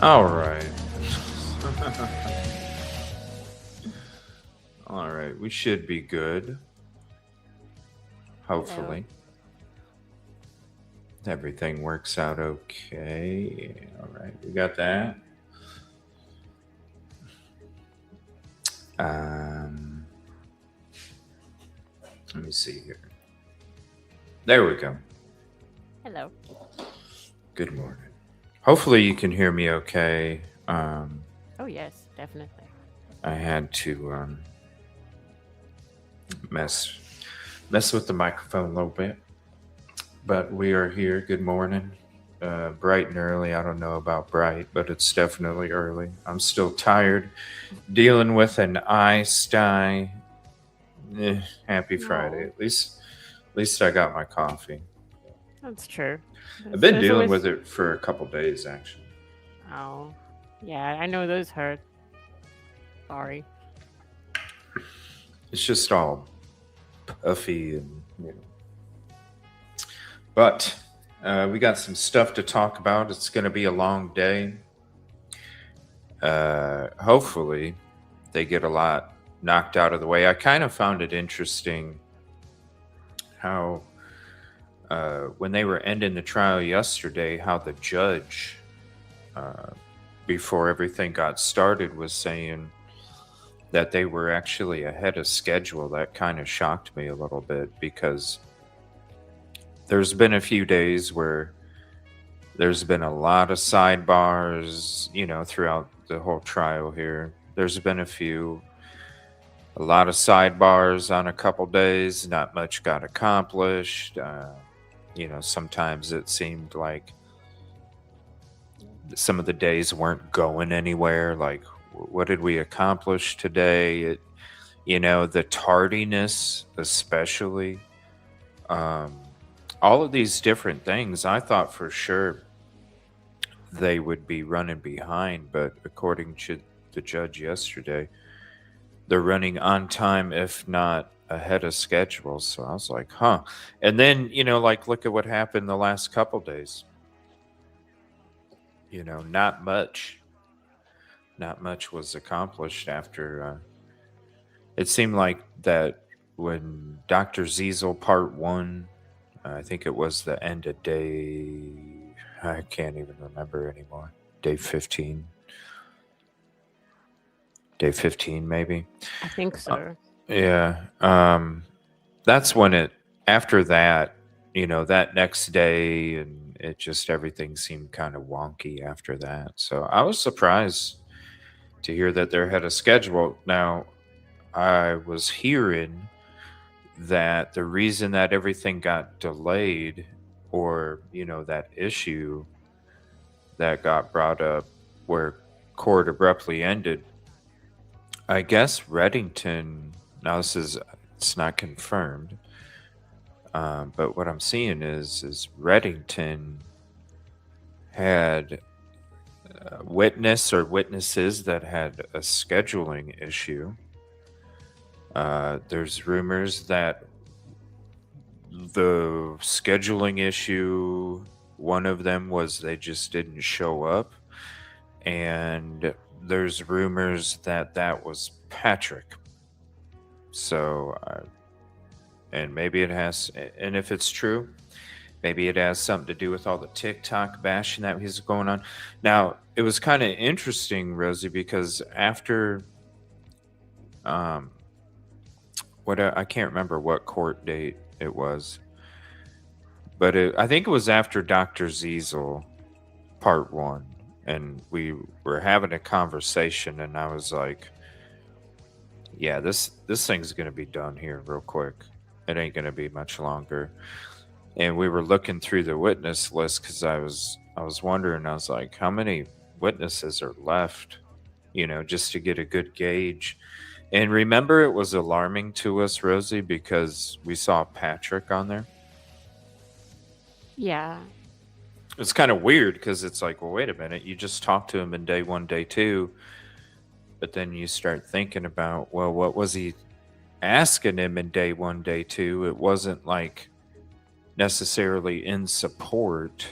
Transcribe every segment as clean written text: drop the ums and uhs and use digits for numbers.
All right. All right. We should be good. Hello. Hopefully. Everything works out okay. All right. We got that. Um, Let me see here. There we go. Hello. Good morning. Hopefully you can hear me okay. Um, Oh, yes, definitely. I had to mess mess with the microphone a little bit, but we are here. Good morning. Bright and early. I don't know about bright, but it's definitely early. I'm still tired, dealing with an eye sty. Happy Friday. No, At least I got my coffee. that's true. I've There's, been there's dealing with always. it for a couple days actually. Oh, yeah, I know those hurt. Sorry. It's just all puffy and you know. But we got some stuff to talk about. It's going to be a long day. Hopefully, they get a lot knocked out of the way. I kind of found it interesting how, when they were ending the trial yesterday, how the judge, uh, before everything got started, was saying that they were actually ahead of schedule. That kind of shocked me a little bit because there's been a few days where there's been a lot of sidebars, throughout the whole trial here. There's been a lot of sidebars on a couple days. Not much got accomplished. Sometimes it seemed like some of the days weren't going anywhere. Like, what did we accomplish today? The tardiness, especially. Um, all of these different things, I thought for sure they would be running behind, but according to the judge yesterday, they're running on time, if not ahead of schedule. So I was like, huh. And then, like, look at what happened the last couple days. Not much. Not much was accomplished after. It seemed like that when Dr. Ziesel Part 1, I think it was the end of I can't even remember anymore. Day 15. Day 15, maybe. I think Uh, so. yeah. That's when after that, that next day, and it just, everything seemed kind of wonky after that. So I was surprised to hear that they're ahead of schedule. Now, I was hearing that the reason that everything got delayed, or, that issue that got brought up where court abruptly ended, I guess Reddington, now this is, it's not confirmed, but what I'm seeing is Reddington had a witness or witnesses that had a scheduling issue. There's rumors that the scheduling issue, one of them was they just didn't show up. And there's rumors that that was Patrick. So, and maybe it has, and if it's true, maybe it has something to do with all the TikTok bashing that was going on. Now, it was kind of interesting, Rosie, because after, um, I can't remember what court date it was, but I think it was after Dr. Ziesel Part 1. And we were having a conversation, and I was like, yeah, this thing's going to be done here real quick. It ain't going to be much longer. And we were looking through the witness list because I was wondering. I was like, how many witnesses are left? Just to get a good gauge. And remember, it was alarming to us, Rosie, because we saw Patrick on there. Yeah. It's kind of weird because it's like, well, wait a minute, you just talked to him in day 1, day 2, but then you start thinking about, well, what was he asking him in day 1, day 2? It wasn't like necessarily in support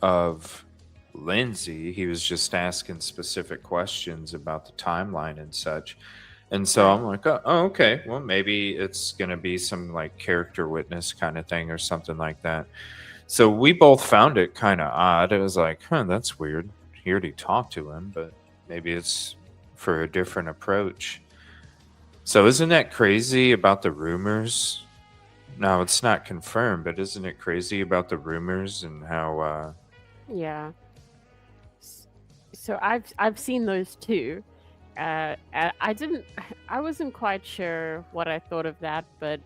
of Lindsay. He was just asking specific questions about the timeline and such. And so Right. I'm like, oh, okay, well, maybe it's going to be some like character witness kind of thing or something like that. So we both found it kind of odd. It was like, that's weird. He already talked to him, but maybe it's for a different approach. So isn't that crazy about the rumors? No, it's not confirmed, but isn't it crazy about the rumors and how Yeah. S- So I've seen those too. I didn't. I wasn't quite sure what I thought of that, but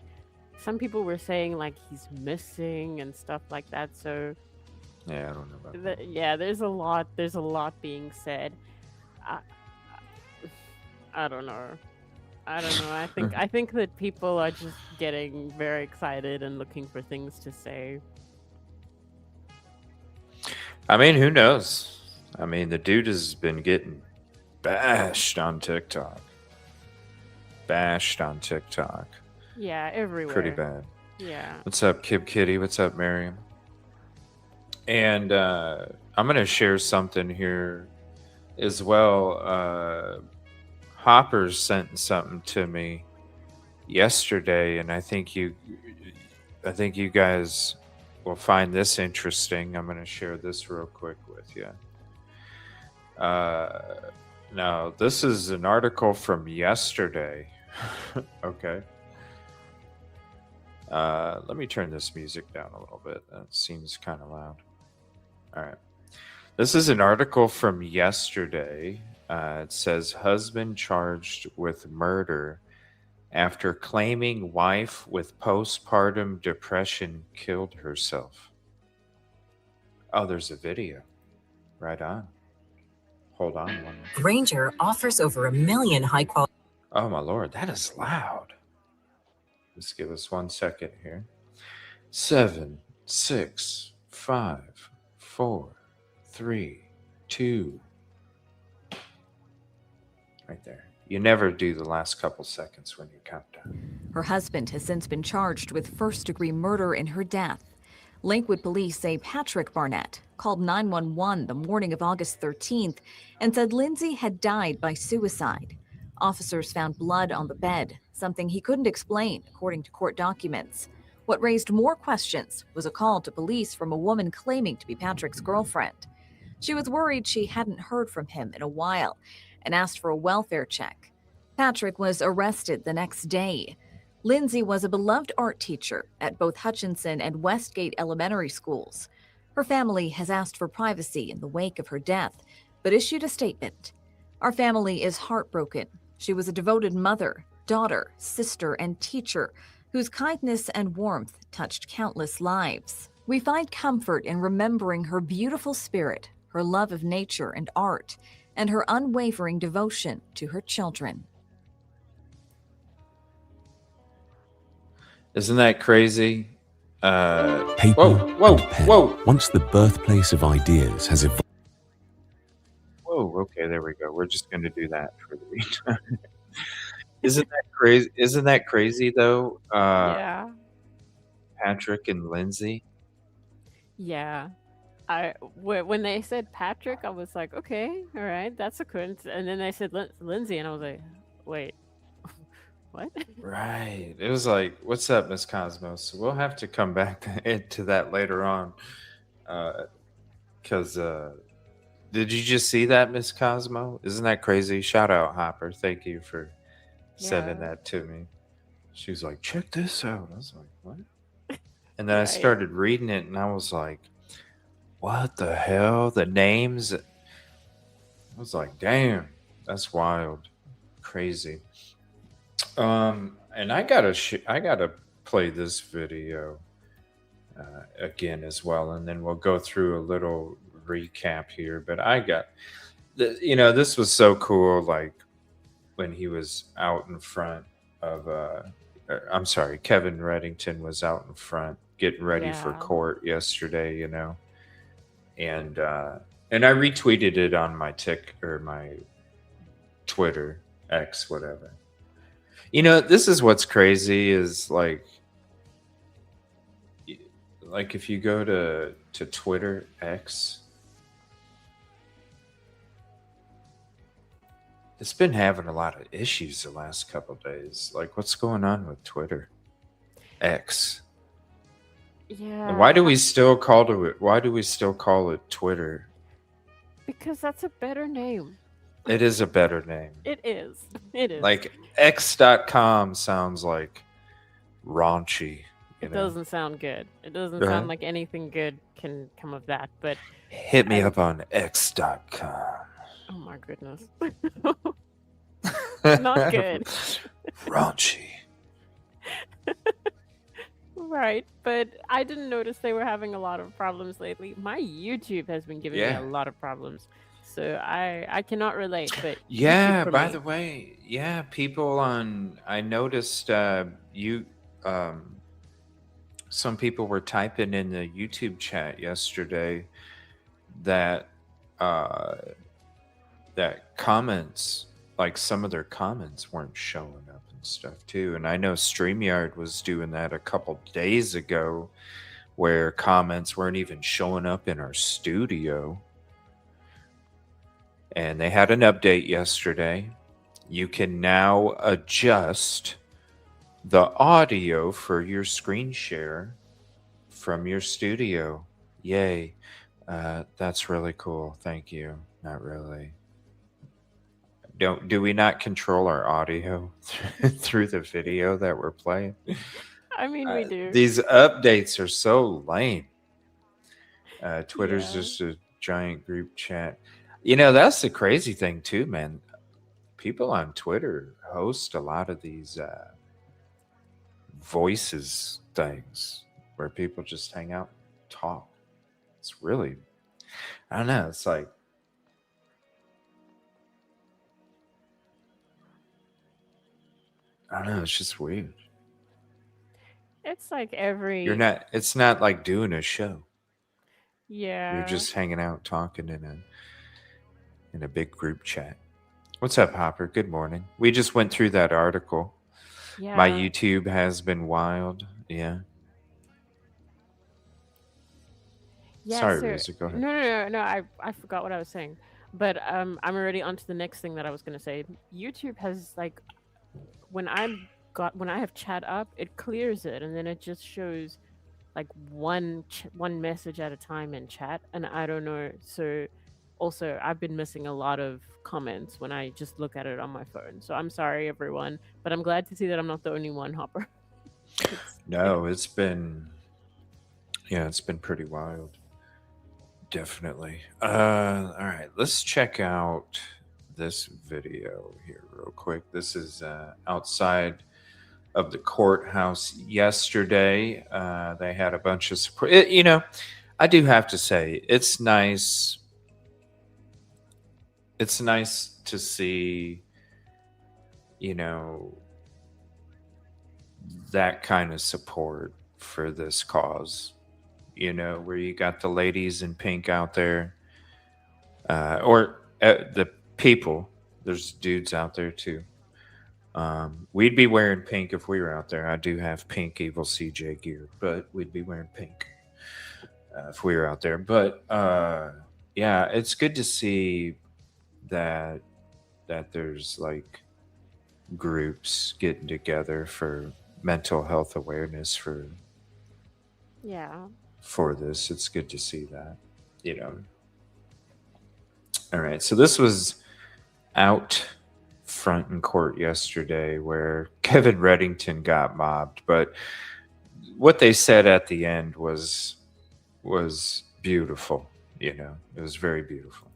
some people were saying like he's missing and stuff like that. So yeah, I don't know about that. yeah, there's a lot. There's a lot being said. I, I don't know. I don't know. I think that people are just getting very excited and looking for things to say. I mean, who knows? I mean, the dude has been getting bashed on TikTok. Bashed on TikTok. Yeah, everywhere. Pretty bad. Yeah. What's up, Kib Kitty? What's up, Miriam? And I'm going to share something here as well. Hopper sent something to me yesterday, and I think you guys will find this interesting. I'm going to share this real quick with you. Now, this is an article from yesterday. Okay. Let me turn this music down a little bit. That seems kind of loud. All right. This is an article from yesterday. It says husband charged with murder after claiming wife with postpartum depression killed herself. Oh, there's a video. Right on. Hold on one minute. Granger offers over 1 million high-quality. Oh, my Lord. That is loud. Just give us 1 second here. 7, 6, 5, 4, 3, 2. Right there. You never do the last couple seconds when you count down. Her husband has since been charged with first-degree murder in her death. Lakewood police say Patrick Barnett called 911 the morning of August 13th and said Lindsay had died by suicide. Officers found blood on the bed, something he couldn't explain, according to court documents. What raised more questions was a call to police from a woman claiming to be Patrick's girlfriend. She was worried she hadn't heard from him in a while and asked for a welfare check. Patrick was arrested the next day. Lindsay was a beloved art teacher at both Hutchinson and Westgate elementary schools. Her family has asked for privacy in the wake of her death, but issued a statement. Our family is heartbroken. She was a devoted mother, daughter, sister, and teacher whose kindness and warmth touched countless lives. We find comfort in remembering her beautiful spirit, her love of nature and art, and her unwavering devotion to her children. Isn't that crazy? Paper whoa, and pen. whoa. Once the birthplace of ideas has evolved. Whoa, okay, there we go. We're just going to do that for the meantime. Isn't that crazy? Isn't that crazy though? Yeah. Patrick and Lindsay. Yeah. When they said Patrick, I was like, okay, all right, that's a coincidence. And then they said Lindsay, and I was like, wait, what? Right. It was like, what's up, Miss Cosmos? We'll have to come back to that later on. Because did you just see that, Miss Cosmo? Isn't that crazy? Shout out, Hopper. Thank you for sending Yeah. that to me. She was like, check this out. I was like, what? And then I Right. started reading it, and I was like, what the hell? The names. I was like, damn, that's wild, crazy. And I gotta play this video again as well, and then we'll go through a little recap here. But this was so cool. Like when he was out in front of, I'm sorry, Kevin Reddington was out in front getting ready for Yeah. court yesterday. And I retweeted it on my my Twitter, X, whatever. This is what's crazy is like if you go to Twitter, X, It's been having a lot of issues the last couple days. Like, what's going on with Twitter? X. Yeah. And why do we still call it? Why do we still call it Twitter? Because that's a better name. It is a better name. It is. It is. Like X.com sounds like raunchy. It doesn't sound good. It doesn't sound like anything good can come of that. But hit me up on X.com. oh my goodness. Not good. Raunchy. Right, but I didn't notice they were having a lot of problems lately. My YouTube has been giving me a lot of problems. So I cannot relate, but yeah, by the way, yeah, people on I noticed some people were typing in the YouTube chat yesterday that that comments, like some of their comments weren't showing up and stuff too. And I know StreamYard was doing that a couple days ago where comments weren't even showing up in our studio. And they had an update yesterday. You can now adjust the audio for your screen share from your studio. Yay. That's really cool. Thank you. Not really. Do we not control our audio through the video that we're playing? I mean, we do. These updates are so lame. Twitter's just a giant group chat. You know, that's the crazy thing too, man. People on Twitter host a lot of these voices things where people just hang out and talk. It's really, I don't know. It's like, I don't know. It's just weird. It's like it's not like doing a show. Yeah. You're just hanging out talking in a big group chat. What's up, Hopper? Good morning. We just went through that article. Yeah. My YouTube has been wild. Yeah. Sorry, Reza, go ahead. No. I forgot what I was saying. But I'm already on to the next thing that I was going to say. YouTube has, like, when I have chat up, it clears it, and then it just shows like one message at a time in chat, and I don't know. So also, I've been missing a lot of comments when I just look at it on my phone. So I'm sorry, everyone, but I'm glad to see that I'm not the only one, Hopper. No, it's been pretty wild. Definitely. All right, let's check out this video here real quick. This is outside of the courthouse yesterday. They had a bunch of support. I do have to say, it's nice. It's nice to see, that kind of support for this cause, where you got the ladies in pink out there, or the people. There's dudes out there too. We'd be wearing pink if we were out there. I do have pink EvilleCJ gear, but we'd be wearing pink if we were out there. But yeah, it's good to see that there's like groups getting together for mental health awareness for this. It's good to see that, All right, so this was out front in court yesterday where Kevin Reddington got mobbed, but what they said at the end was beautiful. It was very beautiful.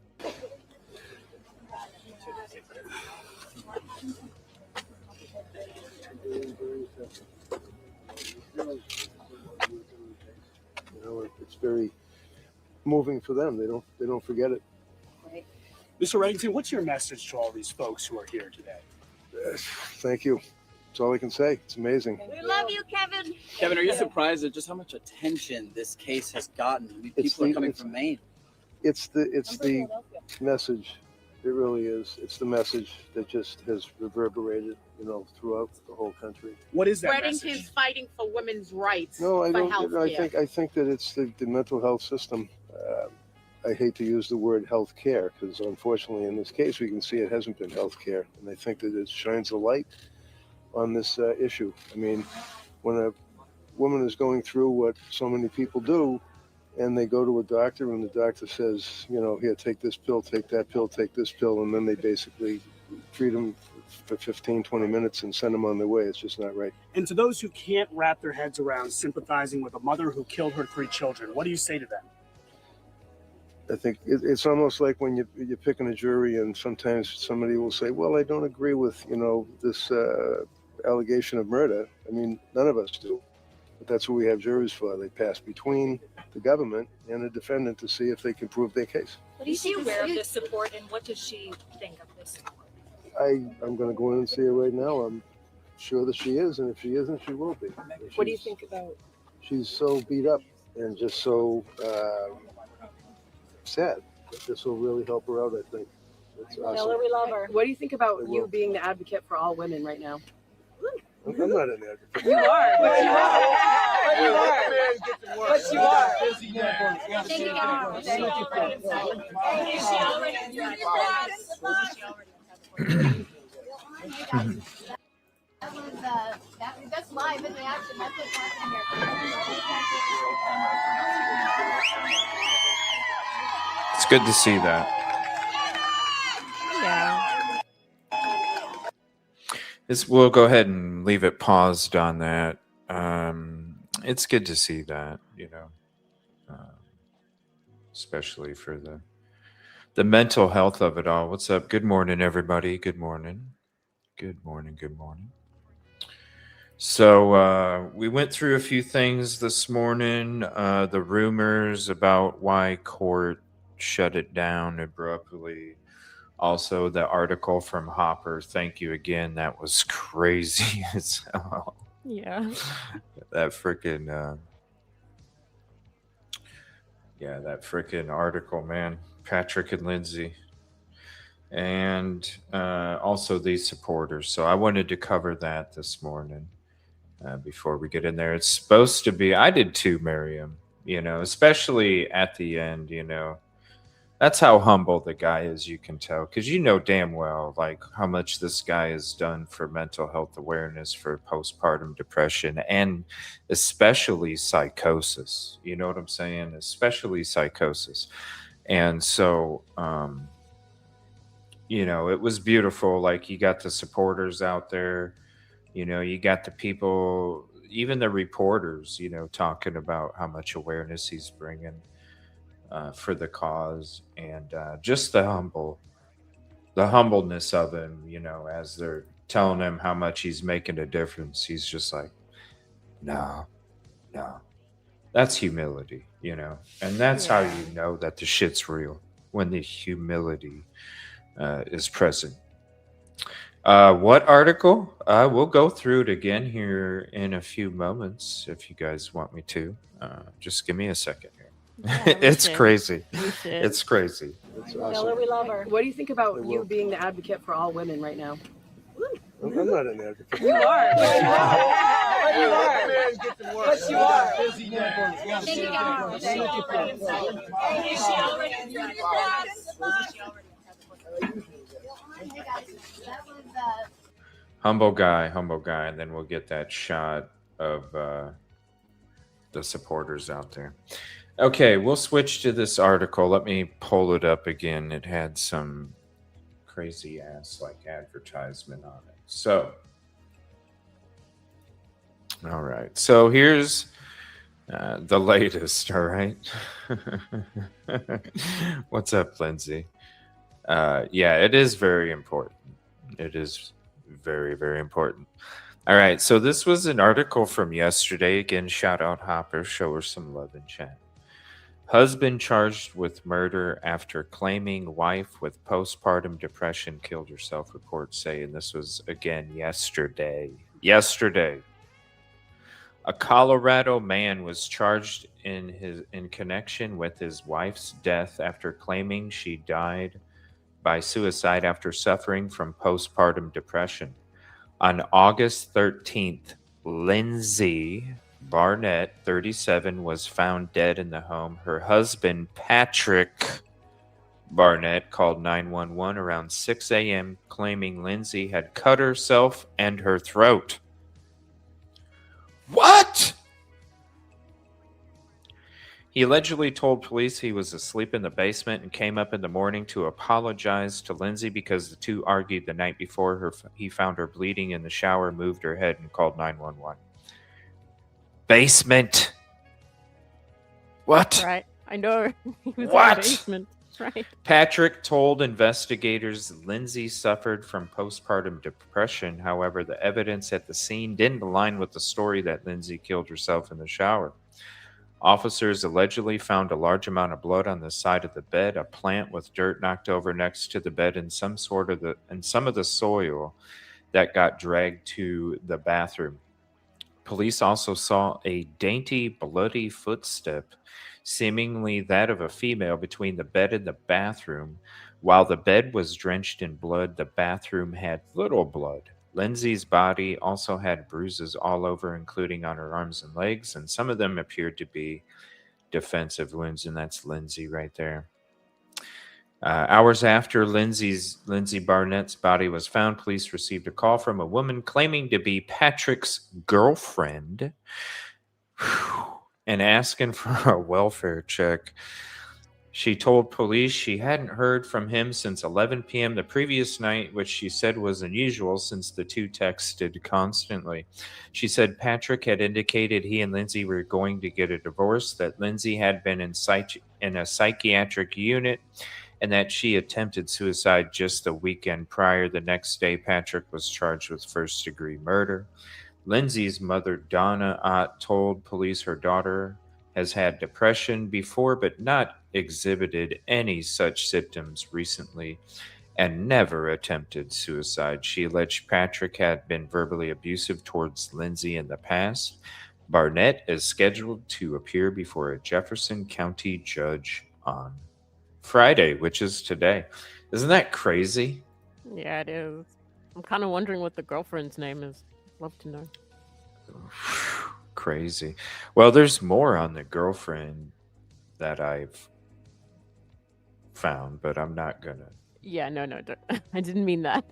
It's very moving for them. They don't forget it. Mr. Reddington, what's your message to all these folks who are here today? Thank you. That's all I can say. It's amazing. We love you, Kevin. Kevin, are you surprised at just how much attention this case has gotten? I mean, people are coming from Maine. It's the message. It really is. It's the message that just has reverberated, throughout the whole country. What is that Reddington's message? fighting for women's rights. No, I for don't. healthcare. I think that it's the mental health system. I hate to use the word health care because unfortunately in this case we can see it hasn't been health care. And I think that it shines a light on this issue. I mean, when a woman is going through what so many people do and they go to a doctor and the doctor says, you know, here, take this pill, take that pill, take this pill, and then they basically treat them for 15, 20 minutes and send them on their way. It's just not right. And to those who can't wrap their heads around sympathizing with a mother who killed her 3 children, what do you say to them? I think it's almost like when you're picking a jury and sometimes somebody will say, well, I don't agree with, you know, this allegation of murder. I mean, none of us do. But that's what we have juries for. They pass between the government and the defendant to see if they can prove their case. Is she aware of this support, and what does she think of this support? I'm going to go in and see her right now. I'm sure that she is, and if she isn't, she will be. What do you think about? She's so beat up and just so sad. This will really help her out, I think. It's awesome. Tell her we love her. What do you think about you being the advocate for all women right now? I'm not an advocate. You are. But you are. But you are. But you are. That's live in the action. That's what's happening here. It's good to see that. Yeah. We'll go ahead and leave it paused on that. It's good to see that, you know, especially for the mental health of it all. What's up? Good morning, everybody. Good morning. Good morning. Good morning. So we went through a few things this morning. The rumors about why court shut it down abruptly. Also, the article from Hopper. Thank you again. That was crazy as hell. Yeah. That freaking, that freaking article, man. Patrick and Lindsay. And also these supporters. So I wanted to cover that this morning before we get in there. It's supposed to be, I did too, Miriam, you know, especially at the end, you know. That's how humble the guy is, you can tell, because you know damn well like how much this guy has done for mental health awareness for postpartum depression and especially psychosis. You know what I'm saying? Especially psychosis. And so, you know, it was beautiful. Like you got the supporters out there, you know, you got the people, even the reporters, you know, talking about how much awareness he's bringing. For the cause and just the humbleness of him, you know, as they're telling him how much he's making a difference. He's just like, no, that's humility, you know, and that's how you know that the shit's real, when the humility is present. What article? We'll go through it again here in a few moments if you guys want me to. Just give me a second here. Yeah, It's crazy. It's crazy. It's Tell awesome. her we love her. What do you think about you being the advocate for all women right now? I'm not an advocate. You are. But you are. But you are. But you are. Humble guy, and then we'll get that shot of the supporters out there. Okay, we'll switch to this article. Let me pull it up again. It had some crazy ass like advertisement on it. So, all right. So here's the latest. All right. What's up, Lindsay? Yeah, it is very important. It is very, very important. All right. So this was an article from yesterday. Again, shout out Hopper. Show her some love in chat. Husband charged with murder after claiming wife with postpartum depression killed herself, reports say. And this was, again, yesterday. A Colorado man was charged in connection with his wife's death after claiming she died by suicide after suffering from postpartum depression. On August 13th, Lindsay Barnett, 37, was found dead in the home. Her husband, Patrick Barnett, called 911 around 6 a.m., claiming Lindsay had cut herself and her throat. What? He allegedly told police he was asleep in the basement and came up in the morning to apologize to Lindsay because the two argued the night before. He found her bleeding in the shower, moved her head, and called 911. Basement. What? Right. I know. He was What? in the basement. Right. Patrick told investigators Lindsay suffered from postpartum depression. However, the evidence at the scene didn't align with the story that Lindsay killed herself in the shower. Officers allegedly found a large amount of blood on the side of the bed, a plant with dirt knocked over next to the bed, and some of the soil that got dragged to the bathroom. Police also saw a dainty, bloody footstep, seemingly that of a female, between the bed and the bathroom. While the bed was drenched in blood, the bathroom had little blood. Lindsay's body also had bruises all over, including on her arms and legs, and some of them appeared to be defensive wounds, and that's Lindsay right there. Hours after Lindsay Barnett's body was found, police received a call from a woman claiming to be Patrick's girlfriend and asking for a welfare check. She told police she hadn't heard from him since 11 p.m. the previous night, which she said was unusual since the two texted constantly. She said Patrick had indicated he and Lindsay were going to get a divorce, that Lindsay had been in a psychiatric unit, and that she attempted suicide just the weekend prior. The next day, Patrick was charged with first-degree murder. Lindsay's mother, Donna Ott, told police her daughter has had depression before, but not exhibited any such symptoms recently, and never attempted suicide. She alleged Patrick had been verbally abusive towards Lindsay in the past. Barnett is scheduled to appear before a Jefferson County judge on Friday, which is today. Isn't that crazy? Yeah, it is. I'm kind of wondering what the girlfriend's name is. Love to know. Crazy. Well, there's more on the girlfriend that I've found, but I'm not gonna. Yeah, no, I didn't mean that.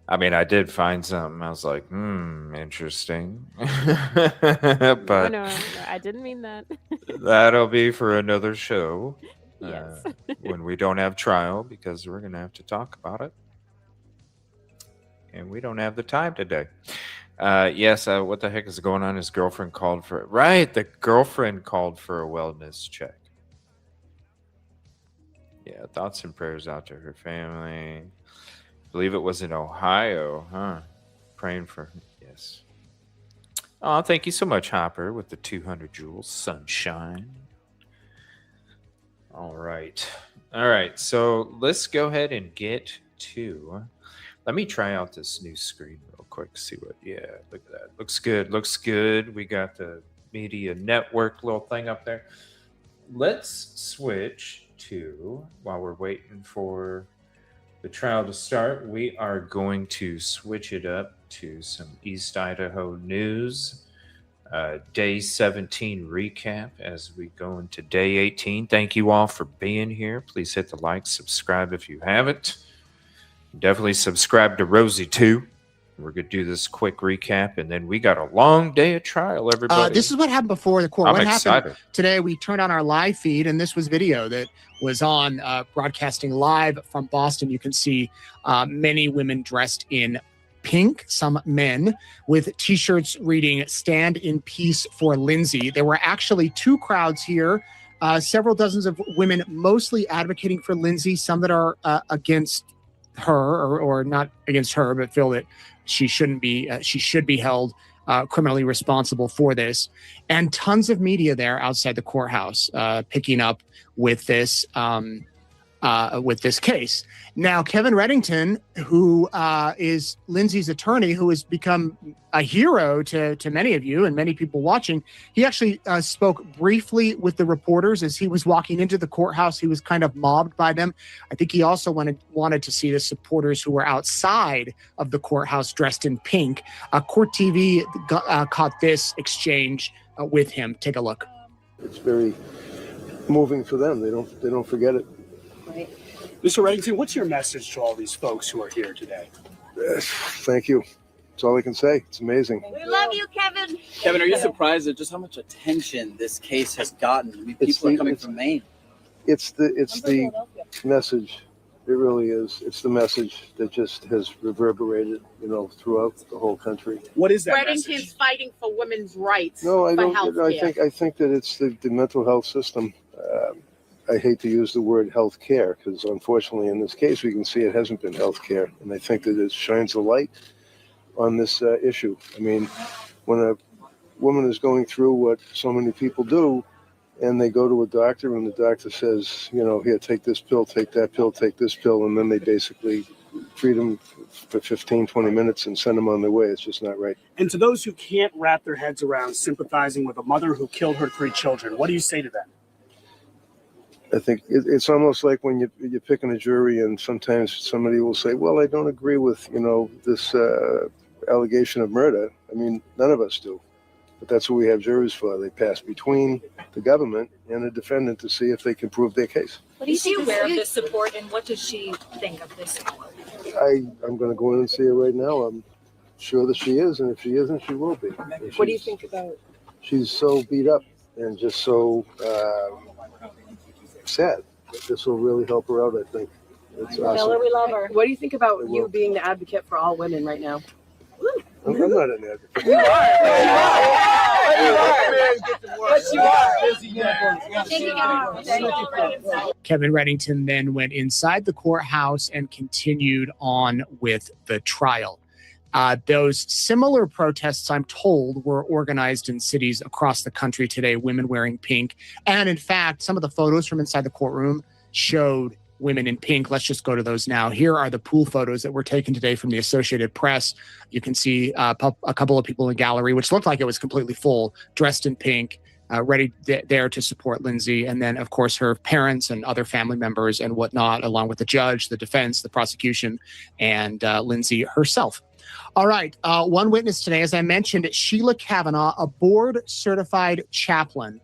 I mean, I did find something. I was like, interesting. But no, I didn't mean that. That'll be for another show. Yes. When we don't have trial, because we're gonna have to talk about it, and we don't have the time today. Yes, what the heck is going on? His girlfriend called for it. Right, the girlfriend called for a wellness check. Yeah, thoughts and prayers out to her family. I believe it was in Ohio, huh? Praying for her. Yes. Oh, thank you so much, Hopper, with the 200 joules. Sunshine. All right. So let's go ahead and get to... Let me try out this new screen real quick. See what... Yeah, look at that. Looks good. We got the media network little thing up there. Let's switch to... While we're waiting for the trial to start, we are going to switch it up to some East Idaho news. Day 17 recap as we go into day 18. Thank you all for being here. Please hit the like, subscribe if you haven't. Definitely subscribe to Rosie too. We're going to do this quick recap, and then we got a long day of trial, everybody. This is what happened before the court. I'm what excited. Happened today, we turned on our live feed, and this was video that was on broadcasting live from Boston. You can see many women dressed in pink, some men with T-shirts reading "Stand in Peace for Lindsay." There were actually two crowds here, several dozens of women, mostly advocating for Lindsay, some that are against her or not against her, but feel that she shouldn't be, she should be held criminally responsible for this. And tons of media there outside the courthouse picking up with this. with this case. Now, Kevin Reddington, who is Lindsay's attorney, who has become a hero to many of you and many people watching, he actually spoke briefly with the reporters as he was walking into the courthouse. He was kind of mobbed by them. I think he also wanted to see the supporters who were outside of the courthouse dressed in pink. Court TV caught this exchange with him. Take a look. It's very moving for them. They don't forget it. Right. Mr. Reddington, what's your message to all these folks who are here today? Thank you. That's all I can say. It's amazing. We love you, Kevin. Kevin, are you surprised at just how much attention this case has gotten? I mean, people are coming from Maine. It's the message. It really is. It's the message that just has reverberated, throughout the whole country. What is that Reddington's message? fighting for women's rights. No, I for don't. healthcare. I think that it's the mental health system. I hate to use the word health care because unfortunately in this case we can see it hasn't been health care. And I think that it shines a light on this issue. I mean, when a woman is going through what so many people do and they go to a doctor and the doctor says, here, take this pill, take that pill, take this pill, and then they basically treat them for 15, 20 minutes and send them on their way. It's just not right. And to those who can't wrap their heads around sympathizing with a mother who killed her 3 children, what do you say to them? I think it's almost like when you're picking a jury and sometimes somebody will say, well, I don't agree with, this allegation of murder. I mean, none of us do. But that's what we have juries for. They pass between the government and the defendant to see if they can prove their case. Is she aware of this support, and what does she think of this support? I'm going to go in and see her right now. I'm sure that she is, and if she isn't, she will be. What do you think about? She's so beat up and just so sad. This will really help her out, I think. It's awesome. Tell her we love her. What do you think about you being the advocate for all women right now? I'm not an advocate. You are. Kevin Reddington then went inside the courthouse and continued on with the trial. Those similar protests, I'm told, were organized in cities across the country today, women wearing pink. And in fact, some of the photos from inside the courtroom showed women in pink. Let's just go to those now. Here are the pool photos that were taken today from the Associated Press. You can see a couple of people in the gallery, which looked like it was completely full, dressed in pink, ready there to support Lindsay. And then, of course, her parents and other family members and whatnot, along with the judge, the defense, the prosecution, and Lindsay herself. All right. One witness today, as I mentioned, Sheila Kavanaugh, a board-certified chaplain.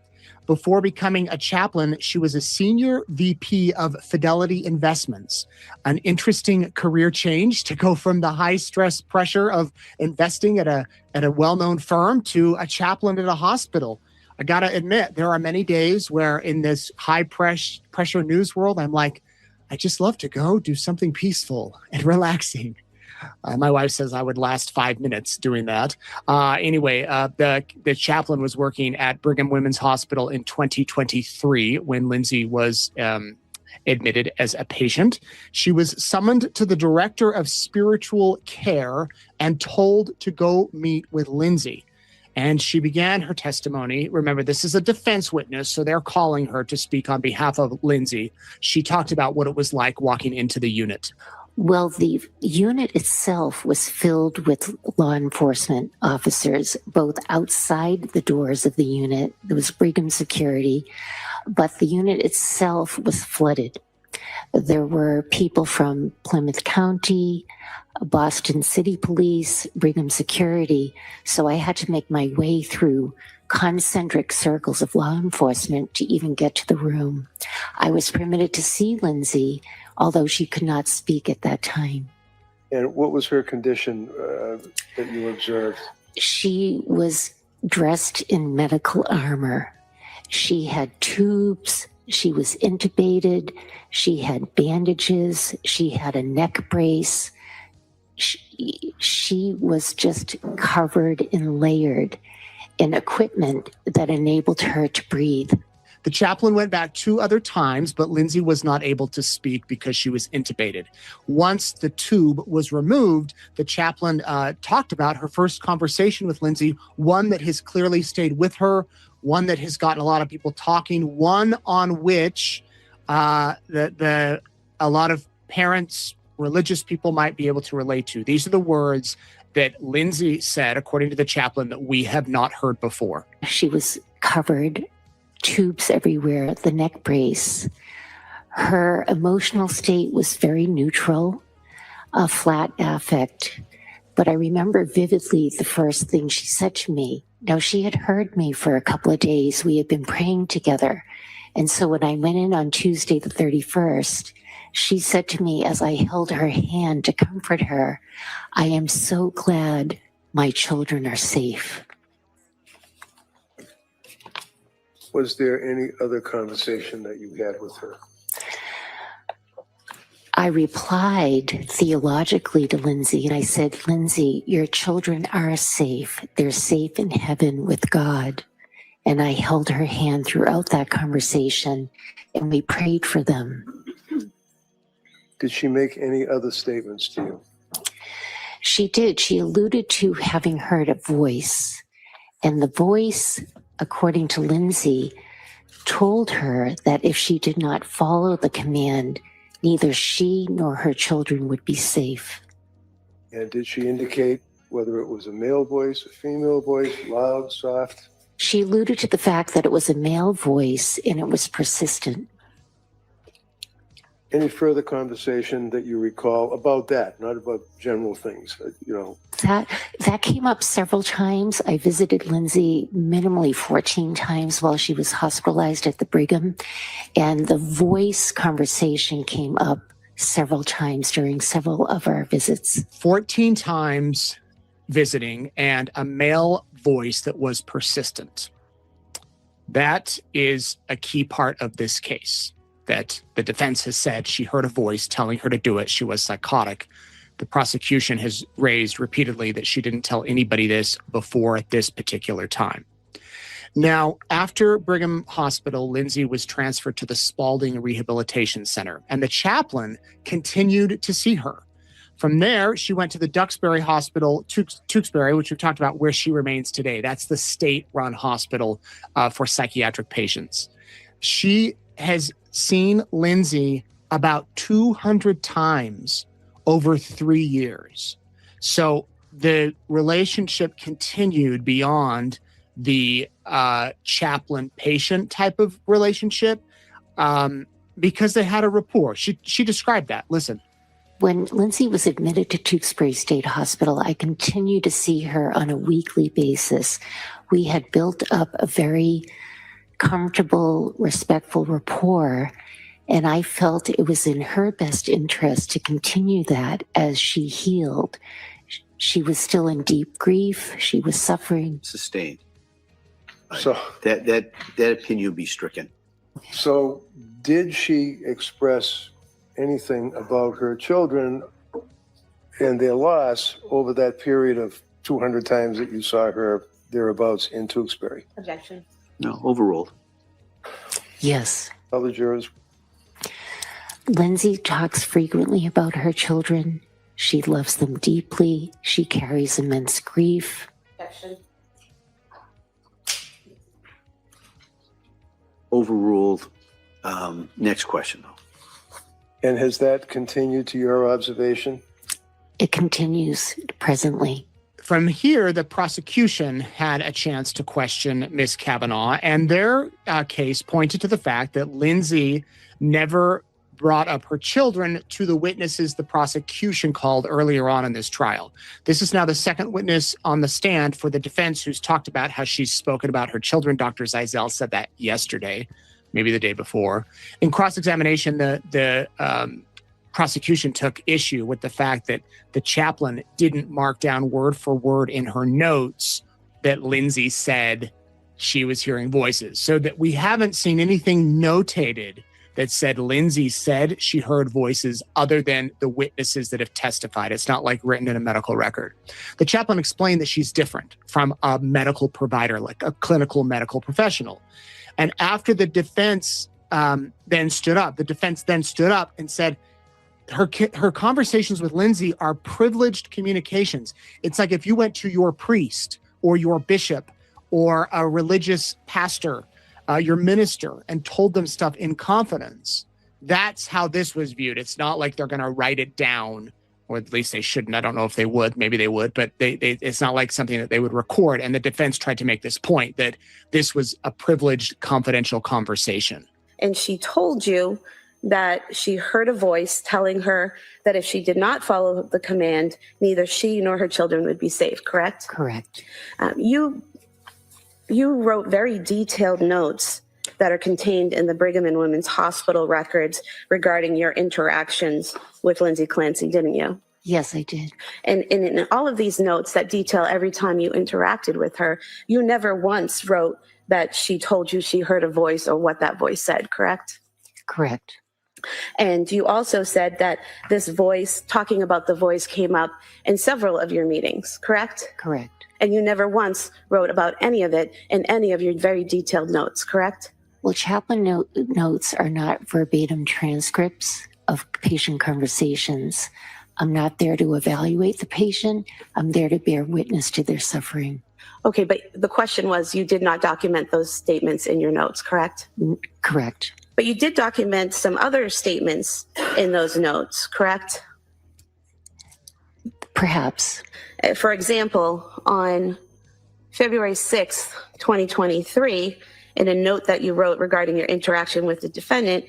Before becoming a chaplain, she was a senior VP of Fidelity Investments. An interesting career change to go from the high-stress pressure of investing at a well-known firm to a chaplain at a hospital. I got to admit, there are many days where in this high-pressure news world, I'm like, I just love to go do something peaceful and relaxing. My wife says I would last 5 minutes doing that. Anyway, the chaplain was working at Brigham Women's Hospital in 2023 when Lindsay was admitted as a patient. She was summoned to the director of spiritual care and told to go meet with Lindsay. And she began her testimony. Remember, this is a defense witness, so they're calling her to speak on behalf of Lindsay. She talked about what it was like walking into the unit. Well, the unit itself was filled with law enforcement officers, both outside the doors of the unit. There was Brigham security, but the unit itself was flooded. There were people from Plymouth County, Boston City Police, Brigham security. So I had to make my way through concentric circles of law enforcement to even get to the room. I was permitted to see Lindsay, although she could not speak at that time. And what was her condition that you observed? She was dressed in medical armor. She had tubes. She was intubated. She had bandages. She had a neck brace. She was just covered and layered in equipment that enabled her to breathe. The chaplain went back 2 other times, but Lindsay was not able to speak because she was intubated. Once the tube was removed, the chaplain talked about her first conversation with Lindsay, one that has clearly stayed with her, one that has gotten a lot of people talking, one on which that a lot of parents, religious people might be able to relate to. These are the words that Lindsay said, according to the chaplain, that we have not heard before. She was covered, tubes everywhere, the neck brace. Her emotional state was very neutral, a flat affect. But I remember vividly the first thing she said to me. Now, she had heard me for a couple of days. We had been praying together. And so when I went in on Tuesday the 31st, she said to me as I held her hand to comfort her, "I am so glad my children are safe." Was there any other conversation that you had with her? I replied theologically to Lindsay, and I said, "Lindsay, your children are safe. They're safe in heaven with God." And I held her hand throughout that conversation, and we prayed for them. Did she make any other statements to you? She did. She alluded to having heard a voice. And the voice, according to Lindsay, told her that if she did not follow the command, neither she nor her children would be safe. And did she indicate whether it was a male voice, a female voice, loud, soft? She alluded to the fact that it was a male voice and it was persistent. Any further conversation that you recall about that, not about general things, That came up several times. I visited Lindsay minimally 14 times while she was hospitalized at the Brigham, and the voice conversation came up several times during several of our visits. 14 times visiting and a male voice that was persistent. That is a key part of this case, that the defense has said she heard a voice telling her to do it. She was psychotic. The prosecution has raised repeatedly that she didn't tell anybody this before at this particular time. Now, after Brigham Hospital, Lindsay was transferred to the Spalding Rehabilitation Center, and the chaplain continued to see her. From there, she went to the Duxbury Hospital, Tewksbury, which we've talked about, where she remains today. That's the state-run hospital for psychiatric patients. She has seen Lindsay about 200 times over 3 years. So the relationship continued beyond the chaplain-patient type of relationship because they had a rapport. She described that. Listen. When Lindsay was admitted to Tewksbury State Hospital, I continued to see her on a weekly basis. We had built up a very comfortable, respectful rapport, and I felt it was in her best interest to continue that as she healed. She was still in deep grief. She was suffering. Sustained. So that opinion be stricken. So did she express anything about her children and their loss over that period of 200 times that you saw her thereabouts in Tewksbury? Objection. No, overruled. Yes. Other jurors? Lindsay talks frequently about her children. She loves them deeply. She carries immense grief. Objection. Overruled. Next question, though. And has that continued to your observation? It continues presently. From here, the prosecution had a chance to question Ms. Kavanaugh, and their case pointed to the fact that Lindsay never brought up her children to the witnesses the prosecution called earlier on in this trial. This is now the second witness on the stand for the defense who's talked about how she's spoken about her children. Dr. Zeisel said that yesterday, maybe the day before. In cross-examination, the prosecution took issue with the fact that the chaplain didn't mark down word for word in her notes that Lindsay said she was hearing voices. So that we haven't seen anything notated that said Lindsay said she heard voices other than the witnesses that have testified. It's not like written in a medical record. The chaplain explained that she's different from a medical provider, like a clinical medical professional. And after the defense then stood up and said, her conversations with Lindsay are privileged communications. It's like if you went to your priest or your bishop or a religious pastor, your minister, and told them stuff in confidence, that's how this was viewed. It's not like they're going to write it down, or at least they shouldn't. I don't know if they would. Maybe they would, but it's not like something that they would record. And the defense tried to make this point that this was a privileged, confidential conversation. And she told you that she heard a voice telling her that if she did not follow the command, neither she nor her children would be safe, correct? Correct. You wrote very detailed notes that are contained in the Brigham and Women's Hospital records regarding your interactions with Lindsay Clancy, didn't you? Yes, I did. And in all of these notes that detail every time you interacted with her, you never once wrote that she told you she heard a voice or what that voice said, correct? Correct. And you also said that this voice, talking about the voice, came up in several of your meetings, correct? Correct. And you never once wrote about any of it in any of your very detailed notes, correct? Well, chaplain notes are not verbatim transcripts of patient conversations. I'm not there to evaluate the patient. I'm there to bear witness to their suffering. Okay, but the question was, you did not document those statements in your notes, correct? Correct. But you did document some other statements in those notes, correct? Perhaps. For example, on February 6th, 2023, in a note that you wrote regarding your interaction with the defendant,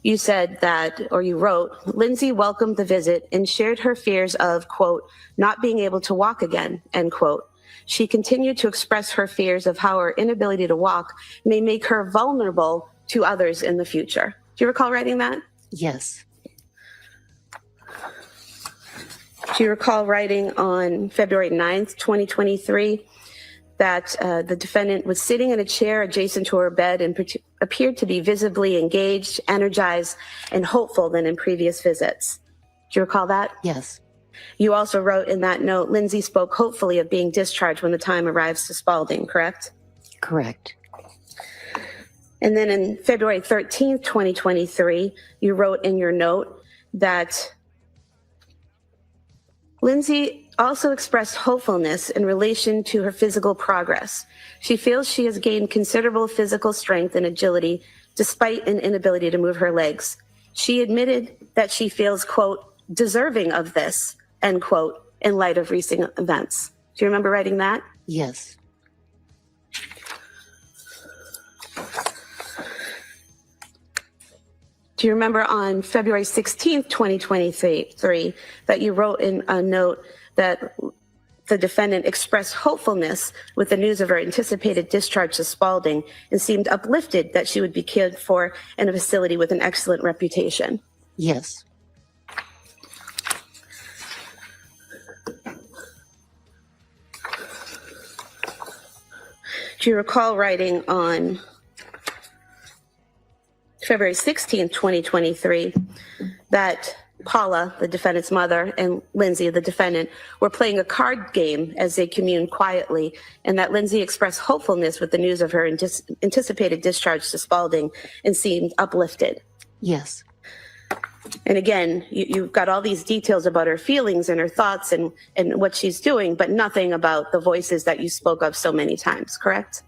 you said that, or you wrote, Lindsay welcomed the visit and shared her fears of, quote, not being able to walk again, end quote. She continued to express her fears of how her inability to walk may make her vulnerable to others in the future. Do you recall writing that? Yes. Do you recall writing on February 9th, 2023, that the defendant was sitting in a chair adjacent to her bed and appeared to be visibly engaged, energized, and hopeful than in previous visits? Do you recall that? Yes. You also wrote in that note, Lindsay spoke hopefully of being discharged when the time arrives to Spalding, correct? Correct. And then in February 13th, 2023, you wrote in your note that Lindsay also expressed hopefulness in relation to her physical progress. She feels she has gained considerable physical strength and agility despite an inability to move her legs. She admitted that she feels, quote, deserving of this, end quote, in light of recent events. Do you remember writing that? Yes. Do you remember on February 16th, 2023, that you wrote in a note that the defendant expressed hopefulness with the news of her anticipated discharge to Spalding and seemed uplifted that she would be cared for in a facility with an excellent reputation? Yes. Do you recall writing on February 16th, 2023, that Paula, the defendant's mother, and Lindsay, the defendant, were playing a card game as they communed quietly, and that Lindsay expressed hopefulness with the news of her anticipated discharge to Spalding and seemed uplifted? Yes. And again, you've got all these details about her feelings and her thoughts and what she's doing, but nothing about the voices that you spoke of so many times, correct?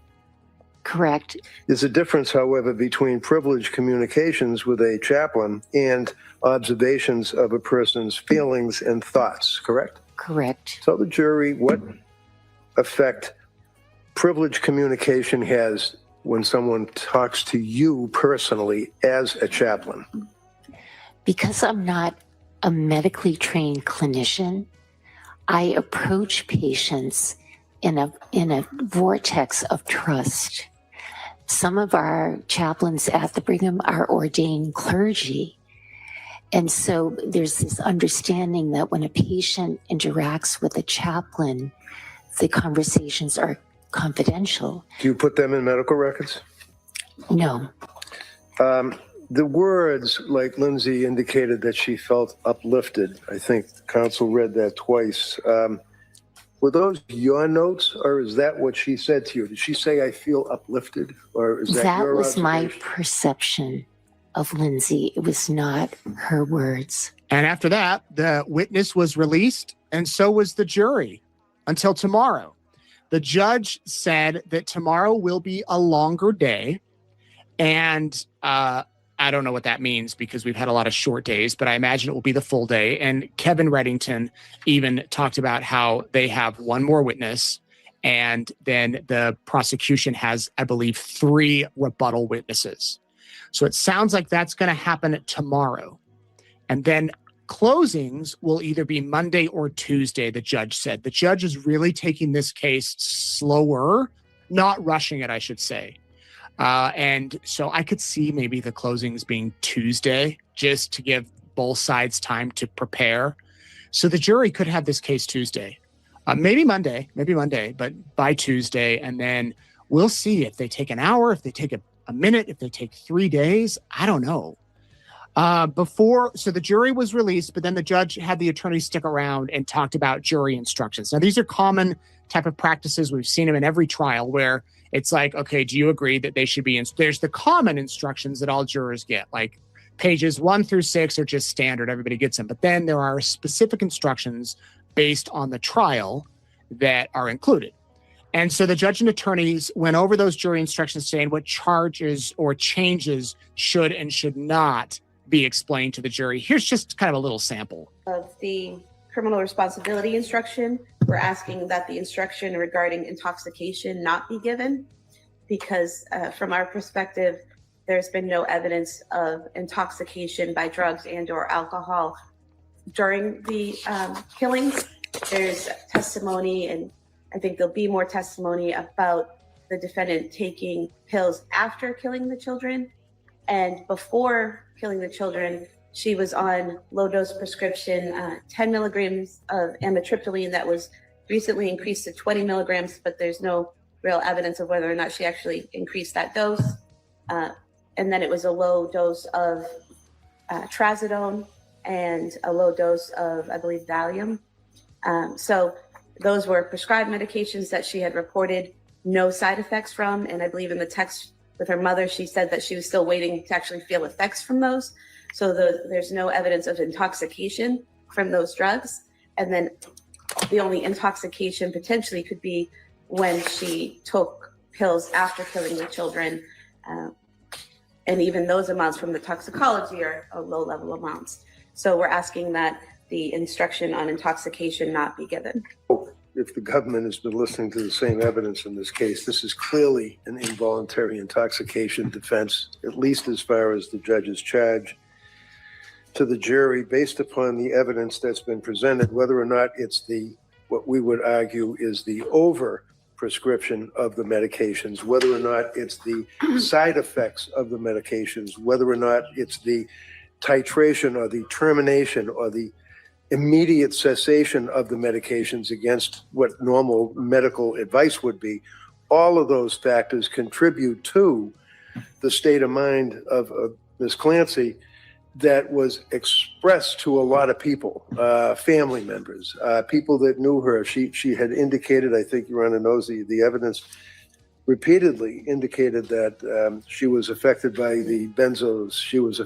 Correct. There's a difference, however, between privileged communications with a chaplain and observations of a person's feelings and thoughts, correct? Correct. Tell the jury what effect privileged communication has when someone talks to you personally as a chaplain. Because I'm not a medically trained clinician, I approach patients in a vortex of trust. Some of our chaplains at the Brigham are ordained clergy. And so there's this understanding that when a patient interacts with a chaplain, the conversations are confidential. Do you put them in medical records? No. The words, like Lindsay indicated that she felt uplifted, I think counsel read that twice. Were those your notes, or is that what she said to you? Did she say, I feel uplifted, or is that your was my observation? perception of Lindsay. It was not her words. And after that, the witness was released, and so was the jury until tomorrow. The judge said that tomorrow will be a longer day, and I don't know what that means because we've had a lot of short days, but I imagine it will be the full day. And Kevin Reddington even talked about how they have one more witness, and then the prosecution has, I believe, 3 rebuttal witnesses. So it sounds like that's going to happen tomorrow. And then closings will either be Monday or Tuesday, the judge said. The judge is really taking this case slower, not rushing it, I should say. And so I could see maybe the closings being Tuesday, just to give both sides time to prepare. So the jury could have this case Tuesday, maybe Monday, but by Tuesday. And then we'll see if they take an hour, if they take a minute, if they take 3 days. I don't know. So the jury was released, but then the judge had the attorney stick around and talked about jury instructions. Now, these are common type of practices. We've seen them in every trial where it's like, okay, do you agree that they should be there's the common instructions that all jurors get, like pages 1 through 6 are just standard. Everybody gets them. But then there are specific instructions based on the trial that are included. And so the judge and attorneys went over those jury instructions saying what charges or changes should and should not be explained to the jury. Here's just kind of a little sample. Of the criminal responsibility instruction, we're asking that the instruction regarding intoxication not be given because from our perspective, there's been no evidence of intoxication by drugs and or alcohol during the killings. There's testimony, and I think there'll be more testimony about the defendant taking pills after killing the children. And before killing the children, she was on low-dose prescription, 10 milligrams of amitriptyline that was recently increased to 20 milligrams, but there's no real evidence of whether or not she actually increased that dose. And then it was a low dose of trazodone and a low dose of, I believe, Valium. So those were prescribed medications that she had reported no side effects from. And I believe in the text with her mother, she said that she was still waiting to actually feel effects from those. So there's no evidence of intoxication from those drugs. And then the only intoxication potentially could be when she took pills after killing the children. And even those amounts from the toxicology are low-level amounts. So we're asking that the instruction on intoxication not be given. If the government has been listening to the same evidence in this case, this is clearly an involuntary intoxication defense, at least as far as the judge's charge to the jury, based upon the evidence that's been presented, whether or not it's what we would argue is the over prescription of the medications, whether or not it's the side effects of the medications, whether or not it's the titration or the termination or the immediate cessation of the medications against what normal medical advice would be. All of those factors contribute to the state of mind of Ms. Clancy that was expressed to a lot of people, family members, people that knew her. She had indicated, I think Your Honor knows the evidence, repeatedly indicated that she was affected by the benzos. She was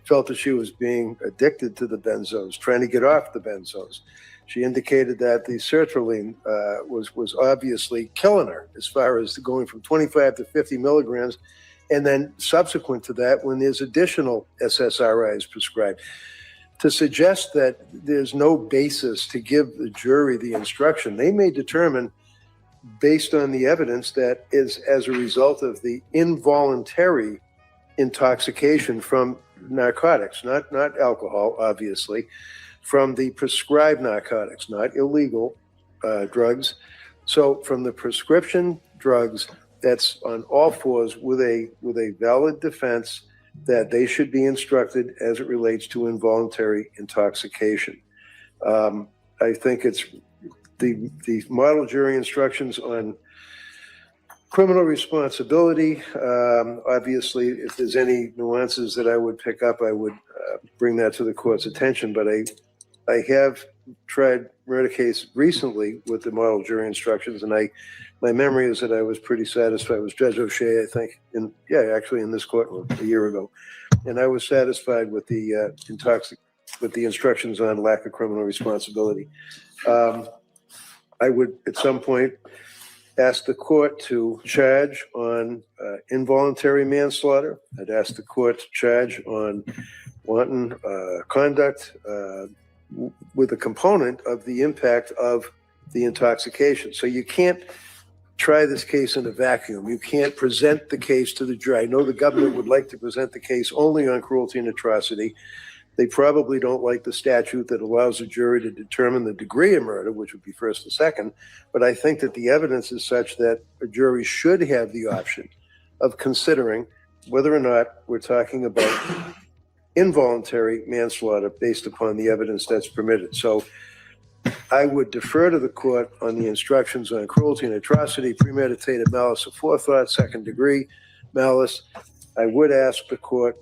felt that she was being addicted to the benzos, trying to get off the benzos. She indicated that the sertraline was obviously killing her as far as going from 25 to 50 milligrams. And then subsequent to that, when there's additional SSRIs prescribed, to suggest that there's no basis to give the jury the instruction, they may determine based on the evidence that is as a result of the involuntary intoxication from narcotics, not alcohol, obviously, from the prescribed narcotics, not illegal drugs. So from the prescription drugs, that's on all fours with a valid defense that they should be instructed as it relates to involuntary intoxication. I think it's the model jury instructions on criminal responsibility. Obviously, if there's any nuances that I would pick up, I would bring that to the court's attention. But I have tried murder case recently with the model jury instructions, and my memory is that I was pretty satisfied with Judge O'Shea, I think, actually in this courtroom a year ago, and I was satisfied with the instructions on lack of criminal responsibility. I would, at some point, ask the court to charge on involuntary manslaughter. I'd ask the court to charge on wanton conduct with a component of the impact of the intoxication. So you can't try this case in a vacuum. You can't present the case to the jury. I know the government would like to present the case only on cruelty and atrocity. They probably don't like the statute that allows a jury to determine the degree of murder, which would be first or second. But I think that the evidence is such that a jury should have the option of considering whether or not we're talking about involuntary manslaughter based upon the evidence that's permitted. So I would defer to the court on the instructions on cruelty and atrocity, premeditated malice aforethought, second degree malice. I would ask the court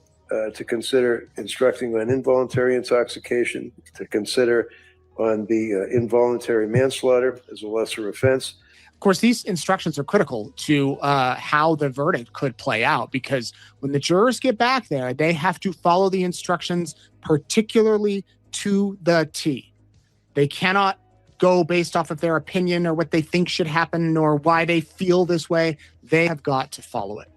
to consider instructing on involuntary intoxication, to consider on the involuntary manslaughter as a lesser offense. Of course, these instructions are critical to how the verdict could play out, because when the jurors get back there, they have to follow the instructions particularly to the T. They cannot go based off of their opinion or what they think should happen or why they feel this way. They have got to follow it.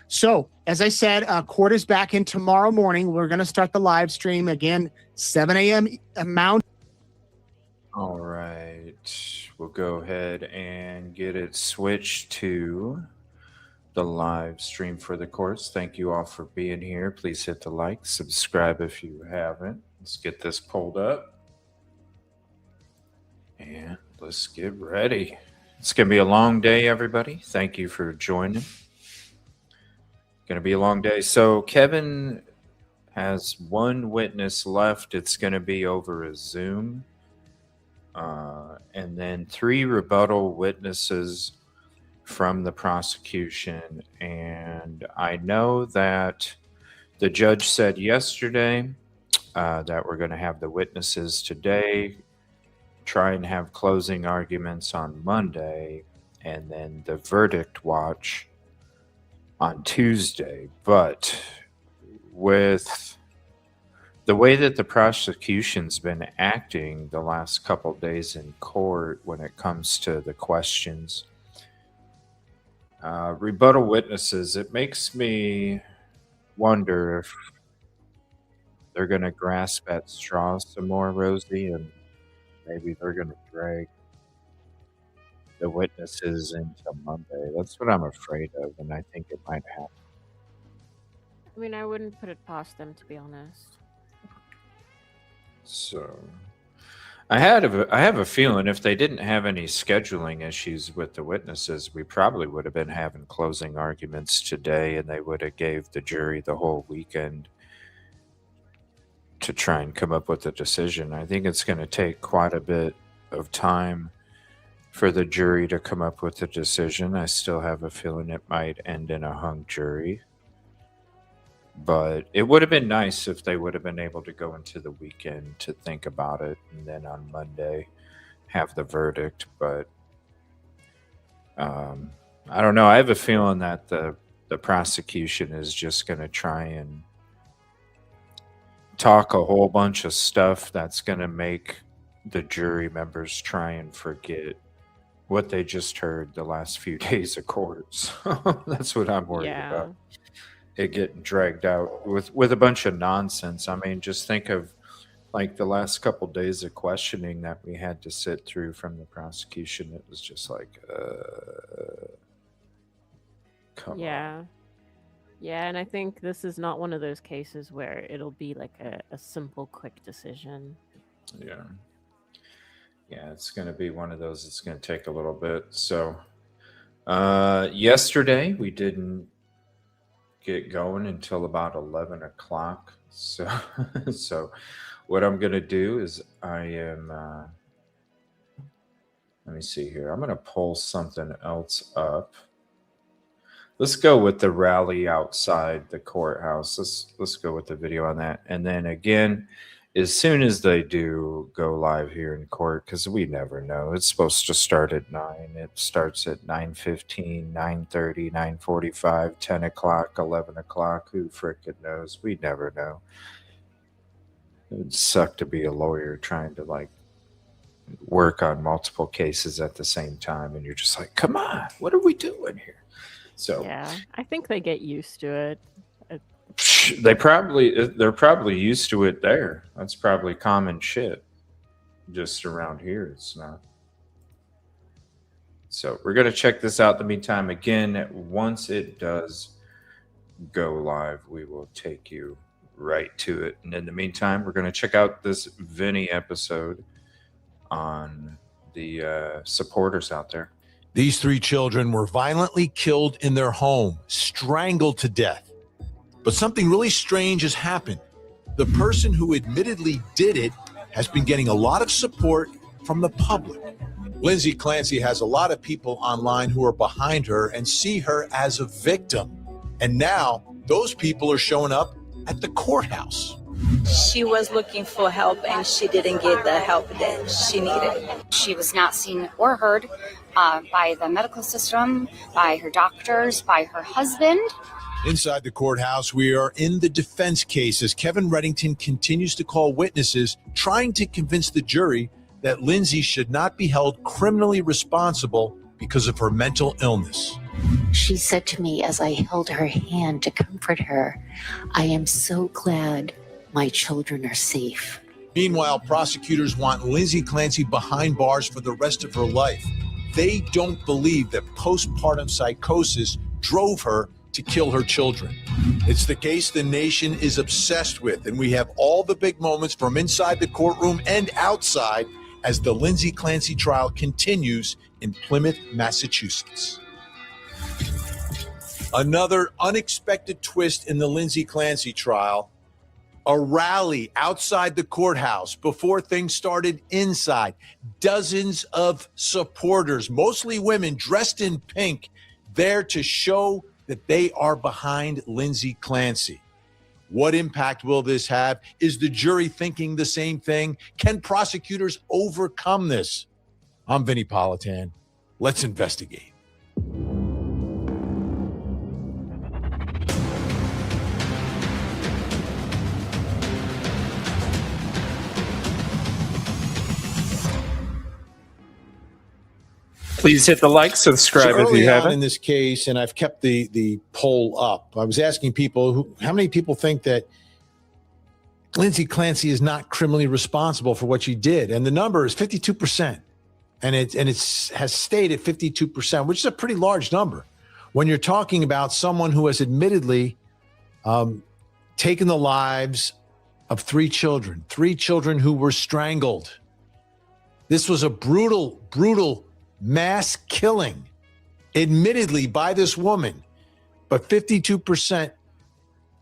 So, as I said, court is back in tomorrow morning. We're going to start the live stream again, 7 a.m. Mountain. All right. We'll go ahead and get it switched to the live stream for the course. Thank you all for being here. Please hit the like, subscribe if you haven't. Let's get this pulled up. And let's get ready. It's going to be a long day, everybody. Thank you for joining. Going to be a long day. So Kevin has one witness left. It's going to be over a Zoom. And then 3 rebuttal witnesses from the prosecution. And I know that the judge said yesterday that we're going to have the witnesses today, try and have closing arguments on Monday, and then the verdict watch on Tuesday. But with the way that the prosecution's been acting the last couple days in court when it comes to the questions, rebuttal witnesses, it makes me wonder if they're going to grasp at straws some more, Rosie, and maybe they're going to drag the witnesses into Monday. That's what I'm afraid of, and I think it might happen. I mean, I wouldn't put it past them, to be honest. So I have a feeling if they didn't have any scheduling issues with the witnesses, we probably would have been having closing arguments today, and they would have gave the jury the whole weekend to try and come up with a decision. I think it's going to take quite a bit of time for the jury to come up with a decision. I still have a feeling it might end in a hung jury. But it would have been nice if they would have been able to go into the weekend to think about it and then on Monday have the verdict. But I don't know. I have a feeling that the prosecution is just going to try and talk a whole bunch of stuff that's going to make the jury members try and forget what they just heard the last few days of court. So that's what I'm worried about. It getting dragged out with a bunch of nonsense. I mean, just think of like the last couple days of questioning that we had to sit through from the prosecution. It was just like, come on. Yeah, and I think this is not one of those cases where it'll be like a simple, quick decision. Yeah, it's going to be one of those. It's going to take a little bit. So yesterday we didn't get going until about 11 o'clock. So what I'm going to do is I am, let me see here. I'm going to pull something else up. Let's go with the rally outside the courthouse. Let's go with the video on that. And then again, as soon as they do go live here in court, because we never know. It's supposed to start at 9. It starts at 9:15, 9:30, 9:45, 10 o'clock, 11 o'clock. Who frickin' knows? We never know. It would suck to be a lawyer trying to like work on multiple cases at the same time, and you're just like, come on, what are we doing here? So Yeah, I think they get used to it. they're probably used to it there. That's probably common shit. Just around here, it's not. So we're gonna check this out in the meantime. Again, once it does go live, we will take you right to it. And in the meantime, we're gonna check out this Vinny episode on the supporters out there. These 3 children were violently killed in their home, strangled to death. But something really strange has happened. The person who admittedly did it has been getting a lot of support from the public. Lindsay Clancy has a lot of people online who are behind her and see her as a victim. And now those people are showing up at the courthouse. She was looking for help and she didn't get the help that she needed. She was not seen or heard by the medical system, by her doctors, by her husband. Inside the courthouse, we are in the defense case as Kevin Reddington continues to call witnesses, trying to convince the jury that Lindsay should not be held criminally responsible because of her mental illness. She said to me as I held her hand to comfort her, "I am so glad my children are safe." Meanwhile, prosecutors want Lindsay Clancy behind bars for the rest of her life. They don't believe that postpartum psychosis drove her to kill her children. It's the case the nation is obsessed with, and we have all the big moments from inside the courtroom and outside as the Lindsay Clancy trial continues in Plymouth, Massachusetts. Another unexpected twist in the Lindsay Clancy trial. A rally outside the courthouse before things started inside. Dozens of supporters, mostly women dressed in pink, there to show that they are behind Lindsay Clancy. What impact will this have? Is the jury thinking the same thing? Can prosecutors overcome this? I'm Vinny Politan. Let's investigate. Please hit the like, subscribe So if early you on haven't. in this case, and I've kept the poll up, I was asking people, how many people think that Lindsay Clancy is not criminally responsible for what she did? And the number is 52%. And it has stayed at 52%, which is a pretty large number. When you're talking about someone who has admittedly taken the lives of 3 children who were strangled. This was a brutal, brutal mass killing, admittedly by this woman, but 52%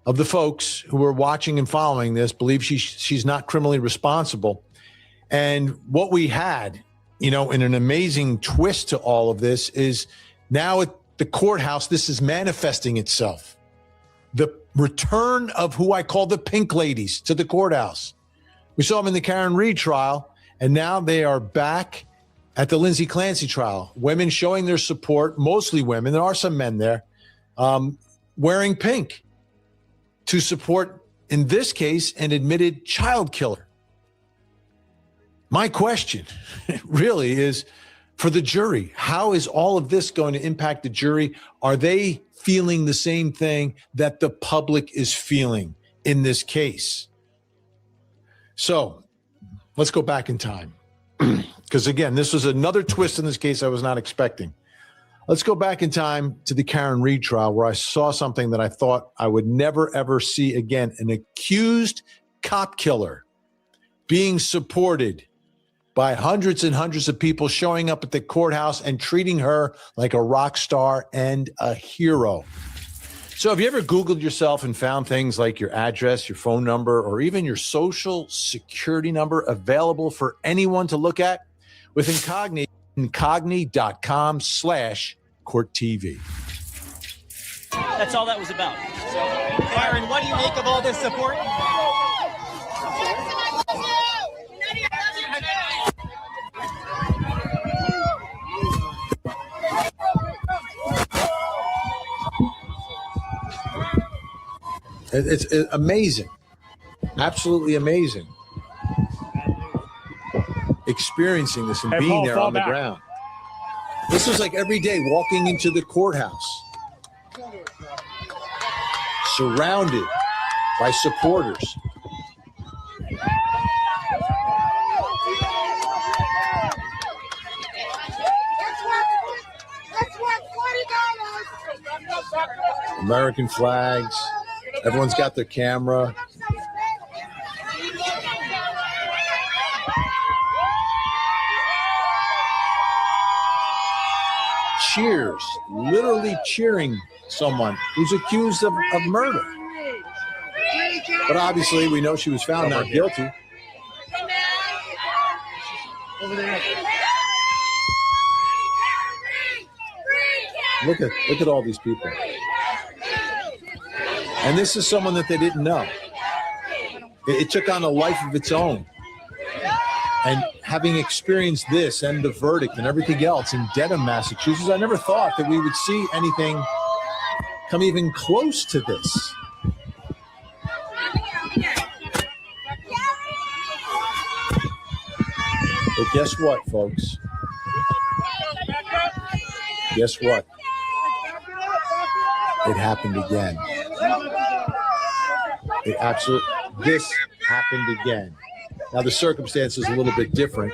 of the folks who are watching and following this believe she's not criminally responsible. And what we had, in an amazing twist to all of this is now at the courthouse, this is manifesting itself. The return of who I call the pink ladies to the courthouse. We saw them in the Karen Reed trial, and now they are back at the Lindsay Clancy trial. Women showing their support, mostly women. There are some men there, wearing pink to support, in this case, an admitted child killer. My question really is for the jury, how is all of this going to impact the jury? Are they feeling the same thing that the public is feeling in this case? So let's go back in time. Because again, this was another twist in this case I was not expecting. Let's go back in time to the Karen Reed trial where I saw something that I thought I would never, ever see again. An accused cop killer being supported by hundreds and hundreds of people showing up at the courthouse and treating her like a rock star and a hero. So have you ever Googled yourself and found things like your address, your phone number, or even your social security number available for anyone to look at? With incogni.com/court TV. That's all that was about. So, Byron, what do you make of all this support? It's amazing. Absolutely amazing. experiencing this and Hey, being Paul, there fall on the back. ground. This was like every day walking into the courthouse, surrounded by supporters. American flags. Everyone's got their camera. Cheers, literally cheering someone who's accused of murder. But obviously, we know she was found not guilty. Look at all these people. And this is someone that they didn't know. It took on a life of its own. And having experienced this and the verdict and everything else in Dedham, Massachusetts, I never thought that we would see anything come even close to this. But guess what, folks? Guess what? It happened again. This happened again. Now, the circumstance is a little bit different.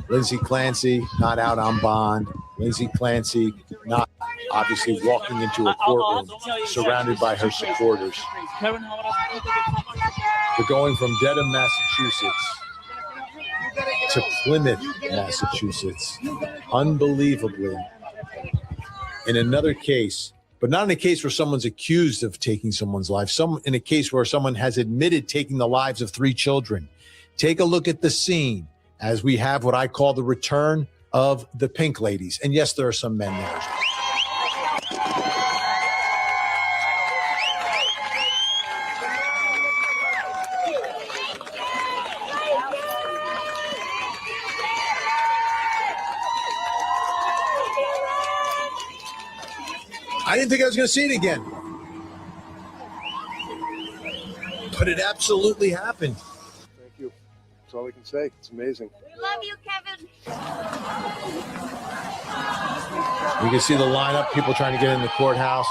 Lindsay Clancy not out on bond. Lindsay Clancy not obviously walking into a courtroom surrounded by her supporters. They're going from Dedham, Massachusetts to Plymouth, Massachusetts. Unbelievably. In another case, but not in a case where someone's accused of taking someone's life, in a case where someone has admitted taking the lives of 3 children. Take a look at the scene as we have what I call the return of the Pink Ladies. And yes, there are some men there. I didn't think I was going to see it again. But it absolutely happened. Thank you. That's all I can say. It's amazing. We love you, Kevin. You can see the lineup, people trying to get in the courthouse,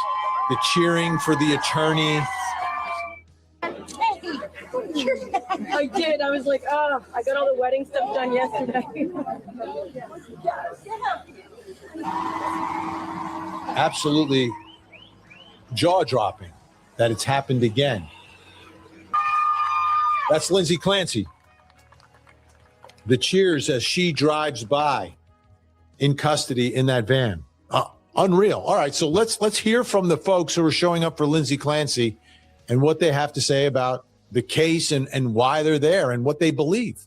the cheering for the attorney. I did. I was like, oh, I got all the wedding stuff done yesterday. Absolutely jaw-dropping that it's happened again. That's Lindsay Clancy. The cheers as she drives by in custody in that van. Unreal. All right, so let's hear from the folks who are showing up for Lindsay Clancy and what they have to say about the case and why they're there and what they believe.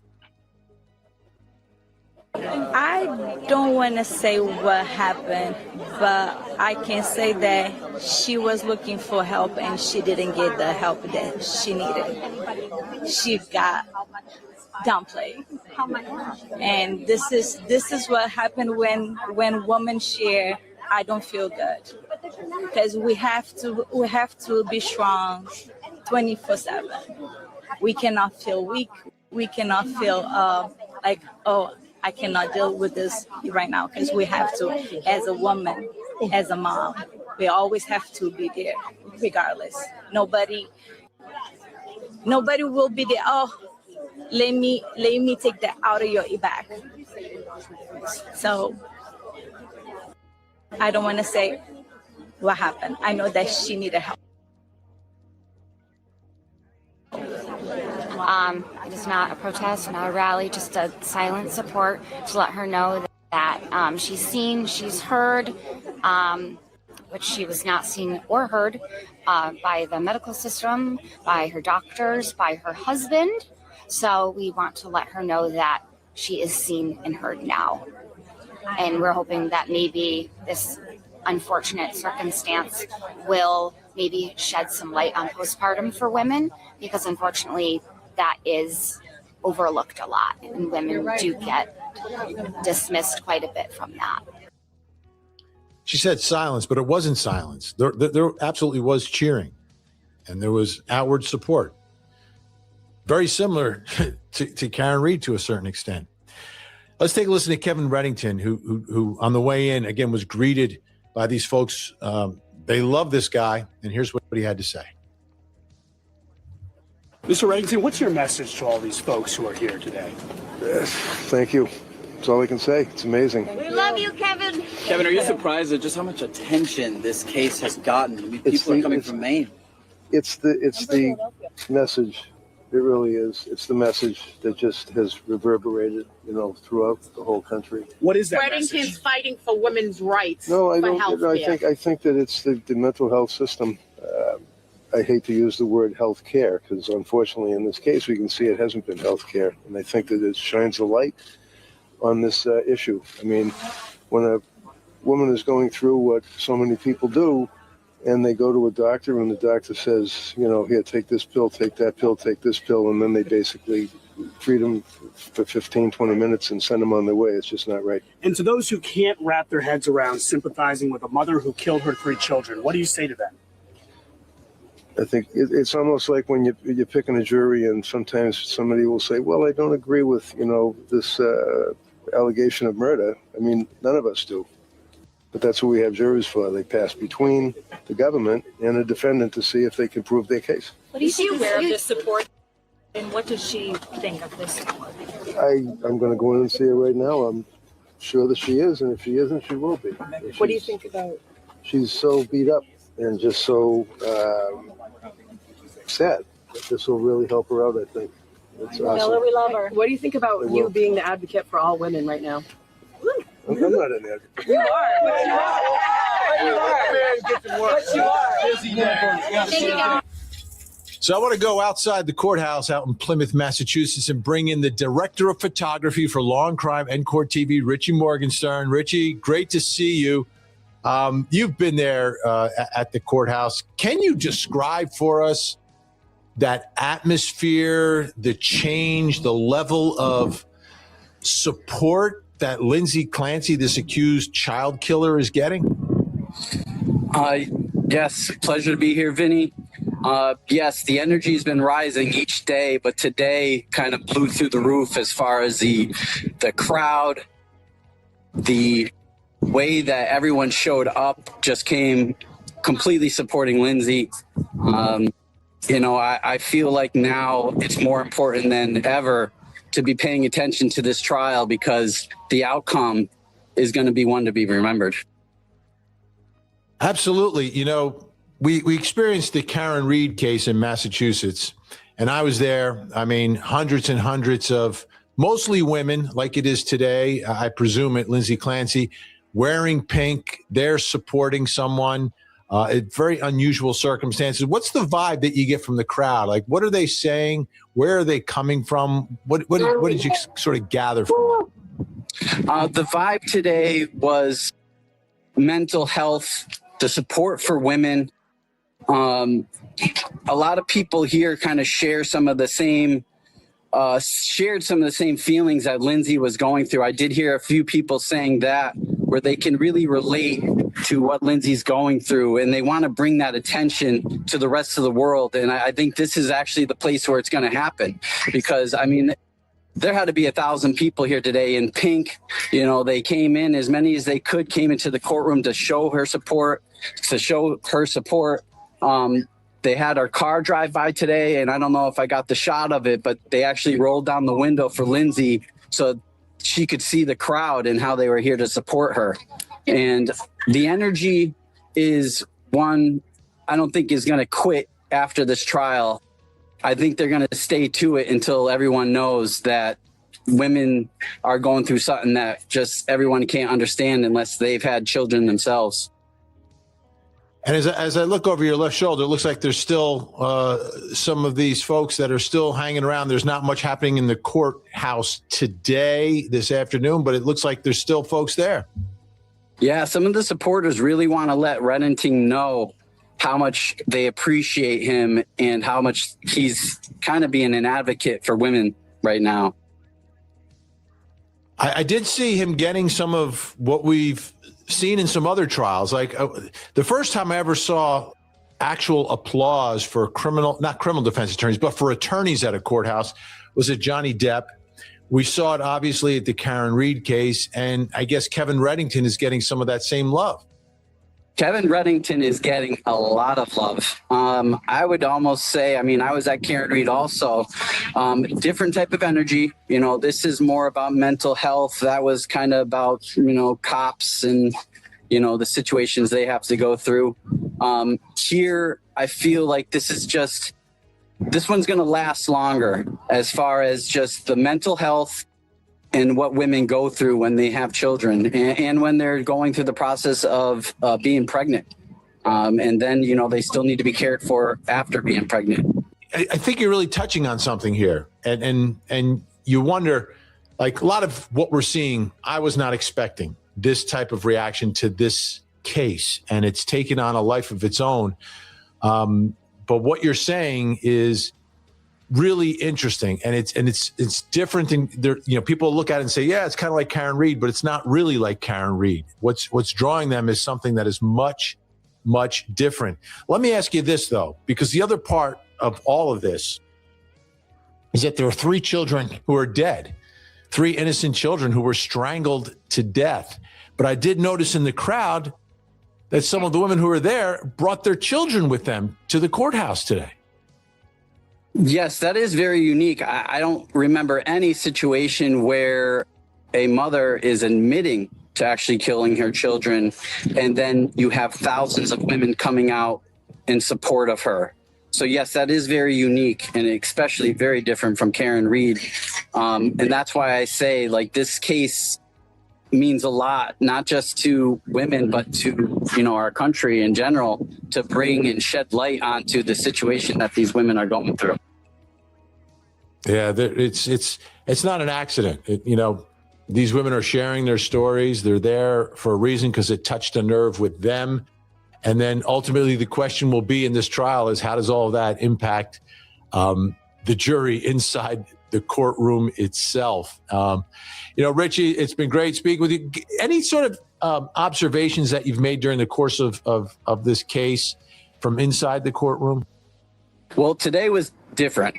I don't want to say what happened, but I can say that she was looking for help and she didn't get the help that she needed. She got downplayed. And this is what happened when women share. I don't feel good because we have to be strong 24/7. We cannot feel weak. We cannot feel like, oh, I cannot deal with this right now, because we have to, as a woman, as a mom, we always have to be there regardless. Nobody will be there. Oh, let me take that out of your back. So I don't want to say what happened. I know that she needed help. It is not a protest, not a rally, just a silent support to let her know that she's seen, she's heard, which she was not seen or heard by the medical system, by her doctors, by her husband. So we want to let her know that she is seen and heard now. And we're hoping that maybe this unfortunate circumstance will maybe shed some light on postpartum for women, because unfortunately that is overlooked a lot, and women do get dismissed quite a bit from that. She said silence, but it wasn't silence. There absolutely was cheering, and there was outward support. Very similar to Karen Reed to a certain extent. Let's take a listen to Kevin Reddington, who on the way in, again, was greeted by these folks. They love this guy, and here's what he had to say. Mr. Reddington, what's your message to all these folks who are here today? Thank you. That's all I can say. It's amazing. We love you, Kevin. Kevin, are you surprised at just how much attention this case has gotten? I mean, people are coming from Maine. It's the message. It really is. It's the message that just has reverberated, throughout the whole country. What is that Reddington's message? fighting for women's rights. No, I for don't. healthcare. I think that it's the mental health system. I hate to use the word health care because, unfortunately, in this case, we can see it hasn't been health care, and I think that it shines a light on this issue. I mean, when a woman is going through what so many people do, and they go to a doctor, and the doctor says, here, take this pill, take that pill, take this pill, and then they basically treat them for 15, 20 minutes and send them on their way. It's just not right. And to those who can't wrap their heads around sympathizing with a mother who killed her 3 children, what do you say to them? I think it's almost like when you're picking a jury, and sometimes somebody will say, well, I don't agree with, this allegation of murder. I mean, none of us do. But that's what we have juries for. They pass between the government and a defendant to see if they can prove their case. What do you see aware of this support, and what does she think of this support? I'm going to go in and see her right now. I'm sure that she is, and if she isn't, she will be. What do you think about? She's so beat up and just so sad. This will really help her out, I think. It's Tell her awesome. we love her. What do you think about I you will. being the advocate for all women right now? I'm not an advocate. You are. But you are. But you are. So I want to go outside the courthouse out in Plymouth, Massachusetts, and bring in the director of photography for Law and Crime and Court TV, Richie Morgenstern. Richie, great to see you. You've been there at the courthouse. Can you describe for us that atmosphere, the change, the level of support that Lindsay Clancy, this accused child killer, is getting? Yes, pleasure to be here, Vinny. Yes, the energy's been rising each day, but today kind of blew through the roof as far as the crowd, the way that everyone showed up just came completely supporting Lindsay. I feel like now it's more important than ever to be paying attention to this trial because the outcome is going to be one to be remembered. Absolutely. We experienced the Karen Reed case in Massachusetts, and I was there. I mean, hundreds and hundreds of mostly women, like it is today, I presume at Lindsay Clancy, wearing pink. They're supporting someone. Very unusual circumstances. What's the vibe that you get from the crowd? Like, what are they saying? Where are they coming from? What did you sort of gather from them? The vibe today was mental health, the support for women. A lot of people here kind of share some of the same feelings that Lindsay was going through. I did hear a few people saying that, where they can really relate to what Lindsay's going through, and they want to bring that attention to the rest of the world. And I think this is actually the place where it's going to happen, because I mean, there had to be 1,000 people here today in pink. They came in, as many as they could, came into the courtroom to show her support. They had our car drive by today, and I don't know if I got the shot of it, but they actually rolled down the window for Lindsay so she could see the crowd and how they were here to support her. And the energy is one I don't think is going to quit after this trial. I think they're going to stay to it until everyone knows that women are going through something that just everyone can't understand unless they've had children themselves. And as I look over your left shoulder, it looks like there's still some of these folks that are still hanging around. There's not much happening in the courthouse today, this afternoon, but it looks like there's still folks there. Yeah, some of the supporters really want to let Reddington know how much they appreciate him and how much he's kind of being an advocate for women right now. I did see him getting some of what we've seen in some other trials. Like the first time I ever saw actual applause for not criminal defense attorneys, but for attorneys at a courthouse was at Johnny Depp We saw it obviously at the Karen Reed case, and I guess Kevin Reddington is getting some of that same love. Kevin Reddington is getting a lot of love. I would almost say, I mean, I was at Karen Reed also. Different type of energy. You know, this is more about mental health. That was kind of about, you know, cops and, you know, the situations they have to go through. Here, I feel like this one's going to last longer as far as just the mental health and what women go through when they have children and when they're going through the process of being pregnant. And then, you know, they still need to be cared for after being pregnant. I think you're really touching on something here. And you wonder, like, a lot of what we're seeing, I was not expecting this type of reaction to this case, and it's taken on a life of its own. But what you're saying is really interesting, and it's different than there. You know, people look at it and say, yeah, it's kind of like Karen Reed, but it's not really like Karen Reed. What's drawing them is something that is much, much different. Let me ask you this, though, because the other part of all of this is that there are 3 children who are dead, 3 innocent children who were strangled to death. But I did notice in the crowd that some of the women who were there brought their children with them to the courthouse today. Yes, that is very unique. I don't remember any situation where a mother is admitting to actually killing her children, and then you have thousands of women coming out in support of her. So yes, that is very unique and especially very different from Karen Reed. And that's why I say, like, this case means a lot, not just to women, but to, you know, our country in general, to bring and shed light onto the situation that these women are going through. Yeah, it's not an accident. You know, these women are sharing their stories. They're there for a reason, because it touched a nerve with them. And then ultimately the question will be in this trial is, how does all of that impact the jury inside the courtroom itself? You know, Richie, it's been great speaking with you. Any sort of observations that you've made during the course of this case from inside the courtroom? Well, today was different.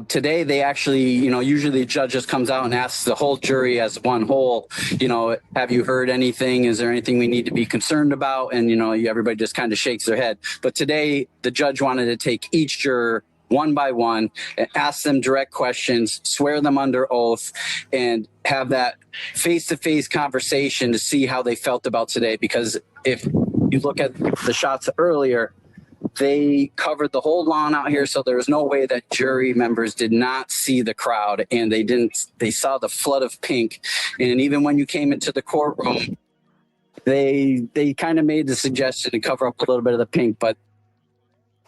Today, they actually, you know, usually the judge just comes out and asks the whole jury as one whole, you know, have you heard anything? Is there anything we need to be concerned about? And, you know, everybody just kind of shakes their head. But today, the judge wanted to take each juror one by one, and ask them direct questions, swear them under oath, and have that face-to-face conversation to see how they felt about today. Because if you look at the shots earlier, they covered the whole lawn out here, so there was no way that jury members did not see the crowd, and they saw the flood of pink. And even when you came into the courtroom, they kind of made the suggestion to cover up a little bit of the pink, but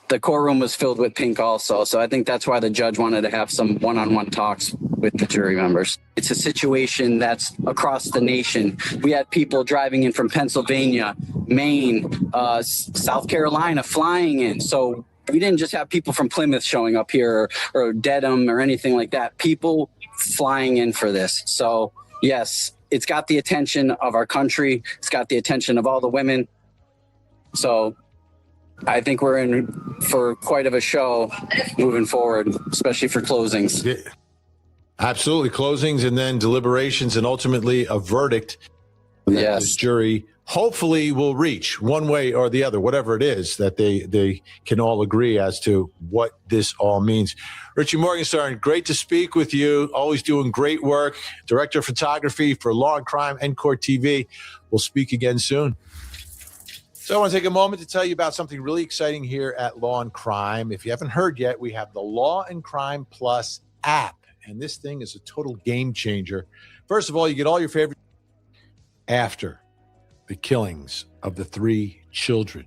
the courtroom was filled with pink also. So I think that's why the judge wanted to have some one-on-one talks with the jury members. It's a situation that's across the nation. We had people driving in from Pennsylvania, Maine, South Carolina flying in. So we didn't just have people from Plymouth showing up here or Dedham or anything like that. People flying in for this. So yes, it's got the attention of our country. It's got the attention of all the women. So I think we're in for quite of a show moving forward, especially for closings. Yeah, absolutely. Closings and then deliberations and ultimately a verdict that this jury hopefully will reach one way or the other, whatever it is that they can all agree as to what this all means. Richie Morgenstern, great to speak with you. Always doing great work. Director of photography for Law and Crime and Court TV. We'll speak again soon. So I want to take a moment to tell you about something really exciting here at Law and Crime. If you haven't heard yet, we have the Law and Crime Plus app, and this thing is a total game changer. First of all, you get all your favorite after the killings of the 3 children.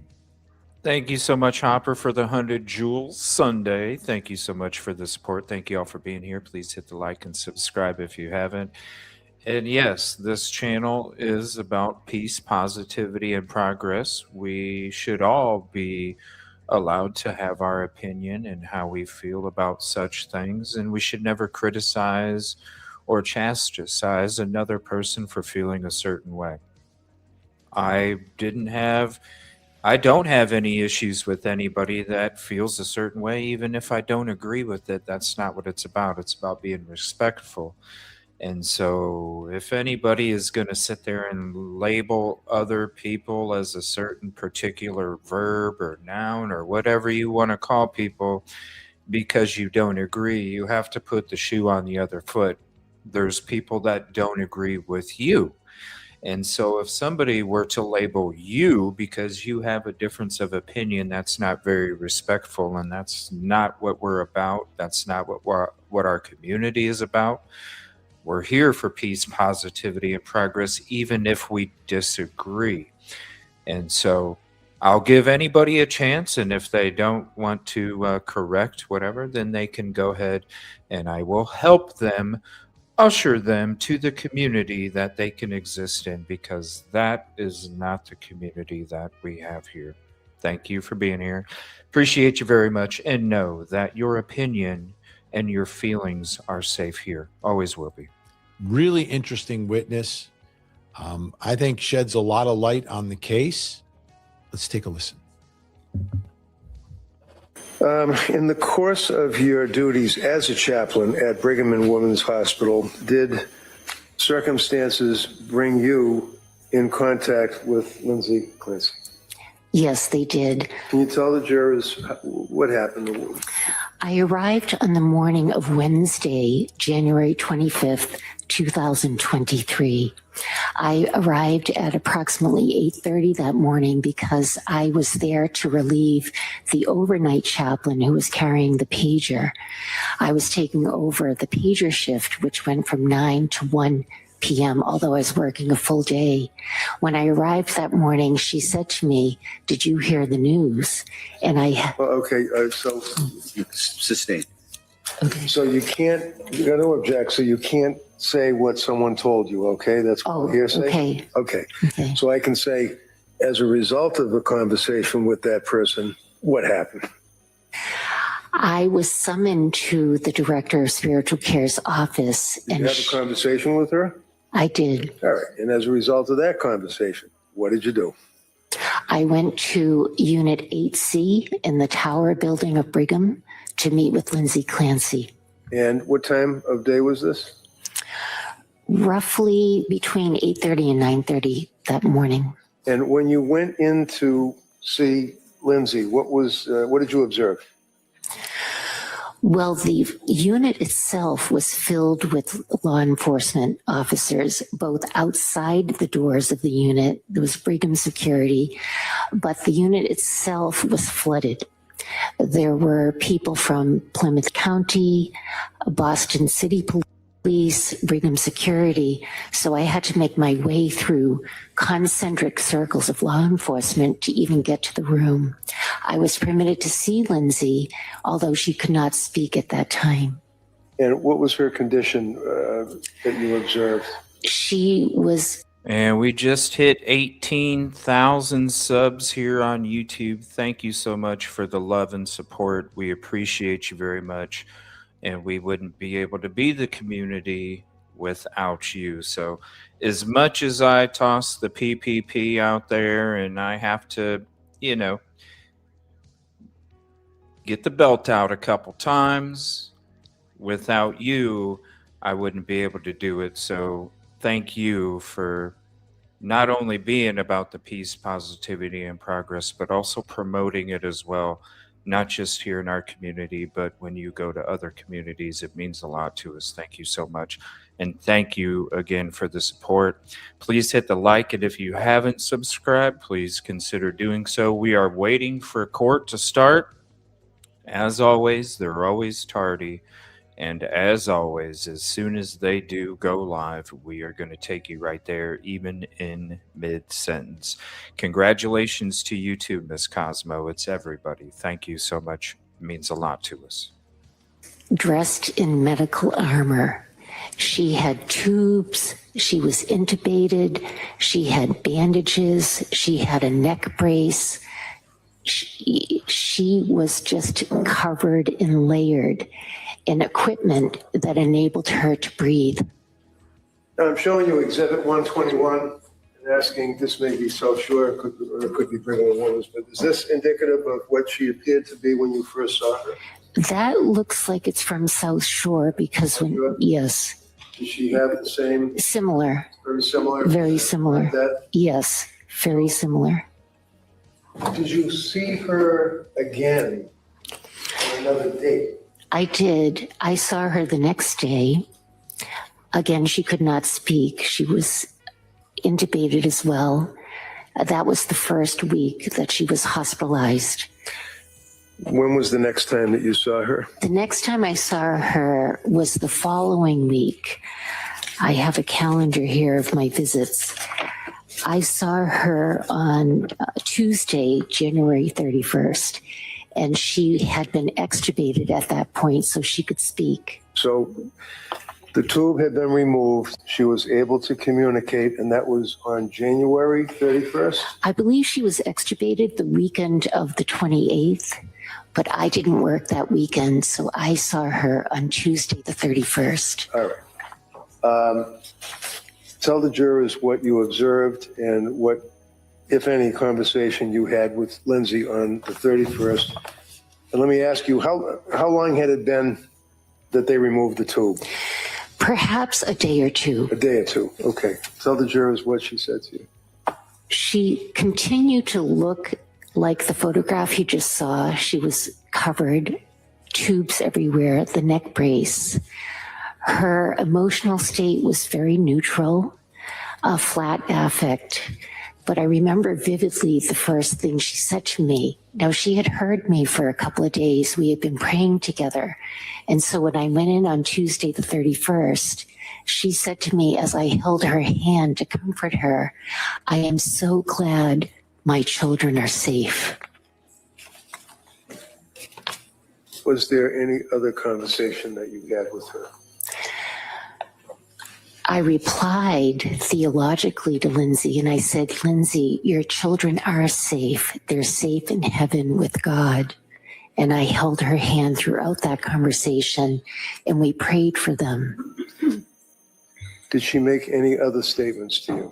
Thank you so much, Hopper, for the 100 Jewels Sunday. Thank you so much for the support. Thank you all for being here. Please hit the like and subscribe if you haven't. And yes, this channel is about peace, positivity, and progress. We should all be allowed to have our opinion and how we feel about such things, and we should never criticize or chastise another person for feeling a certain way. I don't have any issues with anybody that feels a certain way, even if I don't agree with it. That's not what it's about. It's about being respectful. And so if anybody is going to sit there and label other people as a certain particular verb or noun or whatever you want to call people because you don't agree, you have to put the shoe on the other foot. There's people that don't agree with you. And so if somebody were to label you because you have a difference of opinion, that's not very respectful, and that's not what we're about. That's not what our community is about. We're here for peace, positivity, and progress, even if we disagree. And so I'll give anybody a chance, and if they don't want to correct whatever, then they can go ahead and I will help them, usher them to the community that they can exist in, because that is not the community that we have here. Thank you for being here. Appreciate you very much, and know that your opinion and your feelings are safe here. Always will be. Really interesting witness. I think sheds a lot of light on the case. Let's take a listen. In the course of your duties as a chaplain at Brigham and Women's Hospital, did circumstances bring you in contact with Lindsay Clancy? Yes, they did. Can you tell the jurors what happened? I arrived on the morning of Wednesday, January 25th, 2023. I arrived at approximately 8:30 that morning because I was there to relieve the overnight chaplain who was carrying the pager. I was taking over the pager shift, which went from 9 to 1 p.m., although I was working a full day. When I arrived that morning, she said to me, "Did you hear the news?" And So sustain. Okay. So you got to object, so you can't say what someone told you, okay? That's hearsay? Okay. So I can say, as a result of the conversation with that person, what happened? I was summoned to the director of spiritual care's office. Did you have a conversation with her? I did. All right. And as a result of that conversation, what did you do? I went to Unit 8C in the Tower building of Brigham to meet with Lindsay Clancy. And what time of day was this? Roughly between 8:30 and 9:30 that morning. And when you went in to see Lindsay, what did you observe? Well, the unit itself was filled with law enforcement officers, both outside the doors of the unit. There was Brigham security, but the unit itself was flooded. There were people from Plymouth County, Boston City Police, Brigham security. So I had to make my way through concentric circles of law enforcement to even get to the room. I was permitted to see Lindsay, although she could not speak at that time. And what was her condition that you observed? She was... And we just hit 18,000 subs here on YouTube. Thank you so much for the love and support. We appreciate you very much. And we wouldn't be able to be the community without you. So as much as I toss the PPP out there and I have to, get the belt out a couple times, without you, I wouldn't be able to do it. So thank you for not only being about the peace, positivity, and progress, but also promoting it as well. Not just here in our community, but when you go to other communities, it means a lot to us. Thank you so much. And thank you again for the support. Please hit the like, and if you haven't subscribed, please consider doing so. We are waiting for court to start. As always, they're always tardy. And as always, as soon as they do go live, we are going to take you right there, even in mid-sentence. Congratulations to you too, Miss Cosmo. It's everybody. Thank you so much. It means a lot to us. Dressed in medical armor. She had tubes. She was intubated. She had bandages. She had a neck brace. She was just covered and layered in equipment that enabled her to breathe. Now I'm showing you Exhibit 121 and asking, this may be South Shore, or it could be Brigham and Women's, but is this indicative of what she appeared to be when you first saw her? That looks like it's from South Shore because when, yes. Did she have the same? Similar. Very similar? Very similar. Like that? Yes, very similar. Did you see her again on another date? I did. I saw her the next day. Again, she could not speak. She was intubated as well. That was the first week that she was hospitalized. When was the next time that you saw her? The next time I saw her was the following week. I have a calendar here of my visits. I saw her on Tuesday, January 31st, and she had been extubated at that point so she could speak. So the tube had been removed. She was able to communicate, and that was on January 31st? I believe she was extubated the weekend of the 28th, but I didn't work that weekend, so I saw her on Tuesday, the 31st. All right. Tell the jurors what you observed and what, if any, conversation you had with Lindsay on the 31st. And let me ask you, how long had it been that they removed the tube? Perhaps a day or two. A day or two. Okay. Tell the jurors what she said to you. She continued to look like the photograph you just saw. She was covered, tubes everywhere, the neck brace. Her emotional state was very neutral, a flat affect. But I remember vividly the first thing she said to me. Now, she had heard me for a couple of days. We had been praying together. And so when I went in on Tuesday, the 31st, she said to me as I held her hand to comfort her, "I am so glad my children are safe." Was there any other conversation that you had with her? I replied theologically to Lindsay, and I said, "Lindsay, your children are safe. They're safe in heaven with God." And I held her hand throughout that conversation, and we prayed for them. Did she make any other statements to you?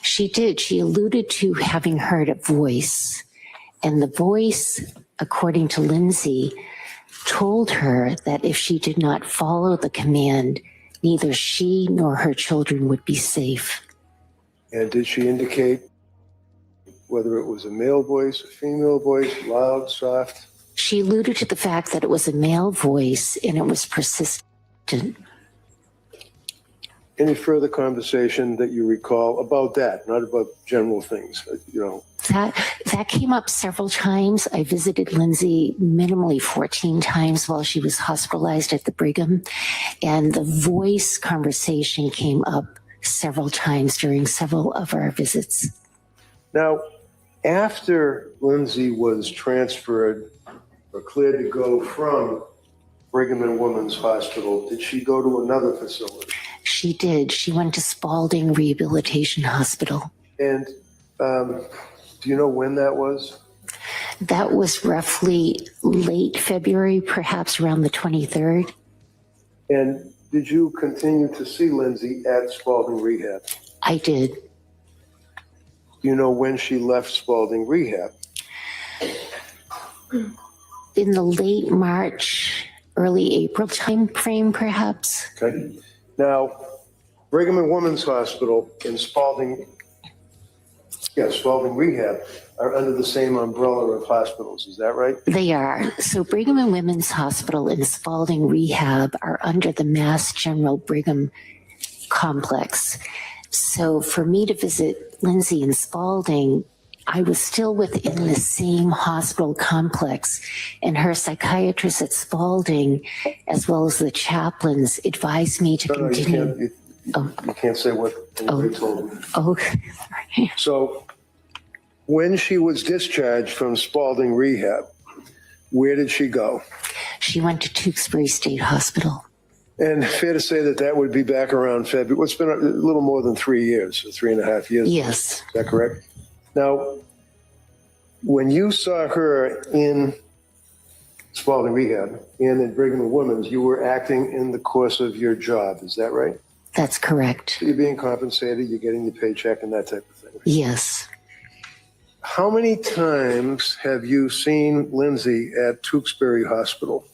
She did. She alluded to having heard a voice, and the voice, according to Lindsay, told her that if she did not follow the command, neither she nor her children would be safe. And did she indicate whether it was a male voice, a female voice, loud, soft? She alluded to the fact that it was a male voice and it was persistent. Any further conversation that you recall about that, not about general things, That came up several times. I visited Lindsay minimally 14 times while she was hospitalized at the Brigham, and the voice conversation came up several times during several of our visits. Now, after Lindsay was transferred or cleared to go from Brigham and Women's Hospital, did she go to another facility? She did. She went to Spalding Rehabilitation Hospital. And do you know when that was? That was roughly late February, perhaps around the 23rd. And did you continue to see Lindsay at Spalding Rehab? I did. Do you know when she left Spalding Rehab? In the late March, early April time frame, perhaps. Okay. Now, Brigham and Women's Hospital and Spalding Rehab are under the same umbrella of hospitals. Is that right? They are. So Brigham and Women's Hospital and Spalding Rehab are under the Mass General Brigham complex. So for me to visit Lindsay in Spalding, I was still within the same hospital complex, and her psychiatrist at Spalding, as well as the chaplains, advised me to continue. You can't say what anybody told me. Oh, So when she was discharged from Spalding Rehab, where did she go? She went to Tewksbury State Hospital. And fair to say that would be back around February. It's been a little more than 3 years, 3.5 years. Yes. Is that correct? Now, when you saw her in Spalding Rehab and in Brigham and Women's, you were acting in the course of your job. Is that right? That's correct. So you're being compensated, you're getting your paycheck and that type of thing. Yes. How many times have you seen Lindsay at Tewksbury Hospital?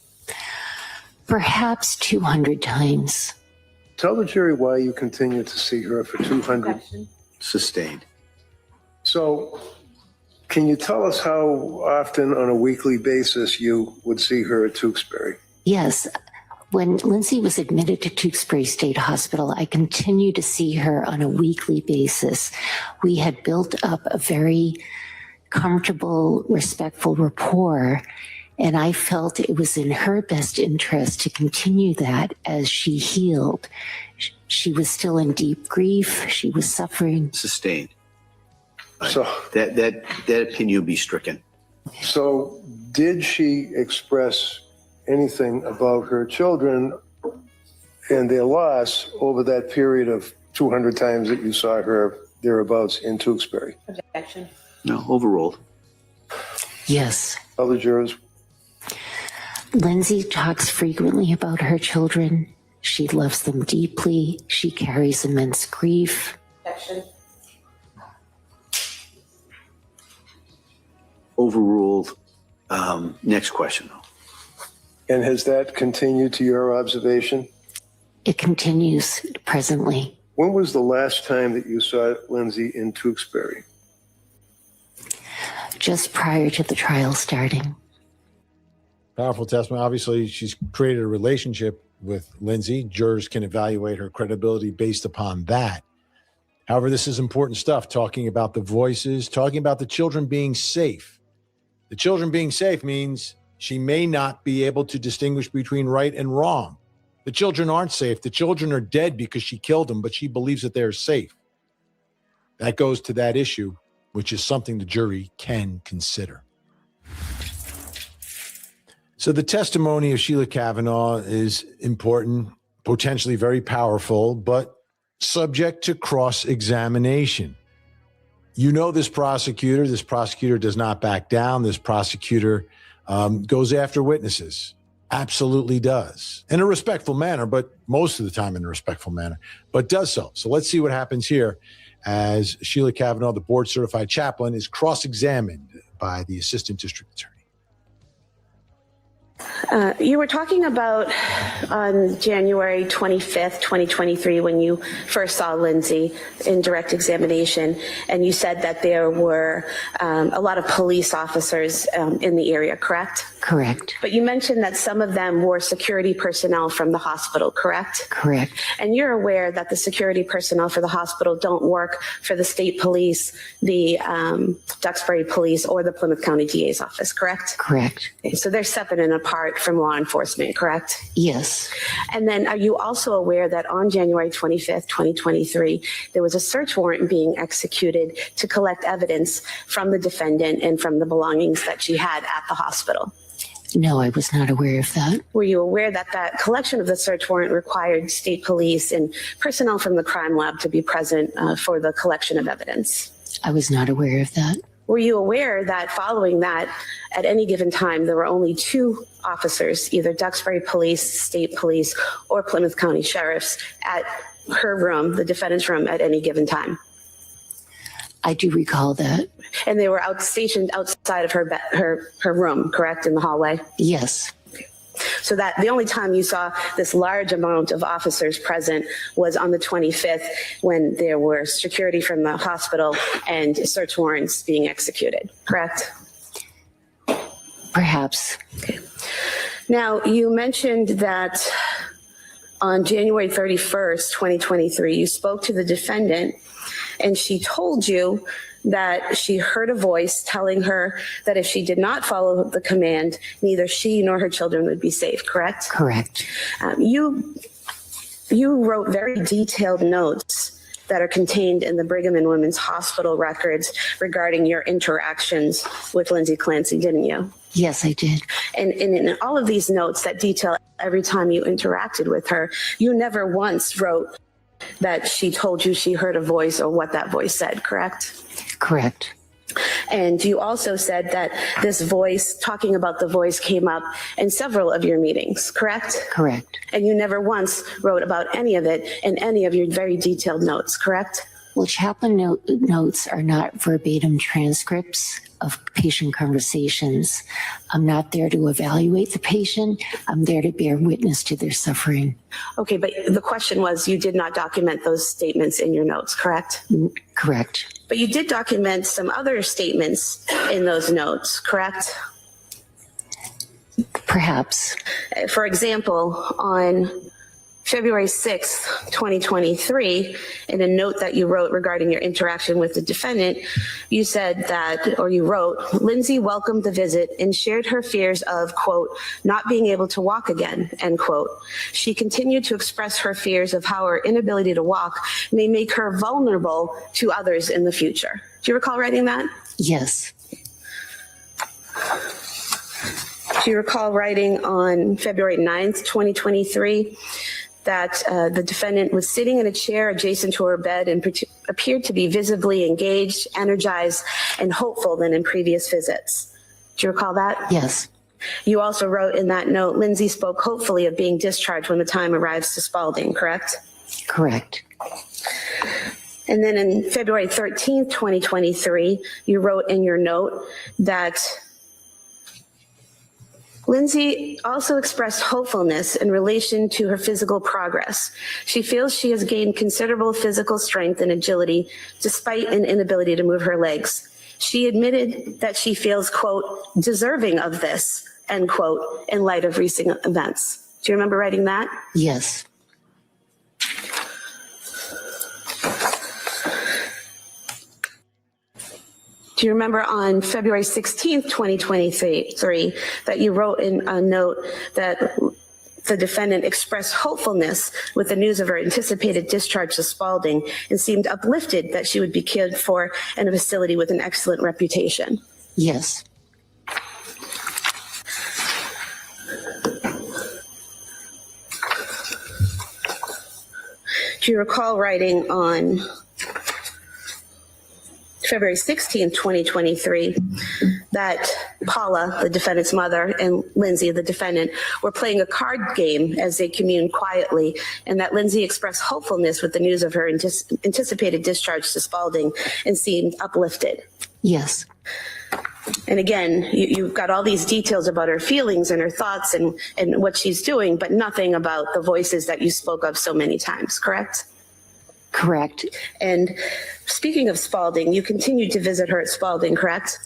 Perhaps 200 times. Tell the jury why you continue to see her for 200. Sustained. So, can you tell us how often on a weekly basis you would see her at Tewksbury? Yes. When Lindsay was admitted to Tewksbury State Hospital, I continued to see her on a weekly basis. We had built up a very comfortable, respectful rapport, and I felt it was in her best interest to continue that as she healed. She was still in deep grief. She was suffering. Sustained. So that opinion be stricken. So, did she express anything about her children and their loss over that period of 200 times that you saw her thereabouts in Tewksbury? Objection. No, overruled. Yes. Other jurors? Lindsay talks frequently about her children. She loves them deeply. She carries immense grief. Objection. Overruled. Next question. And has that continued to your observation? It continues presently. When was the last time that you saw Lindsay in Tewksbury? Just prior to the trial starting. Powerful testimony. Obviously, she's created a relationship with Lindsay. Jurors can evaluate her credibility based upon that. However, this is important stuff, talking about the voices, talking about the children being safe. The children being safe means she may not be able to distinguish between right and wrong. The children aren't safe. The children are dead because she killed them, but she believes that they're safe. That goes to that issue, which is something the jury can consider. So the testimony of Sheila Kavanaugh is important, potentially very powerful, but subject to cross-examination. You know this prosecutor does not back down. This prosecutor goes after witnesses, absolutely does, in a respectful manner, but most of the time in a respectful manner, but does so. So let's see what happens here as Sheila Kavanaugh, the board-certified chaplain, is cross-examined by the assistant district attorney. You were talking about on January 25th, 2023, when you first saw Lindsay in direct examination, and you said that there were a lot of police officers in the area, correct? Correct. But you mentioned that some of them were security personnel from the hospital, correct? Correct. And you're aware that the security personnel for the hospital don't work for the state police, the Duxbury Police, or the Plymouth County DA's office, correct? Correct. Okay, so they're separate and apart from law enforcement, correct? Yes. And then are you also aware that on January 25th, 2023, there was a search warrant being executed to collect evidence from the defendant and from the belongings that she had at the hospital? No, I was not aware of that. Were you aware that that collection of the search warrant required state police and personnel from the crime lab to be present for the collection of evidence? I was not aware of that. Were you aware that following that, at any given time, there were only two officers, either Duxbury Police, State Police, or Plymouth County Sheriffs, at her room, the defendant's room, at any given time? I do recall that. And they were stationed outside of her room, correct, in the hallway? Yes. So that the only time you saw this large amount of officers present was on the 25th, when there were security from the hospital and search warrants being executed, correct? Perhaps. Okay. Now, you mentioned that on January 31st, 2023, you spoke to the defendant and she told you that she heard a voice telling her that if she did not follow the command, neither she nor her children would be safe, correct? Correct. You wrote very detailed notes that are contained in the Brigham and Women's Hospital records regarding your interactions with Lindsay Clancy, didn't you? Yes, I did. And in all of these notes that detail every time you interacted with her, you never once wrote that she told you she heard a voice or what that voice said, correct? Correct. And you also said that this voice, talking about the voice, came up in several of your meetings, correct? Correct. And you never once wrote about any of it in any of your very detailed notes, correct? Well, chaplain notes are not verbatim transcripts. of patient conversations. I'm not there to evaluate the patient. I'm there to bear witness to their suffering. Okay, but the question was, you did not document those statements in your notes, correct? Correct. But you did document some other statements in those notes, correct? Perhaps. For example, on February 6th, 2023, in a note that you wrote regarding your interaction with the defendant, you said that, or you wrote, Lindsay welcomed the visit and shared her fears of, quote, not being able to walk again, end quote. She continued to express her fears of how her inability to walk may make her vulnerable to others in the future. Do you recall writing that? Yes. Do you recall writing on February 9th, 2023, that the defendant was sitting in a chair adjacent to her bed and appeared to be visibly engaged, energized, and hopeful than in previous visits? Do you recall that? Yes. You also wrote in that note, Lindsay spoke hopefully of being discharged when the time arrives to Spalding, correct? Correct. And then in February 13th, 2023, you wrote in your note that Lindsay also expressed hopefulness in relation to her physical progress. She feels she has gained considerable physical strength and agility despite an inability to move her legs. She admitted that she feels, quote, deserving of this, end quote, in light of recent events. Do you remember writing that? Yes. Do you remember on February 16th, 2023, that you wrote in a note that the defendant expressed hopefulness with the news of her anticipated discharge to Spalding and seemed uplifted that she would be cared for in a facility with an excellent reputation? Yes. Do you recall writing on February 16th, 2023, that Paula, the defendant's mother, and Lindsay, the defendant, were playing a card game as they communed quietly, and that Lindsay expressed hopefulness with the news of her anticipated discharge to Spalding and seemed uplifted? Yes. And again, you've got all these details about her feelings and her thoughts and what she's doing, but nothing about the voices that you spoke of so many times, correct? Correct. And speaking of Spalding, you continued to visit her at Spalding, correct?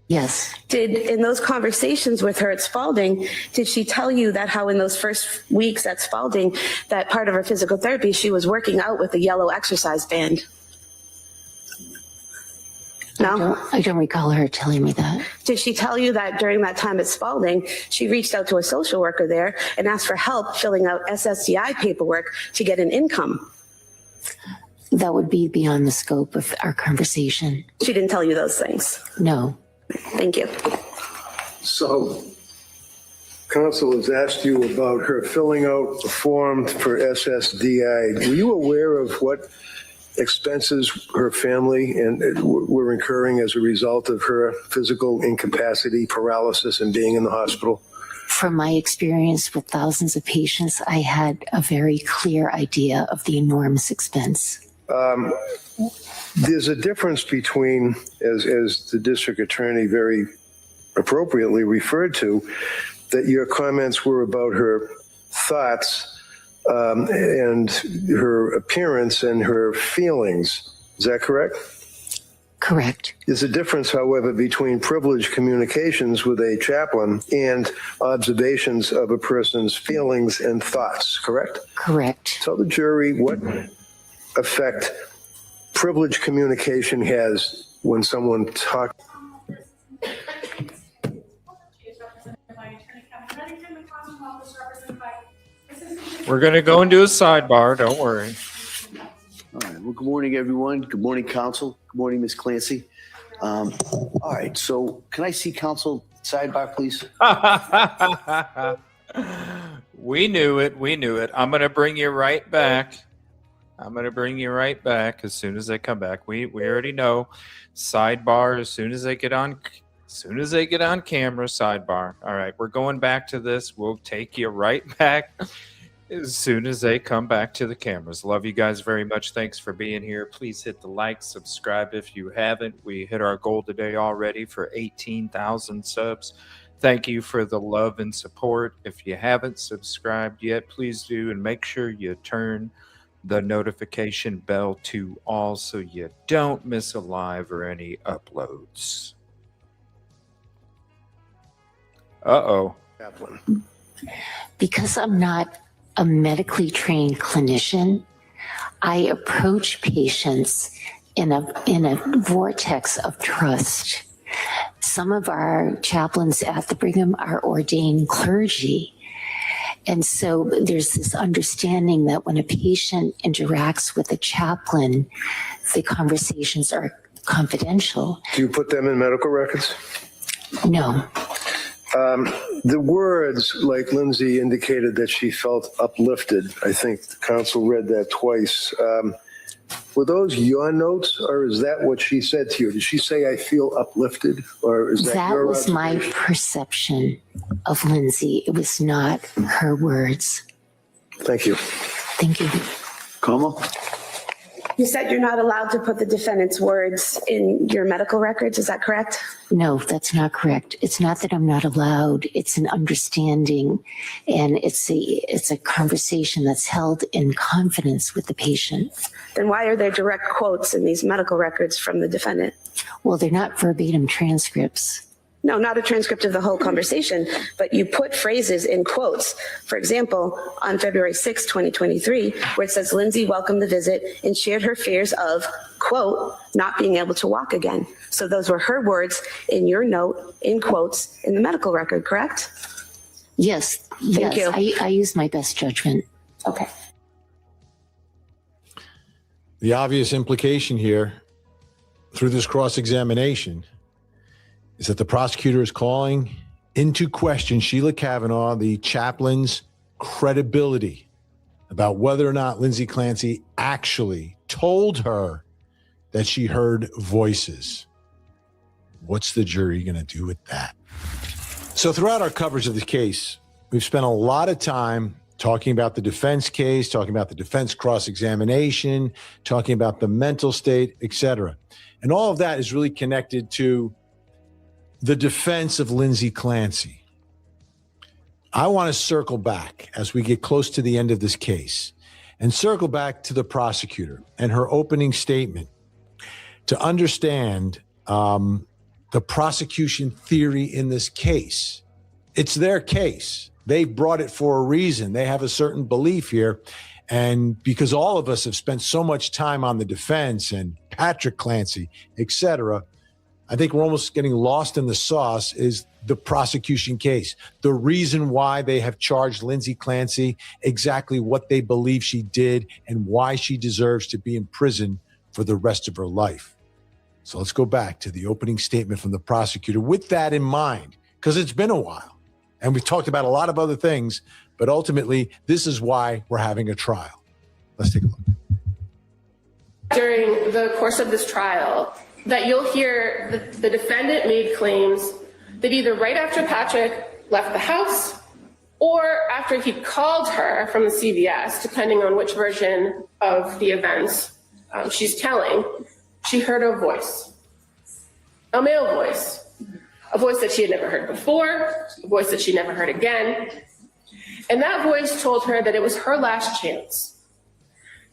Yes. In those conversations with her at Spalding, did she tell you that how in those first weeks at Spalding, that part of her physical therapy, she was working out with a yellow exercise band? No? I don't recall her telling me that. Did she tell you that during that time at Spalding, she reached out to a social worker there and asked for help filling out SSDI paperwork to get an income? That would be beyond the scope of our conversation. She didn't tell you those things? No. Thank you. So, counsel has asked you about her filling out a form for SSDI. Were you aware of what expenses her family and were incurring as a result of her physical incapacity, paralysis, and being in the hospital? From my experience with thousands of patients, I had a very clear idea of the enormous expense. There's a difference between, as the district attorney very appropriately referred to, that your comments were about her thoughts and her appearance and her feelings. Is that correct? Correct. There's a difference, however, between privileged communications with a chaplain and observations of a person's feelings and thoughts, correct? Correct. Tell the jury what effect privileged communication has when someone talks. We're going to go and do a sidebar. Don't worry. All right. Well, good morning, everyone. Good morning, counsel. Good morning, Ms. Clancy. All right. So can I see counsel sidebar, please? We knew it. We knew it. I'm going to bring you right back. As soon as they come back. We already know sidebar as soon as they get on camera, sidebar. All right. We're going back to this. We'll take you right back as soon as they come back to the cameras. Love you guys very much. Thanks for being here. Please hit the like, subscribe if you haven't. We hit our goal today already for 18,000 subs. Thank you for the love and support. If you haven't subscribed yet, please do, and make sure you turn the notification bell to all so you don't miss a live or any uploads. Uh-oh. Because I'm not a medically trained clinician, I approach patients in a vortex of trust. Some of our chaplains at the Brigham are ordained clergy. And so there's this understanding that when a patient interacts with a chaplain, the conversations are confidential. Do you put them in medical records? No. The words, like Lindsay indicated that she felt uplifted, I think the council read that twice. Were those your notes, or is that what she said to you? Did she say, I feel uplifted, or is that your That was my perception of Lindsay. It was not her words. Thank you. Thank you. Como? You said you're not allowed to put the defendant's words in your medical records. Is that correct? No, that's not correct. It's not that I'm not allowed. It's an understanding, and it's a conversation that's held in confidence with the patient. Then why are there direct quotes in these medical records from the defendant? Well, they're not verbatim transcripts. No, not a transcript of the whole conversation, but you put phrases in quotes. For example, on February 6, 2023, where it says Lindsay welcomed the visit and shared her fears of, quote, not being able to walk again. So those were her words in your note, in quotes, in the medical record, correct? Yes. Thank you. I use my best judgment. Okay. The obvious implication here through this cross-examination is that the prosecutor is calling into question Sheila Kavanaugh, the chaplain's credibility about whether or not Lindsay Clancy actually told her that she heard voices. What's the jury going to do with that? So throughout our coverage of the case, we've spent a lot of time talking about the defense case, talking about the defense cross-examination, talking about the mental state, etc. And all of that is really connected to the defense of Lindsay Clancy. I want to circle back as we get close to the end of this case and circle back to the prosecutor and her opening statement to understand the prosecution theory in this case. It's their case. They brought it for a reason. They have a certain belief here. And because all of us have spent so much time on the defense and Patrick Clancy, et cetera, I think we're almost getting lost in the sauce is the prosecution case. The reason why they have charged Lindsay Clancy, exactly what they believe she did, and why she deserves to be in prison for the rest of her life. So let's go back to the opening statement from the prosecutor with that in mind, because it's been a while. And we've talked about a lot of other things, but ultimately, this is why we're having a trial. Let's take a look. During the course of this trial, that you'll hear the defendant made claims that either right after Patrick left the house or after he called her from the CVS, depending on which version of the events she's telling, she heard a voice, a male voice, a voice that she had never heard before, a voice that she never heard again. And that voice told her that it was her last chance,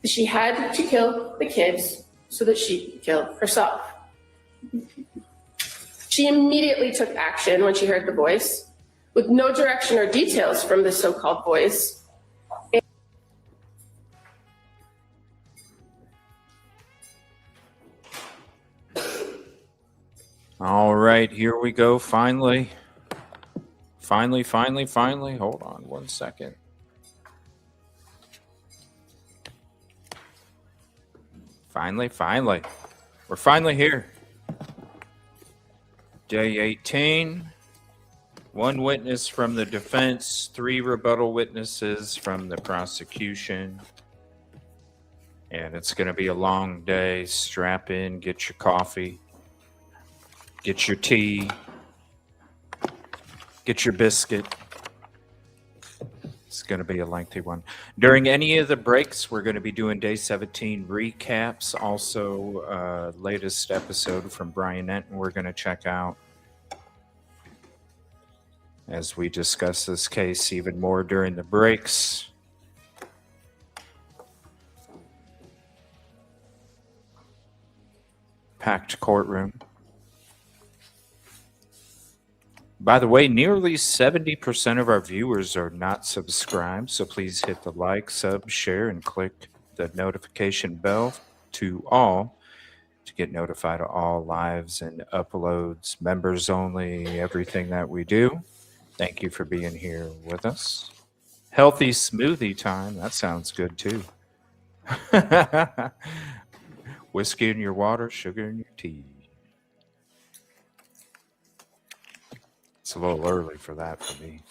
that she had to kill the kids so that she could kill herself. She immediately took action when she heard the voice, with no direction or details from the so-called voice. All right, here we go. Finally. Finally. Hold on 1 second. Finally. We're finally here. Day 18. 1 witness from the defense, 3 rebuttal witnesses from the prosecution. And it's going to be a long day. Strap in, get your coffee, get your tea, get your biscuit. It's going to be a lengthy one. During any of the breaks, we're going to be doing day 17 recaps. Also, latest episode from Brian Enton we're going to check out as we discuss this case even more during the breaks. Packed courtroom. By the way, nearly 70% of our viewers are not subscribed, so please hit the like, sub, share, and click the notification bell to all to get notified of all lives and uploads, members only, everything that we do. Thank you for being here with us. Healthy smoothie time. That sounds good too. Whiskey in your water, sugar in your tea. It's a little early for that for me.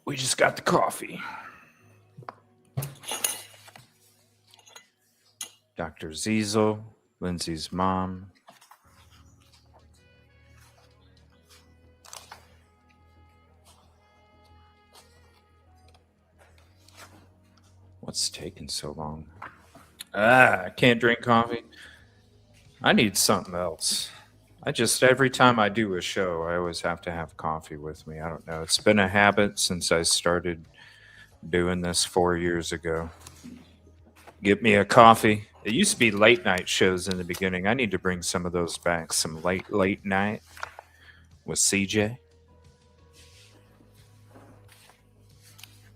We just got the coffee. Dr. Ziesel, Lindsay's mom. What's taking so long? I can't drink coffee. I need something else. Every time I do a show, I always have to have coffee with me. I don't know. It's been a habit since I started doing this 4 years ago. Get me a coffee. It used to be late night shows in the beginning. I need to bring some of those back. Some late night with CJ.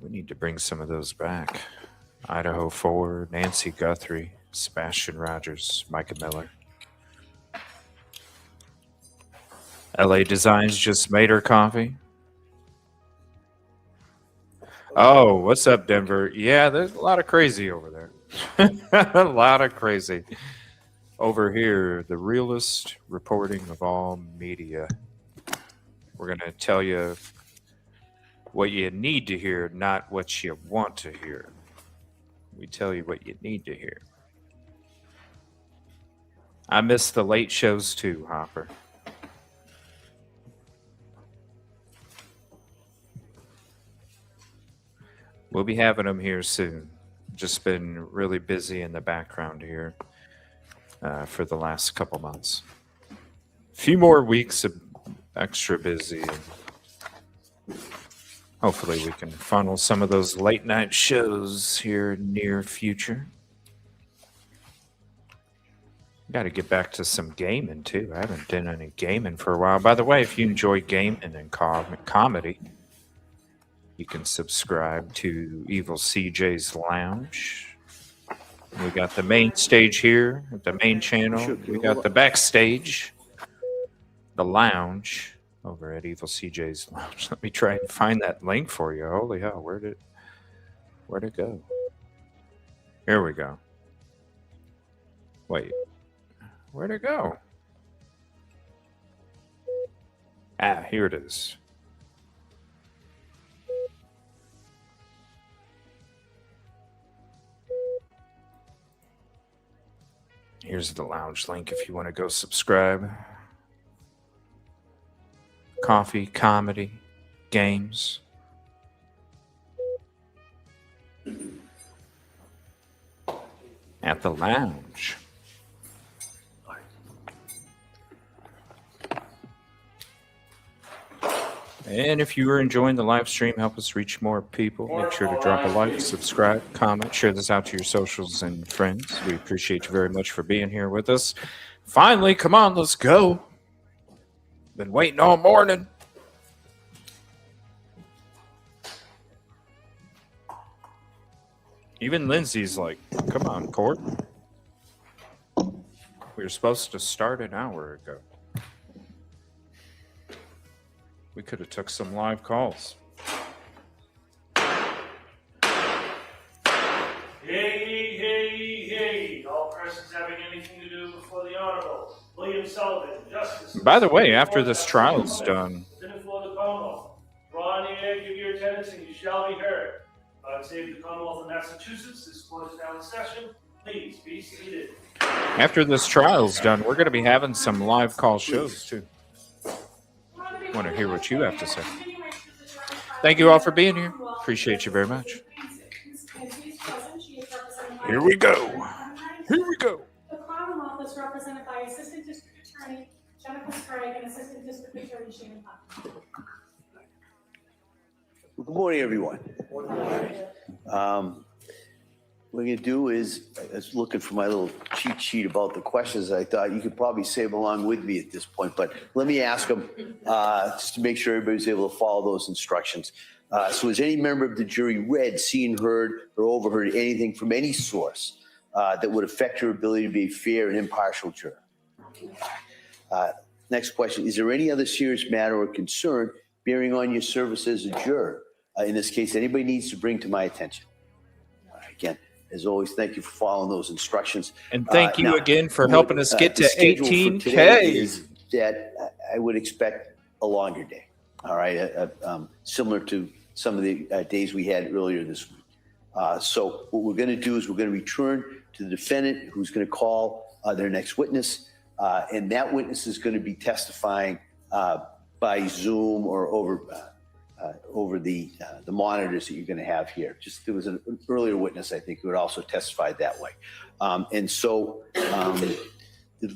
We need to bring some of those back. Idaho 4, Nancy Guthrie, Sebastian Rogers, Micah Miller. LA Designs just made her coffee. Oh, what's up, Denver? Yeah, there's a lot of crazy over there. A lot of crazy. Over here, the realest reporting of all media. We're going to tell you what you need to hear, not what you want to hear. We tell you what you need to hear. I miss the late shows too, Hopper. We'll be having them here soon. Just been really busy in the background here for the last couple months. A few more weeks of extra busy. Hopefully we can funnel some of those late night shows here near future. Got to get back to some gaming too. I haven't done any gaming for a while. By the way, if you enjoy gaming and comedy, you can subscribe to EvilleCJ's Lounge. We got the main stage here at the main channel. We got the backstage, the lounge over at EvilleCJ's Lounge. Let me try and find that link for you. Holy hell, where'd it go? Here we go. Wait, where'd it go? Ah, here it is. Here's the lounge link if you want to go subscribe. Coffee, comedy, games. At the lounge. And if you are enjoying the live stream, help us reach more people. Make sure to drop a like, subscribe, comment, share this out to your socials and friends. We appreciate you very much for being here with us. Finally, come on, let's go. Been waiting all morning. Even Lindsay's like, come on, Court. We were supposed to start an hour ago. We could have took some live calls. Hey. All persons having anything to do before the Honorable William Sullivan, Justice. By the way, after this trial's done, Before the Commonwealth, draw on the air, give your attendance, and you shall be heard. God save the Commonwealth of Massachusetts. This court is now in session. Please be seated. after this trial's done, we're going to be having some live call shows too. Want to hear what you have to say. Thank you all for being here. Appreciate you very much. Here we go. Here we go. The Commonwealth is represented by Assistant District Attorney Jennifer Sprague and Assistant District Attorney Shannon Puck. Good morning, everyone. What I'm going to do is, I was looking for my little cheat sheet about the questions. I thought you could probably say them along with me at this point, but let me ask them just to make sure everybody's able to follow those instructions. So has any member of the jury read, seen, heard, or overheard anything from any source that would affect your ability to be a fair and impartial juror? Next question, is there any other serious matter or concern bearing on your service as a juror? In this case, anybody needs to bring to my attention. Again, as always, thank you for following those instructions. And thank you again for helping us get to the schedule for 18K. today is that I would expect a longer day, all right, similar to some of the days we had earlier this week. So what we're going to do is we're going to return to the defendant who's going to call their next witness, and that witness is going to be testifying by Zoom or over the monitors that you're going to have here. Just there was an earlier witness, I think, who had also testified that way. And so the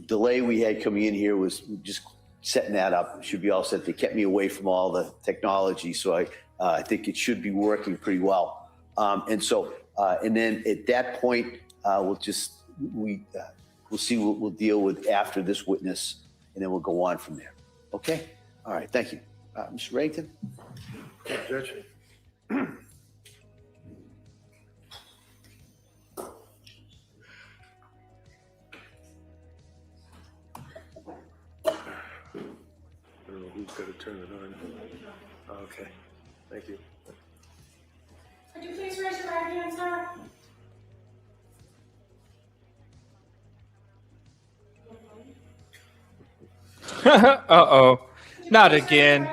delay we had coming in here was just setting that up. It should be all set. They kept me away from all the technology, so I think it should be working pretty well. And then at that point, we'll see what we'll deal with after this witness, and then we'll go on from there. Okay? All right. Thank you. Mr. Reddington? Judge. I don't know who's got to turn it on. Okay. Thank you. Could you please raise your right hand, sir? Uh-oh. Not again.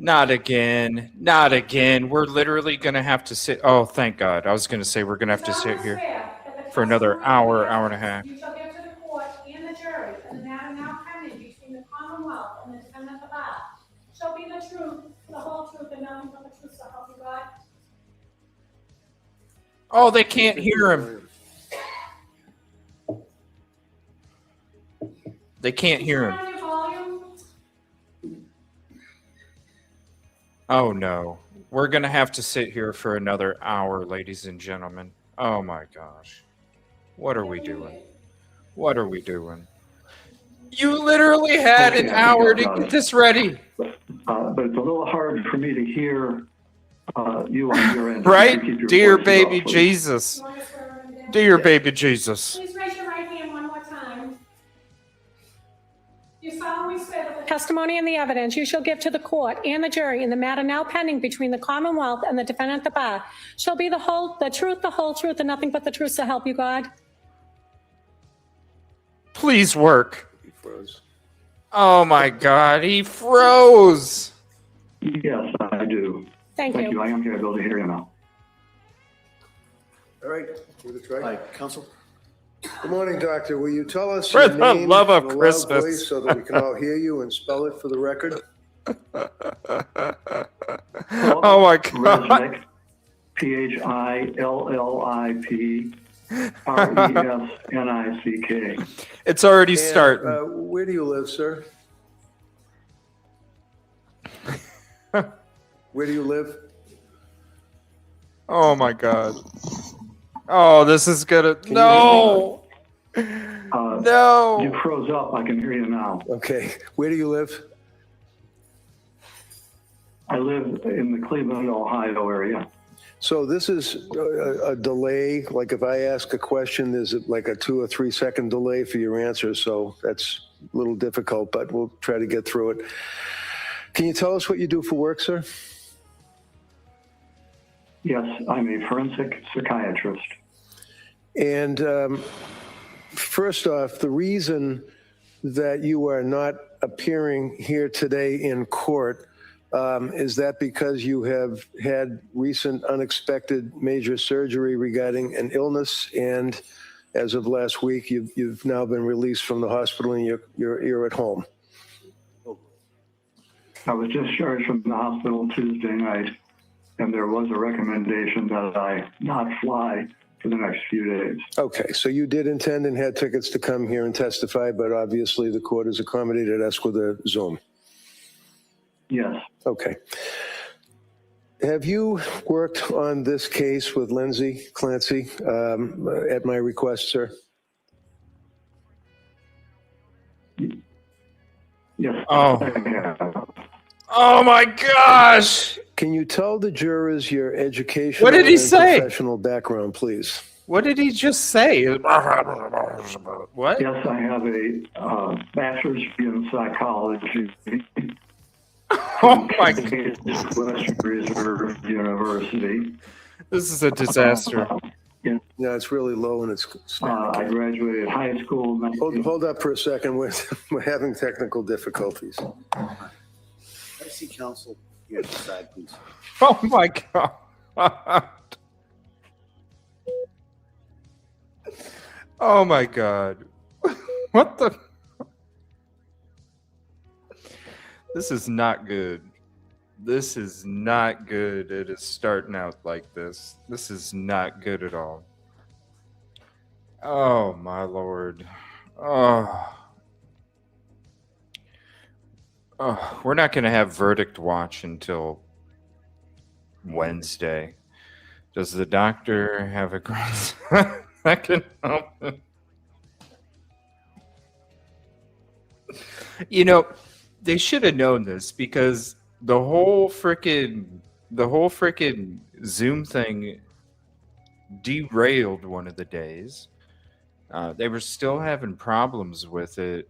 Not again. Not again. We're literally going to have to sit. Oh, thank God. I was going to say we're going to have to sit here for another hour, hour and a half. You shall give to the court and the jury that the matter now pending between the Commonwealth and the defendant above shall be the truth, the whole truth, and nothing but the truth, so help you God. Oh, they can't hear him. They can't hear him. Oh, no. We're going to have to sit here for another hour, ladies and gentlemen. Oh, my gosh. What are we doing? What are we doing? You literally had an hour to get this ready. But it's a little hard for me to hear you on your end. Right? Keep your Dear voices baby off, please. Jesus. Dear baby Jesus. Please raise your right hand one more time. You solemnly swear that the testimony and the evidence you shall give to the court and the jury in the matter now pending between the Commonwealth and the defendant at the bar shall be the truth, the whole truth, and nothing but the truth, so help you God. Please work. He froze. Oh my God, he froze. Yes, I do. Thank you. I am here able to hear you now. All right. Give it a try. All right, counsel. Good morning, doctor. Will you tell us For your the name love of in a loud Christmas. voice so that we can all hear you and spell it for the record? Oh my God. Resnick, PHILLIPRESNICK. It's already And, starting. where do you live, sir? Where do you live? Oh my God. Oh, this is gonna. No. No. You froze up. I can hear you now. Okay. Where do you live? I live in the Cleveland, Ohio area. So this is a delay. Like if I ask a question, there's like a 2 or 3 second delay for your answer. So that's a little difficult, but we'll try to get through it. Can you tell us what you do for work, sir? Yes, I'm a forensic psychiatrist. And first off, the reason that you are not appearing here today in court, is that because you have had recent unexpected major surgery regarding an illness, and as of last week, you've now been released from the hospital and you're at home? I was discharged from the hospital Tuesday night, and there was a recommendation that I not fly for the next few days. Okay, so you did intend and had tickets to come here and testify, but obviously the court has accommodated us with a Zoom. Yes. Okay. Have you worked on this case with Lindsay Clancy at my request, sir? Yes. Oh my gosh! Can you tell the jurors your educational What did he and say? professional background, please? What did he just say? What? Yes, I have a bachelor's degree in psychology. Oh my God. Western Reserve University. This is a disaster. Yeah, it's really low and it's. I graduated high school. Hold up for a second. We're having technical difficulties. I see counsel here at the side, please. Oh my God. Oh my God. What the? This is not good. This is not good. It is starting out like this. This is not good at all. Oh my Lord. Oh. Oh, we're not going to have verdict watch until Wednesday. Does the doctor have a grandson that can help him? You know, they should have known this because the whole freaking Zoom thing derailed one of the days. They were still having problems with it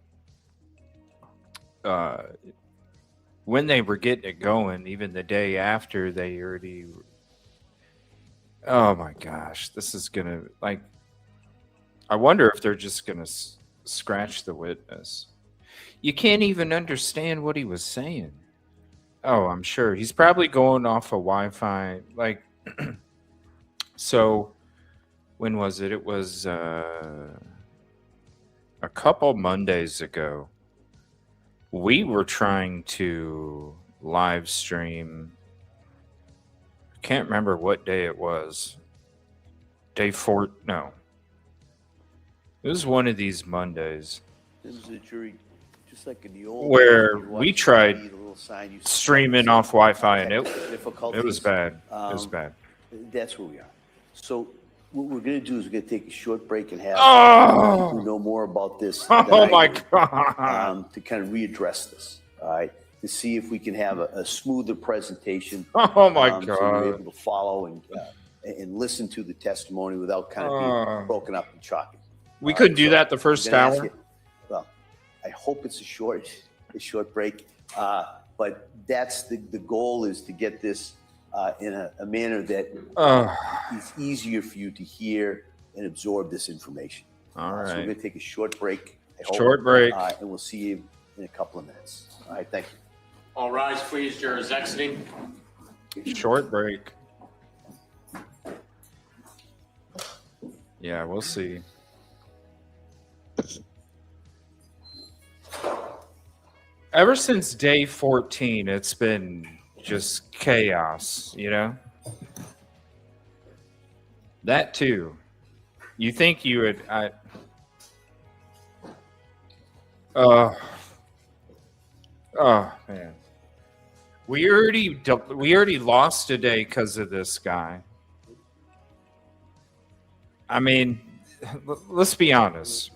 when they were getting it going. Even the day after, they already. Oh my gosh, this is gonna like. I wonder if they're just gonna scratch the witness. You can't even understand what he was saying. Oh, I'm sure he's probably going off of Wi-Fi. Like, so when was it? It was a couple Mondays ago. We were trying to live stream. I can't remember what day it was. Day 4. No. It was one of these Mondays. This is a jury, just like in the old where days, you'd we watch tried TV, the little sign used to streaming say, off Wi-Fi, and it difficulties. was bad. It was bad. That's where we are. So what we're going to do is we're going to take a short break and have Oh! people who know more about this Oh than my I do, God. to kind of readdress this, all right, to see if we can have a smoother presentation. Oh my So we're God. able to follow and listen to the testimony without kind of being broken up and choppy. We couldn't do that the first I'm gonna ask hour. you- well, I hope it's a short break, but that's the goal, is to get this in a manner that is easier for you to hear and absorb this information. All So we're right. going to take a short break. I hope, Short break. and we'll see you in a couple of minutes. All right, thank you. All rise, please. Jurors exiting. Short break. Yeah, we'll see. Ever since day 14, it's been just chaos, you know? That too. You think you would... Oh, man. We already lost a day because of this guy. I mean, let's be honest.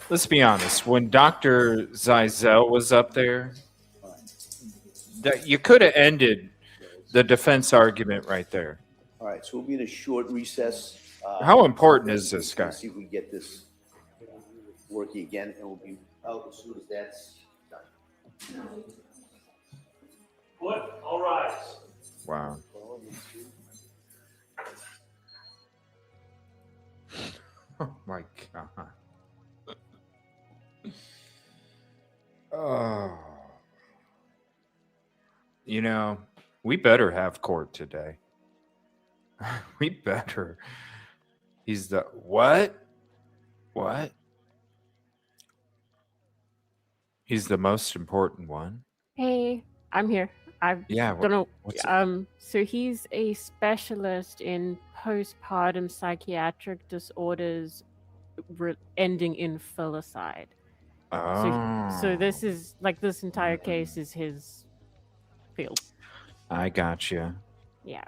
Let's be honest. When Dr. Zizel was up there, that you could have ended the defense argument right there. All right, so we'll be in a short recess. How important is this guy? See if we can get this working again, and we'll be out as soon as that's done. Good. All rise. Wow. Oh my God. Oh. You know, we better have court today. We better. He's the what? What? He's the most important one. Hey, I'm here. I Yeah. don't know. What's it? So he's a specialist in postpartum psychiatric disorders ending in filicide. So this Oh, is like this entire case is his field. I gotcha. Yeah.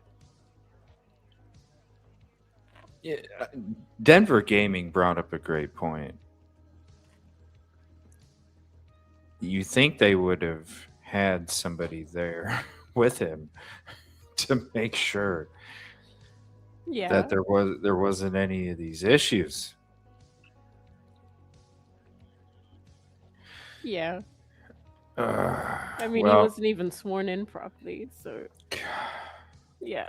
Yeah, Denver Gaming brought up a great point. You think they would have had somebody there with him to make sure Yeah. that there wasn't any of these issues. Yeah. I mean, he well, wasn't even sworn in properly, so yeah.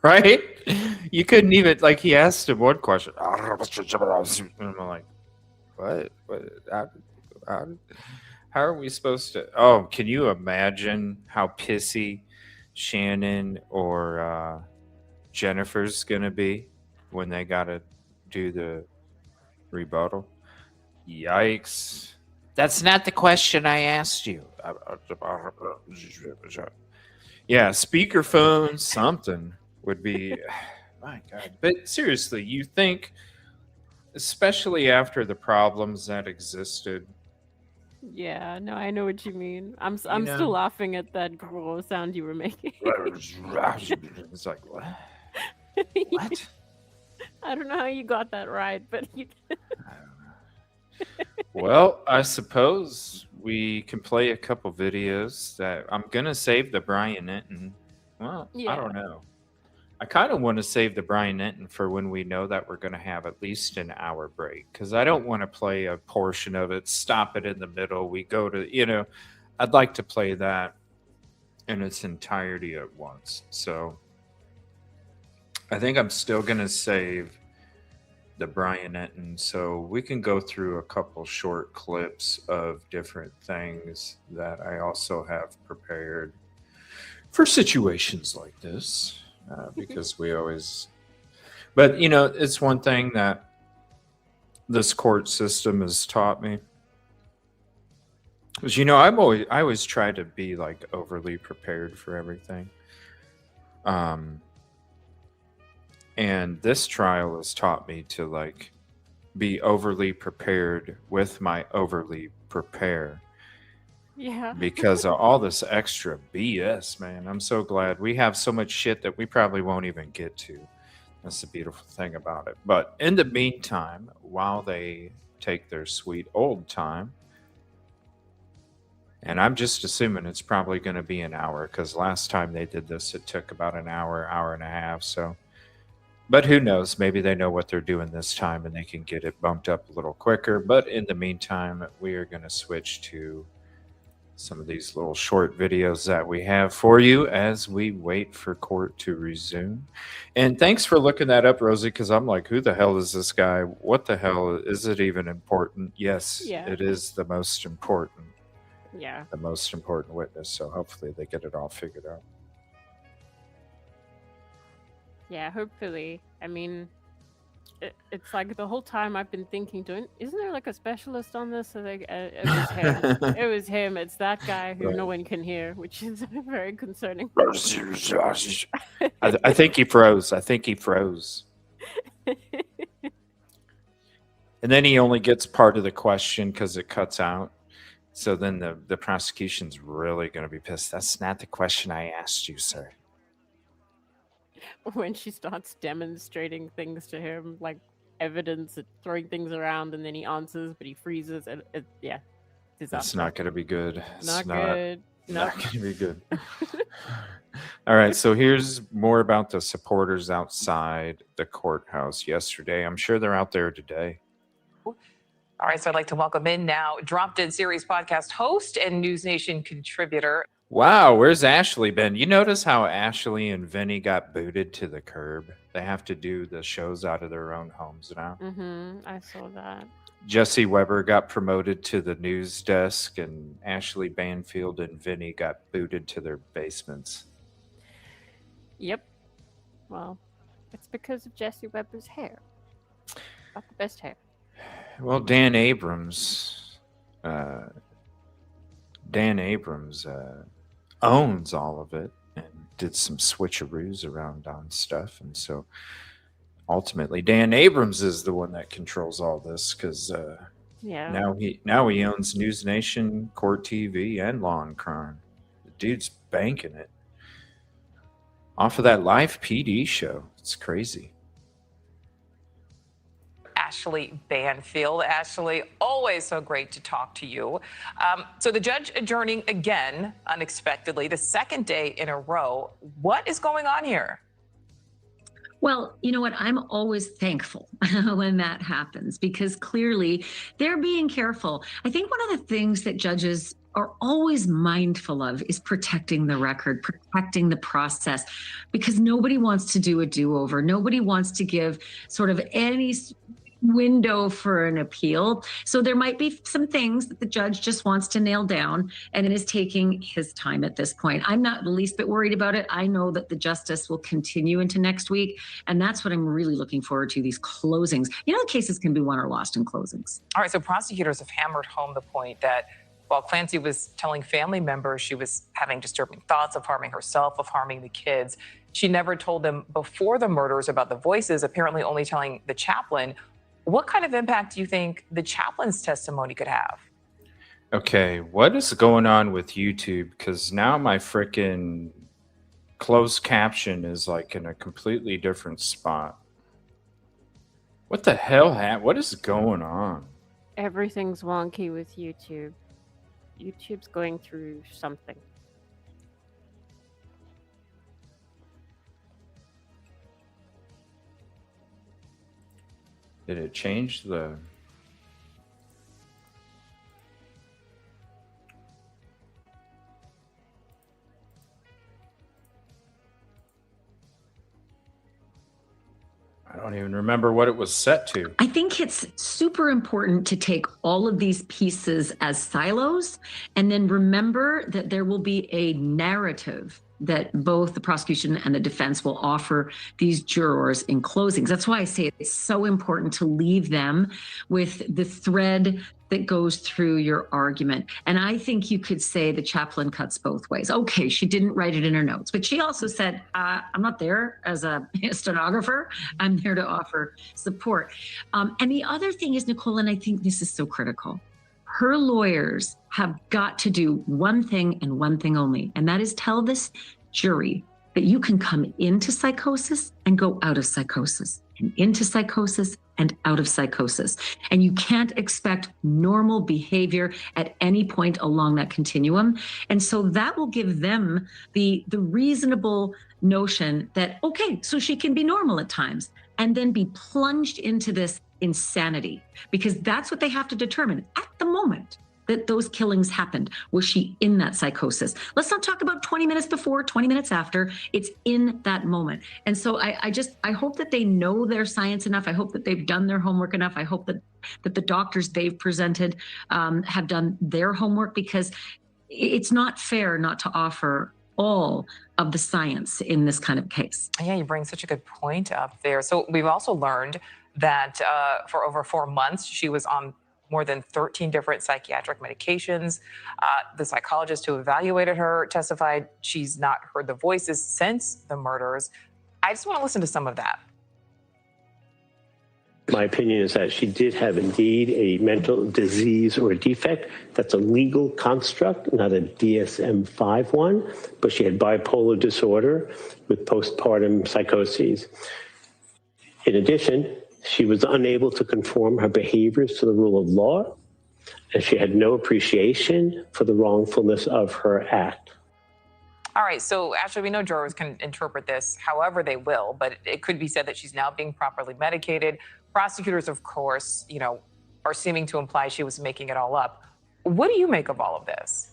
right? You couldn't even like he asked him one question. And I'm like, what? How are we supposed to? Oh, can you imagine how pissy Shannon or Jennifer's gonna be when they gotta do the rebuttal? Yikes! That's not the question I asked you. Yeah, speakerphone, something would be. My God! But seriously, you think, especially after the problems that existed. Yeah, no, I know what you mean. I'm know? still laughing at that growl sound you were making. It's like what? What? I don't know how you got that right, but you. Well, I suppose we can play a couple videos that I'm gonna save the Brian Enton. Well, I don't know. I kind of want to save the Brian Enton for when we know that we're going to have at least an hour break because I don't want to play a portion of it, stop it in the middle. We go to, I'd like to play that in its entirety at once. So I think I'm still going to save the Brian Enton so we can go through a couple short clips of different things that I also have prepared for situations like this. Because we always, but it's one thing that this court system has taught me. Because I always try to be like overly prepared for everything. And this trial has taught me to like be overly prepared with my overly prepare. Yeah. Because of all this extra BS, man. I'm so glad we have so much shit that we probably won't even get to. That's the beautiful thing about it. But in the meantime, while they take their sweet old time, and I'm just assuming it's probably going to be an hour because last time they did this, it took about an hour and a half. So, but who knows? Maybe they know what they're doing this time and they can get it bumped up a little quicker. But in the meantime, we are going to switch to some of these little short videos that we have for you as we wait for court to resume. And thanks for looking that up, Rosie, because I'm like, who the hell is this guy? What the hell? Is it even important? Yes, it is the most important. Yeah. The most important witness. So hopefully they get it all figured out. Yeah, hopefully. I mean, it's like the whole time I've been thinking, isn't there like a specialist on this? So like, it was him. It was him. It's that guy who no one can hear, which is very concerning. I think he froze. And then he only gets part of the question because it cuts out. So then the prosecution's really going to be pissed. That's not the question I asked you, sir. When she starts demonstrating things to him, like evidence, throwing things around, and then he answers, but he freezes. And yeah, disaster. It's not going to be good. Not good. Not going to be good. All right, so here's more about the supporters outside the courthouse yesterday. I'm sure they're out there today. All right, so I'd like to welcome in now Drop Dead Series podcast host and News Nation contributor. Wow, where's Ashley been? You notice how Ashley and Vinny got booted to the curb? They have to do the shows out of their own homes now. Mm-hmm. I saw that. Jesse Weber got promoted to the news desk, and Ashley Banfield and Vinny got booted to their basements. Yep. Well, it's because of Jesse Weber's hair. Got the best hair. Well, Dan Abrams owns all of it and did some switcheroos around on stuff, and so ultimately Dan Abrams is the one that controls all this, because Yeah. now he owns News Nation, Court TV, and Law and Crime. The dude's banking it off of that live PD show. It's crazy. Ashley Banfield. Ashley, always so great to talk to you. So the judge adjourning again, unexpectedly, the second day in a row. What is going on here? Well, you know what? I'm always thankful when that happens, because clearly they're being careful. I think one of the things that judges are always mindful of is protecting the record, protecting the process, because nobody wants to do a do-over. Nobody wants to give sort of any window for an appeal. So there might be some things that the judge just wants to nail down, and it is taking his time at this point. I'm not the least bit worried about it. I know that the justice will continue into next week, and that's what I'm really looking forward to, these closings. You know, cases can be won or lost in closings. All right, so prosecutors have hammered home the point that while Clancy was telling family members she was having disturbing thoughts of harming herself, of harming the kids, she never told them before the murders about the voices, apparently only telling the chaplain. What kind of impact do you think the chaplain's testimony could have? Okay, what is going on with YouTube? Because now my freaking closed caption is like in a completely different spot. What the hell? What is going on? Everything's wonky with YouTube. YouTube's going through something. Did it change the... I don't even remember what it was set to. I think it's super important to take all of these pieces as silos and then remember that there will be a narrative that both the prosecution and the defense will offer these jurors in closings. That's why I say it's so important to leave them with the thread that goes through your argument. And I think you could say the chaplain cuts both ways. Okay, she didn't write it in her notes, but she also said, I'm not there as a stenographer. I'm there to offer support. And the other thing is, Nicole, and I think this is so critical, her lawyers have got to do one thing and one thing only, and that is tell this jury that you can come into psychosis and go out of psychosis, and into psychosis and out of psychosis. And you can't expect normal behavior at any point along that continuum. And so that will give them the reasonable notion that, okay, so she can be normal at times and then be plunged into this insanity, because that's what they have to determine at the moment that those killings happened. Was she in that psychosis? Let's not talk about 20 minutes before, 20 minutes after. It's in that moment. And so I hope that they know their science enough. I hope that they've done their homework enough. I hope that the doctors they've presented have done their homework, because it's not fair not to offer all of the science in this kind of case. Yeah, you bring such a good point up there. So we've also learned that for over 4 months, she was on more than 13 different psychiatric medications. The psychologist who evaluated her testified she's not heard the voices since the murders. I just want to listen to some of that. My opinion is that she did have indeed a mental disease or defect. That's a legal construct, not a DSM-5 one, but she had bipolar disorder with postpartum psychoses. In addition, she was unable to conform her behaviors to the rule of law, and she had no appreciation for the wrongfulness of her act. All right, so actually we know jurors can interpret this however they will, but it could be said that she's now being properly medicated. Prosecutors, of course, are seeming to imply she was making it all up. What do you make of all of this?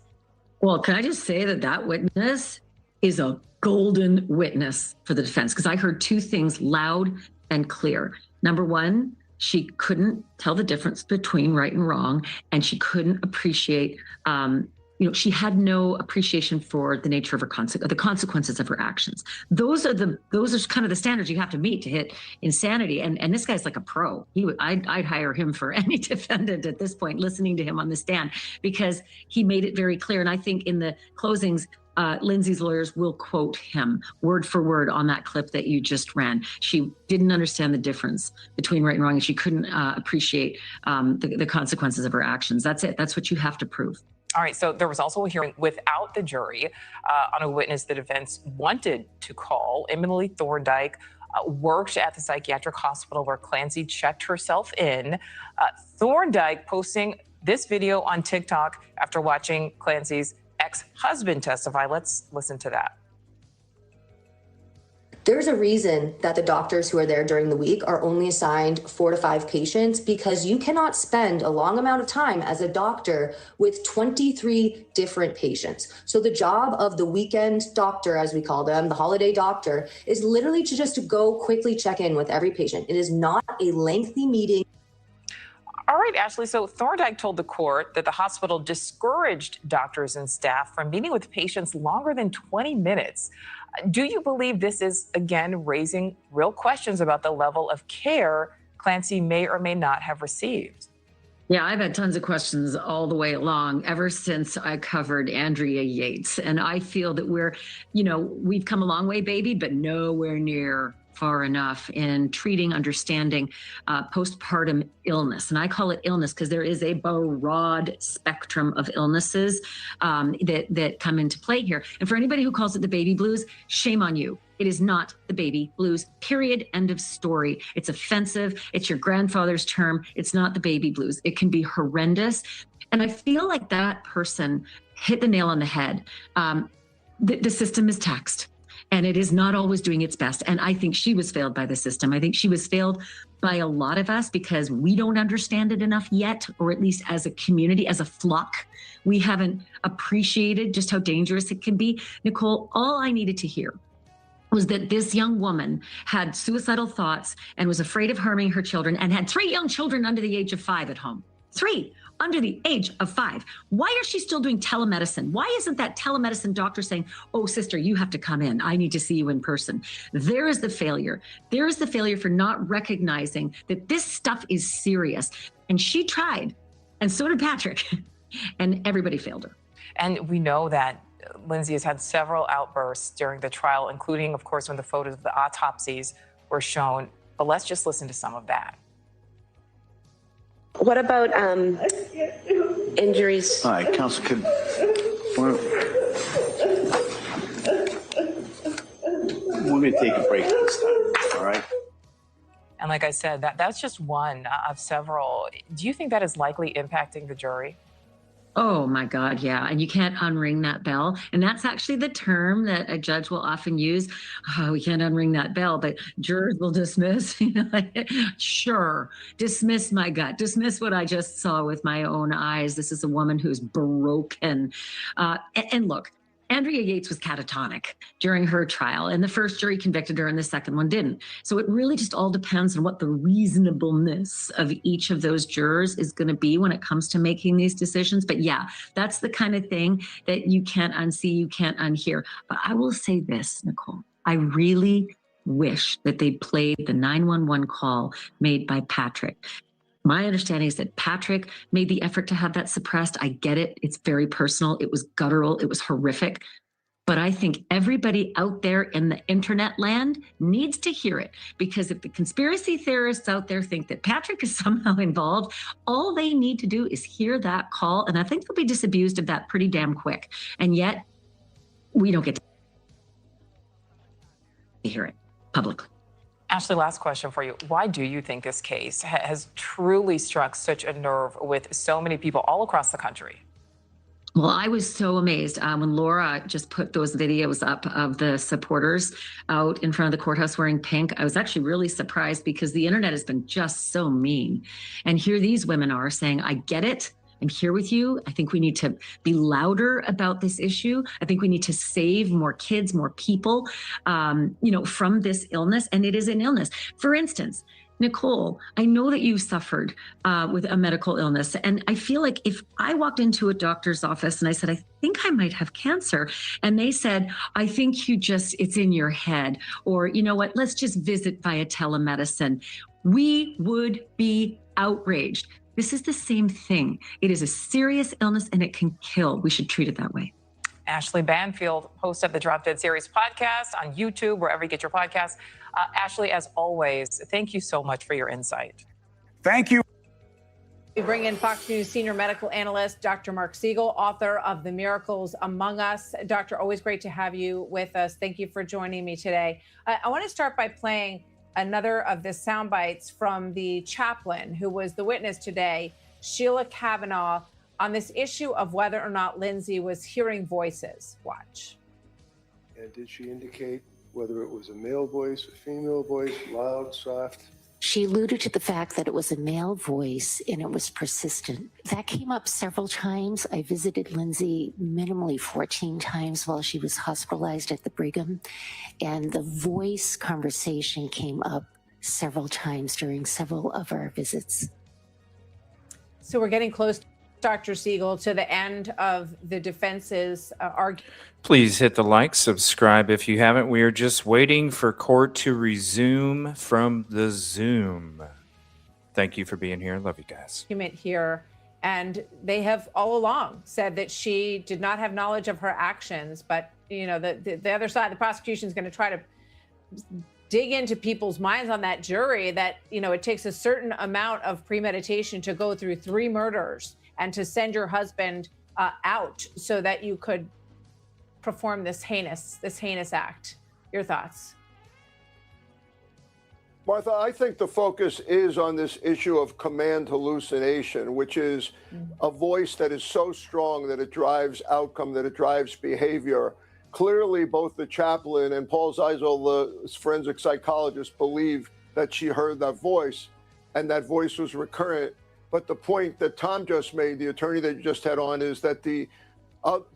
Well, can I just say that witness is a golden witness for the defense? Because I heard two things loud and clear. Number one, she couldn't tell the difference between right and wrong, and she couldn't appreciate she had no appreciation for the nature of her the consequences of her actions. Those are kind of the standards you have to meet to hit insanity. And this guy's like a pro. I'd hire him for any defendant at this point, listening to him on the stand, because he made it very clear. And I think in the closings, Lindsay's lawyers will quote him word for word on that clip that you just ran. She didn't understand the difference between right and wrong, and she couldn't appreciate the consequences of her actions. That's it. That's what you have to prove. All right, so there was also a hearing without the jury on a witness the defense wanted to call. Emily Thorndike worked at the psychiatric hospital where Clancy checked herself in. Thorndike posting this video on TikTok after watching Clancy's ex-husband testify. Let's listen to that. There's a reason that the doctors who are there during the week are only assigned 4 to 5 patients, because you cannot spend a long amount of time as a doctor with 23 different patients. So the job of the weekend doctor, as we call them, the holiday doctor, is literally to just go quickly check in with every patient. It is not a lengthy meeting. All right, Ashley, so Thorndike told the court that the hospital discouraged doctors and staff from meeting with patients longer than 20 minutes. Do you believe this is, again, raising real questions about the level of care Clancy may or may not have received? Yeah, I've had tons of questions all the way along ever since I covered Andrea Yates. And I feel that we've come a long way, baby, but nowhere near far enough in treating, understanding postpartum illness. And I call it illness because there is a broad spectrum of illnesses that come into play here. And for anybody who calls it the baby blues, shame on you. It is not the baby blues, period, end of story. It's offensive. It's your grandfather's term. It's not the baby blues. It can be horrendous. And I feel like that person hit the nail on the head. The system is taxed, and it is not always doing its best. And I think she was failed by the system. I think she was failed by a lot of us because we don't understand it enough yet, or at least as a community, as a flock, we haven't appreciated just how dangerous it can be. Nicole, all I needed to hear was that this young woman had suicidal thoughts and was afraid of harming her children and had 3 young children under the age of 5 at home. 3 under the age of 5. Why is she still doing telemedicine? Why isn't that telemedicine doctor saying, oh, sister, you have to come in. I need to see you in person. There is the failure. There is the failure for not recognizing that this stuff is serious. And she tried, and so did Patrick, and everybody failed her. And we know that Lindsay has had several outbursts during the trial, including, of course, when the photos of the autopsies were shown. But let's just listen to some of that. What about injuries? All right, Counsel, we're going to take a break this time, all right? And like I said, that's just one of several. Do you think that is likely impacting the jury? Oh my God, yeah. And you can't unring that bell. And that's actually the term that a judge will often use. Oh, we can't unring that bell, but jurors will dismiss. Sure, dismiss my gut, dismiss what I just saw with my own eyes. This is a woman who's broken. And look, Andrea Yates was catatonic during her trial, and the first jury convicted her and the second one didn't. So it really just all depends on what the reasonableness of each of those jurors is going to be when it comes to making these decisions. But yeah, that's the kind of thing that you can't unsee, you can't unhear. But I will say this, Nicole, I really wish that they'd played the 911 call made by Patrick. My understanding is that Patrick made the effort to have that suppressed. I get it. It's very personal. It was guttural. It was horrific. But I think everybody out there in the internet land needs to hear it, because if the conspiracy theorists out there think that Patrick is somehow involved, all they need to do is hear that call. And I think they'll be disabused of that pretty damn quick. And yet we don't get to hear it publicly. Ashley, last question for you. Why do you think this case has truly struck such a nerve with so many people all across the country? Well, I was so amazed when Laura just put those videos up of the supporters out in front of the courthouse wearing pink. I was actually really surprised because the internet has been just so mean. And here these women are saying, I get it. I'm here with you. I think we need to be louder about this issue. I think we need to save more kids, more people, from this illness. And it is an illness. For instance, Nicole, I know that you suffered with a medical illness. And I feel like if I walked into a doctor's office and I said, I think I might have cancer, and they said, I think it's in your head, or you know what, let's just visit via telemedicine, we would be outraged. This is the same thing. It is a serious illness and it can kill. We should treat it that way. Ashley Banfield, host of the Drop Dead Series podcast on YouTube, wherever you get your podcasts. Ashley, as always, thank you so much for your insight. Thank you. We bring in Fox News senior medical analyst, Dr. Mark Siegel, author of The Miracles Among Us. Doctor, always great to have you with us. Thank you for joining me today. I want to start by playing another of the sound bites from the chaplain who was the witness today, Sheila Kavanaugh, on this issue of whether or not Lindsay was hearing voices. Watch. And did she indicate whether it was a male voice, a female voice, loud, soft? She alluded to the fact that it was a male voice and it was persistent. That came up several times. I visited Lindsay minimally 14 times while she was hospitalized at the Brigham, and the voice conversation came up several times during several of our visits. So we're getting close, Dr. Siegel, to the end of the defense's argument. Please hit the like, subscribe if you haven't. We are just waiting for court to resume from the Zoom. Thank you for being here. Love you guys. Here, and they have all along said that she did not have knowledge of her actions, but you know, the other side, the prosecution is going to try to dig into people's minds on that jury that, you know, it takes a certain amount of premeditation to go through 3 murders and to send your husband out so that you could perform this heinous act. Your thoughts? Martha, I think the focus is on this issue of command hallucination, which is a voice that is so strong that it drives outcome, that it drives behavior. Clearly, both the chaplain and Paul Zeisel, the forensic psychologist, believe that she heard that voice, and that voice was recurrent. But the point that Tom just made, the attorney that you just had on, is that the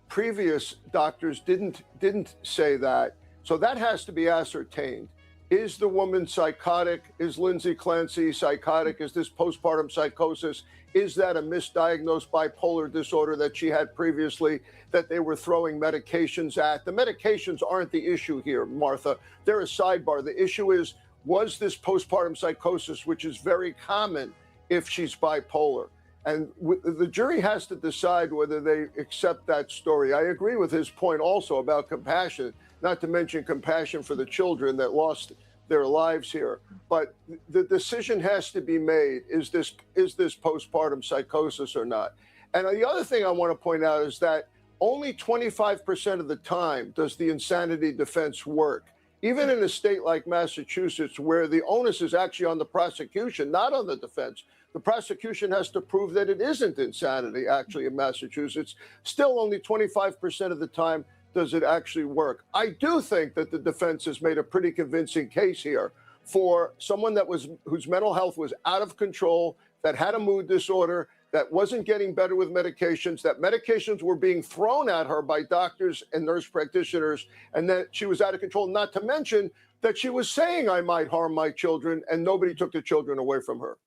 previous doctors didn't say that. So that has to be ascertained. Is the woman psychotic? Is Lindsay Clancy psychotic? Is this postpartum psychosis? Is that a misdiagnosed bipolar disorder that she had previously that they were throwing medications at? The medications aren't the issue here, Martha. They're a sidebar. The issue is, was this postpartum psychosis, which is very common if she's bipolar? And the jury has to decide whether they accept that story. I agree with his point also about compassion, not to mention compassion for the children that lost their lives here. But the decision has to be made. Is this postpartum psychosis or not? And the other thing I want to point out is that only 25% of the time does the insanity defense work. Even in a state like Massachusetts, where the onus is actually on the prosecution, not on the defense. The prosecution has to prove that it isn't insanity, actually, in Massachusetts. Still, only 25% of the time does it actually work. I do think that the defense has made a pretty convincing case here for someone whose mental health was out of control, that had a mood disorder, that wasn't getting better with medications, that medications were being thrown at her by doctors and nurse practitioners, and that she was out of control, not to mention that she was saying, I might harm my children, and nobody took the children away from her.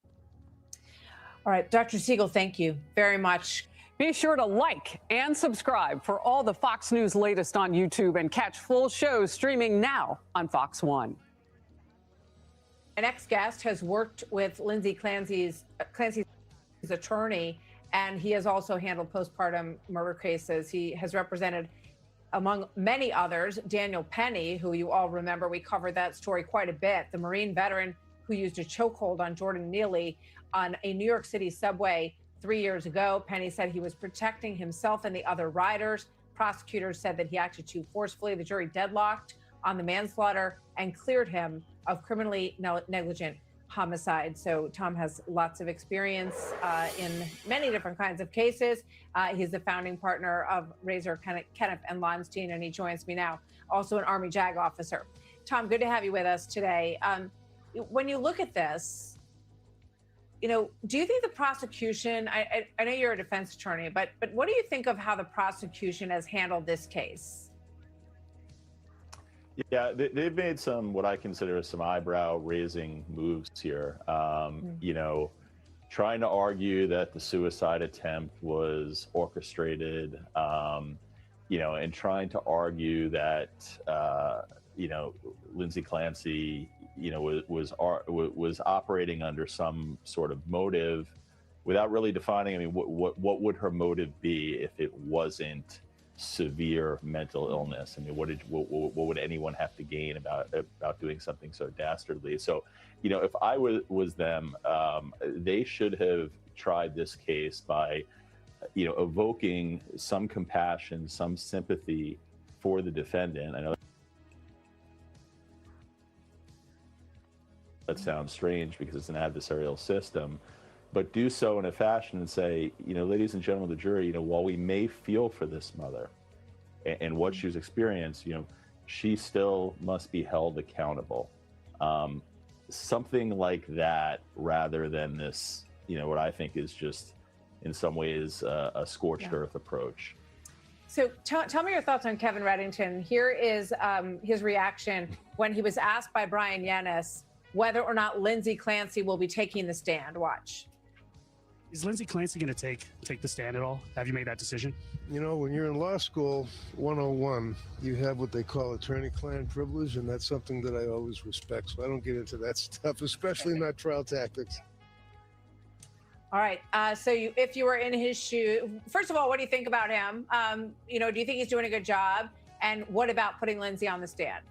All right, Dr. Siegel, thank you very much. Be sure to like and subscribe for all the Fox News latest on YouTube, and catch full shows streaming now on Fox One. My next guest has worked with Lindsay Clancy's attorney, and he has also handled postpartum murder cases. He has represented, among many others, Daniel Penny, who you all remember. We covered that story quite a bit. The Marine veteran who used a chokehold on Jordan Neely on a New York City subway 3 years ago. Penny said he was protecting himself and the other riders. Prosecutors said that he acted too forcefully. The jury deadlocked on the manslaughter and cleared him of criminally negligent homicide. So Tom has lots of experience in many different kinds of cases. He's the founding partner of Razor, Kenneth and Lonstein, and he joins me now, also an Army JAG officer. Tom, good to have you with us today. When you look at this, you know, do you think the prosecution, I know you're a defense attorney, but what do you think of how the prosecution has handled this case? Yeah, they've made some, what I consider some eyebrow raising moves here. You know, trying to argue that the suicide attempt was orchestrated, you know, and trying to argue that, you know, Lindsay Clancy, you know, was operating under some sort of motive without really defining. I mean, what would her motive be if it wasn't severe mental illness? I mean, what would anyone have to gain about doing something so dastardly? So, you know, if I was them, they should have tried this case by, you know, evoking some compassion, some sympathy for the defendant. I know that sounds strange because it's an adversarial system, but do so in a fashion and say, you know, ladies and gentlemen of the jury, you know, while we may feel for this mother and what she's experienced, you know, she still must be held accountable. Something like that, rather than this, you know, what I think is just in some ways a scorched earth approach. So tell me your thoughts on Kevin Reddington. Here is his reaction when he was asked by Brian Yennis whether or not Lindsay Clancy will be taking the stand. Watch. Is Lindsay Clancy going to take the stand at all? Have you made that decision? You know, when you're in law school 101, you have what they call attorney-client privilege, and that's something that I always respect. So I don't get into that stuff, especially not trial tactics. All right. So if you were in his shoe, first of all, what do you think about him? You know, do you think he's doing a good job? And what about putting Lindsay on the stand?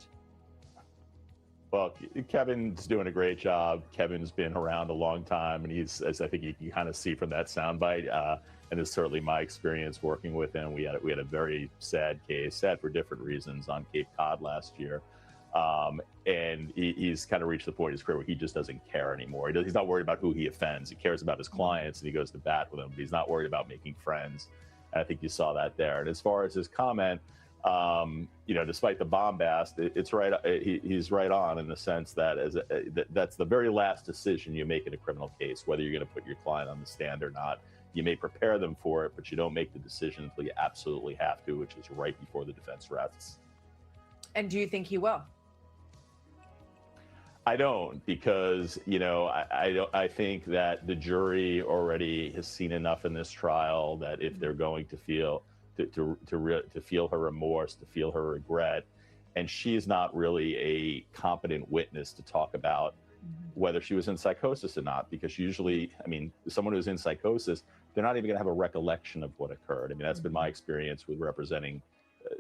Well, Kevin's doing a great job. Kevin's been around a long time, and he's, as I think you can kind of see from that soundbite, and it's certainly my experience working with him. We had a very sad case, sad for different reasons, on Cape Cod last year. And he's kind of reached the point in his career where he just doesn't care anymore. He's not worried about who he offends. He cares about his clients, and he goes to bat with them, but he's not worried about making friends. And I think you saw that there. And as far as his comment, you know, despite the bombast, it's right. He's right on in the sense that that's the very last decision you make in a criminal case, whether you're going to put your client on the stand or not. You may prepare them for it, but you don't make the decision until you absolutely have to, which is right before the defense rests. And do you think he will? I don't, because, you know, I think that the jury already has seen enough in this trial that if they're going to feel to feel her remorse, to feel her regret, and she's not really a competent witness to talk about whether she was in psychosis or not, because usually, I mean, someone who's in psychosis, they're not even going to have a recollection of what occurred. I mean, that's been my experience with representing,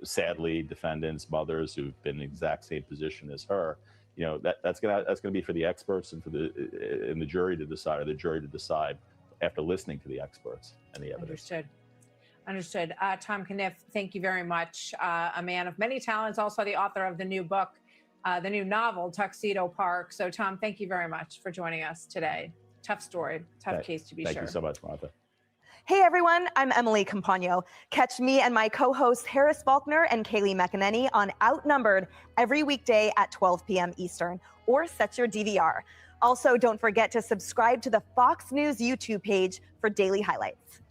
sadly, defendants, mothers who've been in the exact same position as her. You know, that's gonna be for the experts and for the jury to decide, or the jury to decide after listening to the experts and the evidence. Understood. Tom Caniff, thank you very much. A man of many talents, also the author of the new book, the new novel, Tuxedo Park. So, Tom, thank you very much for joining us today. Tough story, tough case to be sure. Thank you so much, Martha. Hey everyone, I'm Emily Campagno. Catch me and my co-hosts Harris Faulkner and Kaylee McEnany on Outnumbered every weekday at 12 p.m. Eastern, or set your DVR. Also, don't forget to subscribe to the Fox News YouTube page for daily highlights.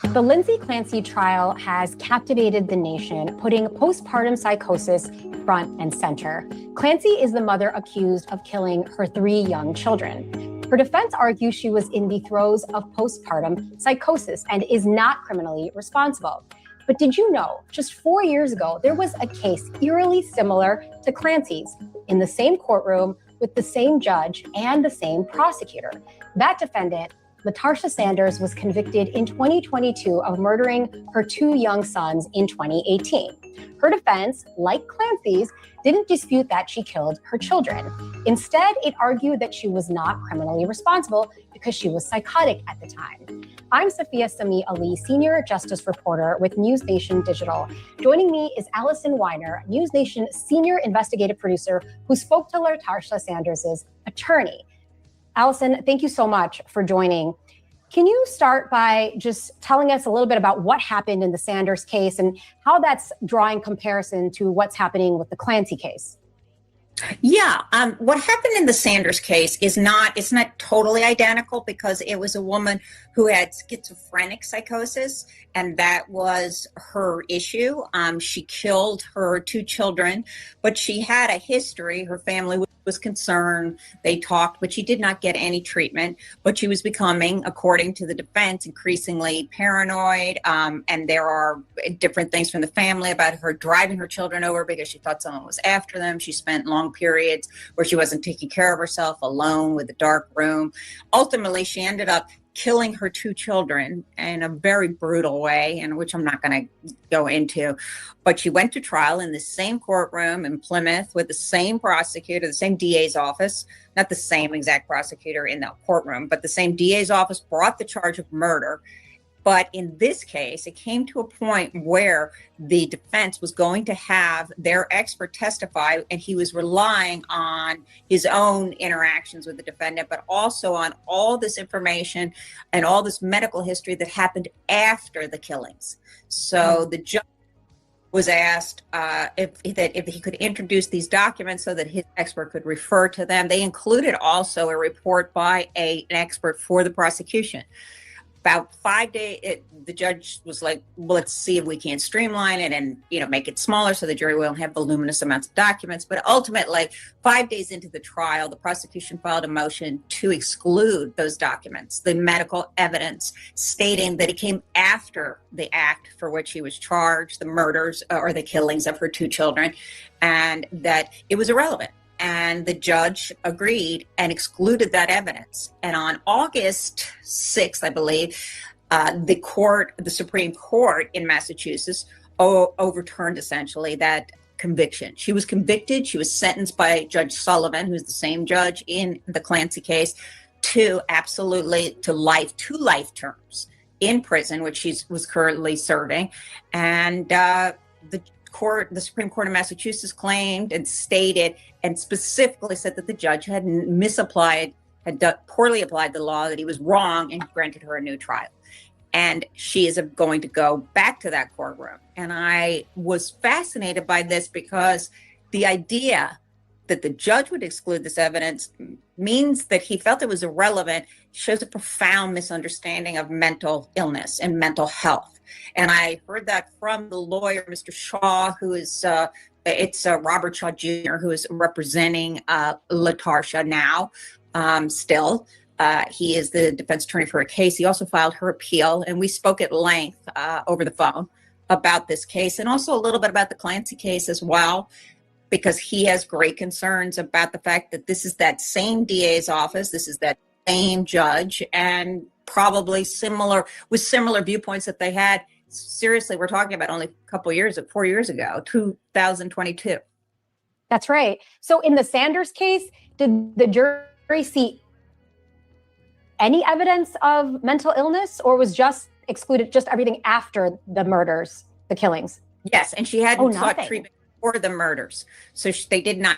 The Lindsay Clancy trial has captivated the nation, putting postpartum psychosis front and center. Clancy is the mother accused of killing her 3 young children. Her defense argues she was in the throes of postpartum psychosis and is not criminally responsible. But did you know, just 4 years ago, there was a case eerily similar to Clancy's in the same courtroom with the same judge and the same prosecutor. That defendant, LaTarsha Sanders, was convicted in 2022 of murdering her 2 young sons in 2018. Her defense, like Clancy's, didn't dispute that she killed her children. Instead, it argued that she was not criminally responsible because she was psychotic at the time. I'm Safiya Sami Ali, senior justice reporter with NewsNation Digital. Joining me is Allison Weiner, NewsNation senior investigative producer who spoke to LaTarsha Sanders' attorney. Allison, thank you so much for joining. Can you start by just telling us a little bit about what happened in the Sanders case and how that's drawing comparison to what's happening with the Clancy case? Yeah, what happened in the Sanders case is it's not totally identical because it was a woman who had schizophrenic psychosis, and that was her issue. She killed her 2 children, but she had a history. Her family was concerned. They talked, but she did not get any treatment. But she was becoming, according to the defense, increasingly paranoid. And there are different things from the family about her driving her children over because she thought someone was after them. She spent long periods where she wasn't taking care of herself, alone with a dark room. Ultimately, she ended up killing her 2 children in a very brutal way, and which I'm not going to go into. But she went to trial in the same courtroom in Plymouth with the same prosecutor, the same DA's office, not the same exact prosecutor in the courtroom, but the same DA's office brought the charge of murder. But in this case, it came to a point where the defense was going to have their expert testify, and he was relying on his own interactions with the defendant, but also on all this information and all this medical history that happened after the killings. So the judge was asked if he could introduce these documents so that his expert could refer to them. They included also a report by an expert for the prosecution. About 5 days, the judge was like, well, let's see if we can streamline it and, make it smaller so the jury won't have voluminous amounts of documents. But ultimately, 5 days into the trial, the prosecution filed a motion to exclude those documents, the medical evidence, stating that it came after the act for which he was charged, the murders or the killings of her 2 children, and that it was irrelevant. And the judge agreed and excluded that evidence. And on August 6th, I believe, the Supreme Court in Massachusetts overturned essentially that conviction. She was convicted. She was sentenced by Judge Sullivan, who's the same judge in the Clancy case, to life terms in prison, which she was currently serving. And the Supreme Court of Massachusetts claimed and stated and specifically said that the judge had poorly applied the law, that he was wrong, and granted her a new trial. And she is going to go back to that courtroom. And I was fascinated by this because the idea that the judge would exclude this evidence means that he felt it was irrelevant, shows a profound misunderstanding of mental illness and mental health. And I heard that from the lawyer, Mr. Shaw, who is, Robert Shaw Jr., who is representing LaTarsha now, still. He is the defense attorney for a case. He also filed her appeal, and we spoke at length over the phone about this case, and also a little bit about the Clancy case as well, because he has great concerns about the fact that this is that same DA's office, this is that same judge, and probably similar viewpoints that they had. Seriously, we're talking about only a couple years, 4 years ago, 2022. That's right. So in the Sanders case, did the jury see any evidence of mental illness, or was just excluded just everything after the murders, the killings? Yes, and she hadn't sought treatment for the murders. So they did not,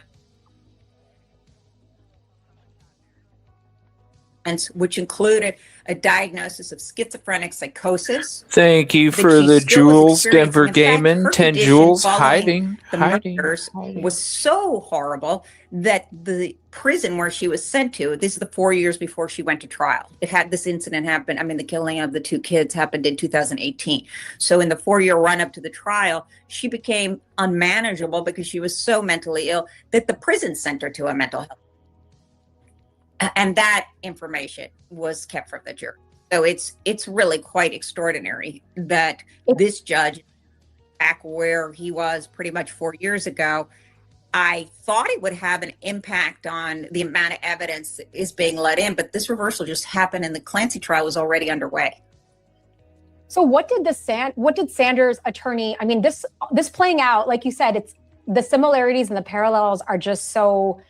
which included a diagnosis of schizophrenic psychosis. Thank you for the jewels, Denver Gaiman. 10 jewels hiding. Murders was so horrible that the prison where she was sent to, this is the 4 years before she went to trial. This incident happened, the killing of the 2 kids happened in 2018. So in the 4-year run up to the trial, she became unmanageable because she was so mentally ill that the prison sent her to a mental health. And that information was kept from the jury. So it's really quite extraordinary that this judge, back where he was pretty much 4 years ago, I thought it would have an impact on the amount of evidence that is being let in, but this reversal just happened and the Clancy trial was already underway. So what did Sanders' attorney, this playing out, like you said, it's the similarities and the parallels are just so,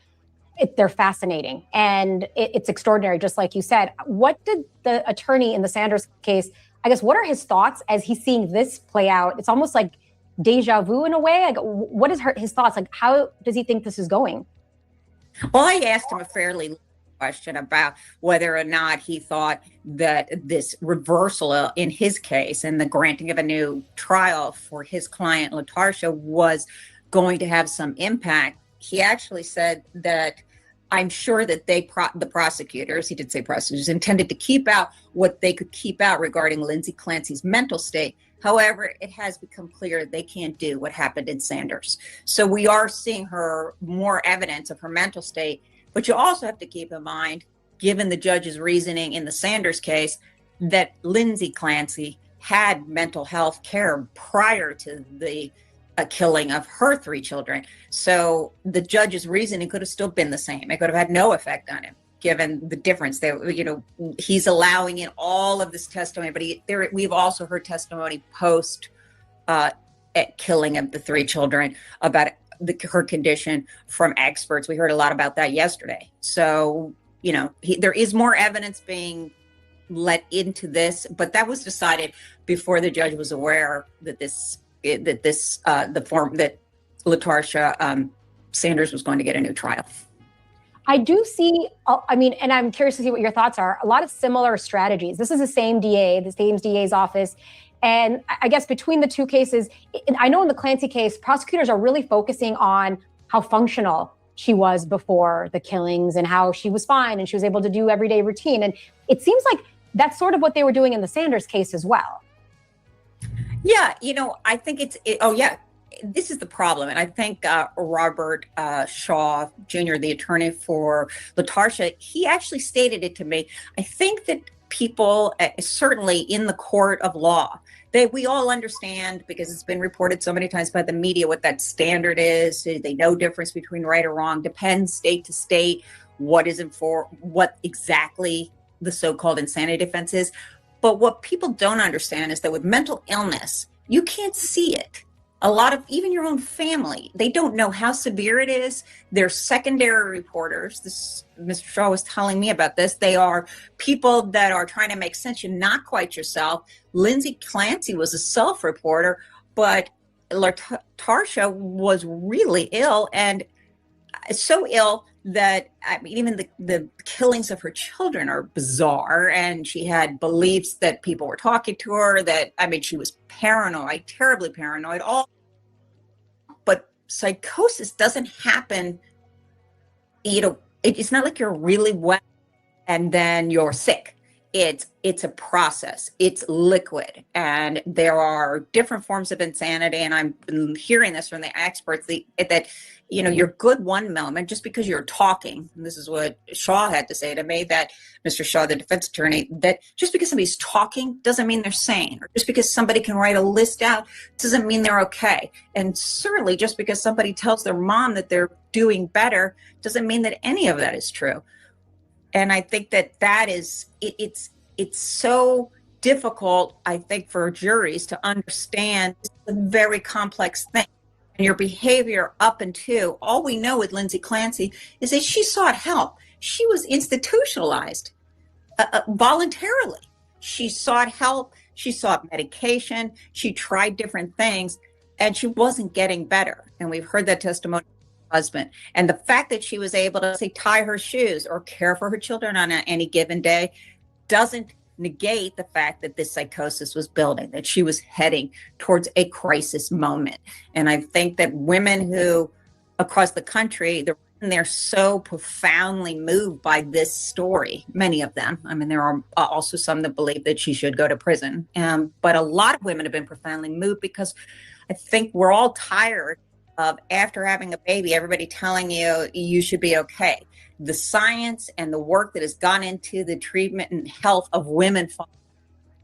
they're fascinating and it's extraordinary, just like you said. What did the attorney in the Sanders case, what are his thoughts as he's seeing this play out? It's almost like deja vu in a way. What is his thoughts? How does he think this is going? Well, I asked him a fairly question about whether or not he thought that this reversal in his case and the granting of a new trial for his client, LaTarsha, was going to have some impact he actually said that I'm sure that the prosecutors, he did say prosecutors, intended to keep out what they could keep out regarding Lindsay Clancy's mental state. However, it has become clear they can't do what happened in Sanders. So we are seeing more evidence of her mental state. But you also have to keep in mind, given the judge's reasoning in the Sanders case, that Lindsay Clancy had mental health care prior to the killing of her 3 children. So the judge's reasoning could have still been the same. It could have had no effect on him, given the difference that, he's allowing in all of this testimony, but we've also heard testimony post killing of the 3 children about her condition from experts. We heard a lot about that yesterday. So, there is more evidence being let into this, but that was decided before the judge was aware that LaTarsha Sanders was going to get a new trial. I do see, and I'm curious to see what your thoughts are, a lot of similar strategies. This is the same DA's office. And I guess between the two cases, I know in the Clancy case, prosecutors are really focusing on how functional she was before the killings and how she was fine and she was able to do everyday routine. And it seems like that's sort of what they were doing in the Sanders case as well. Yeah, I think this is the problem. And I think Robert Shaw Jr., the attorney for LaTarsha, he actually stated it to me. I think that people, certainly in the court of law, we all understand, because it's been reported so many times by the media, what that standard is. They know difference between right or wrong, depends state to state, what exactly the so-called insanity defense is. But what people don't understand is that with mental illness, you can't see it. A lot of, even your own family, they don't know how severe it is. They're secondary reporters. Mr. Shaw was telling me about this. They are people that are trying to make sense. You're not quite yourself. Lindsay Clancy was a self-reporter, but LaTarsha was really ill, and so ill that even the killings of her children are bizarre. And she had beliefs that people were talking to her, she was paranoid, terribly paranoid. But psychosis doesn't happen, it's not like you're really well and then you're sick. It's a process. It's liquid. And there are different forms of insanity. And I'm hearing this from the experts that you're good one moment just because you're talking. And this is what Shaw had to say to me, that Mr. Shaw, the defense attorney, that just because somebody's talking doesn't mean they're sane. Or just because somebody can write a list out doesn't mean they're okay. And certainly just because somebody tells their mom that they're doing better doesn't mean that any of that is true. And I think that is, it's so difficult, I think, for juries to understand. It's a very complex thing. And your behavior up until, all we know with Lindsay Clancy is that she sought help. She was institutionalized voluntarily. She sought help. She sought medication. She tried different things, and she wasn't getting better. And we've heard that testimony from her husband. And the fact that she was able to, say, tie her shoes or care for her children on any given day doesn't negate the fact that this psychosis was building, that she was heading towards a crisis moment. And I think that women who across the country, they're so profoundly moved by this story, many of them. There are also some that believe that she should go to prison. But a lot of women have been profoundly moved because I think we're all tired of, after having a baby, everybody telling you should be okay. The science and the work that has gone into the treatment and health of women,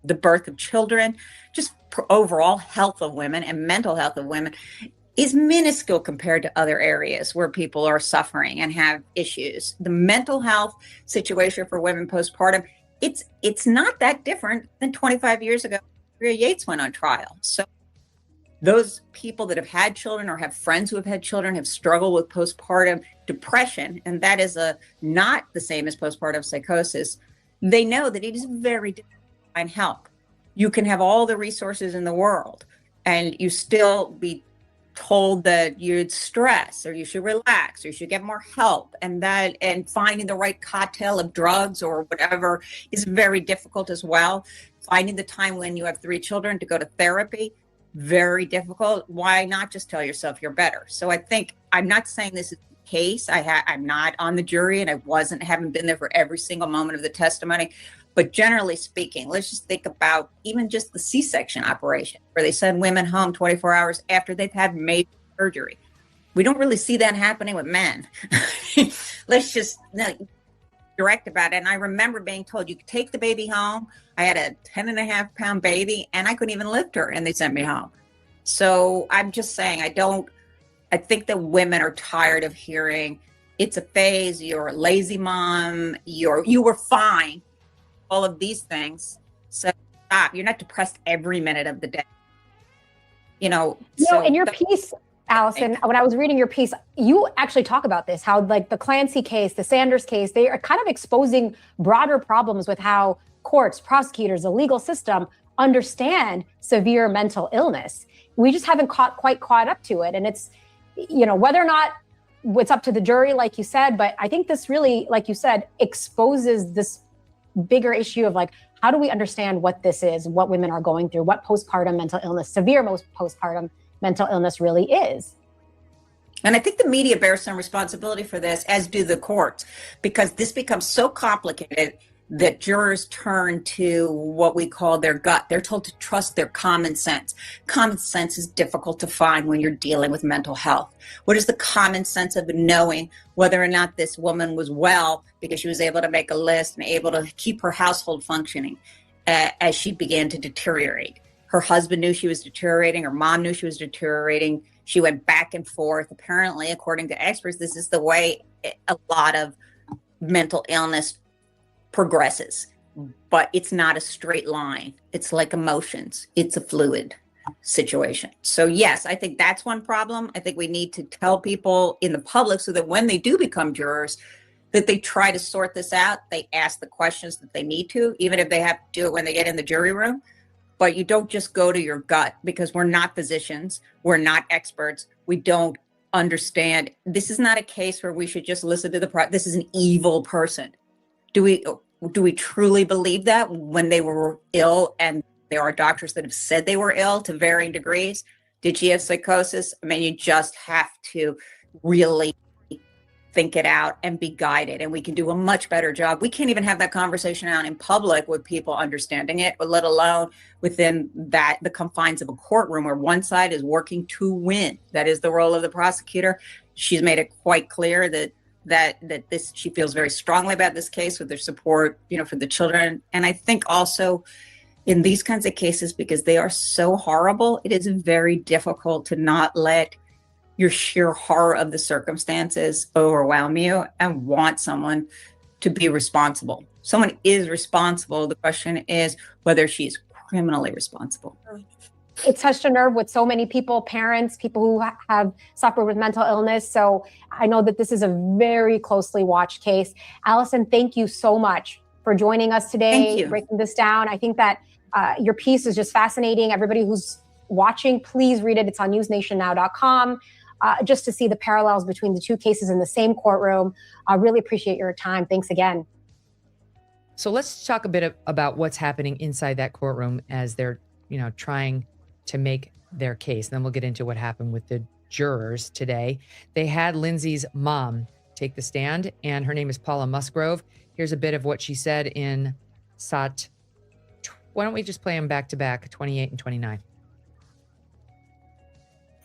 the birth of children, just overall health of women and mental health of women is minuscule compared to other areas where people are suffering and have issues. The mental health situation for women postpartum, it's not that different than 25 years ago, Maria Yates went on trial. So those people that have had children or have friends who have had children have struggled with postpartum depression, and that is not the same as postpartum psychosis. They know that it is very difficult to find help. You can have all the resources in the world and you still be told that you'd stress or you should relax or you should get more help, and finding the right cocktail of drugs or whatever is very difficult as well. Finding the time when you have 3 children to go to therapy, very difficult, why not just tell yourself you're better? So I think, I'm not saying this is the case. I'm not on the jury, and haven't been there for every single moment of the testimony. But generally speaking, let's just think about even just the C-section operation, where they send women home 24 hours after they've had major surgery. We don't really see that happening with men. Let's just direct about it. And I remember being told, you could take the baby home. I had a 10.5-pound baby and I couldn't even lift her, and they sent me home. So I'm just saying, I think that women are tired of hearing it's a phase, you're a lazy mom, you were fine, all of these things. So stop. You're not depressed every minute of the day. So in your piece, Allison, when I was reading your piece, you actually talk about this, how like the Clancy case, the Sanders case, they are kind of exposing broader problems with how courts, prosecutors, the legal system understand severe mental illness. We just haven't quite caught up to it. And it's, whether or not it's up to the jury, like you said, but I think this really, like you said, exposes this bigger issue of like, how do we understand what this is, what women are going through, what postpartum mental illness, severe postpartum mental illness really is. And I think the media bears some responsibility for this, as do the courts, because this becomes so complicated that jurors turn to what we call their gut. They're told to trust their common sense. Common sense is difficult to find when you're dealing with mental health. What is the common sense of knowing whether or not this woman was well because she was able to make a list and able to keep her household functioning as she began to deteriorate? Her husband knew she was deteriorating. Her mom knew she was deteriorating. She went back and forth. Apparently, according to experts, this is the way a lot of mental illness progresses, but it's not a straight line. It's like emotions. It's a fluid situation. So yes, I think that's one problem. I think we need to tell people in the public so that when they do become jurors, that they try to sort this out. They ask the questions that they need to, even if they have to do it when they get in the jury room. But you don't just go to your gut, because we're not physicians. We're not experts. We don't understand. This is not a case where we should just listen to this is an evil person. Do we truly believe that when they were ill, and there are doctors that have said they were ill to varying degrees? Did she have psychosis? I mean, you just have to really think it out and be guided, and we can do a much better job. We can't even have that conversation out in public with people understanding it, but let alone within the confines of a courtroom where one side is working to win. That is the role of the prosecutor. She's made it quite clear that she feels very strongly about this case, with their support, for the children. And I think also in these kinds of cases, because they are so horrible, it is very difficult to not let your sheer horror of the circumstances overwhelm you and want someone to be responsible. Someone is responsible. The question is whether she's criminally responsible. It touched a nerve with so many people, parents, people who have suffered with mental illness. So I know that this is a very closely watched case. Allison, thank you so much for joining us today, breaking this down. I think that your piece is just fascinating. Everybody who's watching, please read it. It's on newsnationnow.com. Just to see the parallels between the two cases in the same courtroom. I really appreciate your time. Thanks again. So let's talk a bit about what's happening inside that courtroom as they're, trying to make their case. Then we'll get into what happened with the jurors today. They had Lindsay's mom take the stand, and her name is Paula Musgrove. Here's a bit of what she said in SOT. Why don't we just play them back to back, 28 and 29.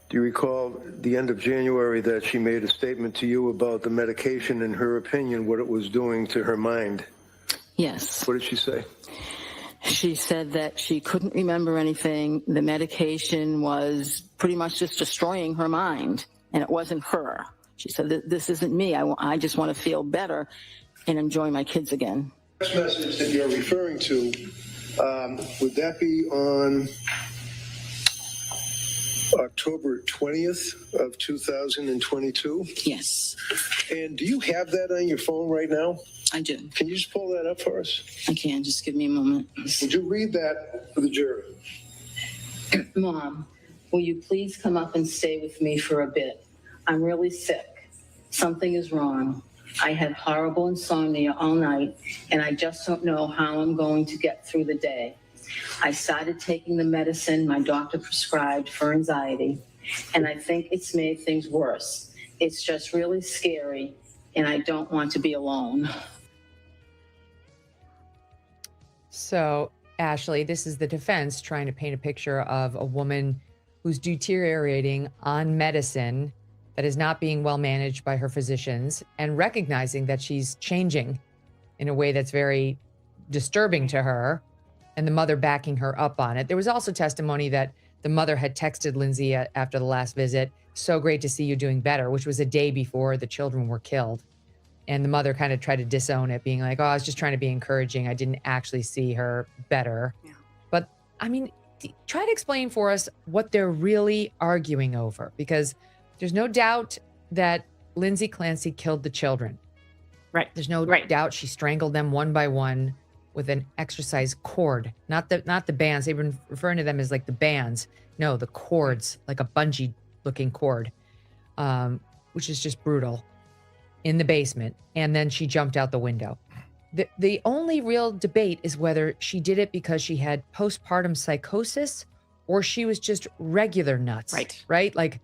Do you recall the end of January that she made a statement to you about the medication, in her opinion, what it was doing to her mind? Yes. What did she say? She said that she couldn't remember anything. The medication was pretty much just destroying her mind, and it wasn't her. She said, this isn't me. I just want to feel better and enjoy my kids again. The text message that you're referring to, would that be on October 20th of 2022? Yes. And do you have that on your phone right now? I do. Can you just pull that up for us? I can. Just give me a moment. Would you read that for the jury? Mom, will you please come up and stay with me for a bit? I'm really sick. Something is wrong. I had horrible insomnia all night, and I just don't know how I'm going to get through the day. I started taking the medicine my doctor prescribed for anxiety, and I think it's made things worse. It's just really scary, and I don't want to be alone. So, Ashley, this is the defense trying to paint a picture of a woman who's deteriorating on medicine that is not being well managed by her physicians, and recognizing that she's changing in a way that's very disturbing to her, and the mother backing her up on it. There was also testimony that the mother had texted Lindsay after the last visit, "So great to see you doing better," which was a day before the children were killed. And the mother kind of tried to disown it, being like, "Oh, I was just trying to be encouraging. I didn't actually see her better." Yeah. But I mean, try to explain for us what they're really arguing over, because there's no doubt that Lindsay Clancy killed the children. Right. There's no doubt she strangled them one by one with an exercise cord, not the bands. They've been referring to them as like the bands. No, the cords, like a bungee looking cord, which is just brutal, in the basement. And then she jumped out the window. The only real debate is whether she did it because she had postpartum psychosis or she was just regular nuts. Right? Like,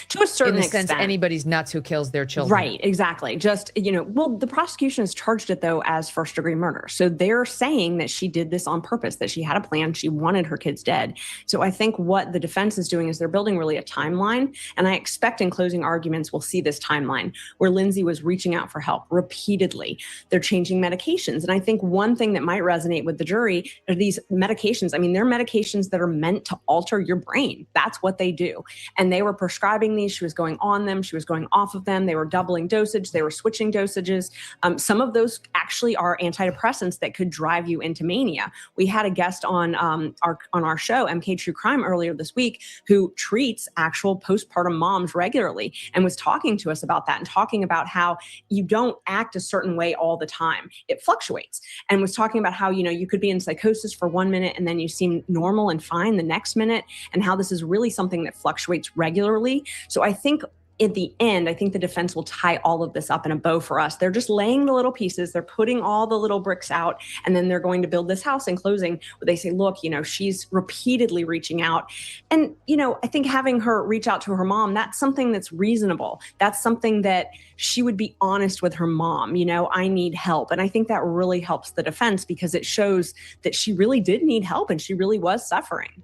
to a certain in the extent, sense, anybody's nuts who kills their children. Right, exactly. Just, well, the prosecution has charged it, though, as first-degree murder. So they're saying that she did this on purpose, that she had a plan, she wanted her kids dead. So I think what the defense is doing is they're building really a timeline, and I expect in closing arguments we'll see this timeline where Lindsay was reaching out for help repeatedly. They're changing medications, and I think one thing that might resonate with the jury are these medications. I mean, they're medications that are meant to alter your brain. That's what they do. And they were prescribing these. She was going on them. She was going off of them. They were doubling dosage. They were switching dosages. Some of those actually are antidepressants that could drive you into mania. We had a guest on our show, MK True Crime, earlier this week, who treats actual postpartum moms regularly and was talking to us about that and talking about how you don't act a certain way all the time. It fluctuates, and was talking about how, you could be in psychosis for 1 minute and then you seem normal and fine the next minute, and how this is really something that fluctuates regularly. So I think at the end, I think the defense will tie all of this up in a bow for us. They're just laying the little pieces. They're putting all the little bricks out, and then they're going to build this house in closing where they say, look, she's repeatedly reaching out. And, I think having her reach out to her mom, that's something that's reasonable. That's something that she would be honest with her mom, I need help. And I think that really helps the defense because it shows that she really did need help and she really was suffering.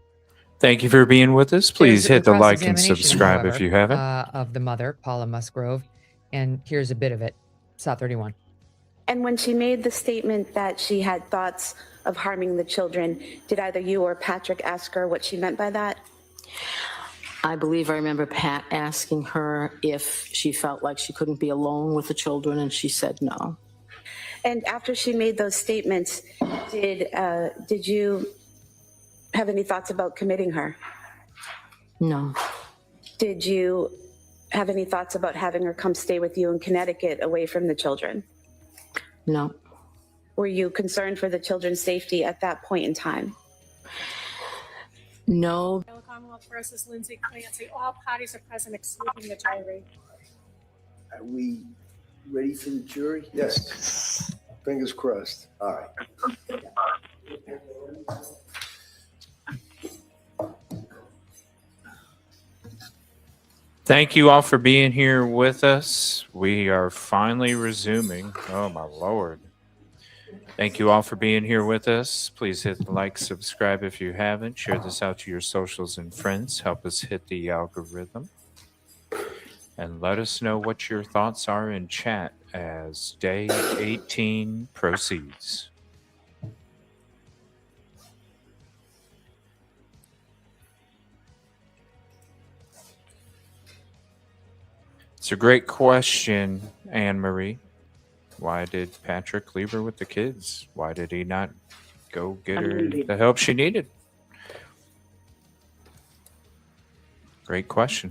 Thank you for being with us. Please hit the like and cross-examination, subscribe however, if you haven't. Of the mother, Paula Musgrove. And here's a bit of it. SOT 31. And when she made the statement that she had thoughts of harming the children, did either you or Patrick ask her what she meant by that? I believe I remember Pat asking her if she felt like she couldn't be alone with the children, and she said no. And after she made those statements, did you have any thoughts about committing her? No. Did you have any thoughts about having her come stay with you in Connecticut away from the children? No. Were you concerned for the children's safety at that point in time? No. Commonwealth versus Lindsay Clancy. All parties are present excluding the jury. Are we ready for the jury? Yes. Fingers crossed. All right. Thank you all for being here with us. We are finally resuming. Oh, my Lord. Thank you all for being here with us. Please hit the like, subscribe if you haven't. Share this out to your socials and friends. Help us hit the algorithm. And let us know what your thoughts are in chat as day 18 proceeds. It's a great question, Anne-Marie. Why did Patrick leave her with the kids? Why did he not go get her the help she needed? Great question.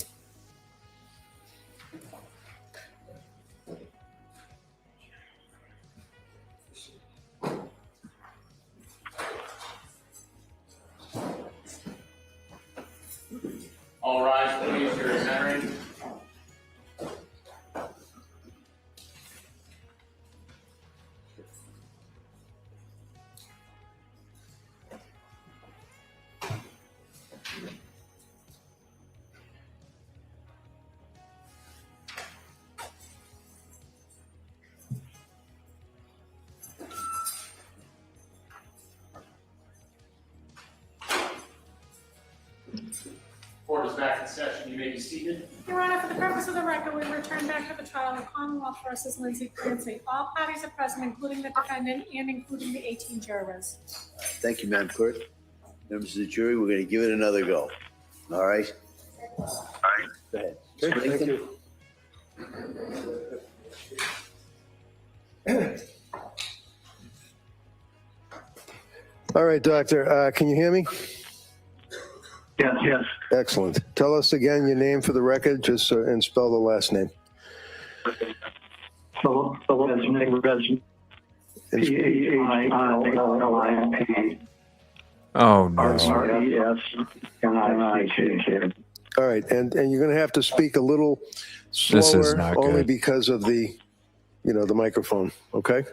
All rise, please. You're adjourned. Court is back in session. You may be seated. Your Honor, for the purpose of the record, we return back to the trial of Commonwealth versus Lindsay Clancy. All parties are present, including the defendant and including the 18 jurors. Thank you, Madam Clerk. Members of the jury, we're going to give it another go. All right? All right. Go ahead. Okay, thank you. All right, Doctor, can you hear me? Yes, yes. Excellent. Tell us again your name for the record, just and spell the last name. So last name is P-A-H-I-L-L-I-P. Oh, no. R-E-S-N-I-C-K. All right, and you're going to have to speak a little slower, This is not only good. because of the, the microphone. Okay.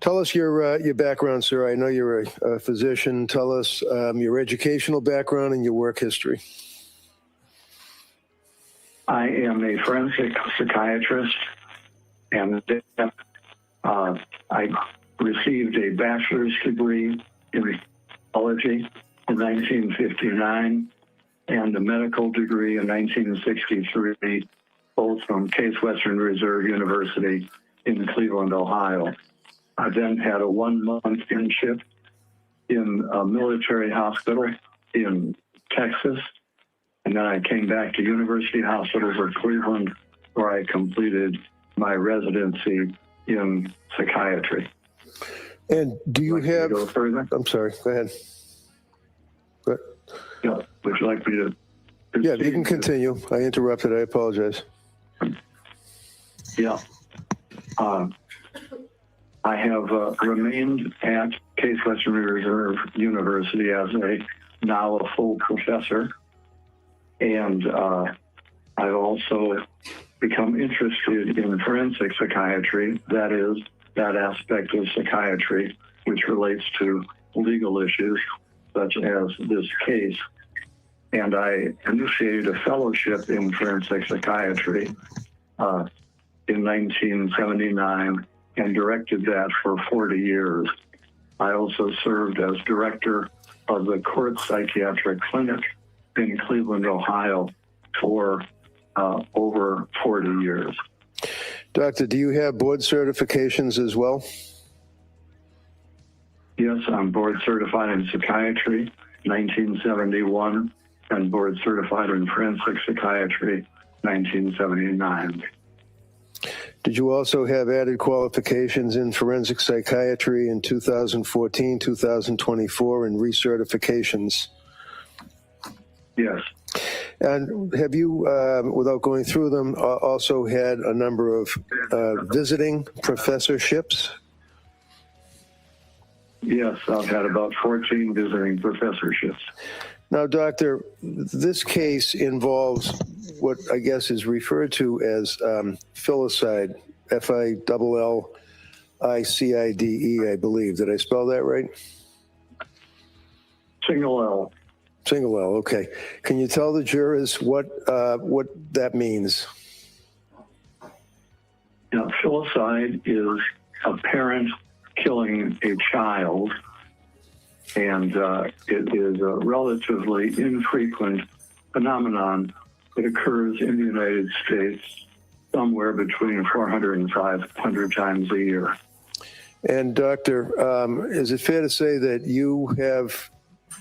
Tell us your background, sir. I know you're a physician. Tell us your educational background and your work history. I am a forensic psychiatrist, and I received a bachelor's degree in psychology in 1959 and a medical degree in 1963, both from Case Western Reserve University in Cleveland, Ohio. I then had a 1-month internship in a military hospital in Texas. And then I came back to University Hospital for Cleveland, where I completed my residency in psychiatry. And do you have... Go further? I'm sorry. Go ahead. Yeah. Would you like me to... Yeah, you can continue. I interrupted. I apologize. Yeah. I have remained at Case Western Reserve University as now a full professor. And I've also become interested in forensic psychiatry. That is, that aspect of psychiatry which relates to legal issues, such as this case. And I initiated a fellowship in forensic psychiatry in 1979 and directed that for 40 years. I also served as director of the Court Psychiatric Clinic in Cleveland, Ohio for over 40 years. Doctor, do you have board certifications as well? Yes, I'm board certified in psychiatry, 1971, and board certified in forensic psychiatry, 1979. Did you also have added qualifications in forensic psychiatry in 2014, 2024, and recertifications? Yes. And have you, without going through them, also had a number of visiting professorships? Yes, I've had about 14 visiting professorships. Now, Doctor, this case involves what I guess is referred to as filicide, F-I-L-L-I-C-I-D-E, I believe. Did I spell that right? Single L. Single L, okay. Can you tell the jurors what that means? Now, filicide is a parent killing a child, and it is a relatively infrequent phenomenon that occurs in the United States somewhere between 400 and 500 times a year. And Doctor, is it fair to say that you have,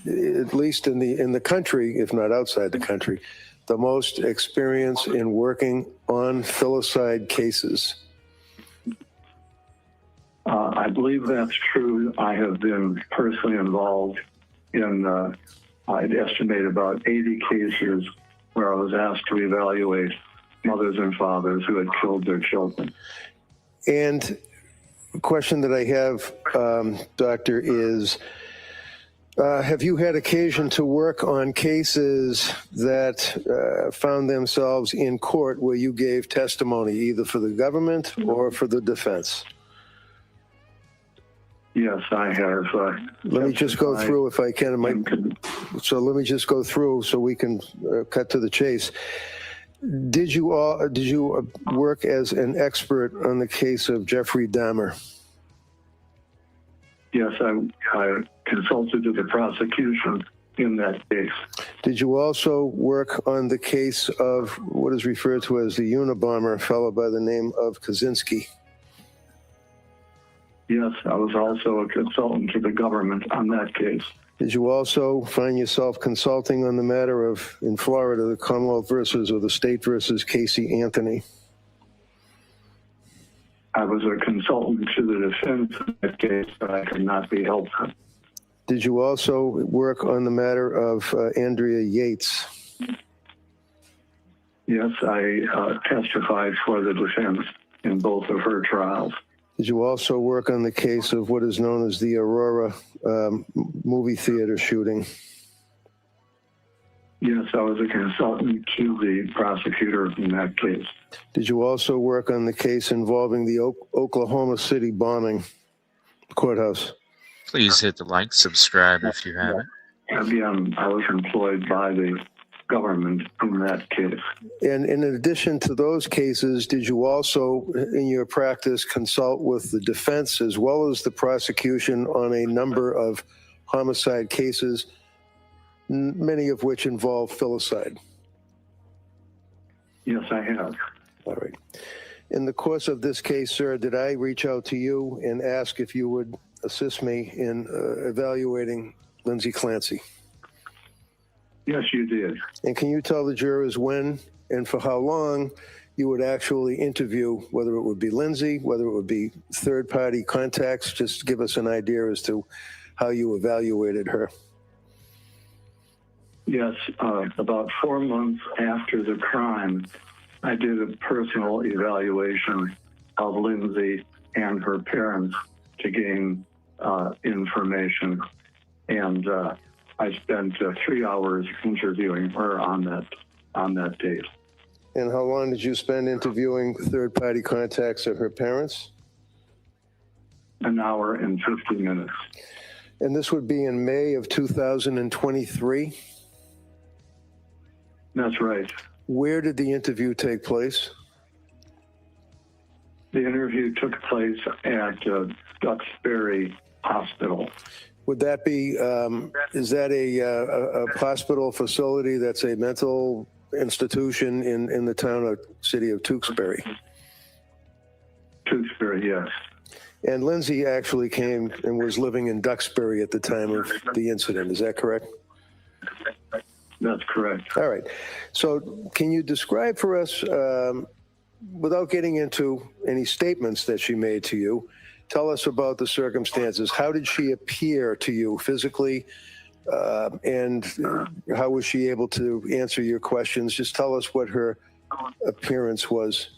at least in the country, if not outside the country, the most experience in working on filicide cases? I believe that's true. I have been personally involved in, I'd estimate about 80 cases where I was asked to evaluate mothers and fathers who had killed their children. And the question that I have, Doctor, is have you had occasion to work on cases that found themselves in court where you gave testimony either for the government or for the defense? Yes, I have. Let me just go through if I can. So let me just go through so we can cut to the chase. Did you work as an expert on the case of Jeffrey Dahmer? Yes, I consulted with the prosecution in that case. Did you also work on the case of what is referred to as the Unabomber, a fellow by the name of Kaczynski? Yes, I was also a consultant to the government on that case. Did you also find yourself consulting on the matter of, in Florida, the Commonwealth versus or the state versus Casey Anthony? I was a consultant to the defense in that case, but I could not be helped. Did you also work on the matter of Andrea Yates? Yes, I testified for the defense in both of her trials. Did you also work on the case of what is known as the Aurora movie theater shooting? Yes, I was a consultant to the prosecutor in that case. Did you also work on the case involving the Oklahoma City bombing courthouse? Please hit the like, subscribe if you haven't. Again, I was employed by the government in that case. And in addition to those cases, did you also, in your practice, consult with the defense as well as the prosecution on a number of homicide cases, many of which involve filicide? Yes, I have. All right. In the course of this case, sir, did I reach out to you and ask if you would assist me in evaluating Lindsay Clancy? Yes, you did. And can you tell the jurors when and for how long you would actually interview, whether it would be Lindsay, whether it would be third-party contacts? Just give us an idea as to how you evaluated her. Yes, about 4 months after the crime, I did a personal evaluation of Lindsay and her parents to gain information. And I spent 3 hours interviewing her on that date. And how long did you spend interviewing third-party contacts of her parents? An hour and 50 minutes. And this would be in May of 2023? That's right. Where did the interview take place? The interview took place at Duxbury Hospital. Would that be, is that a hospital facility that's a mental institution in the town or city of Tewksbury? Tewksbury, yes. And Lindsay actually came and was living in Duxbury at the time of the incident. Is that correct? That's correct. All right. So can you describe for us, without getting into any statements that she made to you, tell us about the circumstances. How did she appear to you physically? And how was she able to answer your questions? Just tell us what her appearance was,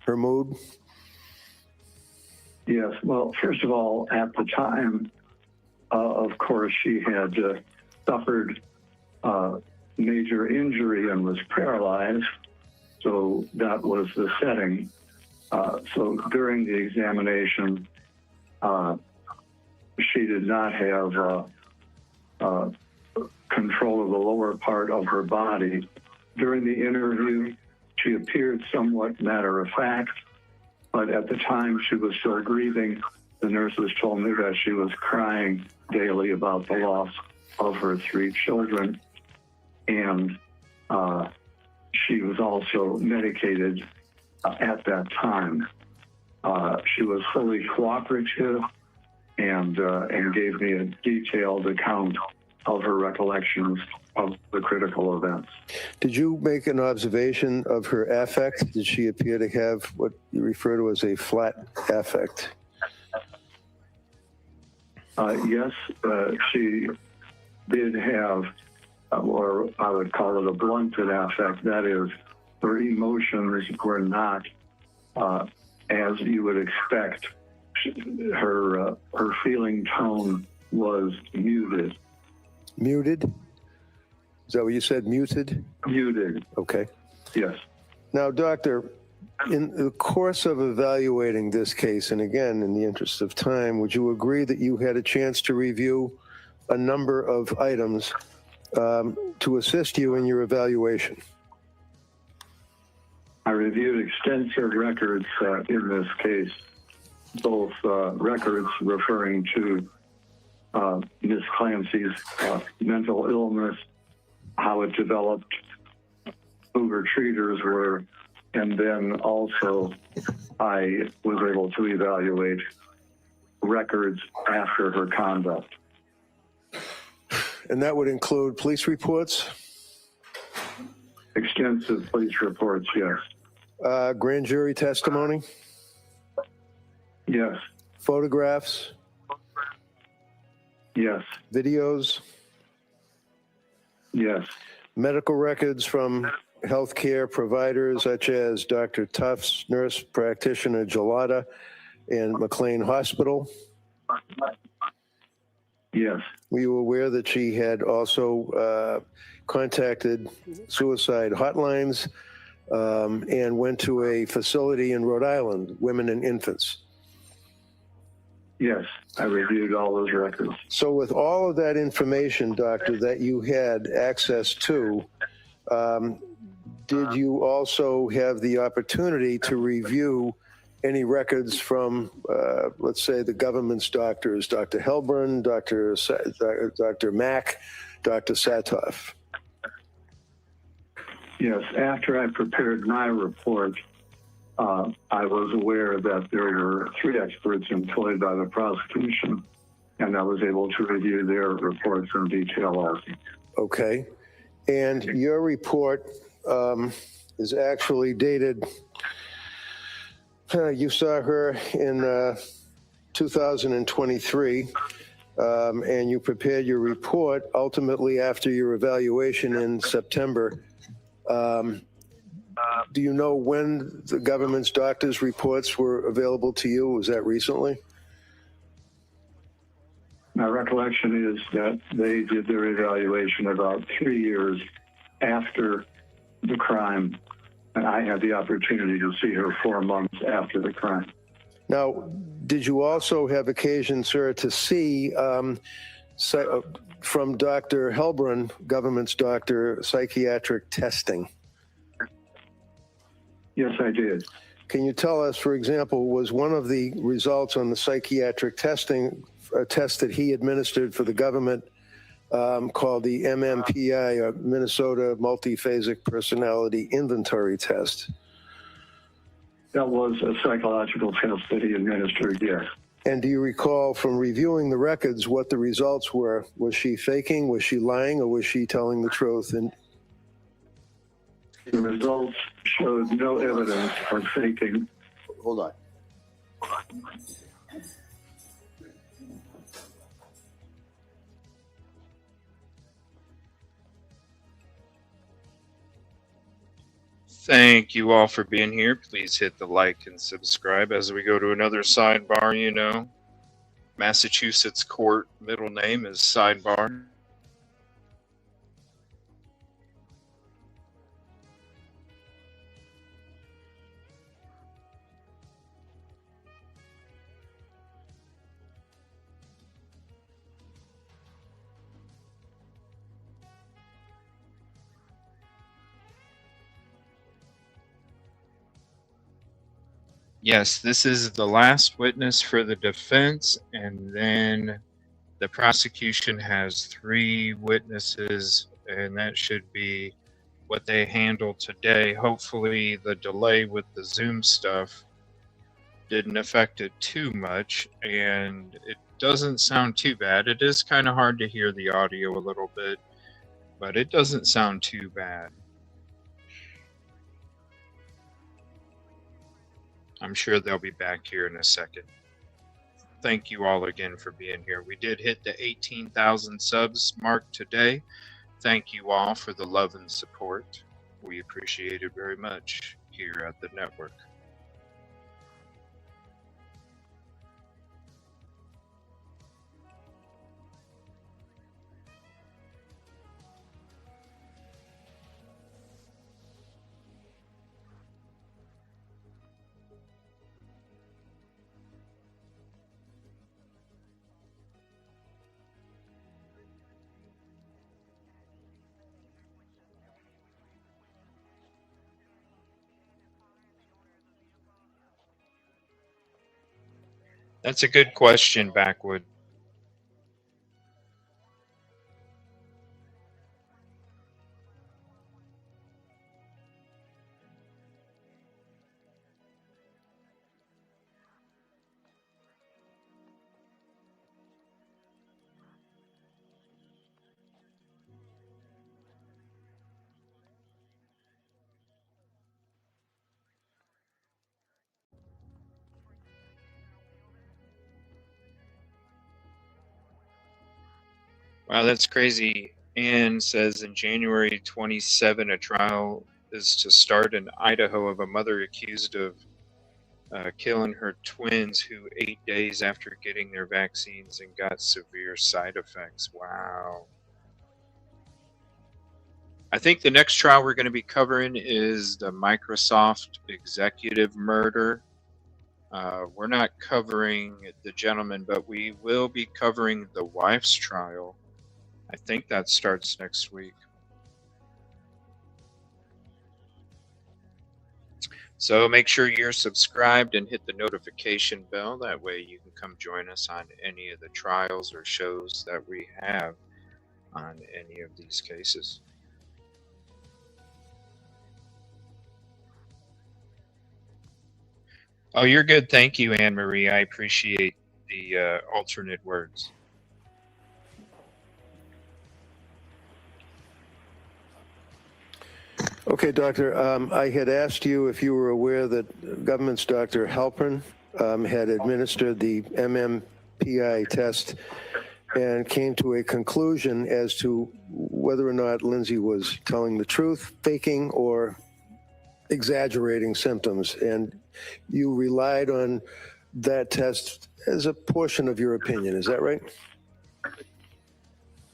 her mood. Yes. Well, first of all, at the time, of course, she had suffered major injury and was paralyzed. So that was the setting. So during the examination, she did not have control of the lower part of her body. During the interview, she appeared somewhat matter of fact, but at the time she was still grieving. The nurses told me that she was crying daily about the loss of her 3 children, and she was also medicated at that time. She was fully cooperative and gave me a detailed account of her recollections of the critical events. Did you make an observation of her affect? Did she appear to have what you refer to as a flat affect? Yes, she did have, or I would call it a blunted affect. That is, her emotions were not as you would expect. Her feeling tone was muted. Muted? Is that what you said, muted? Muted. Okay. Yes. Now, Doctor, in the course of evaluating this case, and again, in the interest of time, would you agree that you had a chance to review a number of items to assist you in your evaluation? I reviewed extensive records in this case, both records referring to Ms. Clancy's mental illness, how it developed, who her treaters were, and then also I was able to evaluate records after her conduct. And that would include police reports? Extensive police reports, yes. Grand jury testimony? Yes. Photographs? Yes. Videos? Yes. Medical records from healthcare providers such as Dr. Tufts, nurse practitioner Gelada, and McLean Hospital? Yes. Were you aware that she had also contacted suicide hotlines and went to a facility in Rhode Island, Women and Infants? Yes, I reviewed all those records. So with all of that information, doctor, that you had access to, did you also have the opportunity to review any records from, let's say, the government's doctors, Dr. Helbrun, Dr. Mack, Dr. Satoff? Yes, after I prepared my report, I was aware that there were 3 experts employed by the prosecution, and I was able to review their reports in detail also. Okay. And your report is actually dated, you saw her in 2023, and you prepared your report ultimately after your evaluation in September. Do you know when the government's doctors' reports were available to you? Was that recently? My recollection is that they did their evaluation about 3 years after the crime, and I had the opportunity to see her 4 months after the crime. Now, did you also have occasion, sir, to see from Dr. Helbrun, government's doctor, psychiatric testing? Yes, I did. Can you tell us, for example, was one of the results on the psychiatric testing a test that he administered for the government called the MMPI, or Minnesota Multiphasic Personality Inventory Test? That was a psychological test that he administered, yes. And do you recall from reviewing the records what the results were? Was she faking, was she lying, or was she telling the truth? And the results showed no evidence of faking. Hold on. Thank you all for being here. Please hit the like and subscribe as we go to another sidebar. You know, Massachusetts court middle name is Sidebar. Yes, this is the last witness for the defense, and then the prosecution has 3 witnesses, and that should be what they handle today. Hopefully the delay with the Zoom stuff didn't affect it too much, and it doesn't sound too bad. It is kind of hard to hear the audio a little bit, but it doesn't sound too bad. I'm sure they'll be back here in a second. Thank you all again for being here. We did hit the 18,000 subs mark today. Thank you all for the love and support. We appreciate it very much here at the network. That's a good question, Backwood. Wow, that's crazy. Ann says in January 27, a trial is to start in Idaho of a mother accused of killing her twins who 8 days after getting their vaccines and got severe side effects. Wow. I think the next trial we're going to be covering is the Microsoft executive murder. We're not covering the gentleman, but we will be covering the wife's trial. I think that starts next week. So make sure you're subscribed and hit the notification bell. That way you can come join us on any of the trials or shows that we have on any of these cases. Oh, you're good. Thank you, Anne Marie. I appreciate the alternate words. Okay, Doctor, I had asked you if you were aware that government's Dr. Halpern had administered the MMPI test and came to a conclusion as to whether or not Lindsay was telling the truth, faking, or exaggerating symptoms. And you relied on that test as a portion of your opinion. Is that right?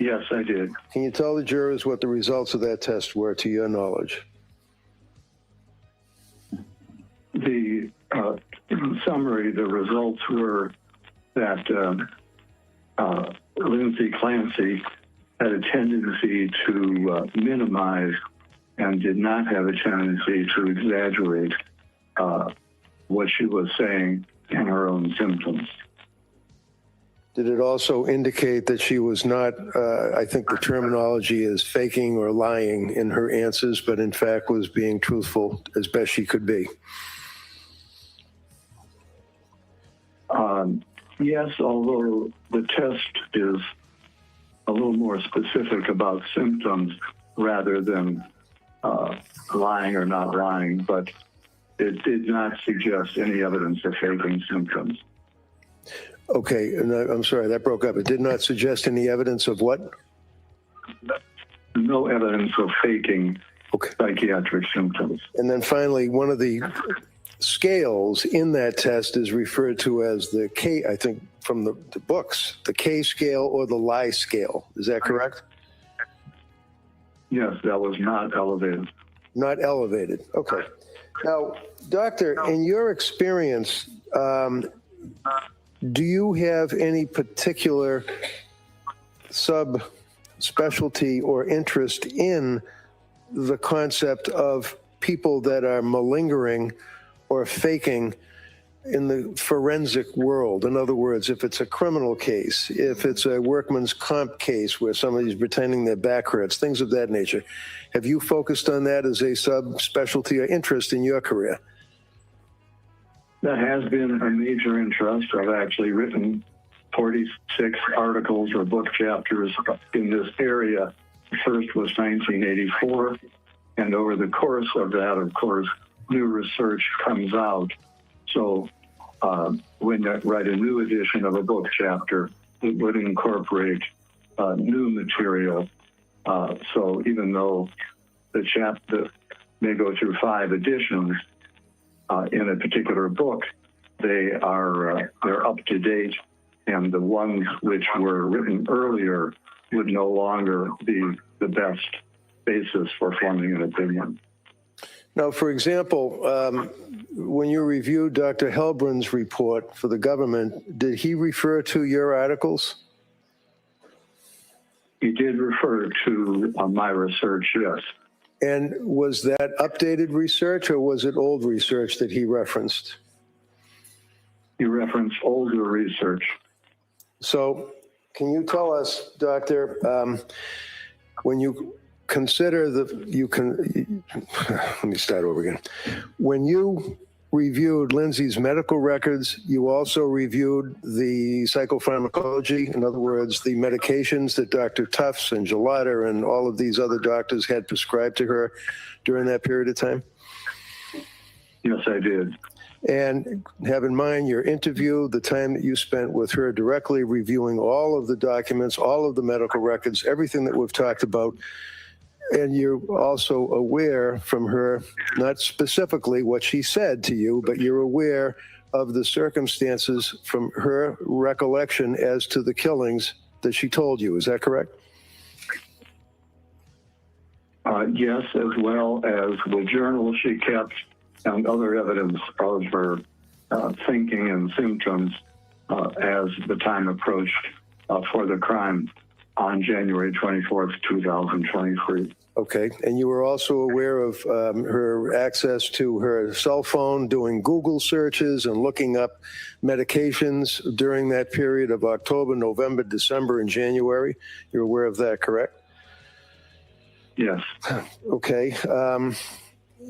Yes, I did. Can you tell the jurors what the results of that test were, to your knowledge? In summary, the results were that Lindsay Clancy had a tendency to minimize and did not have a tendency to exaggerate what she was saying in her own symptoms. Did it also indicate that she was not, I think the terminology is faking or lying in her answers, but in fact was being truthful as best she could be? Yes, although the test is a little more specific about symptoms rather than lying or not lying, but it did not suggest any evidence of faking symptoms. Okay, and I'm sorry, that broke up. It did not suggest any evidence of what? No evidence of faking psychiatric symptoms. And then finally, one of the scales in that test is referred to as the K, I think from the books, the K scale or the lie scale. Is that correct? Yes, that was not elevated. Not elevated. Okay. Now, doctor, in your experience, do you have any particular subspecialty or interest in the concept of people that are malingering or faking in the forensic world? In other words, if it's a criminal case, if it's a workman's comp case where somebody's pretending their back hurts, things of that nature. Have you focused on that as a subspecialty or interest in your career? That has been a major interest. I've actually written 46 articles or book chapters in this area. The first was 1984, and over the course of that, of course, new research comes out. So when you write a new edition of a book chapter, it would incorporate new material. So even though the chapter may go through 5 editions in a particular book, they're up to date, and the ones which were written earlier would no longer be the best basis for forming an opinion. Now, for example, when you reviewed Dr. Helbrun's report for the government, did he refer to your articles? He did refer to my research, yes. And was that updated research or was it old research that he referenced? He referenced older research. So can you tell us, Doctor, when you consider let me start over again. When you reviewed Lindsay's medical records, you also reviewed the psychopharmacology, in other words, the medications that Dr. Tufts and Gelada and all of these other doctors had prescribed to her during that period of time? Yes, I did. And have in mind your interview, the time that you spent with her directly reviewing all of the documents, all of the medical records, everything that we've talked about. And you're also aware from her, not specifically what she said to you, but you're aware of the circumstances from her recollection as to the killings that she told you. Is that correct? Yes, as well as the journal she kept and other evidence of her thinking and symptoms as the time approached for the crime on January 24th, 2023. Okay, and you were also aware of her access to her cell phone, doing Google searches and looking up medications during that period of October, November, December, and January. You're aware of that, correct? Yes. Okay,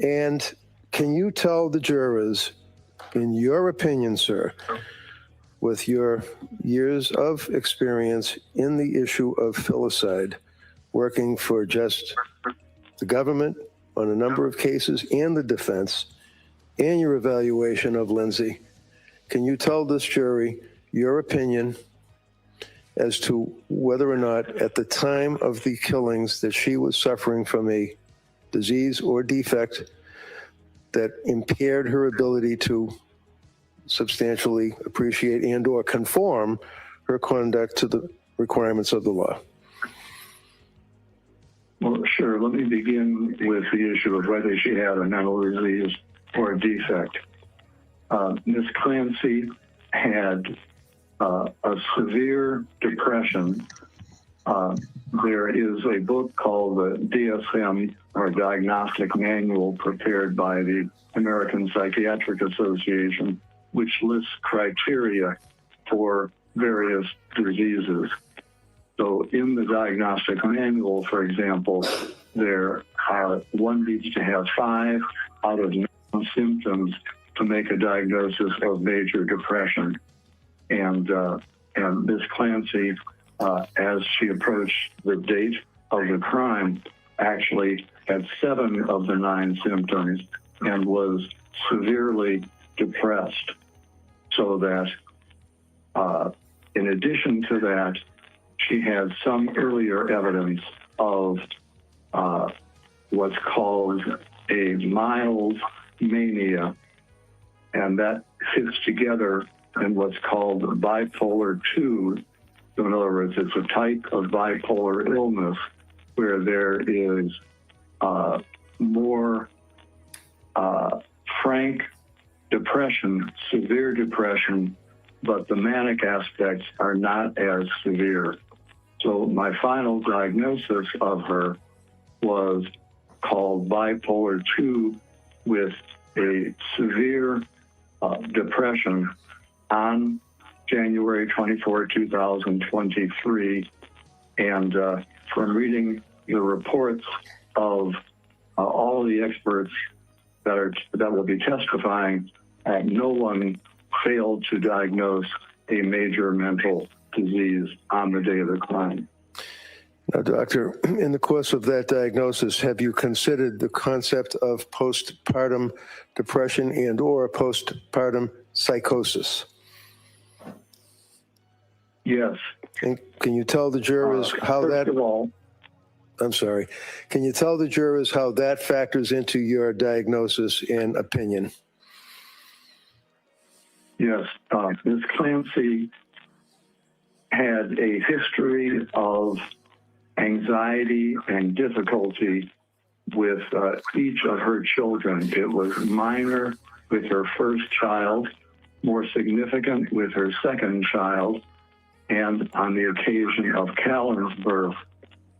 and can you tell the jurors, in your opinion, sir, with your years of experience in the issue of filicide, working for just the government on a number of cases and the defense, and your evaluation of Lindsay, can you tell this jury your opinion as to whether or not at the time of the killings that she was suffering from a disease or defect that impaired her ability to substantially appreciate and or conform her conduct to the requirements of the law? Well, sure. Let me begin with the issue of whether she had a mental disease or a defect. Ms. Clancy had a severe depression. There is a book called the DSM, or Diagnostic Manual, prepared by the American Psychiatric Association, which lists criteria for various diseases. So in the diagnostic manual, for example, one needs to have 5 out of 9 symptoms to make a diagnosis of major depression. And Ms. Clancy, as she approached the date of the crime, actually had 7 of the 9 symptoms and was severely depressed. So that in addition to that, she had some earlier evidence of what's called a mild mania, and that fits together in what's called bipolar 2. So in other words, it's a type of bipolar illness where there is more frank depression, severe depression, but the manic aspects are not as severe. So my final diagnosis of her was called bipolar 2 with a severe depression on January 24, 2023. And from reading the reports of all the experts that will be testifying, no one failed to diagnose a major mental disease on the day of the crime. Now, doctor, in the course of that diagnosis, have you considered the concept of postpartum depression and or postpartum psychosis? Yes. And can you tell the jurors how that... First of all, I'm sorry. Can you tell the jurors how that factors into your diagnosis and opinion? Yes. Ms. Clancy had a history of anxiety and difficulty with each of her children. It was minor with her first child, more significant with her second child, and on the occasion of Callan's birth,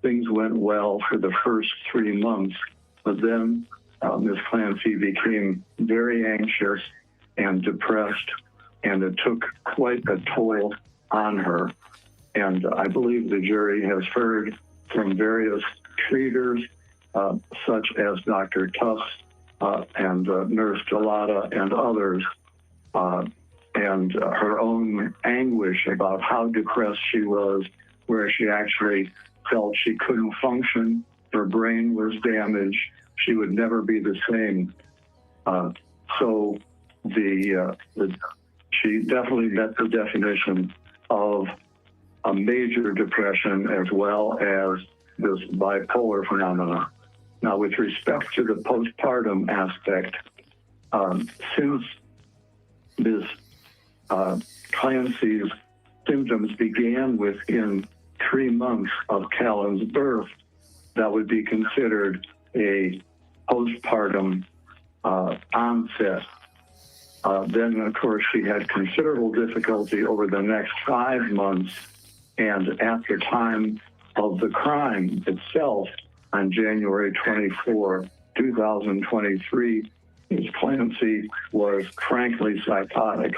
things went well for the first 3 months, but then Ms. Clancy became very anxious and depressed, and it took quite a toll on her. And I believe the jury has heard from various treaters, such as Dr. Tufts and Nurse Delata and others, and her own anguish about how depressed she was, where she actually felt she couldn't function, her brain was damaged, she would never be the same. So she definitely met the definition of a major depression as well as this bipolar phenomena. Now, with respect to the postpartum aspect, since Ms. Clancy's symptoms began within 3 months of Callan's birth, that would be considered a postpartum onset. Then, of course, she had considerable difficulty over the next 5 months, and at the time of the crime itself, on January 24, 2023, Ms. Clancy was frankly psychotic.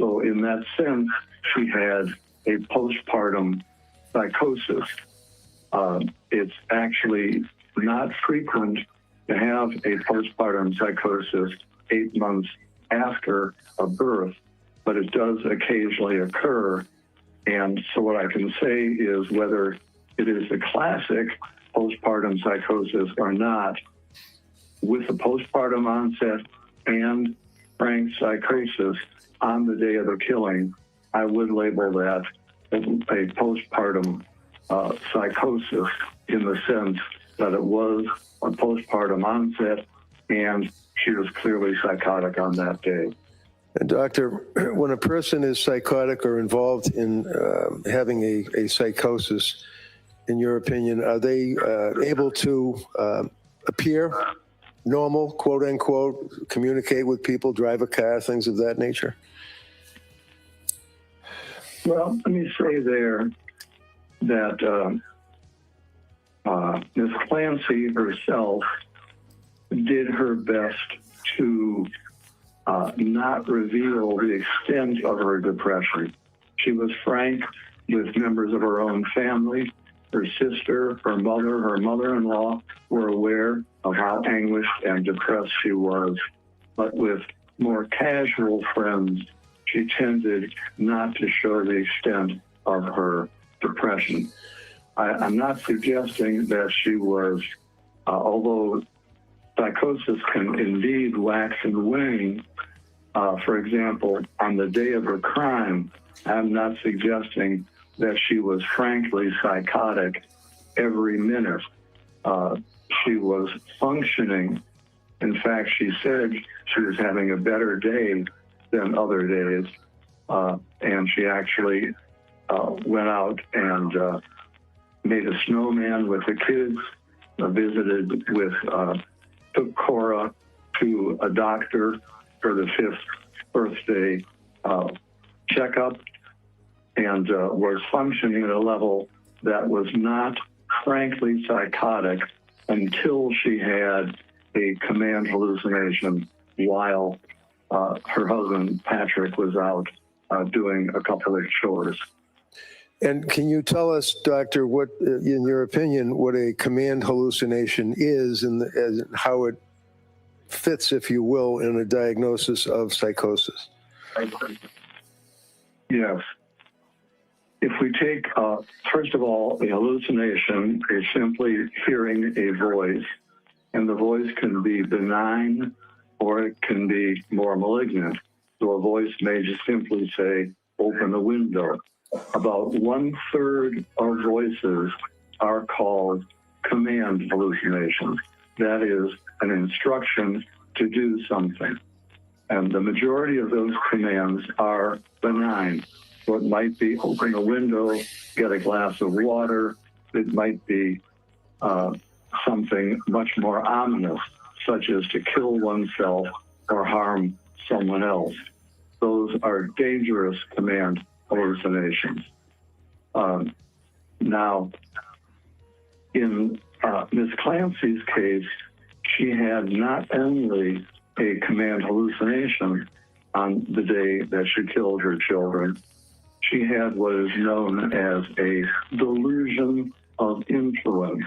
So in that sense, she had a postpartum psychosis. It's actually not frequent to have a postpartum psychosis 8 months after a birth, but it does occasionally occur. And so what I can say is whether it is the classic postpartum psychosis or not, with the postpartum onset and frank psychosis on the day of the killing, I would label that a postpartum psychosis in the sense that it was a postpartum onset and she was clearly psychotic on that day. And Doctor, when a person is psychotic or involved in having a psychosis, in your opinion, are they able to appear normal, quote unquote, communicate with people, drive a car, things of that nature? Well, let me say there that Ms. Clancy herself did her best to not reveal the extent of her depression. She was frank with members of her own family. Her sister, her mother-in-law were aware of how anguished and depressed she was. But with more casual friends, she tended not to show the extent of her depression. I'm not suggesting that she was, although psychosis can indeed wax and wane, for example, on the day of her crime, I'm not suggesting that she was frankly psychotic every minute. She was functioning. In fact, she said she was having a better day than other days. And she actually went out and made a snowman with the kids, took Cora to a doctor for the 5th birthday checkup, and was functioning at a level that was not frankly psychotic until she had a command hallucination while her husband, Patrick, was out doing a couple of chores. And can you tell us, Doctor, what, in your opinion, what a command hallucination is and how it fits, if you will, in a diagnosis of psychosis? Yes. If we take, first of all, a hallucination is simply hearing a voice, and the voice can be benign or it can be more malignant. So a voice may just simply say, open a window. About 1/3 of voices are called command hallucinations. That is an instruction to do something. And the majority of those commands are benign. So it might be open a window, get a glass of water. It might be something much more ominous, such as to kill oneself or harm someone else. Those are dangerous command hallucinations. Now, in Ms. Clancy's case, she had not only a command hallucination on the day that she killed her children, she had what is known as a delusion of influence.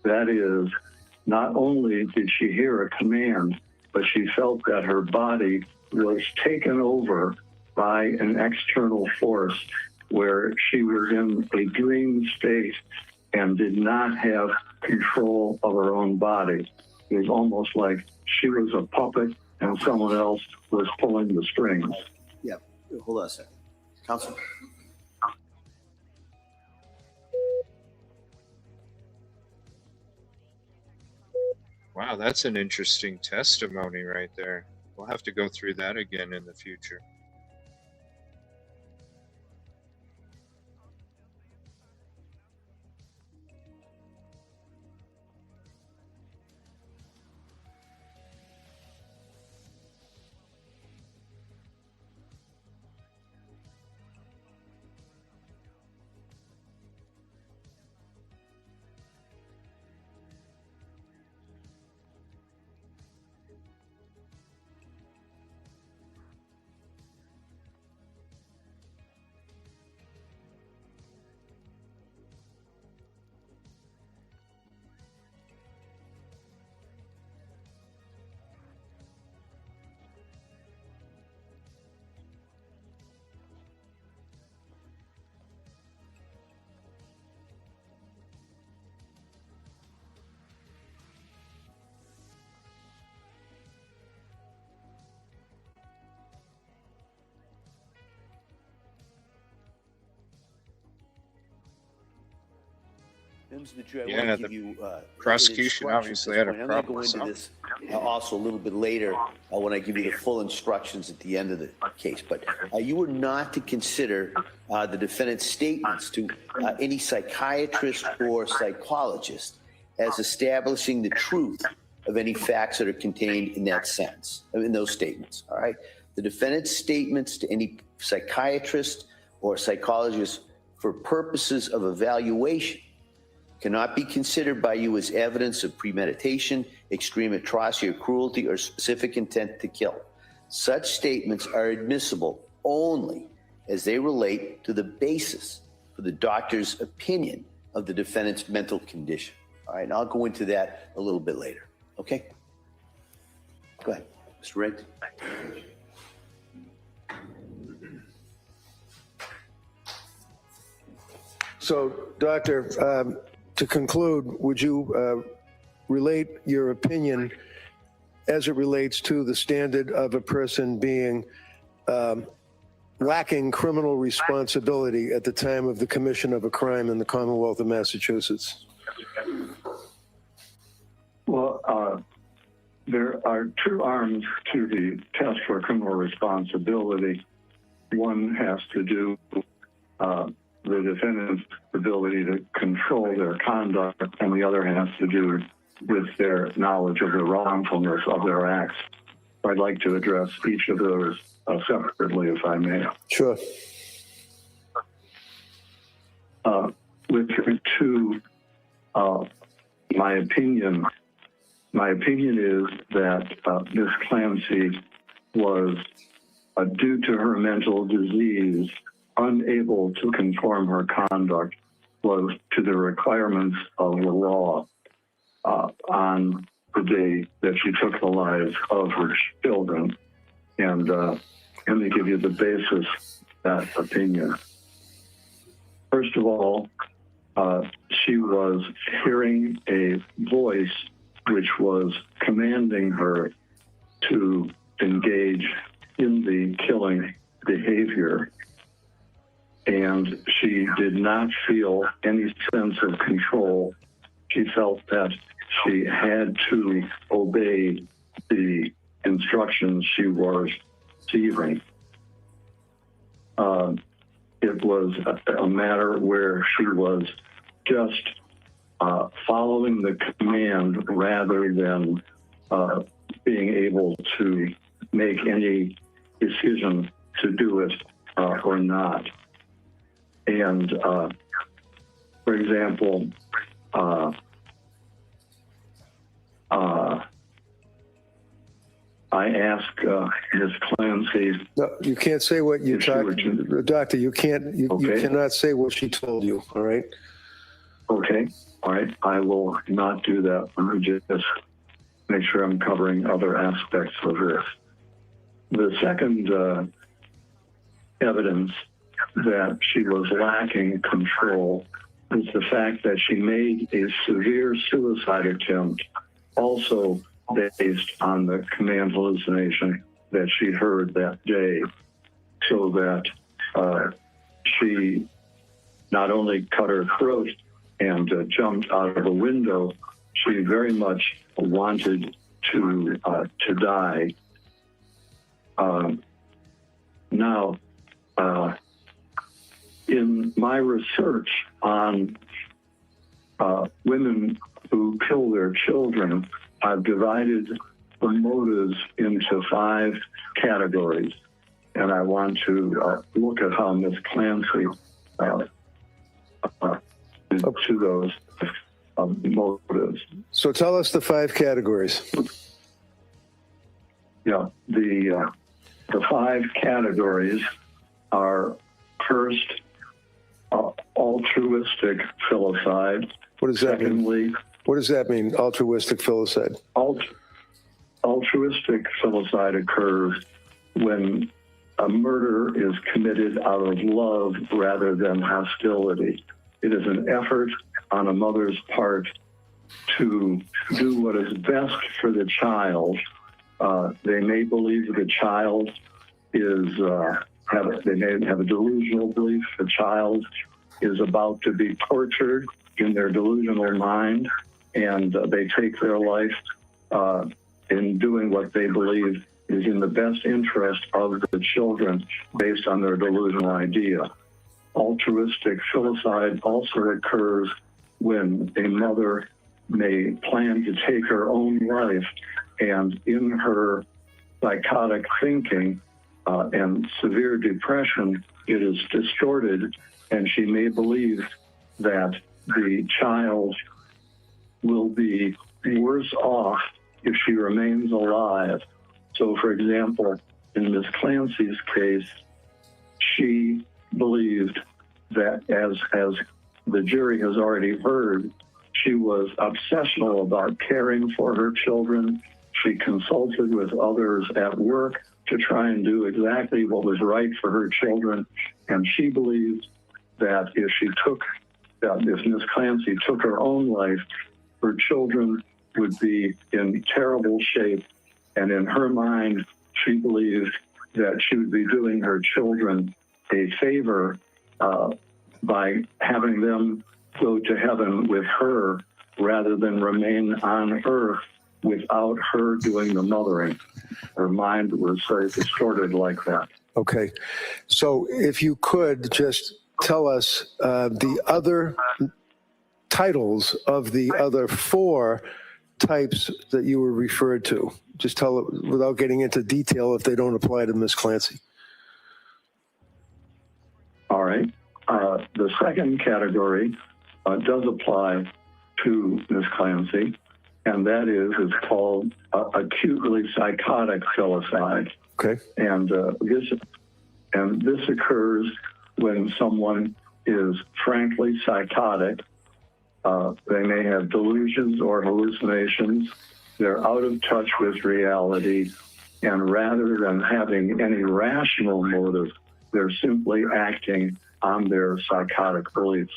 That is, not only did she hear a command, but she felt that her body was taken over by an external force where she was in a dream state and did not have control of her own body. It was almost like she was a puppet and someone else was pulling the strings. Yeah, hold on a second. Counsel? Wow, that's an interesting testimony right there. We'll have to go through that again in the future. Yeah, the prosecution obviously had a I'm problem going with to go into something. this also a little bit later when I give you the full instructions at the end of the case. But you were not to consider the defendant's statements to any psychiatrist or psychologist as establishing the truth of any facts that are contained in that sentence, in those statements. All right. The defendant's statements to any psychiatrist or psychologist for purposes of evaluation cannot be considered by you as evidence of premeditation, extreme atrocity or cruelty, or specific intent to kill. Such statements are admissible only as they relate to the basis for the doctor's opinion of the defendant's mental condition. All right, and I'll go into that a little bit later. Okay? Go ahead, Mr. Riggs. So, Doctor, to conclude, would you relate your opinion as it relates to the standard of a person being lacking criminal responsibility at the time of the commission of a crime in the Commonwealth of Massachusetts? Well, there are two arms to the test for criminal responsibility. One has to do the defendant's ability to control their conduct, and the other has to do with their knowledge of the wrongfulness of their acts. I'd like to address each of those separately, if I may. Sure. With regard to my opinion is that Ms. Clancy was, due to her mental disease, unable to conform her conduct was to the requirements of the law on the day that she took the lives of her children. And let me give you the basis of that opinion. First of all, she was hearing a voice which was commanding her to engage in the killing behavior. And she did not feel any sense of control. She felt that she had to obey the instructions she was receiving. It was a matter where she was just following the command rather than being able to make any decision to do it or not. And, for example, I asked Ms. Clancy. No, you can't say what you talked, Doctor. You can't. You cannot say what she told you. All right. Okay. All right. I will not do that. Let me just make sure I'm covering other aspects of this. The second evidence that she was lacking control is the fact that she made a severe suicide attempt also based on the command hallucination that she heard that day, so that she not only cut her throat and jumped out of a window, she very much wanted to die. Now, in my research on women who kill their children, I've divided the motives into 5 categories, and I want to look at how Ms. Clancy did to those motives. So tell us the 5 categories. Yeah, the 5 categories are: first, altruistic filicide. What does that mean? What does that mean, altruistic filicide? Altruistic filicide occurs when a murder is committed out of love rather than hostility. It is an effort on a mother's part to do what is best for the child. They may believe the child is, they may have a delusional belief the child is about to be tortured in their delusional mind, and they take their life in doing what they believe is in the best interest of the children based on their delusional idea. Altruistic filicide also occurs when a mother may plan to take her own life, and in her psychotic thinking and severe depression, it is distorted, and she may believe that the child will be worse off if she remains alive. So, for example, in Ms. Clancy's case, she believed that, as the jury has already heard, she was obsessional about caring for her children. She consulted with others at work to try and do exactly what was right for her children. And she believed that if Ms. Clancy took her own life, her children would be in terrible shape. And in her mind, she believed that she would be doing her children a favor by having them go to heaven with her rather than remain on earth without her doing the mothering. Her mind was very distorted like that. Okay. So if you could just tell us the other titles of the other 4 types that you were referred to. Just tell it without getting into detail if they don't apply to Ms. Clancy. All right. The second category does apply to Ms. Clancy, and that is called acutely psychotic filicide. Okay. And this occurs when someone is frankly psychotic. They may have delusions or hallucinations. They're out of touch with reality, and rather than having any rational motive, they're simply acting on their psychotic beliefs.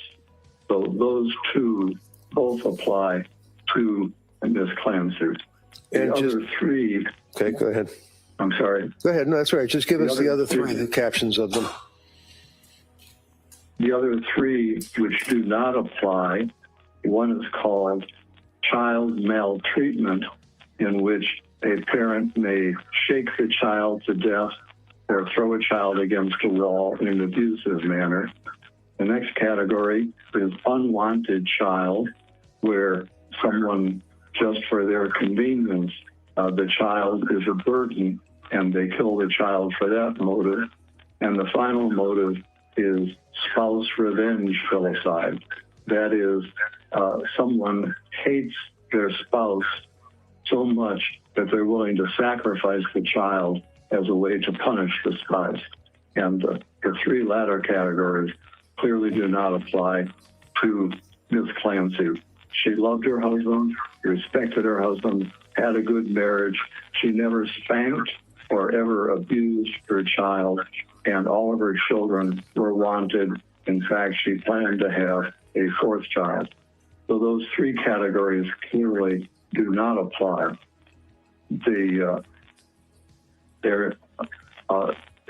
So those 2 both apply to Ms. Clancy. The other 3. Okay, go ahead. I'm sorry. Go ahead. No, that's right. Just give us the other 3, the captions of them. The other 3 which do not apply, one is called child maltreatment, in which a parent may shake the child to death or throw a child against a wall in an abusive manner. The next category is unwanted child, where someone, just for their convenience, the child is a burden, and they kill the child for that motive. And the final motive is spouse revenge filicide. That is, someone hates their spouse so much that they're willing to sacrifice the child as a way to punish the spouse. And the 3 latter categories clearly do not apply to Ms. Clancy. She loved her husband, respected her husband, had a good marriage. She never spanked or ever abused her child, and all of her children were wanted. In fact, she planned to have a 4th child. So those 3 categories clearly do not apply.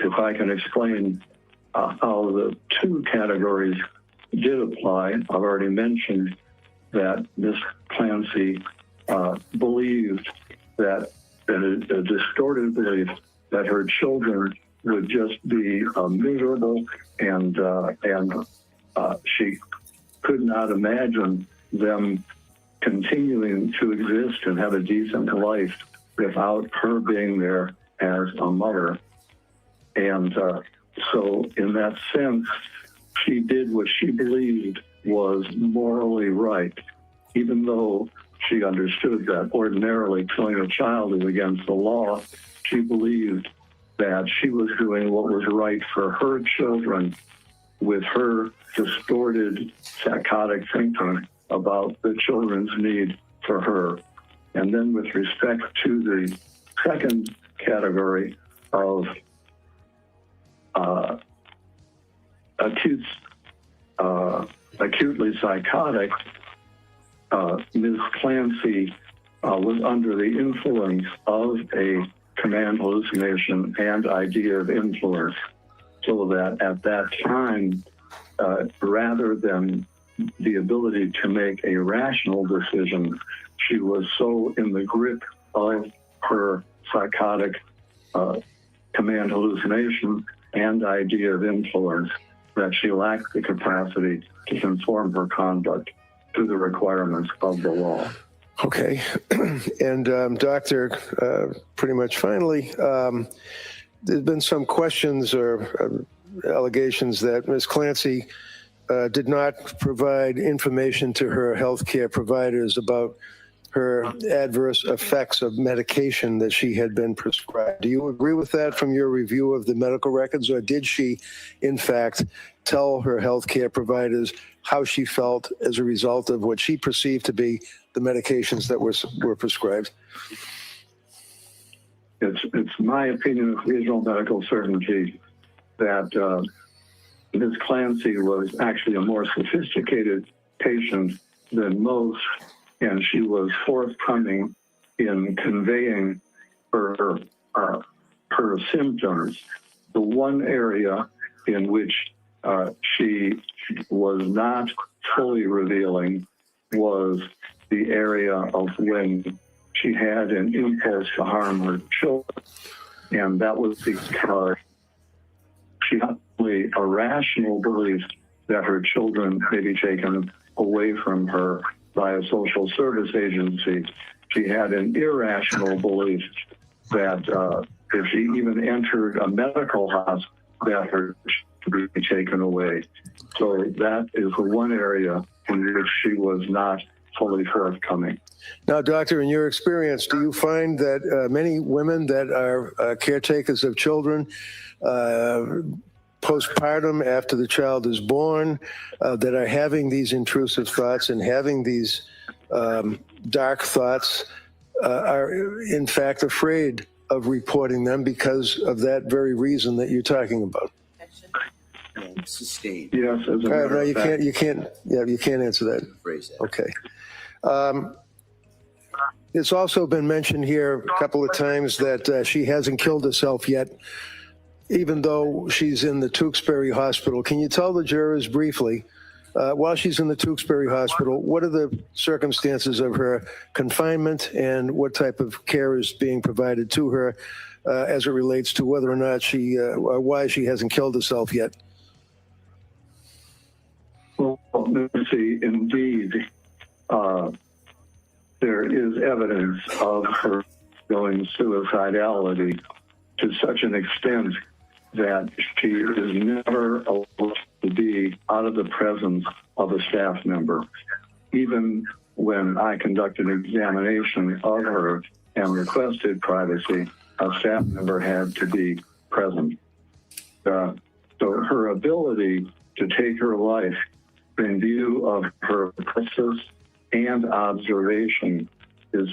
if I can explain how the two categories did apply, I've already mentioned that Ms. Clancy believed that a distorted belief that her children would just be miserable, and she could not imagine them continuing to exist and have a decent life without her being there as a mother. And so in that sense, she did what she believed was morally right, even though she understood that ordinarily killing a child is against the law. She believed that she was doing what was right for her children with her distorted psychotic thinking about the children's need for her. And then with respect to the second category of acutely psychotic, Ms. Clancy was under the influence of a command hallucination and idea of influence, so that at that time, rather than the ability to make a rational decision, she was so in the grip of her psychotic command hallucination and idea of influence that she lacked the capacity to conform her conduct to the requirements of the law. Okay. And Doctor, pretty much finally, there's been some questions or allegations that Ms. Clancy did not provide information to her healthcare providers about her adverse effects of medication that she had been prescribed. Do you agree with that from your review of the medical records, or did she, in fact, tell her healthcare providers how she felt as a result of what she perceived to be the medications that were prescribed? It's my opinion of reasonable medical certainty that Ms. Clancy was actually a more sophisticated patient than most, and she was forthcoming in conveying her symptoms. The one area in which she was not fully revealing was the area of when she had an impulse to harm her children, and that was because she had a rational belief that her children may be taken away from her by a social service agency. She had an irrational belief that if she even entered a medical hospital, that her would be taken away. So that is the one area in which she was not fully forthcoming. Now, Doctor, in your experience, do you find that many women that are caretakers of children postpartum, after the child is born, that are having these intrusive thoughts and having these dark thoughts, are in fact afraid of reporting them because of that very reason that you're talking about? Sustained. Yes, as a matter No, of you fact. you can't answer that. Phrase that. Okay. It's also been mentioned here a couple of times that she hasn't killed herself yet, even though she's in the Tewksbury Hospital. Can you tell the jurors briefly, while she's in the Tewksbury Hospital, what are the circumstances of her confinement and what type of care is being provided to her as it relates to whether or not why she hasn't killed herself yet? Well, let's see, indeed, there is evidence of her going suicidality to such an extent that she is never allowed to be out of the presence of a staff member. Even when I conducted an examination of her and requested privacy, a staff member had to be present. So her ability to take her life in view of her process and observation is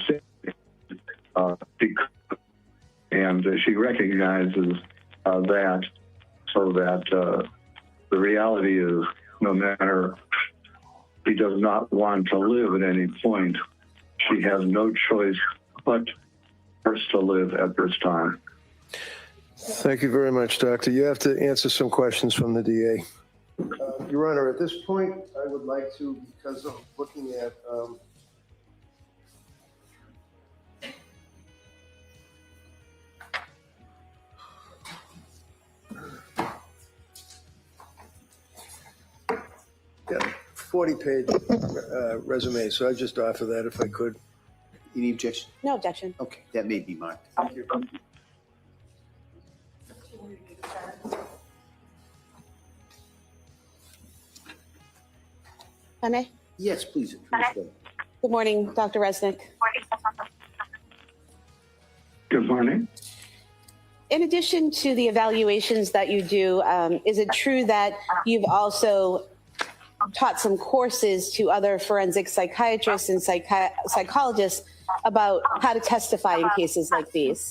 and she recognizes that, so that the reality is, no matter she does not want to live at any point, she has no choice but her forced to live at this time. Thank you very much, Doctor. You have to answer some questions from the DA. Your Honor, at this point, I would like to, because I'm looking at yeah, 40-page resume, so I'd just offer that if I could. Any objection? No objection. Okay, that may be marked. Thank you. Honey? Yes, please. Good morning, Dr. Resnick. Good morning. In addition to the evaluations that you do, is it true that you've also taught some courses to other forensic psychiatrists and psychologists about how to testify in cases like these?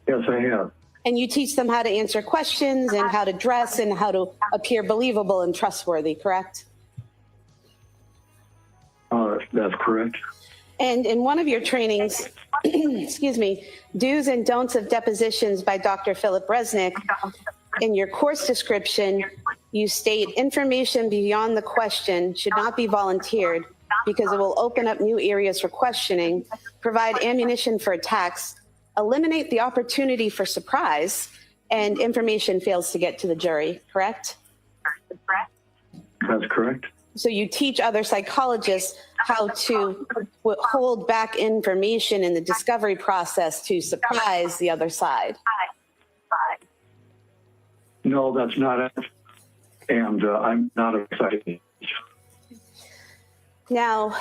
Yes, I have. And you teach them how to answer questions and how to dress and how to appear believable and trustworthy, correct? That's correct. And in one of your trainings, excuse me, Do's and Don'ts of Depositions by Dr. Philip Resnick, in your course description, you state information beyond the question should not be volunteered because it will open up new areas for questioning, provide ammunition for attacks, eliminate the opportunity for surprise, and information fails to get to the jury, correct? That's correct. So you teach other psychologists how to hold back information in the discovery process to surprise the other side. No, that's not it. And I'm not excited. Now,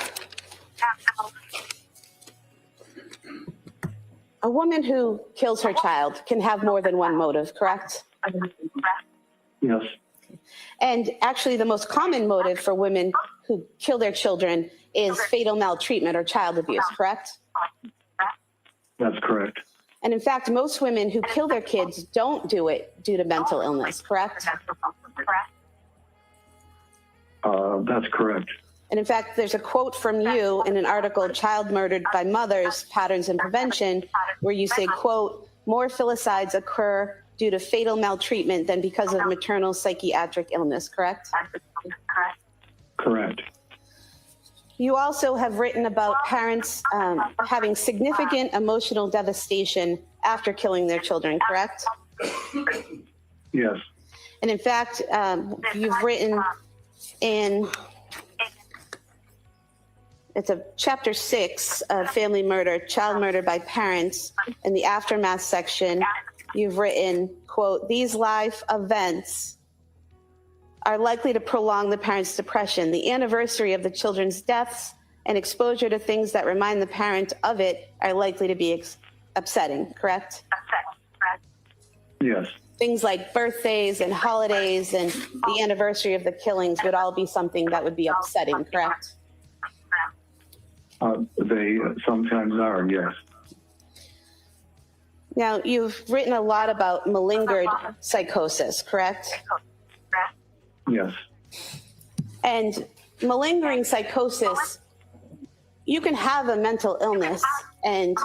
a woman who kills her child can have more than one motive, correct? Yes. And actually, the most common motive for women who kill their children is fatal maltreatment or child abuse, correct? That's correct. And in fact, most women who kill their kids don't do it due to mental illness, correct? That's correct. And in fact, there's a quote from you in an article, Child Murdered by Mothers, Patterns and Prevention, where you say, quote, more filicides occur due to fatal maltreatment than because of maternal psychiatric illness, correct? Correct. You also have written about parents having significant emotional devastation after killing their children, correct? Yes. And in fact, you've written in, it's a chapter 6 of Family Murder, Child Murder by Parents, in the aftermath section, you've written, quote, these life events are likely to prolong the parent's depression. The anniversary of the children's deaths and exposure to things that remind the parent of it are likely to be upsetting, correct? Yes. Things like birthdays and holidays and the anniversary of the killings would all be something that would be upsetting, correct? They sometimes are, yes. Now, you've written a lot about malingered psychosis, correct? Yes. And malingering psychosis, you can have a mental illness and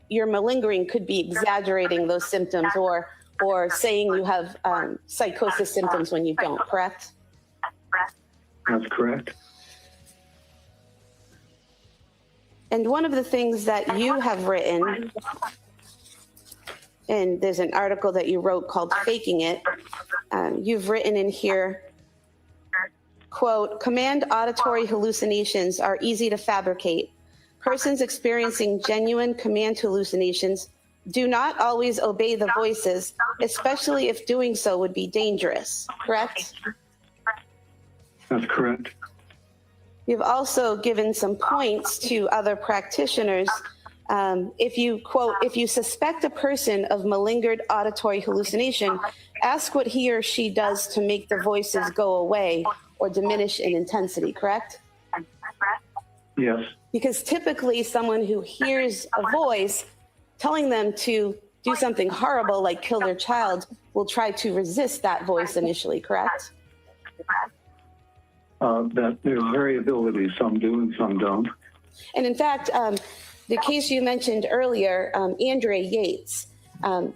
your malingering could be exaggerating those symptoms or saying you have psychosis symptoms when you don't, correct? That's correct. And one of the things that you have written, and there's an article that you wrote called Faking It, you've written in here, quote, command auditory hallucinations are easy to fabricate. Persons experiencing genuine command hallucinations do not always obey the voices, especially if doing so would be dangerous, correct? That's correct. You've also given some points to other practitioners. If you, quote, if you suspect a person of malingered auditory hallucination, ask what he or she does to make the voices go away or diminish in intensity, correct? Yes. Because typically someone who hears a voice telling them to do something horrible like kill their child will try to resist that voice initially, correct? That there's variability. Some do and some don't. And in fact, the case you mentioned earlier, Andrea Yates.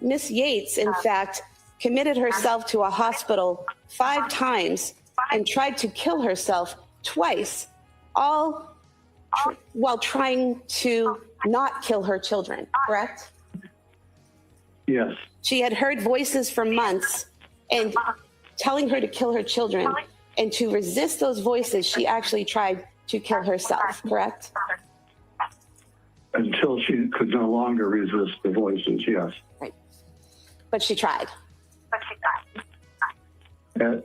Miss Yates, in fact, committed herself to a hospital 5 times and tried to kill herself twice, all while trying to not kill her children, correct? Yes. She had heard voices for months and telling her to kill her children. And to resist those voices, she actually tried to kill herself, correct? Until she could no longer resist the voices, yes. Right. But she tried.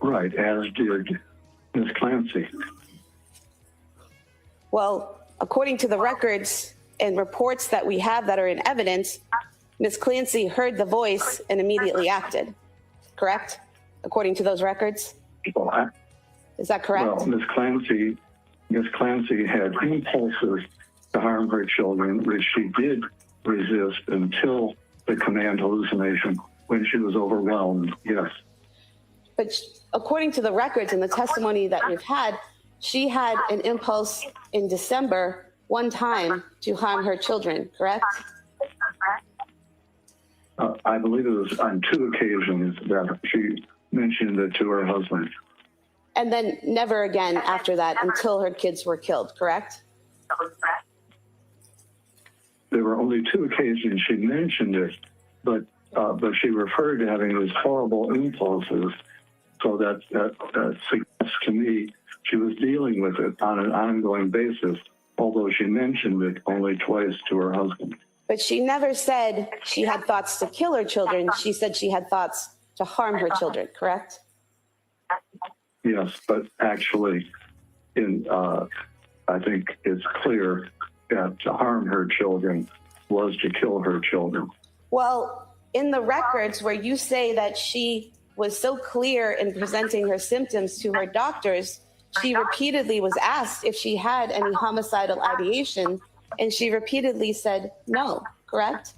Right, as did Ms. Clancy. Well, according to the records and reports that we have that are in evidence, Ms. Clancy heard the voice and immediately acted, correct? According to those records? Well, is that correct? Well, Ms. Clancy had impulses to harm her children, which she did resist until the command hallucination when she was overwhelmed, yes. But according to the records and the testimony that we've had, she had an impulse in December one time to harm her children, correct? I believe it was on 2 occasions that she mentioned it to her husband. And then never again after that until her kids were killed, correct? There were only 2 occasions she mentioned it, but she referred to having these horrible impulses. So that suggests to me she was dealing with it on an ongoing basis, although she mentioned it only twice to her husband. But she never said she had thoughts to kill her children. She said she had thoughts to harm her children, correct? Yes, but actually, I think it's clear that to harm her children was to kill her children. Well, in the records where you say that she was so clear in presenting her symptoms to her doctors, she repeatedly was asked if she had any homicidal ideation, and she repeatedly said no, correct?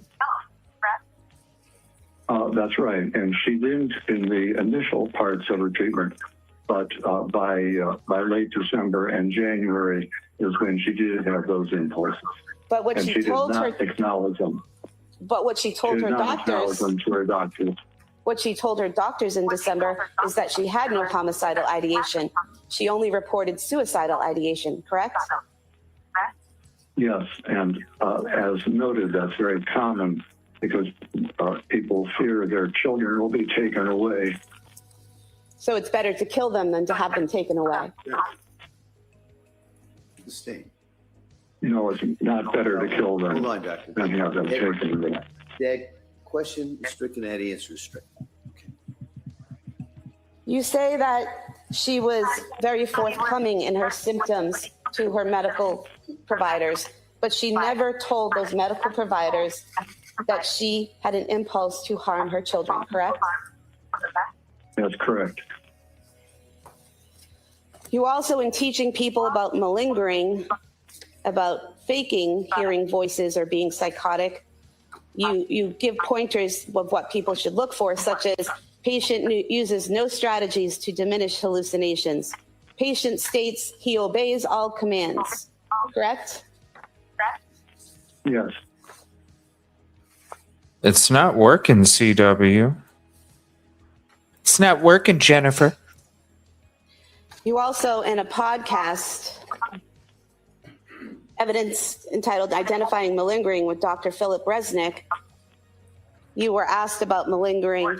That's right, and she didn't in the initial parts of her treatment, but by late December and January is when she did have those impulses. But what and she told did her, not acknowledge them. but what she told She her did not acknowledge doctors, them to her doctors. what she told her doctors in December is that she had no homicidal ideation. She only reported suicidal ideation, correct? Yes, and as noted, that's very common because people fear their children will be taken away. So it's better to kill them than to have them taken away. Stay. It's not better to kill them Hold on, Doctor. than have them taken away. That question is stricken, that answer is stricken. You say that she was very forthcoming in her symptoms to her medical providers, but she never told those medical providers that she had an impulse to harm her children, correct? That's correct. You also, in teaching people about malingering, about faking hearing voices or being psychotic, you give pointers of what people should look for, such as patient uses no strategies to diminish hallucinations. Patient states he obeys all commands, correct? Yes. It's not working, CW. It's not working, Jennifer. You also, in a podcast, evidence entitled Identifying Malingering with Dr. Philip Resnick, you were asked about malingering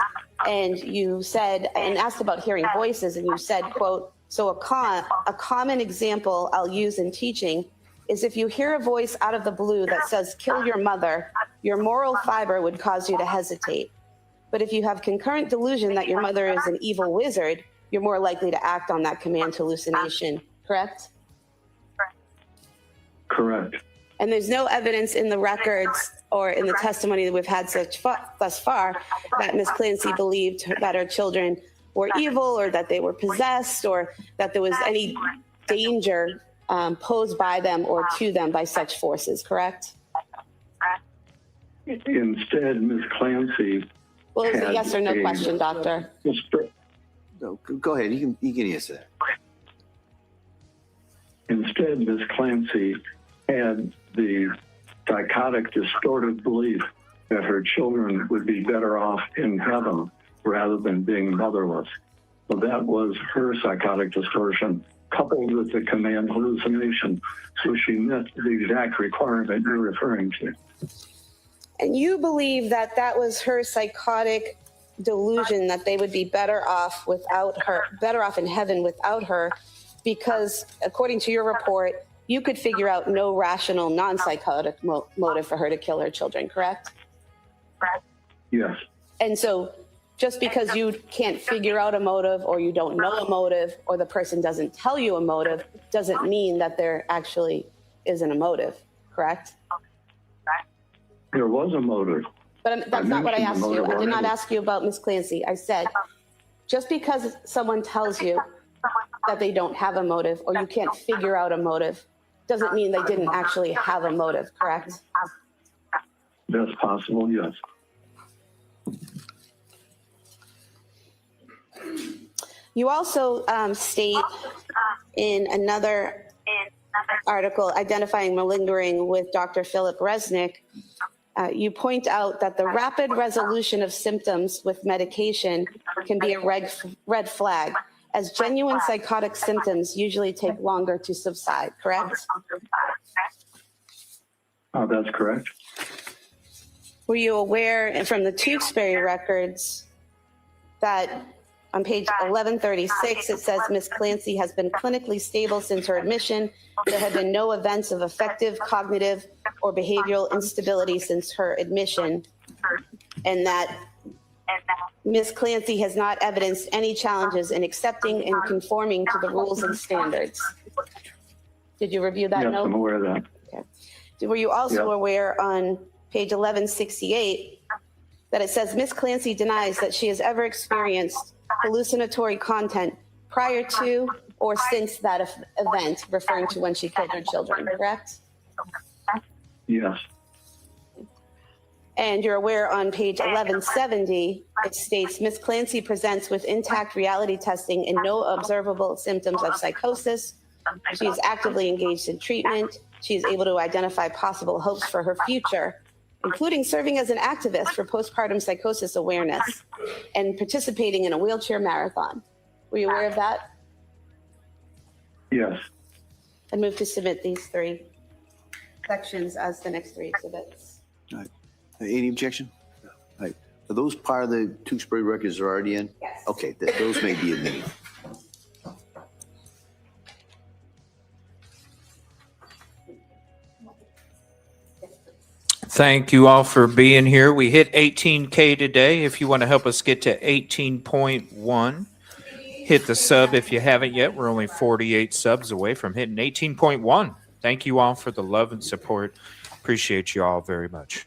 and you said, and asked about hearing voices, and you said, quote, so a common example I'll use in teaching is if you hear a voice out of the blue that says, kill your mother, your moral fiber would cause you to hesitate. But if you have concurrent delusion that your mother is an evil wizard, you're more likely to act on that command hallucination, correct? Correct. And there's no evidence in the records or in the testimony that we've had thus far that Ms. Clancy believed that her children were evil or that they were possessed or that there was any danger posed by them or to them by such forces, correct? Instead, Ms. Clancy. Well, it's a yes or no question, Doctor. No, go ahead. You can answer that. Instead, Ms. Clancy had the psychotic, distorted belief that her children would be better off in heaven rather than being motherless. So that was her psychotic distortion coupled with the command hallucination. So she met the exact requirement you're referring to. And you believe that that was her psychotic delusion that they would be better off without her, better off in heaven without her, because according to your report, you could figure out no rational, non-psychotic motive for her to kill her children, correct? Yes. And so just because you can't figure out a motive or you don't know a motive or the person doesn't tell you a motive doesn't mean that there actually isn't a motive, correct? There was a motive. But that's not what I asked you. I did not ask you about Miss Clancy. I said, just because someone tells you that they don't have a motive or you can't figure out a motive doesn't mean they didn't actually have a motive, correct? That's possible, yes. You also state in another article identifying malingering with Dr. Philip Resnick, you point out that the rapid resolution of symptoms with medication can be a red flag, as genuine psychotic symptoms usually take longer to subside, correct? That's correct. Were you aware from the Tewksbury records that on page 1136, it says Ms. Clancy has been clinically stable since her admission. There have been no events of affective, cognitive, or behavioral instability since her admission, and that Ms. Clancy has not evidenced any challenges in accepting and conforming to the rules and standards. Did you review that Yes, note? I'm aware of that. Okay. Were you also Yep. aware on page 1168 that it says Ms. Clancy denies that she has ever experienced hallucinatory content prior to or since that event, referring to when she killed her children, correct? Yes. And you're aware on page 1170, it states Ms. Clancy presents with intact reality testing and no observable symptoms of psychosis. She is actively engaged in treatment. She is able to identify possible hopes for her future, including serving as an activist for postpartum psychosis awareness and participating in a wheelchair marathon. Were you aware of that? Yes. I move to submit these three sections as the next three exhibits. All right. Any objection? All right. Are those part of the Tewksbury records are already in? Yes. Okay, those may be admitted. Thank you all for being here. We hit 18K today. If you want to help us get to 18.1, hit the sub if you haven't yet. We're only 48 subs away from hitting 18.1. Thank you all for the love and support. Appreciate you all very much.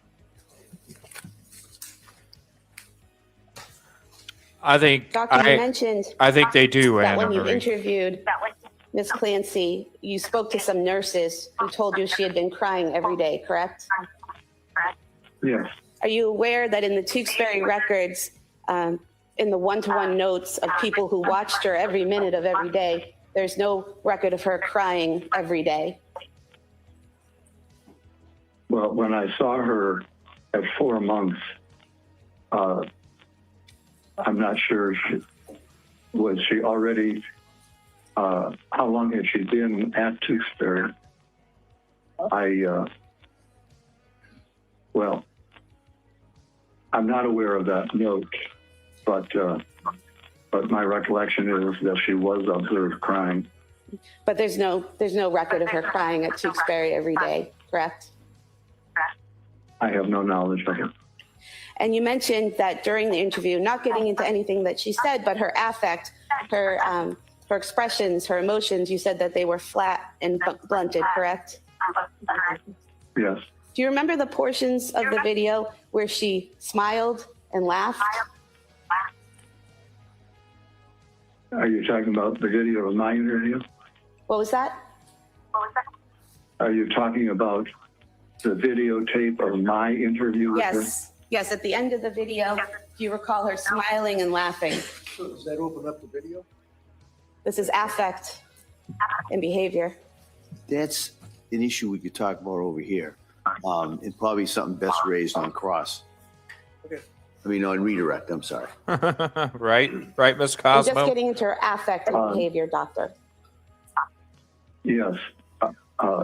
I think Doctor, you mentioned I think they do, that Anna when you Marie. interviewed Ms. Clancy, you spoke to some nurses who told you she had been crying every day, correct? Yes. Are you aware that in the Tewksbury records, in the one-to-one notes of people who watched her every minute of every day, there's no record of her crying every day? Well, when I saw her at 4 months, I'm not sure, was she already, how long had she been at Tewksbury? Well, I'm not aware of that note, but my recollection is that she was observed crying. But there's no record of her crying at Tewksbury every day, correct? I have no knowledge of it. And you mentioned that during the interview, not getting into anything that she said, but her affect, her expressions, her emotions, you said that they were flat and blunted, correct? Yes. Do you remember the portions of the video where she smiled and laughed? Are you talking about the video of my interview? What was that? Are you talking about the videotape of my interview with her? Yes. Yes, at the end of the video, do you recall her smiling and laughing? So does that open up the video? This is affect and behavior. That's an issue we could talk about over here. and probably something best raised on cross. Okay. I mean, on redirect, I'm sorry. Right, Miss I'm just Cosmo? getting into her affect and behavior, doctor. Yes.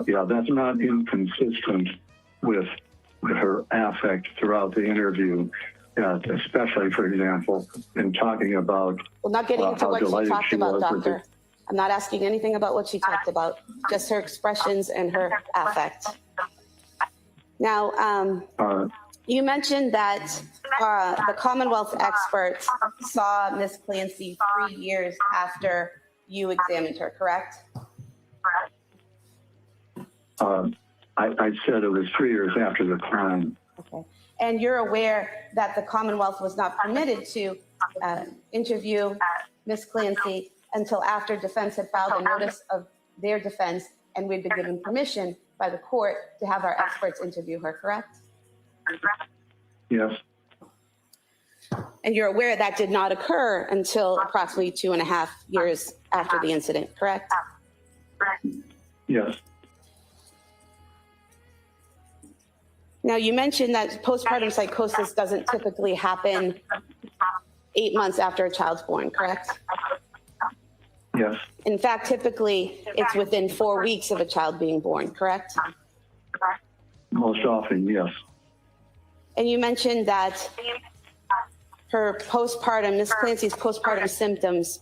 Yeah, that's not inconsistent with her affect throughout the interview, especially, for example, in talking about Well, not getting into how what she delighted talked she about, was with doctor. I'm not asking anything about what she talked about, just her expressions and her affect. Now, you mentioned that the Commonwealth experts saw Miss Clancy 3 years after you examined her, correct? I said it was 3 years after the crime. Okay. And you're aware that the Commonwealth was not permitted to interview Miss Clancy until after defense had filed a notice of their defense and we'd been given permission by the court to have our experts interview her, correct? Yes. And you're aware that did not occur until approximately 2.5 years after the incident, correct? Yes. Now, you mentioned that postpartum psychosis doesn't typically happen 8 months after a child's born, correct? Yes. In fact, typically it's within 4 weeks of a child being born, correct? Most often, yes. And you mentioned that her postpartum, Miss Clancy's postpartum symptoms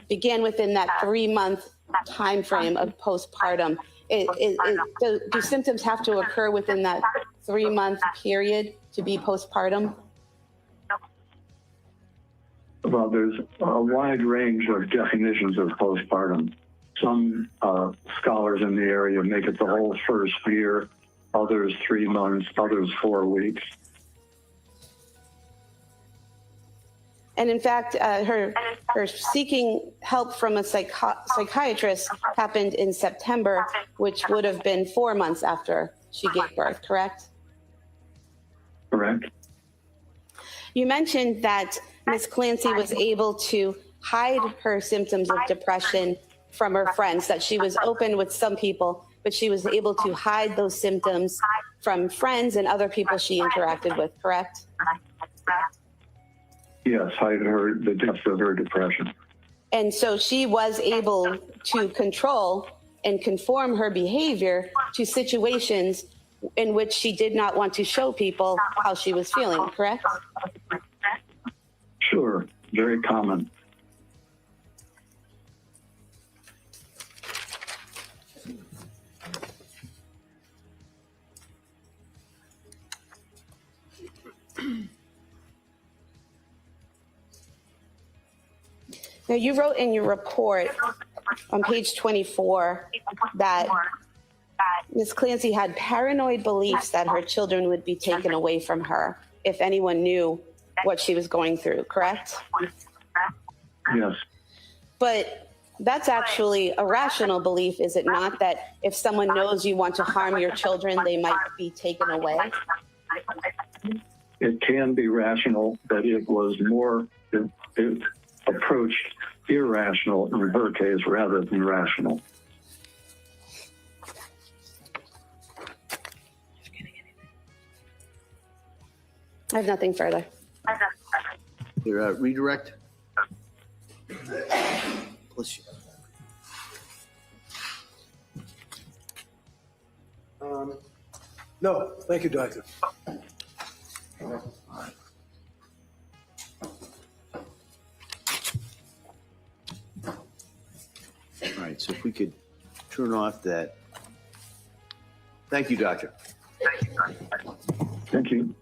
began within that 3-month time frame of postpartum. Do symptoms have to occur within that 3-month period to be postpartum? Well, there's a wide range of definitions of postpartum. Some scholars in the area make it the whole first year, others 3 months, others 4 weeks. And in fact, her seeking help from a psychiatrist happened in September, which would have been 4 months after she gave birth, correct? Correct. You mentioned that Miss Clancy was able to hide her symptoms of depression from her friends, that she was open with some people, but she was able to hide those symptoms from friends and other people she interacted with, correct? Yes, hide the depths of her depression. And so she was able to control and conform her behavior to situations in which she did not want to show people how she was feeling, correct? Sure, very common. Now, you wrote in your report on page 24 that Ms. Clancy had paranoid beliefs that her children would be taken away from her if anyone knew what she was going through, correct? Yes. But that's actually a rational belief, is it not? That if someone knows you want to harm your children, they might be taken away? It can be rational, but it was more, it approached irrational in her case rather than rational. I have nothing further. Your redirect? Bless you. No, thank you, doctor. All right, so if we could turn off that. Thank you, doctor. Thank you.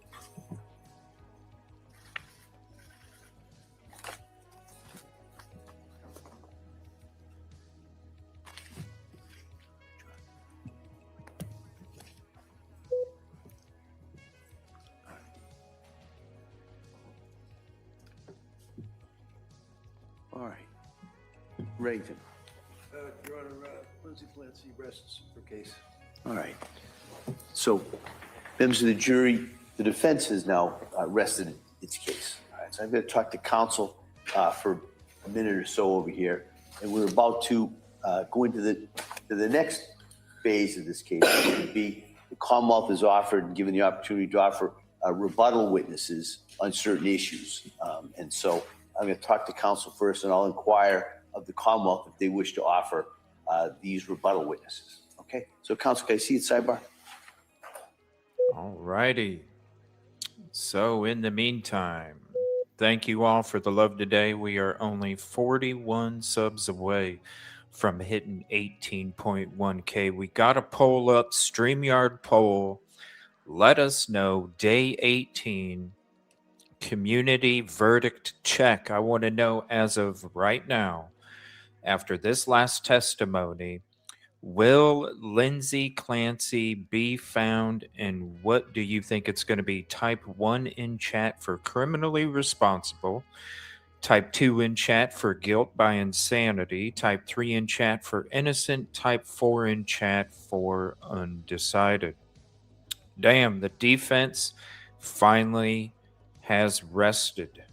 All right. Reagan. Your Honor, Lindsay Clancy rests her case. All right. So, members of the jury, the defense has now rested its case. All right. So I'm going to talk to counsel for a minute or so over here, and we're about to go into the next phase of this case, which would be the Commonwealth has offered, given the opportunity to offer rebuttal witnesses on certain issues. And so I'm going to talk to counsel first, and I'll inquire of the Commonwealth if they wish to offer these rebuttal witnesses. Okay, so counsel, can I see it sidebar? All righty. So in the meantime, thank you all for the love today. We are only 41 subs away from hitting 18.1K. We got a poll up, StreamYard poll. Let us know, day 18, community verdict check. I want to know as of right now, after this last testimony, will Lindsay Clancy be found, and what do you think it's going to be? Type 1 in chat for criminally responsible. Type 2 in chat for guilt by insanity. Type 3 in chat for innocent. Type 4 in chat for undecided. Damn, the defense finally has rested.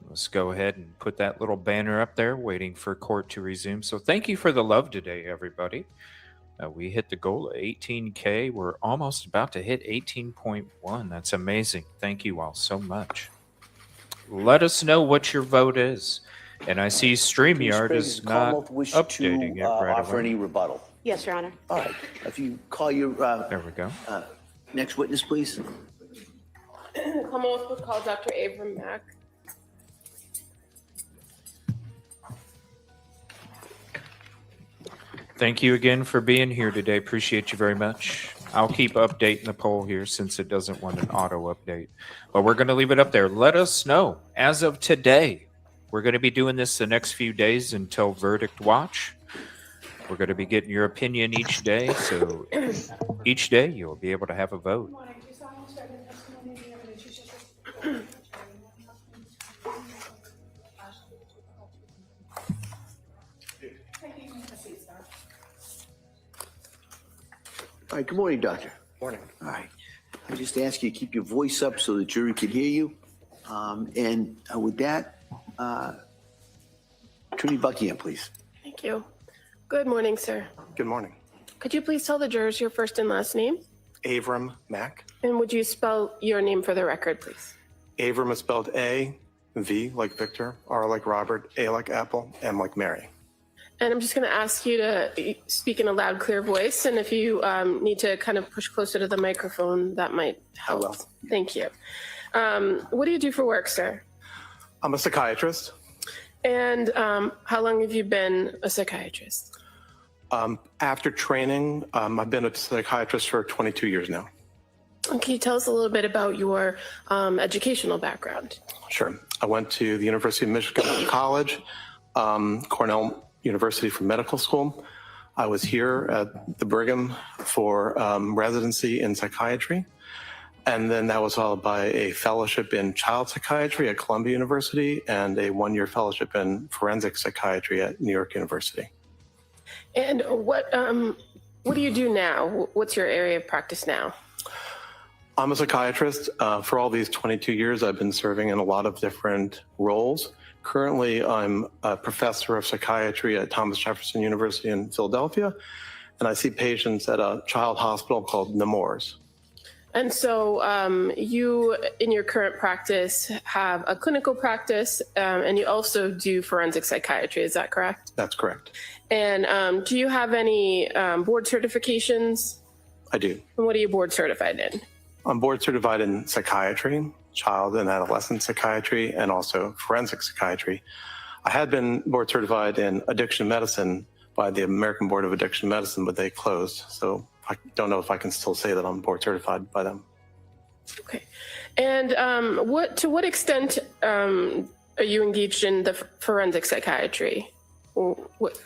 Let's go ahead and put that little banner up there, waiting for court to resume. So thank you for the love today, everybody. We hit the goal of 18K. We're almost about to hit 18.1. That's amazing. Thank you all so much. Let us know what your vote is. And I see StreamYard is not updating it right offer away. any rebuttal? Yes, Your Honor. All right. If you call your There we go. next witness, please. Commonwealth would call Dr. Avram Mack. Thank you again for being here today. Appreciate you very much. I'll keep updating the poll here since it doesn't want an auto update. But we're going to leave it up there. Let us know. As of today, we're going to be doing this the next few days until verdict watch. We're going to be getting your opinion each day. So each day you'll be able to have a vote. All right, good morning, doctor. Morning. All right. I just ask you to keep your voice up so the jury can hear you. And with that, Attorney Buckingham, please. Thank you. Good morning, sir. Good morning. Could you please tell the jurors your first and last name? Avram Mack. And would you spell your name for the record, please? Avram is spelled A, V like Victor, R like Robert, A like Apple, M like Mary. And I'm just going to ask you to speak in a loud, clear voice. And if you need to kind of push closer to the microphone, that might help. I will. Thank you. What do you do for work, sir? I'm a psychiatrist. And how long have you been a psychiatrist? After training, I've been a psychiatrist for 22 years now. And can you tell us a little bit about your educational background? Sure. I went to the University of Michigan College, Cornell University for medical school. I was here at the Brigham for residency in psychiatry. And then that was followed by a fellowship in child psychiatry at Columbia University and a one-year fellowship in forensic psychiatry at New York University. And what do you do now? What's your area of practice now? I'm a psychiatrist. For all these 22 years, I've been serving in a lot of different roles. Currently, I'm a professor of psychiatry at Thomas Jefferson University in Philadelphia, and I see patients at a child hospital called Nemours. And so you, in your current practice, have a clinical practice, and you also do forensic psychiatry. Is that correct? That's correct. And do you have any board certifications? I do. And what are you board certified in? I'm board certified in psychiatry, child and adolescent psychiatry, and also forensic psychiatry. I had been board certified in addiction medicine by the American Board of Addiction Medicine, but they closed. So I don't know if I can still say that I'm board certified by them. Okay. And to what extent are you engaged in the forensic psychiatry? What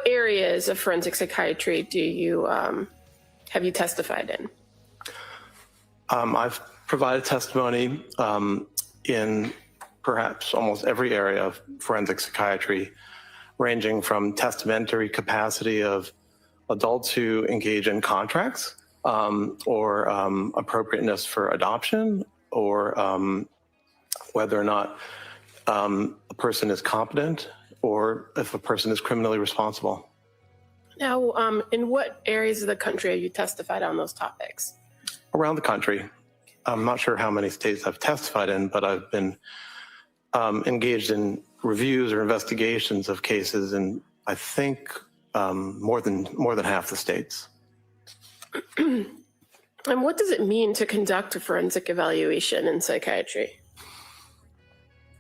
areas of forensic psychiatry do you have you testified in? I've provided testimony in perhaps almost every area of forensic psychiatry, ranging from testamentary capacity of adults who engage in contracts or appropriateness for adoption, or whether or not a person is competent or if a person is criminally responsible. Now, in what areas of the country have you testified on those topics? Around the country. I'm not sure how many states I've testified in, but I've been engaged in reviews or investigations of cases in, I think, more than half the states. And what does it mean to conduct a forensic evaluation in psychiatry?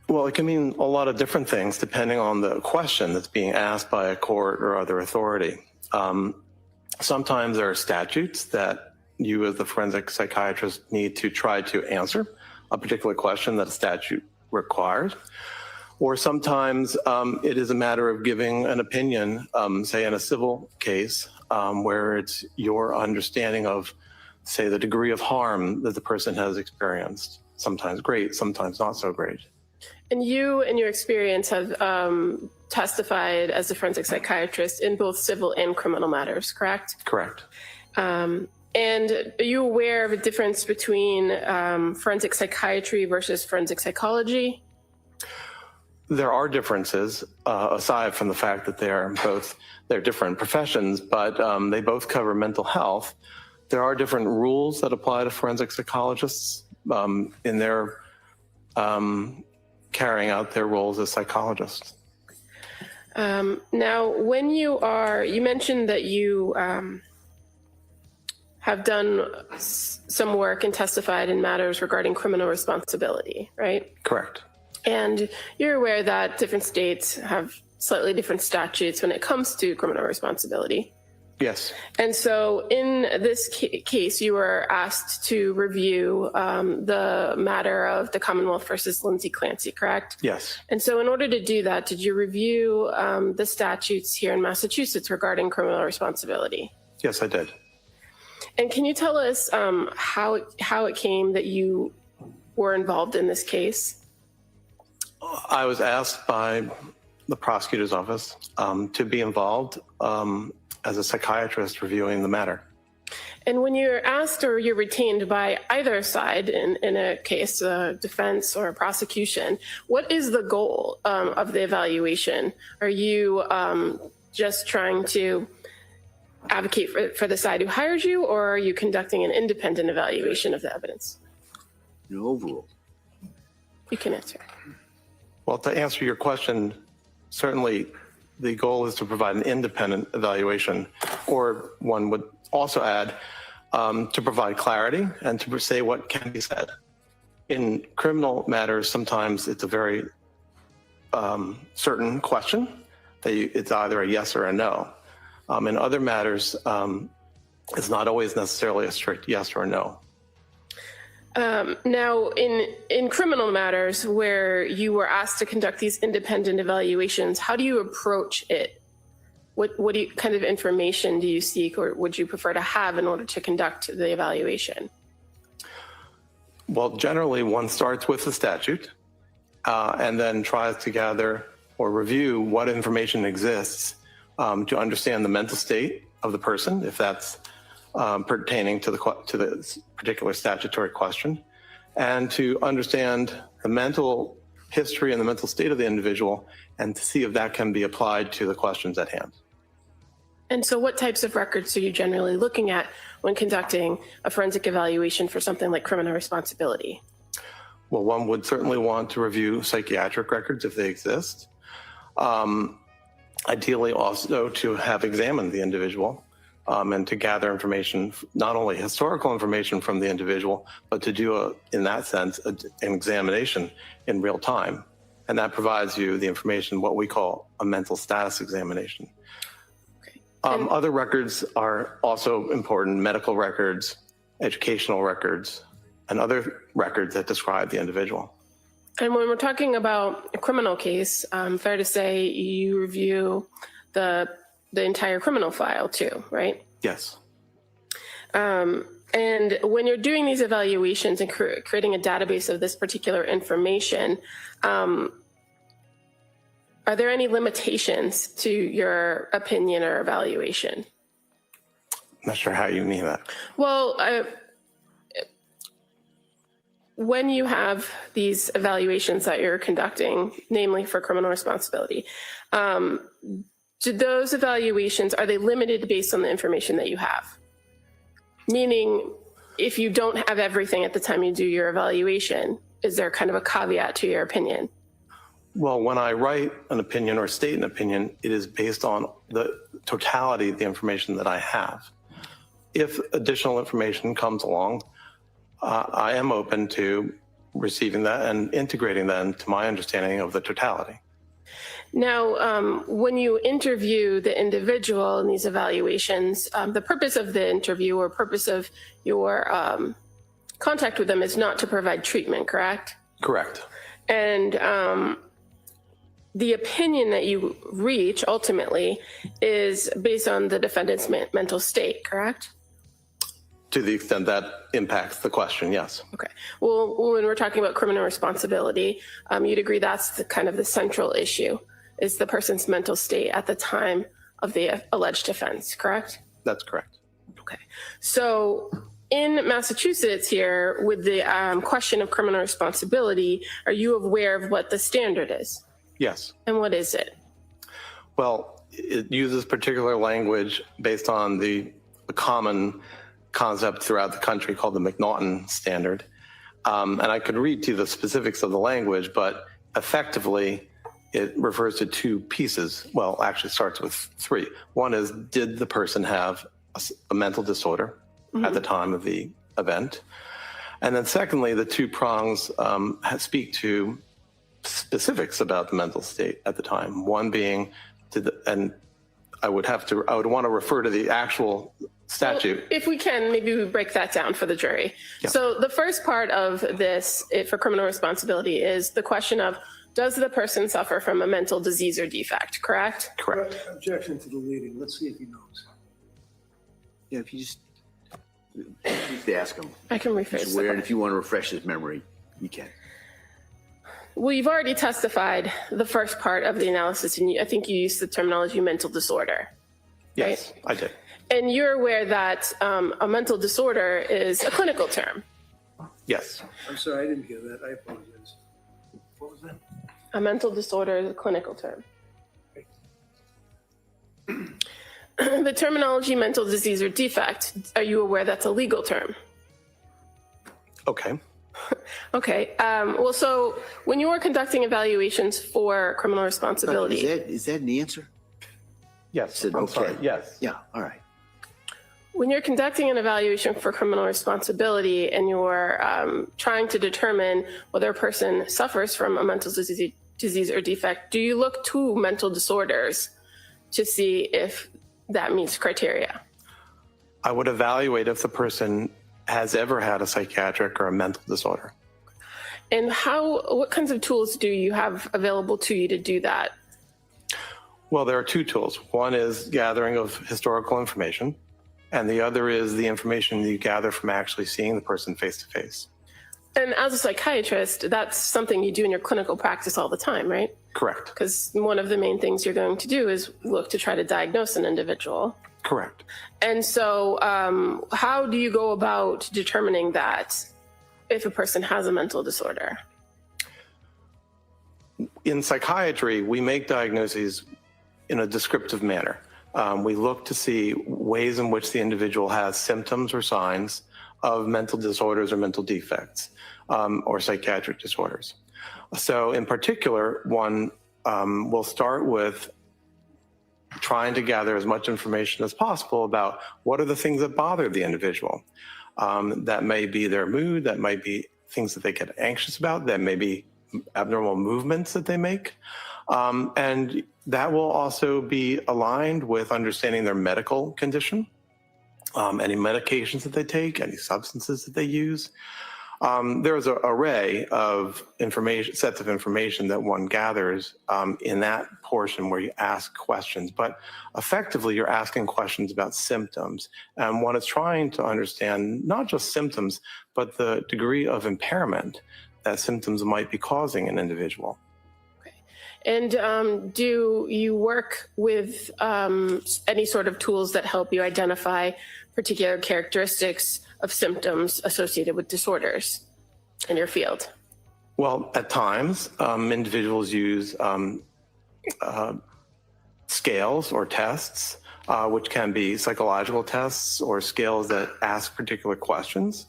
Well, it can mean a lot of different things depending on the question that's being asked by a court or other authority. Sometimes there are statutes that you as the forensic psychiatrist need to try to answer a particular question that a statute requires. Or sometimes it is a matter of giving an opinion, say in a civil case, where it's your understanding of, say, the degree of harm that the person has experienced. Sometimes great, sometimes not so great. And you, in your experience, have testified as a forensic psychiatrist in both civil and criminal matters, correct? Correct. And are you aware of a difference between forensic psychiatry versus forensic psychology? There are differences, aside from the fact that they're different professions, but they both cover mental health. There are different rules that apply to forensic psychologists in their carrying out their roles as psychologists. Now, when you mentioned that you have done some work and testified in matters regarding criminal responsibility, right? Correct. And you're aware that different states have slightly different statutes when it comes to criminal responsibility. Yes. And so in this case, you were asked to review the matter of the Commonwealth versus Lindsay Clancy, correct? Yes. And so in order to do that, did you review the statutes here in Massachusetts regarding criminal responsibility? Yes, I did. And can you tell us how it came that you were involved in this case? I was asked by the prosecutor's office to be involved as a psychiatrist reviewing the matter. And when you're asked or you're retained by either side in a case, a defense or a prosecution, what is the goal of the evaluation? Are you just trying to advocate for the side who hired you, or are you conducting an independent evaluation of the evidence? No, overall. You can answer. Well, to answer your question, certainly the goal is to provide an independent evaluation, or one would also add to provide clarity and to say what can be said. In criminal matters, sometimes it's a very certain question that it's either a yes or a no. In other matters, it's not always necessarily a strict yes or no. Now, in criminal matters where you were asked to conduct these independent evaluations, how do you approach it? What kind of information do you seek, or would you prefer to have in order to conduct the evaluation? Well, generally one starts with the statute and then tries to gather or review what information exists to understand the mental state of the person, if that's pertaining to the particular statutory question, and to understand the mental history and the mental state of the individual, and to see if that can be applied to the questions at hand. And so what types of records are you generally looking at when conducting a forensic evaluation for something like criminal responsibility? Well, one would certainly want to review psychiatric records if they exist. Ideally also to have examined the individual and to gather information, not only historical information from the individual, but to do, in that sense, an examination in real time. And that provides you the information, what we call a mental status examination. Okay. Other records are also important: medical records, educational records, and other records that describe the individual. And when we're talking about a criminal case, fair to say you review the entire criminal file too, right? Yes. And when you're doing these evaluations and creating a database of this particular information, are there any limitations to your opinion or evaluation? I'm not sure how you mean that. Well, when you have these evaluations that you're conducting, namely for criminal responsibility, Do those evaluations, are they limited based on the information that you have? Meaning, if you don't have everything at the time you do your evaluation, is there kind of a caveat to your opinion? Well, when I write an opinion or state an opinion, it is based on the totality of the information that I have. If additional information comes along, I am open to receiving that and integrating that into my understanding of the totality. Now, when you interview the individual in these evaluations, the purpose of the interview or purpose of your contact with them is not to provide treatment, correct? Correct. And the opinion that you reach ultimately is based on the defendant's mental state, correct? To the extent that impacts the question, yes. Okay. Well, when we're talking about criminal responsibility, you'd agree that's the kind of the central issue, is the person's mental state at the time of the alleged offense, correct? That's correct. Okay. So in Massachusetts here, with the question of criminal responsibility, are you aware of what the standard is? Yes. And what is it? Well, it uses particular language based on the common concept throughout the country called the McNaughton standard. And I could read to you the specifics of the language, but effectively it refers to two pieces. Well, actually starts with three. One is, did the person have a mental disorder at the time of the event? And then secondly, the two prongs speak to specifics about the mental state at the time. One being, and I would want to refer to the actual statute. Well, if we can, maybe we break that down for the jury. Yeah. So the first part of this for criminal responsibility is the question of, does the person suffer from a mental disease or defect, correct? Correct. Objection to the leading. Let's see if he knows. Yeah, if you just ask him. I can rephrase He's the aware, and question. if you want to refresh his memory, you can. Well, you've already testified the first part of the analysis, and I think you used the terminology mental disorder. Yes, I did. And you're aware that a mental disorder is a clinical term. Yes. I'm sorry, I didn't hear that. I apologize. What was that? A mental disorder is a clinical term. The terminology mental disease or defect, are you aware that's a legal term? Okay. Okay. Well, so when you are conducting evaluations for criminal responsibility. Is that an answer? Yes. I'm sorry. Yes. Yeah, all right. When you're conducting an evaluation for criminal responsibility and you're trying to determine whether a person suffers from a mental disease or defect, do you look to mental disorders to see if that meets criteria? I would evaluate if the person has ever had a psychiatric or a mental disorder. And what kinds of tools do you have available to you to do that? Well, there are two tools. One is gathering of historical information, and the other is the information that you gather from actually seeing the person face to face. And as a psychiatrist, that's something you do in your clinical practice all the time, right? Correct. Because one of the main things you're going to do is look to try to diagnose an individual. Correct. And so how do you go about determining that if a person has a mental disorder? In psychiatry, we make diagnoses in a descriptive manner. We look to see ways in which the individual has symptoms or signs of mental disorders or mental defects or psychiatric disorders. So in particular, one will start with trying to gather as much information as possible about what are the things that bother the individual. That may be their mood, that might be things that they get anxious about, that may be abnormal movements that they make. And that will also be aligned with understanding their medical condition, any medications that they take, any substances that they use. There's an array of information, sets of information that one gathers in that portion where you ask questions. But effectively, you're asking questions about symptoms. And one is trying to understand not just symptoms, but the degree of impairment that symptoms might be causing an individual. And do you work with any sort of tools that help you identify particular characteristics of symptoms associated with disorders in your field? Well, at times, individuals use scales or tests, which can be psychological tests or scales that ask particular questions.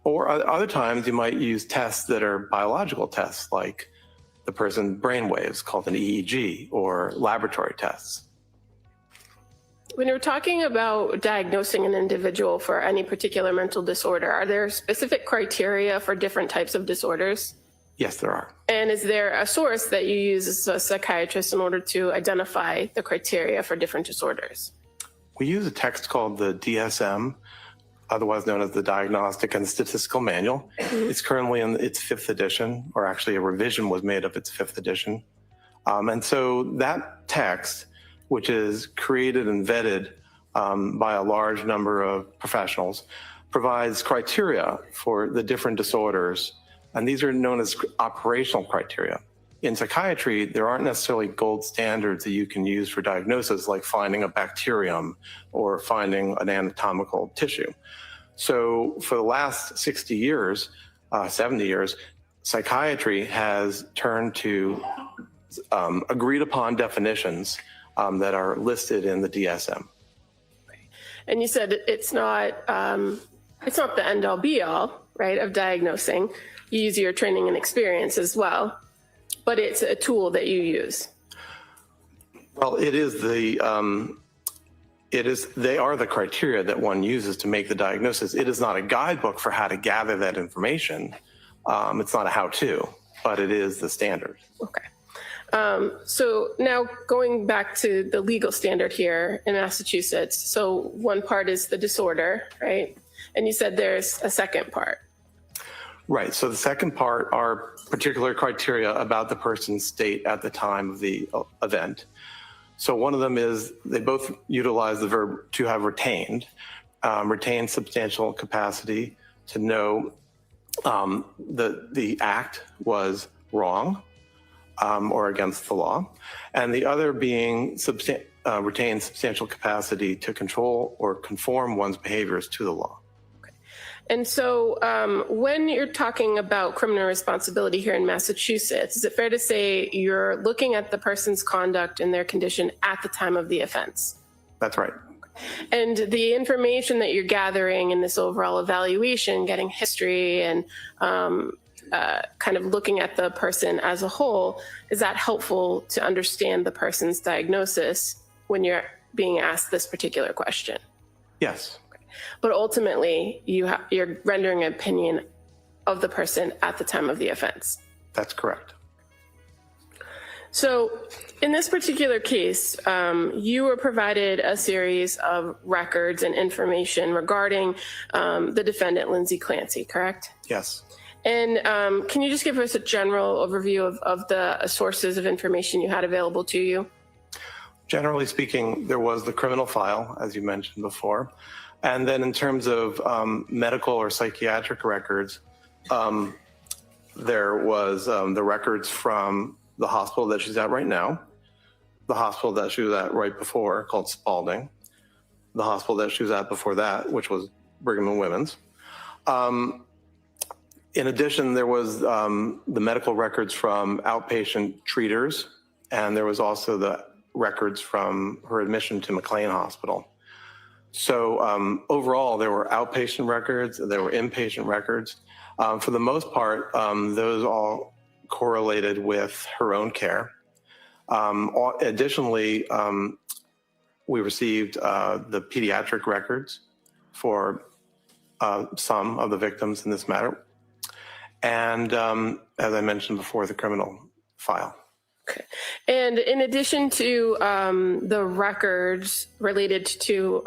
Or other times you might use tests that are biological tests, like the person's brain waves, called an EEG, or laboratory tests. When you're talking about diagnosing an individual for any particular mental disorder, are there specific criteria for different types of disorders? Yes, there are. And is there a source that you use as a psychiatrist in order to identify the criteria for different disorders? We use a text called the DSM, otherwise known as the Diagnostic and Statistical Manual. It's currently in its 5th edition, or actually a revision was made of its 5th edition. And so that text, which is created and vetted by a large number of professionals, provides criteria for the different disorders, and these are known as operational criteria. In psychiatry, there aren't necessarily gold standards that you can use for diagnosis, like finding a bacterium or finding an anatomical tissue. So for the last 60 years, 70 years, psychiatry has turned to agreed upon definitions that are listed in the DSM. And you said it's not the end all be all, right, of diagnosing. You use your training and experience as well, but it's a tool that you use. Well, they are the criteria that one uses to make the diagnosis. It is not a guidebook for how to gather that information. It's not a how-to, but it is the standard. Okay. So now going back to the legal standard here in Massachusetts. So one part is the disorder, right? And you said there's a second part. Right. So the second part are particular criteria about the person's state at the time of the event. So one of them is they both utilize the verb to have retained substantial capacity to know the act was wrong or against the law, and the other being retain substantial capacity to control or conform one's behaviors to the law. And so when you're talking about criminal responsibility here in Massachusetts, is it fair to say you're looking at the person's conduct and their condition at the time of the offense? That's right. And the information that you're gathering in this overall evaluation, getting history and kind of looking at the person as a whole, is that helpful to understand the person's diagnosis when you're being asked this particular question? Yes. But ultimately, you're rendering an opinion of the person at the time of the offense. That's correct. So in this particular case, you were provided a series of records and information regarding the defendant, Lindsay Clancy, correct? Yes. And can you just give us a general overview of the sources of information you had available to you? Generally speaking, there was the criminal file, as you mentioned before. And then in terms of medical or psychiatric records, there was the records from the hospital that she's at right now, the hospital that she was at right before, called Spalding, the hospital that she was at before that, which was Brigham and Women's. In addition, there was the medical records from outpatient treaters, and there was also the records from her admission to McLean Hospital. So overall, there were outpatient records, there were inpatient records. For the most part, those all correlated with her own care. Additionally, we received the pediatric records for some of the victims in this matter. And as I mentioned before, the criminal file. Okay. And in addition to the records related to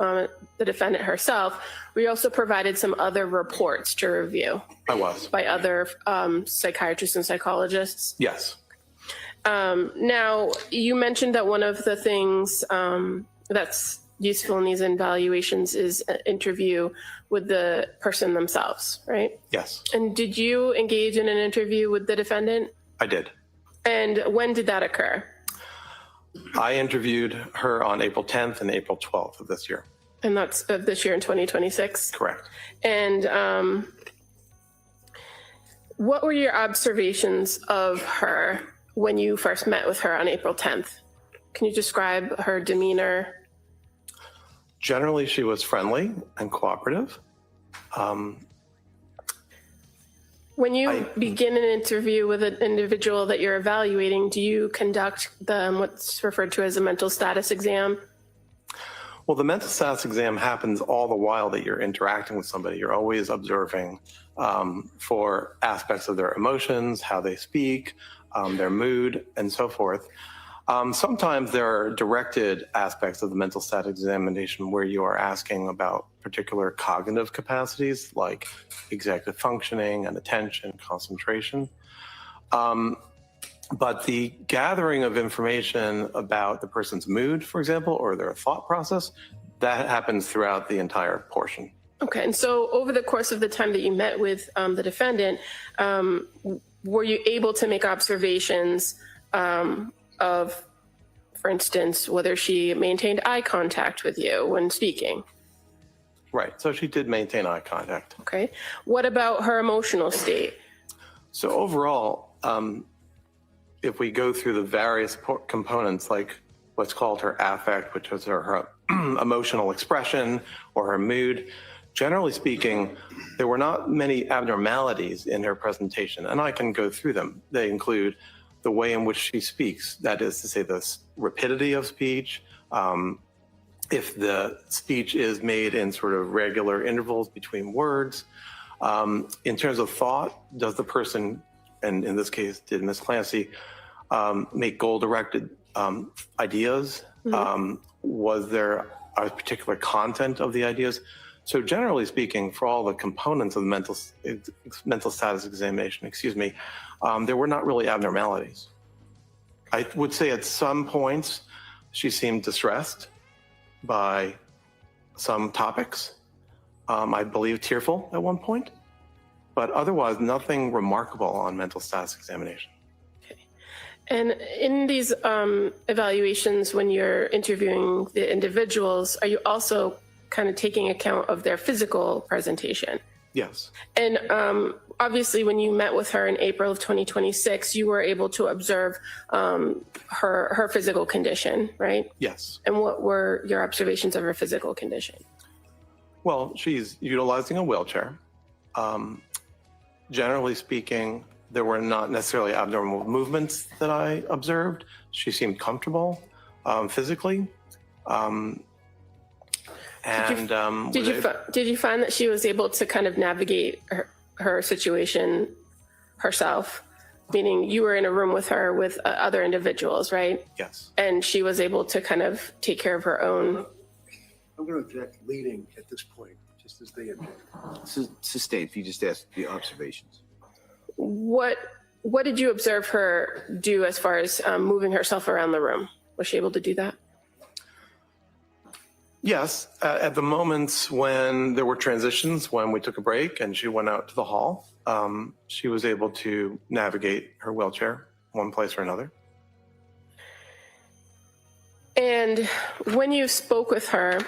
the defendant herself, we also provided some other reports to review. I was. By other psychiatrists and psychologists? Yes. Now, you mentioned that one of the things that's useful in these evaluations is an interview with the person themselves, right? Yes. And did you engage in an interview with the defendant? I did. And when did that occur? I interviewed her on April 10th and April 12th of this year. And that's this year in 2026? Correct. And what were your observations of her when you first met with her on April 10th? Can you describe her demeanor? Generally, she was friendly and cooperative. When you begin an interview with an individual that you're evaluating, do you conduct what's referred to as a mental status exam? Well, the mental status exam happens all the while that you're interacting with somebody. You're always observing for aspects of their emotions, how they speak, their mood, and so forth. Sometimes there are directed aspects of the mental status examination where you are asking about particular cognitive capacities like executive functioning and attention, concentration. But the gathering of information about the person's mood, for example, or their thought process, that happens throughout the entire portion. Okay, and so over the course of the time that you met with the defendant, were you able to make observations of, for instance, whether she maintained eye contact with you when speaking? Right, so she did maintain eye contact. Okay, what about her emotional state? So overall, if we go through the various components, like what's called her affect, which is her emotional expression or her mood, generally speaking, there were not many abnormalities in her presentation, and I can go through them. They include the way in which she speaks, that is to say the rapidity of speech, if the speech is made in sort of regular intervals between words. In terms of thought, does the person, and in this case did Ms. Clancy, make goal-directed ideas? Mm-hmm. Was there a particular content of the ideas? So generally speaking, for all the components of the mental status examination, there were not really abnormalities. I would say at some points she seemed distressed by some topics. I believe tearful at one point, but otherwise nothing remarkable on mental status examination. And in these evaluations, when you're interviewing the individuals, are you also kind of taking account of their physical presentation? Yes. And obviously, when you met with her in April of 2026, you were able to observe her physical condition, right? Yes. And what were your observations of her physical condition? Well, she's utilizing a wheelchair. Generally speaking, there were not necessarily abnormal movements that I observed. She seemed comfortable physically. Did you find that she was able to kind of navigate her situation herself? Meaning you were in a room with her with other individuals, right? Yes. And she was able to kind of take care of her own. I'm going to object leading at this point, just as they object. Sustained. If you just ask the observations. What did you observe her do as far as moving herself around the room? Was she able to do that? Yes, at the moments when there were transitions, when we took a break and she went out to the hall, she was able to navigate her wheelchair one place or another. And when you spoke with her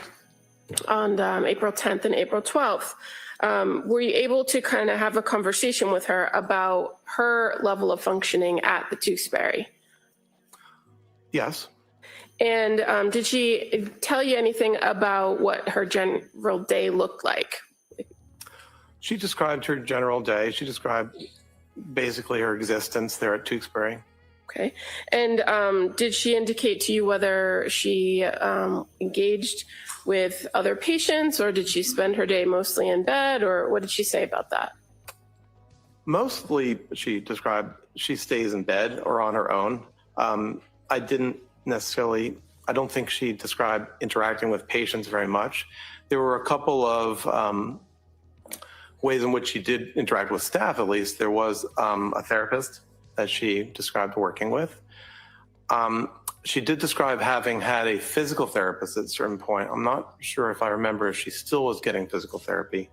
on April 10th and April 12th, were you able to kind of have a conversation with her about her level of functioning at the Tewksbury? Yes. And did she tell you anything about what her general day looked like? She described her general day. She described basically her existence there at Tewksbury. Okay. And did she indicate to you whether she engaged with other patients, or did she spend her day mostly in bed, or what did she say about that? Mostly she described she stays in bed or on her own. I don't think she described interacting with patients very much. There were a couple of ways in which she did interact with staff, at least. There was a therapist that she described working with. She did describe having had a physical therapist at a certain point. I'm not sure if I remember if she still was getting physical therapy.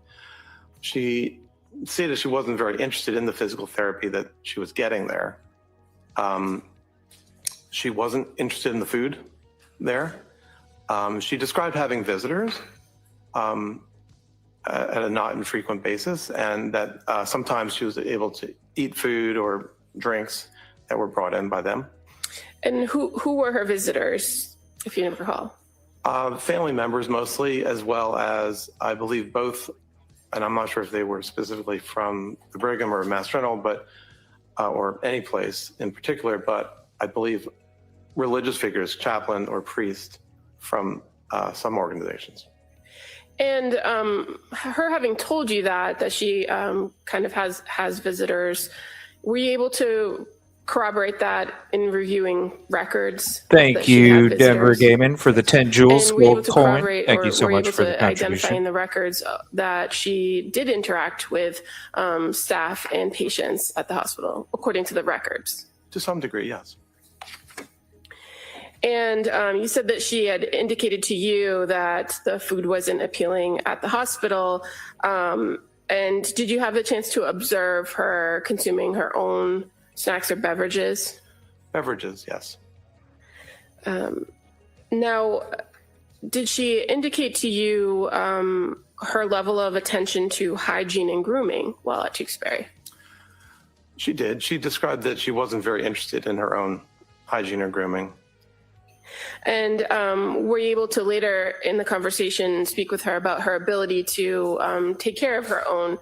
She stated she wasn't very interested in the physical therapy that she was getting there. She wasn't interested in the food there. She described having visitors at a not infrequent basis, and that sometimes she was able to eat food or drinks that were brought in by them. And who were her visitors, if you recall? Family members mostly, as well as I believe both, and I'm not sure if they were specifically from the Brigham or Mass General, but or any place in particular, but I believe religious figures, chaplain or priest from some organizations. And her having told you that she kind of has visitors, were you able to corroborate that in reviewing records? Thank you, Deborah Gaiman, for the 10 jewels And were you able gold to coin. corroborate, Thank or you so were you much able for the to identify contribution. in the records that she did interact with staff and patients at the hospital, according to the records? To some degree, yes. And you said that she had indicated to you that the food wasn't appealing at the hospital. And did you have the chance to observe her consuming her own snacks or beverages? Beverages, yes. Now, did she indicate to you her level of attention to hygiene and grooming while at Tewksbury? She did. She described that she wasn't very interested in her own hygiene or grooming. And were you able to later in the conversation speak with her about her ability to take care of her own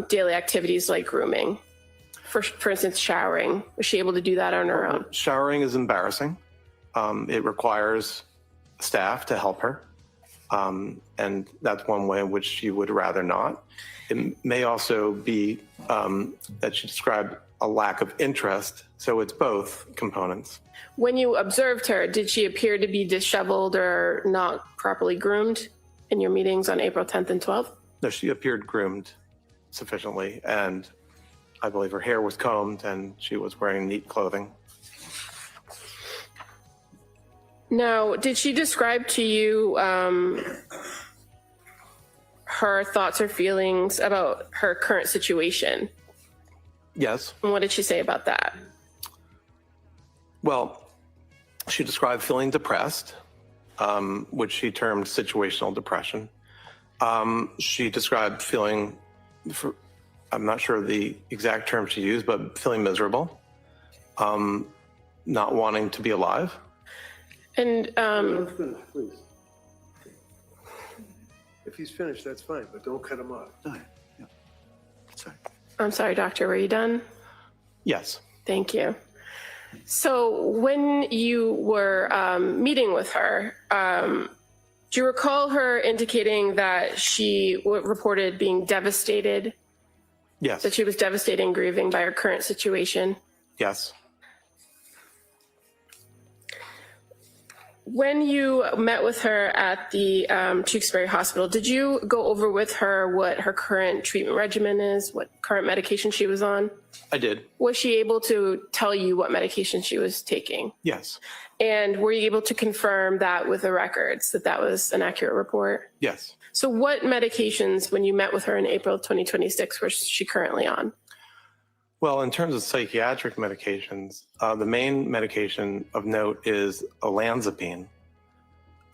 daily activities like grooming? For instance, showering. Was she able to do that on her own? Showering is embarrassing. It requires staff to help her. And that's one way in which she would rather not. It may also be that she described a lack of interest. So it's both components. When you observed her, did she appear to be disheveled or not properly groomed in your meetings on April 10th and 12th? No, she appeared groomed sufficiently, and I believe her hair was combed and she was wearing neat clothing. Now, did she describe to you her thoughts or feelings about her current situation? Yes. And what did she say about that? Well, she described feeling depressed, which she termed situational depression. She described feeling, I'm not sure the exact term she used, but feeling miserable, not wanting to be alive. And please. If he's finished, that's fine, but don't cut him off. I'm sorry, doctor, were you done? Yes. Thank you. So when you were meeting with her, do you recall her indicating that she reported being devastated? Yes. That she was devastated and grieving by her current situation? Yes. When you met with her at the Tewksbury Hospital, did you go over with her what her current treatment regimen is, what current medication she was on? I did. Was she able to tell you what medication she was taking? Yes. And were you able to confirm that with the records, that that was an accurate report? Yes. So what medications, when you met with her in April 2026, was she currently on? Well, in terms of psychiatric medications, the main medication of note is olanzapine.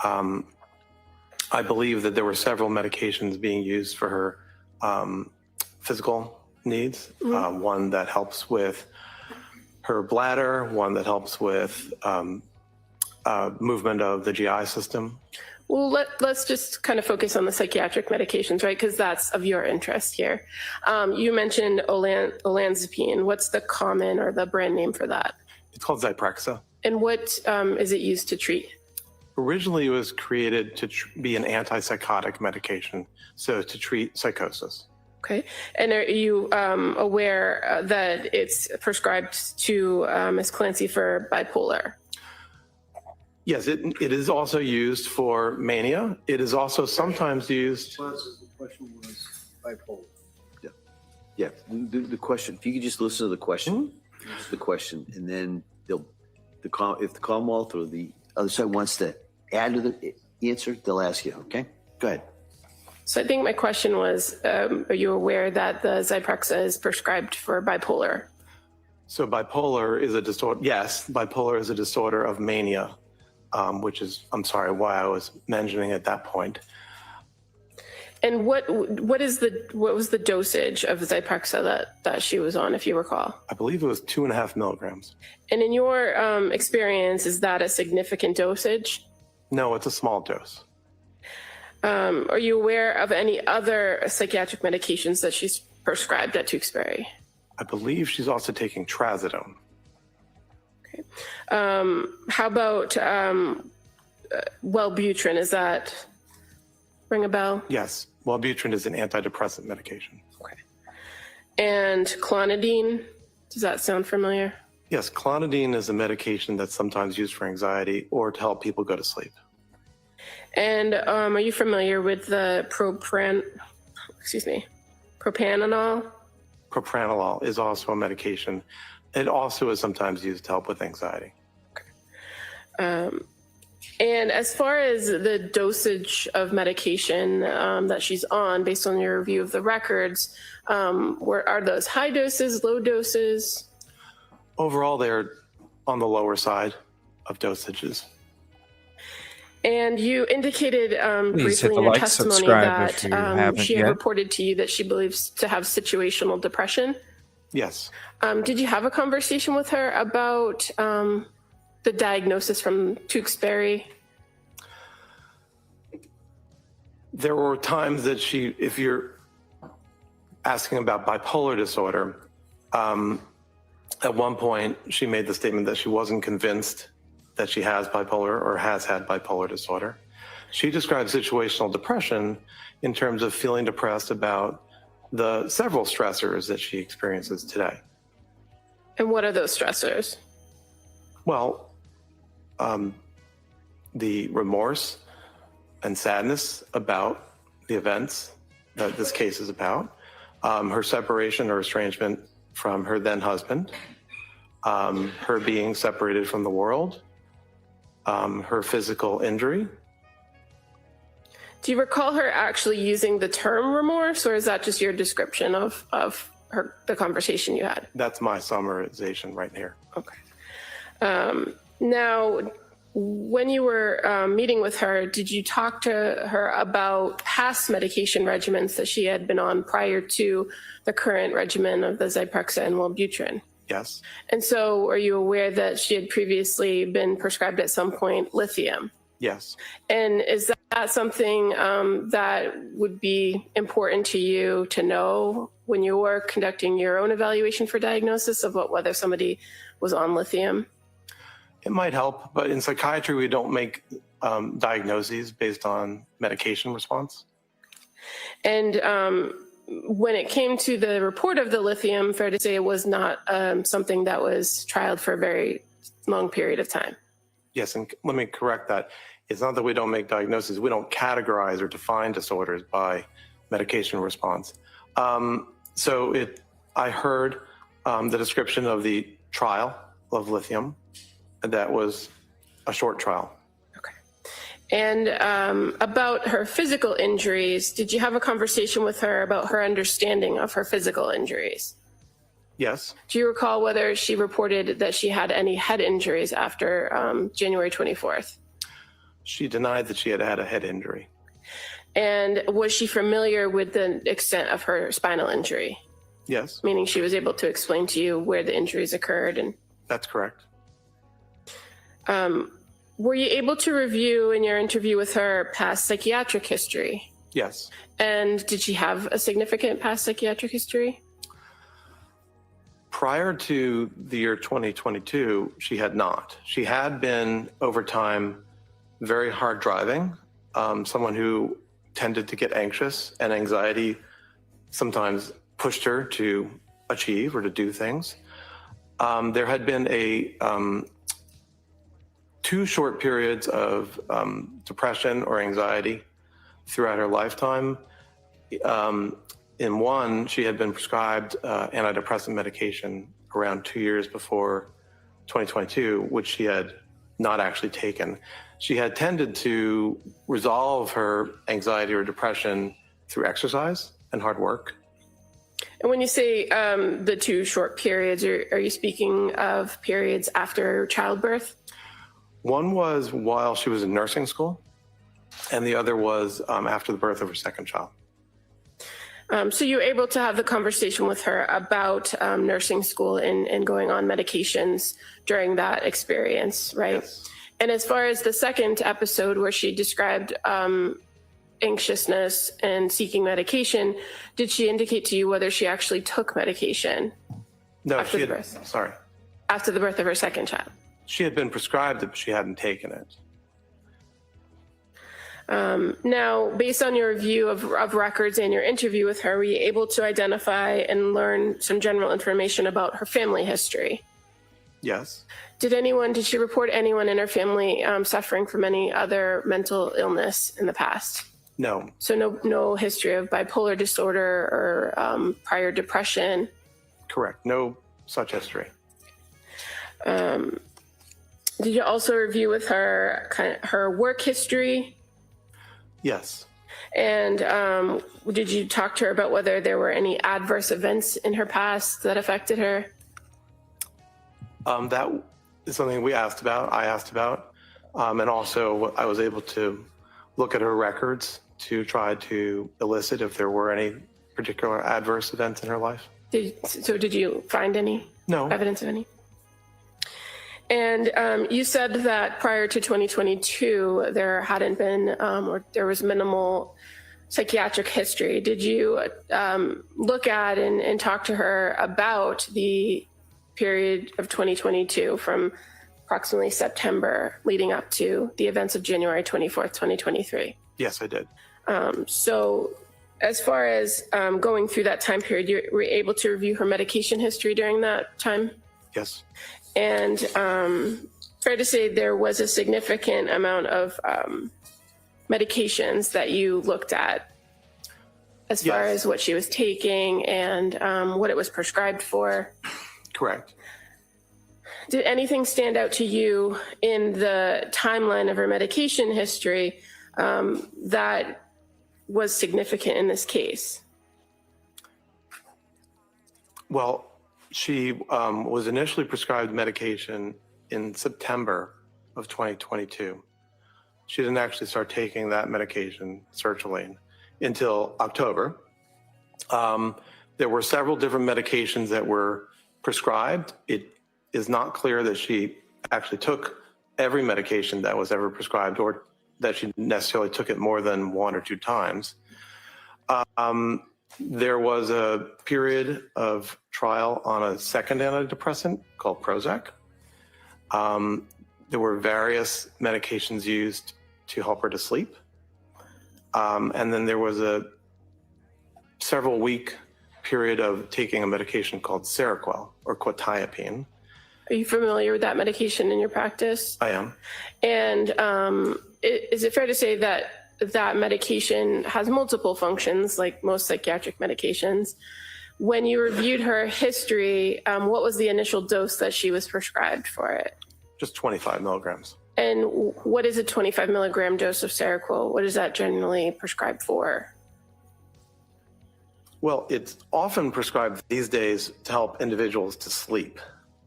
I believe that there were several medications being used for her physical needs. One that helps with her bladder, one that helps with movement of the GI system. Well, let's just kind of focus on the psychiatric medications, right? Because that's of your interest here. You mentioned olanzapine. What's the common or the brand name for that? It's called Zyprexa. And what is it used to treat? Originally, it was created to be an antipsychotic medication, so to treat psychosis. Okay. And are you aware that it's prescribed to Ms. Clancy for bipolar? Yes, it is also used for mania. It is also sometimes used. The question was bipolar. Yeah, the question, if you could just listen to the question, and then if the Commonwealth or the other side wants to add to the answer, they'll ask you, okay? Go ahead. So I think my question was, are you aware that the Zyprexa is prescribed for bipolar? So bipolar is a disorder. Yes, bipolar is a disorder of mania, which is, I'm sorry, why I was mentioning at that point. And what was the dosage of Zyprexa that she was on, if you recall? I believe it was 2.5 milligrams. And in your experience, is that a significant dosage? No, it's a small dose. Are you aware of any other psychiatric medications that she's prescribed at Tewksbury? I believe she's also taking trazodone. Okay. How about Wellbutrin? Is that ring a bell? Yes. Wellbutrin is an antidepressant medication. Okay. And clonidine, does that sound familiar? Yes, clonidine is a medication that's sometimes used for anxiety or to help people go to sleep. And are you familiar with the propranolol? Propranolol is also a medication. It also is sometimes used to help with anxiety. And as far as the dosage of medication that she's on, based on your review of the records, are those high doses, low doses? Overall, they're on the lower side of dosages. And you indicated Please hit briefly the in your like, testimony subscribe if you that haven't she had yet. reported to you that she believes to have situational depression. Yes. Did you have a conversation with her about the diagnosis from Tewksbury? There were times that if you're asking about bipolar disorder, at one point she made the statement that she wasn't convinced that she has bipolar or has had bipolar disorder. She described situational depression in terms of feeling depressed about the several stressors that she experiences today. And what are those stressors? Well, the remorse and sadness about the events that this case is about, her separation or estrangement from her then husband, her being separated from the world, her physical injury. Do you recall her actually using the term remorse, or is that just your description of the conversation you had? That's my summarization right here. Okay. Now, when you were meeting with her, did you talk to her about past medication regimens that she had been on prior to the current regimen of the Zyprexa and Wellbutrin? Yes. And so are you aware that she had previously been prescribed at some point lithium? Yes. And is that something that would be important to you to know when you were conducting your own evaluation for diagnosis of whether somebody was on lithium? It might help, but in psychiatry, we don't make diagnoses based on medication response. And when it came to the report of the lithium, fair to say it was not something that was trialed for a very long period of time. Yes, and let me correct that. It's not that we don't make diagnoses. We don't categorize or define disorders by medication response. I heard the description of the trial of lithium. That was a short trial. And about her physical injuries, did you have a conversation with her about her understanding of her physical injuries? Yes. Do you recall whether she reported that she had any head injuries after January 24th? She denied that she had had a head injury. And was she familiar with the extent of her spinal injury? Yes. Meaning she was able to explain to you where the injuries occurred? And that's correct. Were you able to review in your interview with her past psychiatric history? Yes. And did she have a significant past psychiatric history? Prior to the year 2022, she had not. She had been, over time, very hard driving, someone who tended to get anxious, and anxiety sometimes pushed her to achieve or to do things. There had been two short periods of depression or anxiety throughout her lifetime. In one, she had been prescribed antidepressant medication around 2 years before 2022, which she had not actually taken. She had tended to resolve her anxiety or depression through exercise and hard work. And when you say the two short periods, are you speaking of periods after childbirth? One was while she was in nursing school, and the other was after the birth of her second child. So you were able to have the conversation with her about nursing school and going on medications during that experience, right? Yes. And as far as the second episode where she described anxiousness and seeking medication, did she indicate to you whether she actually took medication? No, after she the had, birth? sorry. After the birth of her second child? She had been prescribed it, but she hadn't taken it. Now, based on your review of records and your interview with her, were you able to identify and learn some general information about her family history? Yes. Did she report anyone in her family suffering from any other mental illness in the past? No. So no history of bipolar disorder or prior depression? Correct. No such history. Did you also review with her her work history? Yes. And did you talk to her about whether there were any adverse events in her past that affected her? That is something I asked about. And also I was able to look at her records to try to elicit if there were any particular adverse events in her life. Did you find any? No. Evidence of any? And you said that prior to 2022, there hadn't been, or there was minimal psychiatric history. Did you look at and talk to her about the period of 2022 from approximately September leading up to the events of January 24th, 2023? Yes, I did. So as far as going through that time period, you were able to review her medication history during that time? Yes. And fair to say there was a significant amount of medications that you looked at as far as what she was taking and what it was prescribed for? Correct. Did anything stand out to you in the timeline of her medication history that was significant in this case? Well, she was initially prescribed medication in September of 2022. She didn't actually start taking that medication, sertraline, until October. There were several different medications that were prescribed. It is not clear that she actually took every medication that was ever prescribed or that she necessarily took it more than 1 or 2 times. There was a period of trial on a second antidepressant called Prozac. There were various medications used to help her to sleep. And then there was a several week period of taking a medication called Seroquel or quetiapine. Are you familiar with that medication in your practice? I am. And is it fair to say that that medication has multiple functions, like most psychiatric medications? When you reviewed her history, what was the initial dose that she was prescribed for it? Just 25 milligrams. And what is a 25 milligram dose of Seroquel? What is that generally prescribed for? Well, it's often prescribed these days to help individuals to sleep.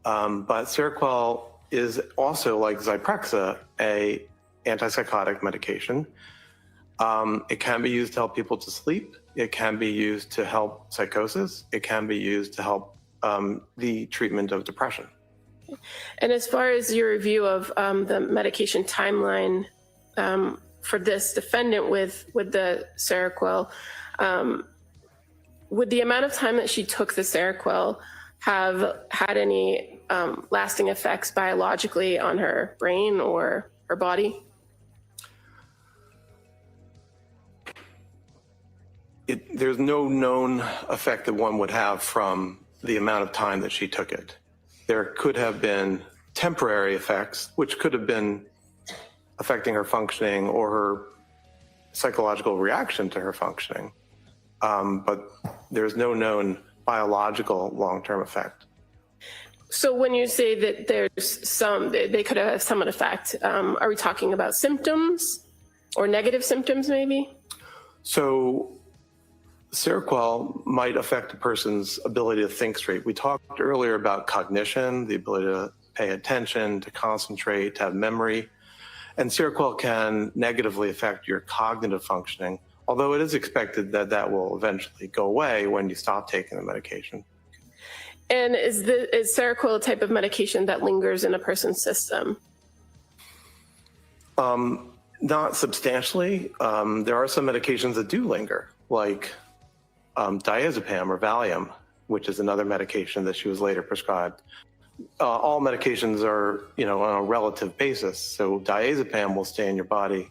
But Seroquel is also, like Zyprexa, a antipsychotic medication. It can be used to help people to sleep. It can be used to help psychosis. It can be used to help the treatment of depression. And as far as your review of the medication timeline for this defendant with the Seroquel, would the amount of time that she took the Seroquel have had any lasting effects biologically on her brain or her body? There's no known effect that one would have from the amount of time that she took it. There could have been temporary effects, which could have been affecting her functioning or her psychological reaction to her functioning. But there's no known biological long-term effect. So when you say that there's some, they could have some effect, are we talking about symptoms or negative symptoms maybe? So Seroquel might affect a person's ability to think straight. We talked earlier about cognition, the ability to pay attention, to concentrate, to have memory. And Seroquel can negatively affect your cognitive functioning although it is expected that that will eventually go away when you stop taking the medication. And is Seroquel a type of medication that lingers in a person's system? Not substantially. There are some medications that do linger, like diazepam or Valium, which is another medication that she was later prescribed. All medications are, on a relative basis. So diazepam will stay in your body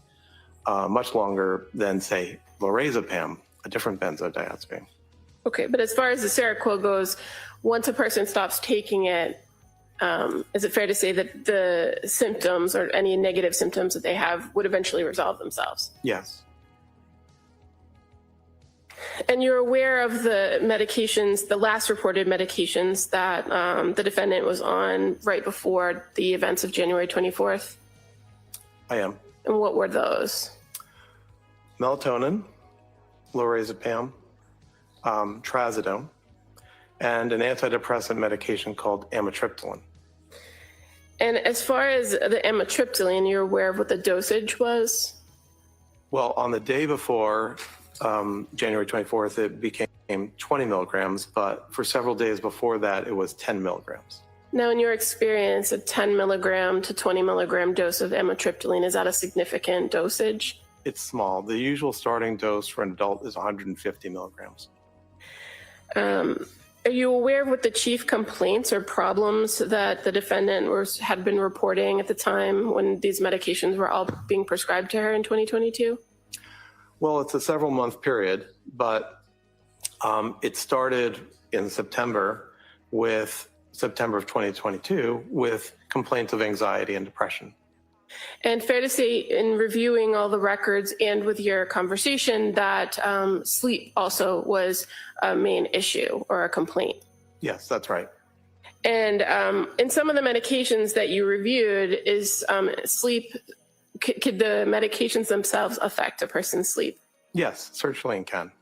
much longer than, say, lorazepam, a different benzodiazepine. Okay, but as far as the Seroquel goes, once a person stops taking it, is it fair to say that the symptoms or any negative symptoms that they have would eventually resolve themselves? Yes. And you're aware of the medications, the last reported medications that the defendant was on right before the events of January 24th? I am. And what were those? Melatonin, lorazepam, trazodone, and an antidepressant medication called amitriptyline. And as far as the amitriptyline, you're aware of what the dosage was? Well, on the day before January 24th, it became 20 milligrams, but for several days before that, it was 10 milligrams. Now, in your experience, a 10 milligram to 20 milligram dose of amitriptyline, is that a significant dosage? It's small. The usual starting dose for an adult is 150 milligrams. Are you aware of what the chief complaints or problems that the defendant had been reporting at the time when these medications were all being prescribed to her in 2022? Well, it's a several month period, but it started in September of 2022 with complaints of anxiety and depression. And fair to say, in reviewing all the records and with your conversation, that sleep also was a main issue or a complaint. Yes, that's right. And in some of the medications that you reviewed, is sleep, could the medications themselves affect a person's sleep? Yes, sertraline can.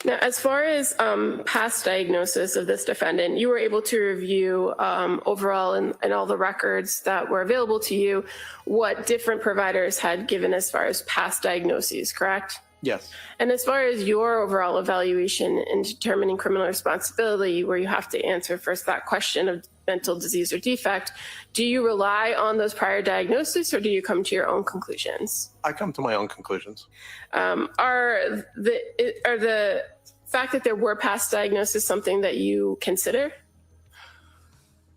Now, as far as past diagnosis of this defendant, you were able to review overall in all the records that were available to you what different providers had given as far as past diagnoses, correct? Yes. And as far as your overall evaluation in determining criminal responsibility, where you have to answer first that question of mental disease or defect, do you rely on those prior diagnoses or do you come to your own conclusions? I come to my own conclusions. Are the fact that there were past diagnoses something that you consider?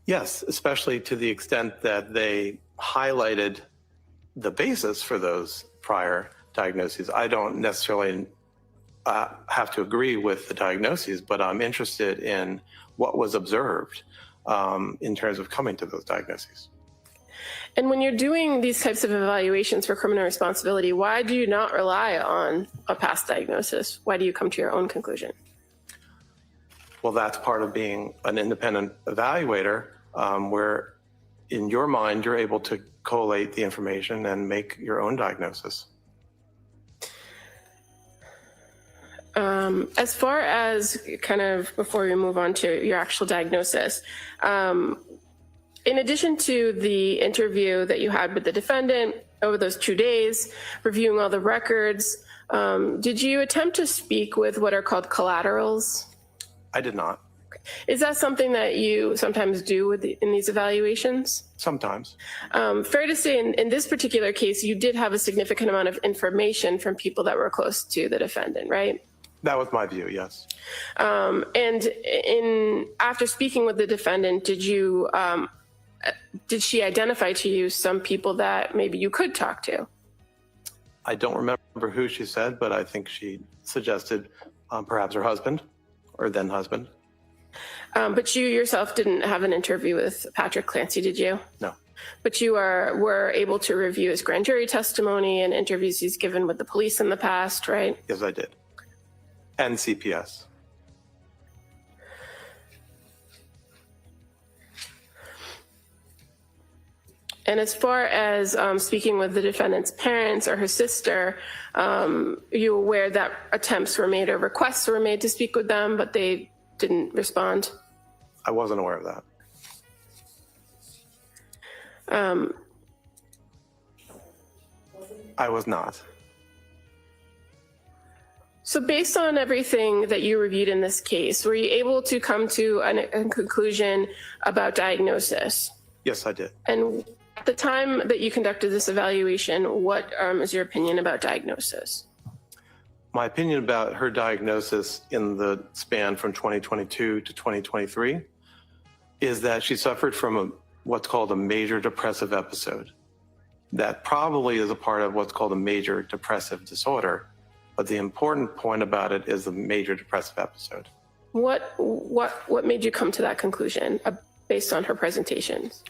Yes, especially to the extent that they highlighted the basis for those prior diagnoses. I don't necessarily have to agree with the diagnoses, but I'm interested in what was observed in terms of coming to those diagnoses. And when you're doing these types of evaluations for criminal responsibility, why do you not rely on a past diagnosis? Why do you come to your own conclusion? Well, that's part of being an independent evaluator, where in your mind, you're able to collate the information and make your own diagnosis. As far as kind of before we move on to your actual diagnosis, in addition to the interview that you had with the defendant over those 2 days, reviewing all the records, did you attempt to speak with what are called collaterals? I did not. Is that something that you sometimes do in these evaluations? Sometimes. Fair to say in this particular case, you did have a significant amount of information from people that were close to the defendant, right? That was my view, yes. And after speaking with the defendant, did she identify to you some people that maybe you could talk to? I don't remember who she said, but I think she suggested perhaps her husband or then husband. But you yourself didn't have an interview with Patrick Clancy, did you? No. But you were able to review his grand jury testimony and interviews he's given with the police in the past, right? Yes, I did. And CPS. And as far as speaking with the defendant's parents or her sister, you aware that attempts were made or requests were made to speak with them, but they didn't respond? I wasn't aware of that. I was not. So based on everything that you reviewed in this case, were you able to come to a conclusion about diagnosis? Yes, I did. And at the time that you conducted this evaluation, what is your opinion about diagnosis? My opinion about her diagnosis in the span from 2022 to 2023 is that she suffered from what's called a major depressive episode. That probably is a part of what's called a major depressive disorder. But the important point about it is the major depressive episode. What made you come to that conclusion based on her presentations?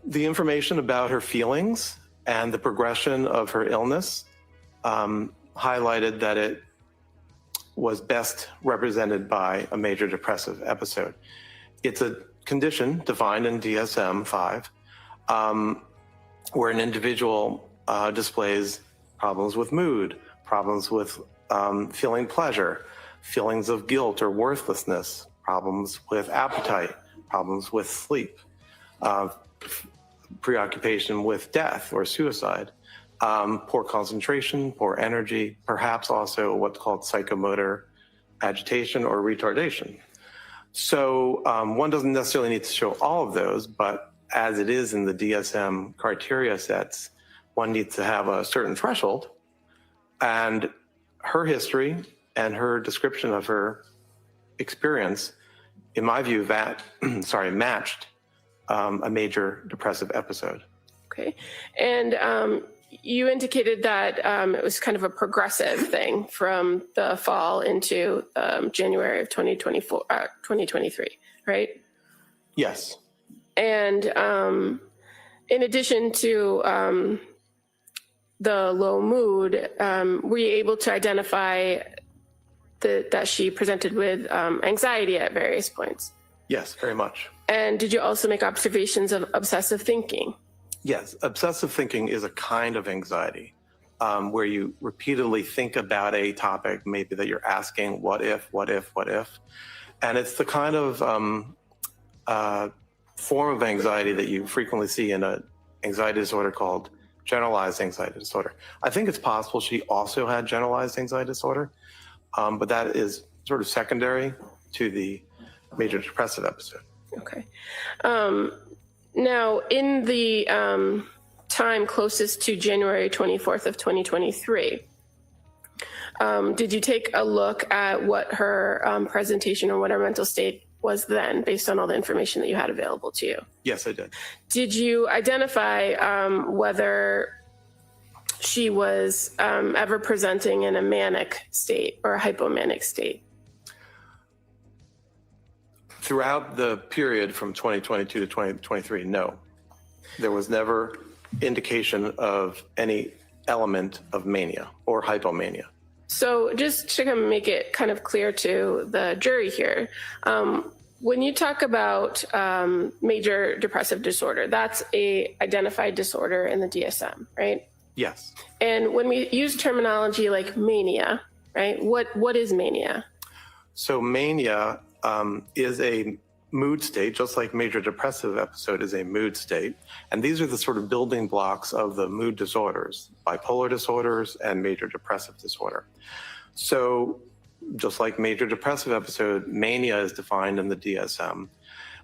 The information about her feelings and the progression of her illness highlighted that it was best represented by a major depressive episode. It's a condition defined in DSM-5 where an individual displays problems with mood, problems with feeling pleasure, feelings of guilt or worthlessness, problems with appetite, problems with sleep, preoccupation with death or suicide, poor concentration, poor energy, perhaps also what's called psychomotor agitation or retardation. So one doesn't necessarily need to show all of those, but as it is in the DSM criteria sets, one needs to have a certain threshold. And her history and her description of her experience, in my view, matched a major depressive episode. Okay. And you indicated that it was kind of a progressive thing from the fall into January of 2023, right? Yes. And in addition to the low mood, were you able to identify that she presented with anxiety at various points? Yes, very much. And did you also make observations of obsessive thinking? Yes, obsessive thinking is a kind of anxiety where you repeatedly think about a topic, maybe that you're asking, what if? And it's the kind of form of anxiety that you frequently see in an anxiety disorder called generalized anxiety disorder. I think it's possible she also had generalized anxiety disorder, but that is sort of secondary to the major depressive episode. Okay. Now, in the time closest to January 24th of 2023, did you take a look at what her presentation or what her mental state was then, based on all the information that you had available to you? Yes, I did. Did you identify whether she was ever presenting in a manic state or a hypomanic state? Throughout the period from 2022 to 2023, no. There was never indication of any element of mania or hypomania. So just to kind of make it kind of clear to the jury here, when you talk about major depressive disorder, that's a identified disorder in the DSM, right? Yes. And when we use terminology like mania, right, what is mania? So mania is a mood state, just like major depressive episode is a mood state. And these are the sort of building blocks of the mood disorders, bipolar disorders and major depressive disorder. So just like major depressive episode, mania is defined in the DSM,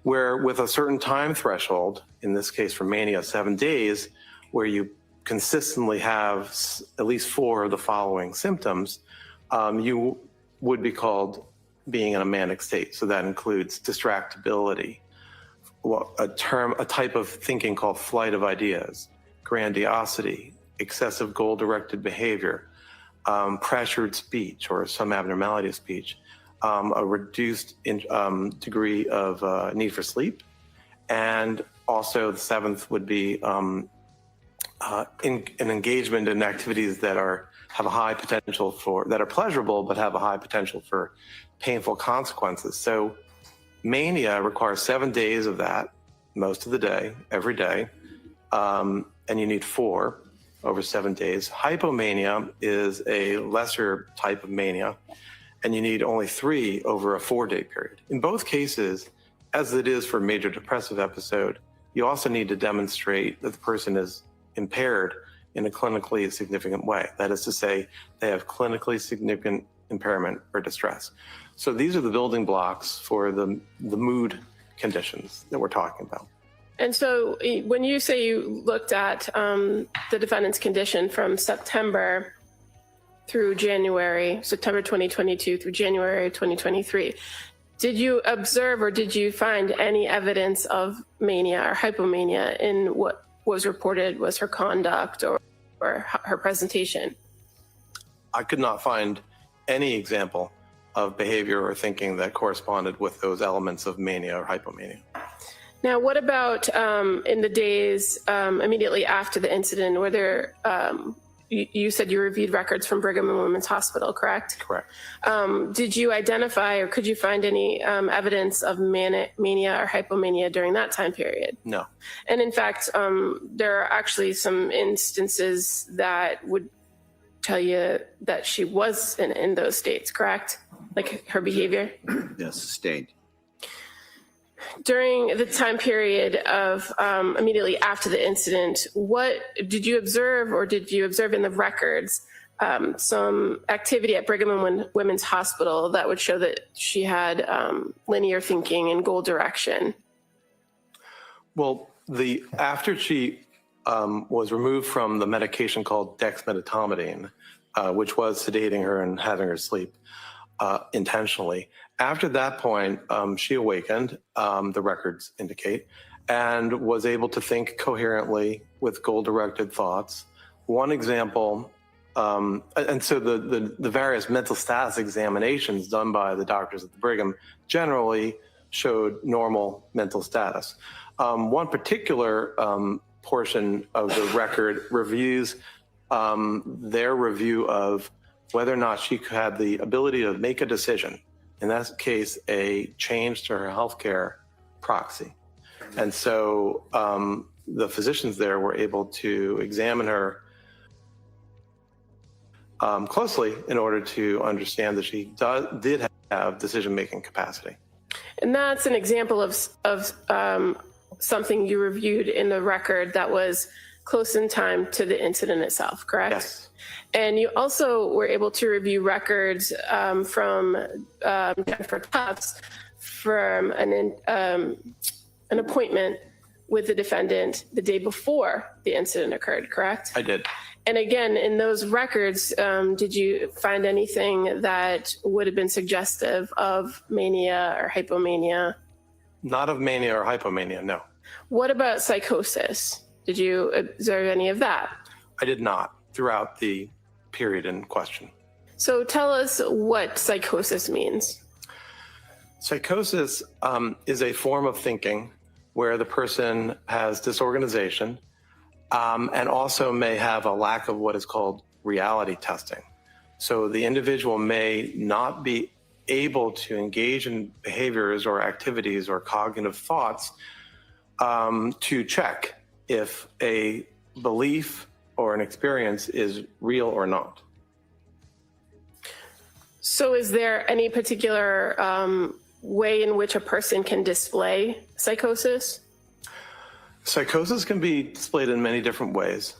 where with a certain time threshold, in this case for mania, 7 days, where you consistently have at least 4 of the following symptoms, you would be called being in a manic state. So that includes distractibility, a type of thinking called flight of ideas, grandiosity, excessive goal-directed behavior, pressured speech or some abnormality of speech, a reduced degree of need for sleep, and also the 7th would be an engagement in activities that have a high potential that are pleasurable but have a high potential for painful consequences. So mania requires 7 days of that, most of the day, every day, and you need 4 over 7 days. Hypomania is a lesser type of mania, and you need only 3 over a 4-day period. In both cases, as it is for major depressive episode, you also need to demonstrate that the person is impaired in a clinically significant way. That is to say, they have clinically significant impairment or distress. So these are the building blocks for the mood conditions that we're talking about. And so when you say you looked at the defendant's condition from September through January, September 2022 through January 2023, did you observe or did you find any evidence of mania or hypomania in what was reported was her conduct or her presentation? I could not find any example of behavior or thinking that corresponded with those elements of mania or hypomania. Now, what about in the days immediately after the incident, were there, you said you reviewed records from Brigham and Women's Hospital, correct? Correct. Did you identify or could you find any evidence of mania or hypomania during that time period? No. And in fact, there are actually some instances that would tell you that she was in those states, correct? Like her behavior? Yes, sustained. During the time period of immediately after the incident, what did you observe or did you observe in the records some activity at Brigham and Women's Hospital that would show that she had linear thinking and goal direction? Well, after she was removed from the medication called dexmedetomidine, which was sedating her and having her sleep intentionally. After that point, she awakened, the records indicate, and was able to think coherently with goal-directed thoughts. One example, and so the various mental status examinations done by the doctors at the Brigham generally showed normal mental status. One particular portion of the record reviews their review of whether or not she had the ability to make a decision. In that case, a change to her healthcare proxy. And so the physicians there were able to examine her closely in order to understand that she did have decision-making capacity. And that's an example of something you reviewed in the record that was close in time to the incident itself, correct? Yes. And you also were able to review records from Jennifer Tufts from an appointment with the defendant the day before the incident occurred, correct? I did. And again, in those records, did you find anything that would have been suggestive of mania or hypomania? Not of mania or hypomania, no. What about psychosis? Did you observe any of that? I did not throughout the period in question. So tell us what psychosis means. Psychosis is a form of thinking where the person has disorganization and also may have a lack of what is called reality testing. So the individual may not be able to engage in behaviors or activities or cognitive thoughts to check if a belief or an experience is real or not. So is there any particular way in which a person can display psychosis? Psychosis can be displayed in many different ways.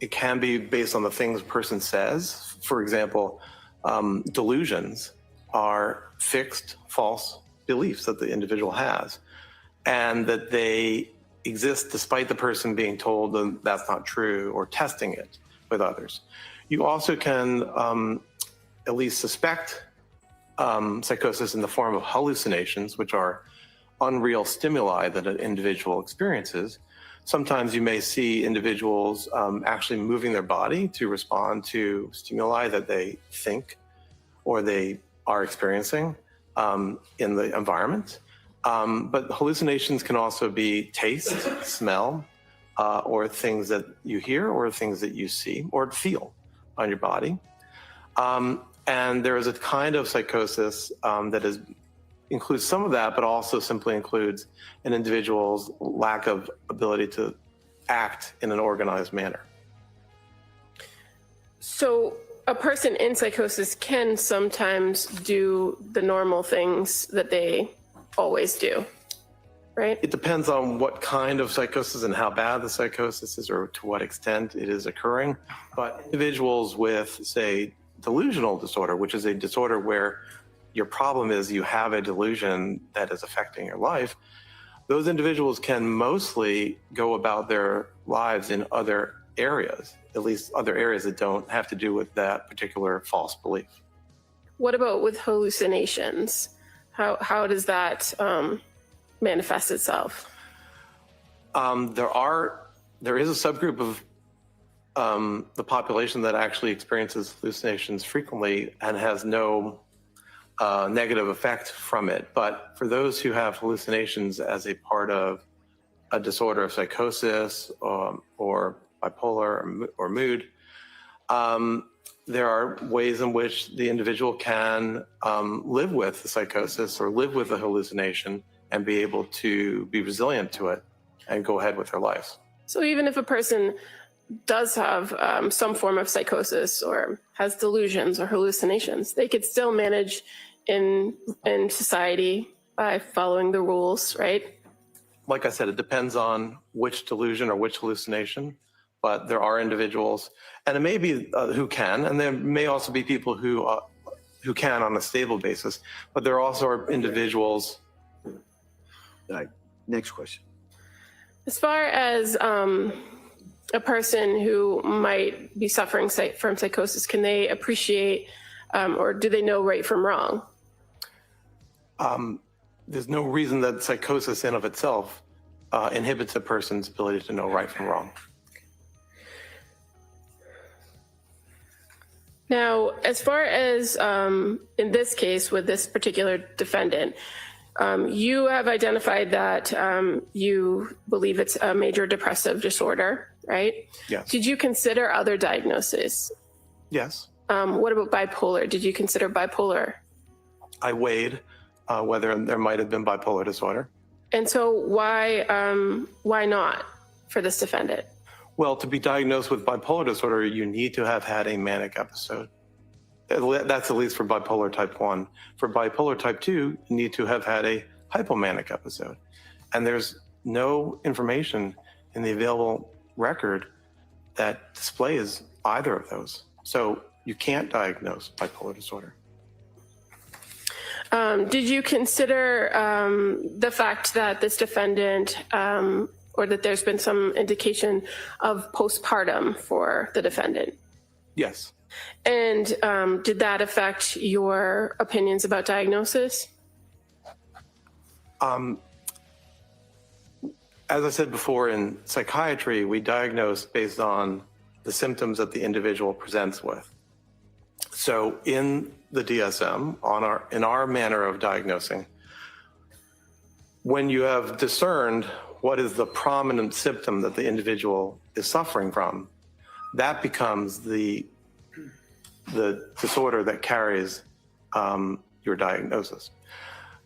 It can be based on the things a person says. For example, delusions are fixed, false beliefs that the individual has, and that they exist despite the person being told that that's not true or testing it with others. You also can at least suspect psychosis in the form of hallucinations, which are unreal stimuli that an individual experiences. Sometimes you may see individuals actually moving their body to respond to stimuli that they think or they are experiencing in the environment. But hallucinations can also be taste, smell, or things that you hear or things that you see or feel on your body. And there is a kind of psychosis that includes some of that, but also simply includes an individual's lack of ability to act in an organized manner. So a person in psychosis can sometimes do the normal things that they always do. right? It depends on what kind of psychosis and how bad the psychosis is or to what extent it is occurring. But individuals with, say, delusional disorder, which is a disorder where your problem is you have a delusion that is affecting your life, those individuals can mostly go about their lives in other areas, at least other areas that don't have to do with that particular false belief. What about with hallucinations? How does that manifest itself? There is a subgroup of the population that actually experiences hallucinations frequently and has no negative effect from it. But for those who have hallucinations as a part of a disorder of psychosis or bipolar or mood, there are ways in which the individual can live with the psychosis or live with the hallucination and be able to be resilient to it and go ahead with their lives. So even if a person does have some form of psychosis or has delusions or hallucinations, they could still manage in society by following the rules, right? Like I said, it depends on which delusion or which hallucination, but there are individuals, and it may be who can, and there may also be people who can on a stable basis, but there also are individuals. All right, next question. As far as a person who might be suffering from psychosis, can they appreciate or do they know right from wrong? There's no reason that psychosis in of itself inhibits a person's ability to know right from wrong. Now, as far as in this case with this particular defendant, you have identified that you believe it's a major depressive disorder, right? Yes. Did you consider other diagnoses? Yes. What about bipolar? Did you consider bipolar? I weighed whether there might have been bipolar disorder. And so why not for this defendant? Well, to be diagnosed with bipolar disorder, you need to have had a manic episode. That's at least for bipolar type 1. For bipolar type 2, you need to have had a hypomanic episode. And there's no information in the available record that displays either of those. So you can't diagnose bipolar disorder. Did you consider the fact that this defendant or that there's been some indication of postpartum for the defendant? Yes. And did that affect your opinions about diagnosis? As I said before, in psychiatry, we diagnose based on the symptoms that the individual presents with. So in the DSM, in our manner of diagnosing, when you have discerned what is the prominent symptom that the individual is suffering from, that becomes the disorder that carries your diagnosis.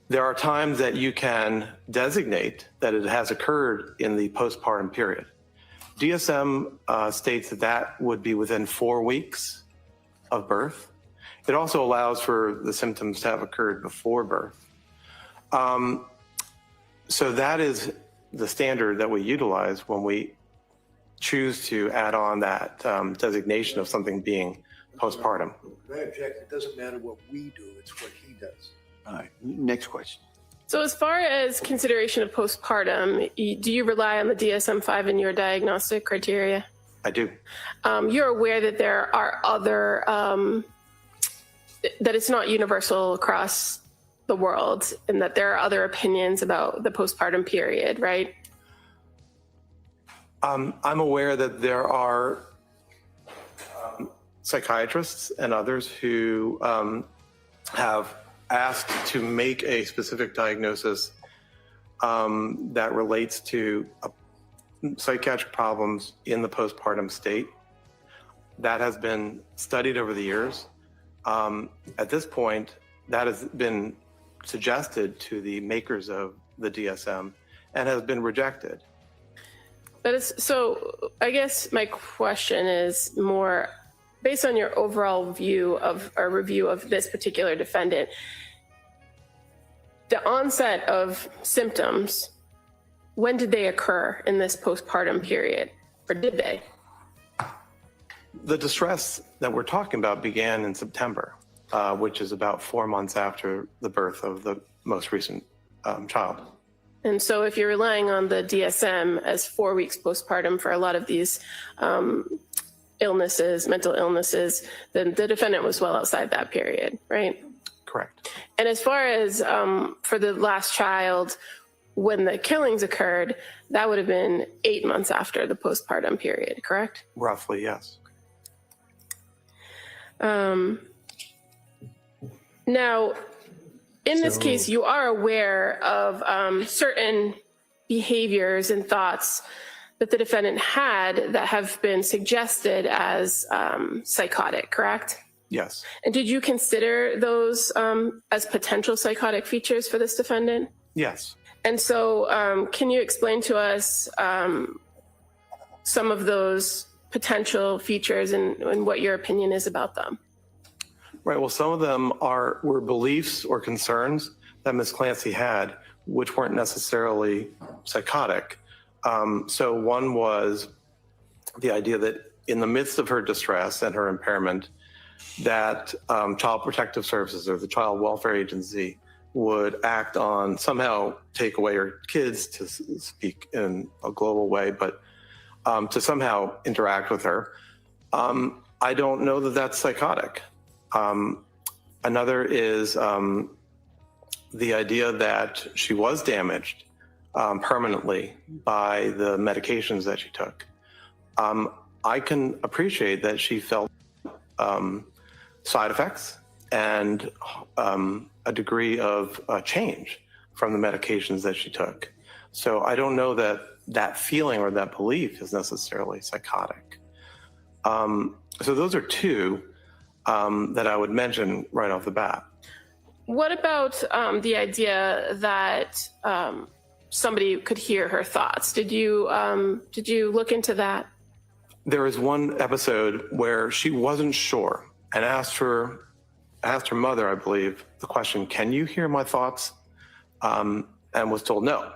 There are times that you can designate that it has occurred in the postpartum period. DSM states that would be within 4 weeks of birth. It also allows for the symptoms to have occurred before birth. So that is the standard that we utilize when we choose to add on that designation of something being postpartum. I object. It doesn't matter what we do, it's what he does. All right, next question. So as far as consideration of postpartum, do you rely on the DSM-5 in your diagnostic criteria? I do. You're aware that there are other, that it's not universal across the world and that there are other opinions about the postpartum period, right? I'm aware that there are psychiatrists and others who have asked to make a specific diagnosis that relates to psychiatric problems in the postpartum state. That has been studied over the years. At this point, that has been suggested to the makers of the DSM and has been rejected. So I guess my question is more based on your overall view of or review of this particular defendant. The onset of symptoms when did they occur in this postpartum period, or did they? The distress that we're talking about began in September, which is about 4 months after the birth of the most recent child. And so if you're relying on the DSM as 4 weeks postpartum for a lot of these illnesses, mental illnesses, then the defendant was well outside that period, right? Correct. And as far as for the last child, when the killings occurred, that would have been 8 months after the postpartum period, correct? Roughly, yes. Now, in this case, you are aware of certain behaviors and thoughts that the defendant had that have been suggested as psychotic, correct? Yes. And did you consider those as potential psychotic features for this defendant? Yes. And so can you explain to us some of those potential features and what your opinion is about them? Right. Well, some of them were beliefs or concerns that Ms. Clancy had, which weren't necessarily psychotic. So one was the idea that in the midst of her distress and her impairment, that Child Protective Services or the Child Welfare Agency would act on somehow take away her kids, to speak in a global way, but to somehow interact with her. I don't know that that's psychotic. Another is the idea that she was damaged permanently by the medications that she took. I can appreciate that she felt side effects and a degree of change from the medications that she took. So I don't know that that feeling or that belief is necessarily psychotic. So those are two that I would mention right off the bat. What about the idea that somebody could hear her thoughts? Did you look into that? There was one episode where she wasn't sure and asked her mother, I believe, the question, "Can you hear my thoughts?" And was told no.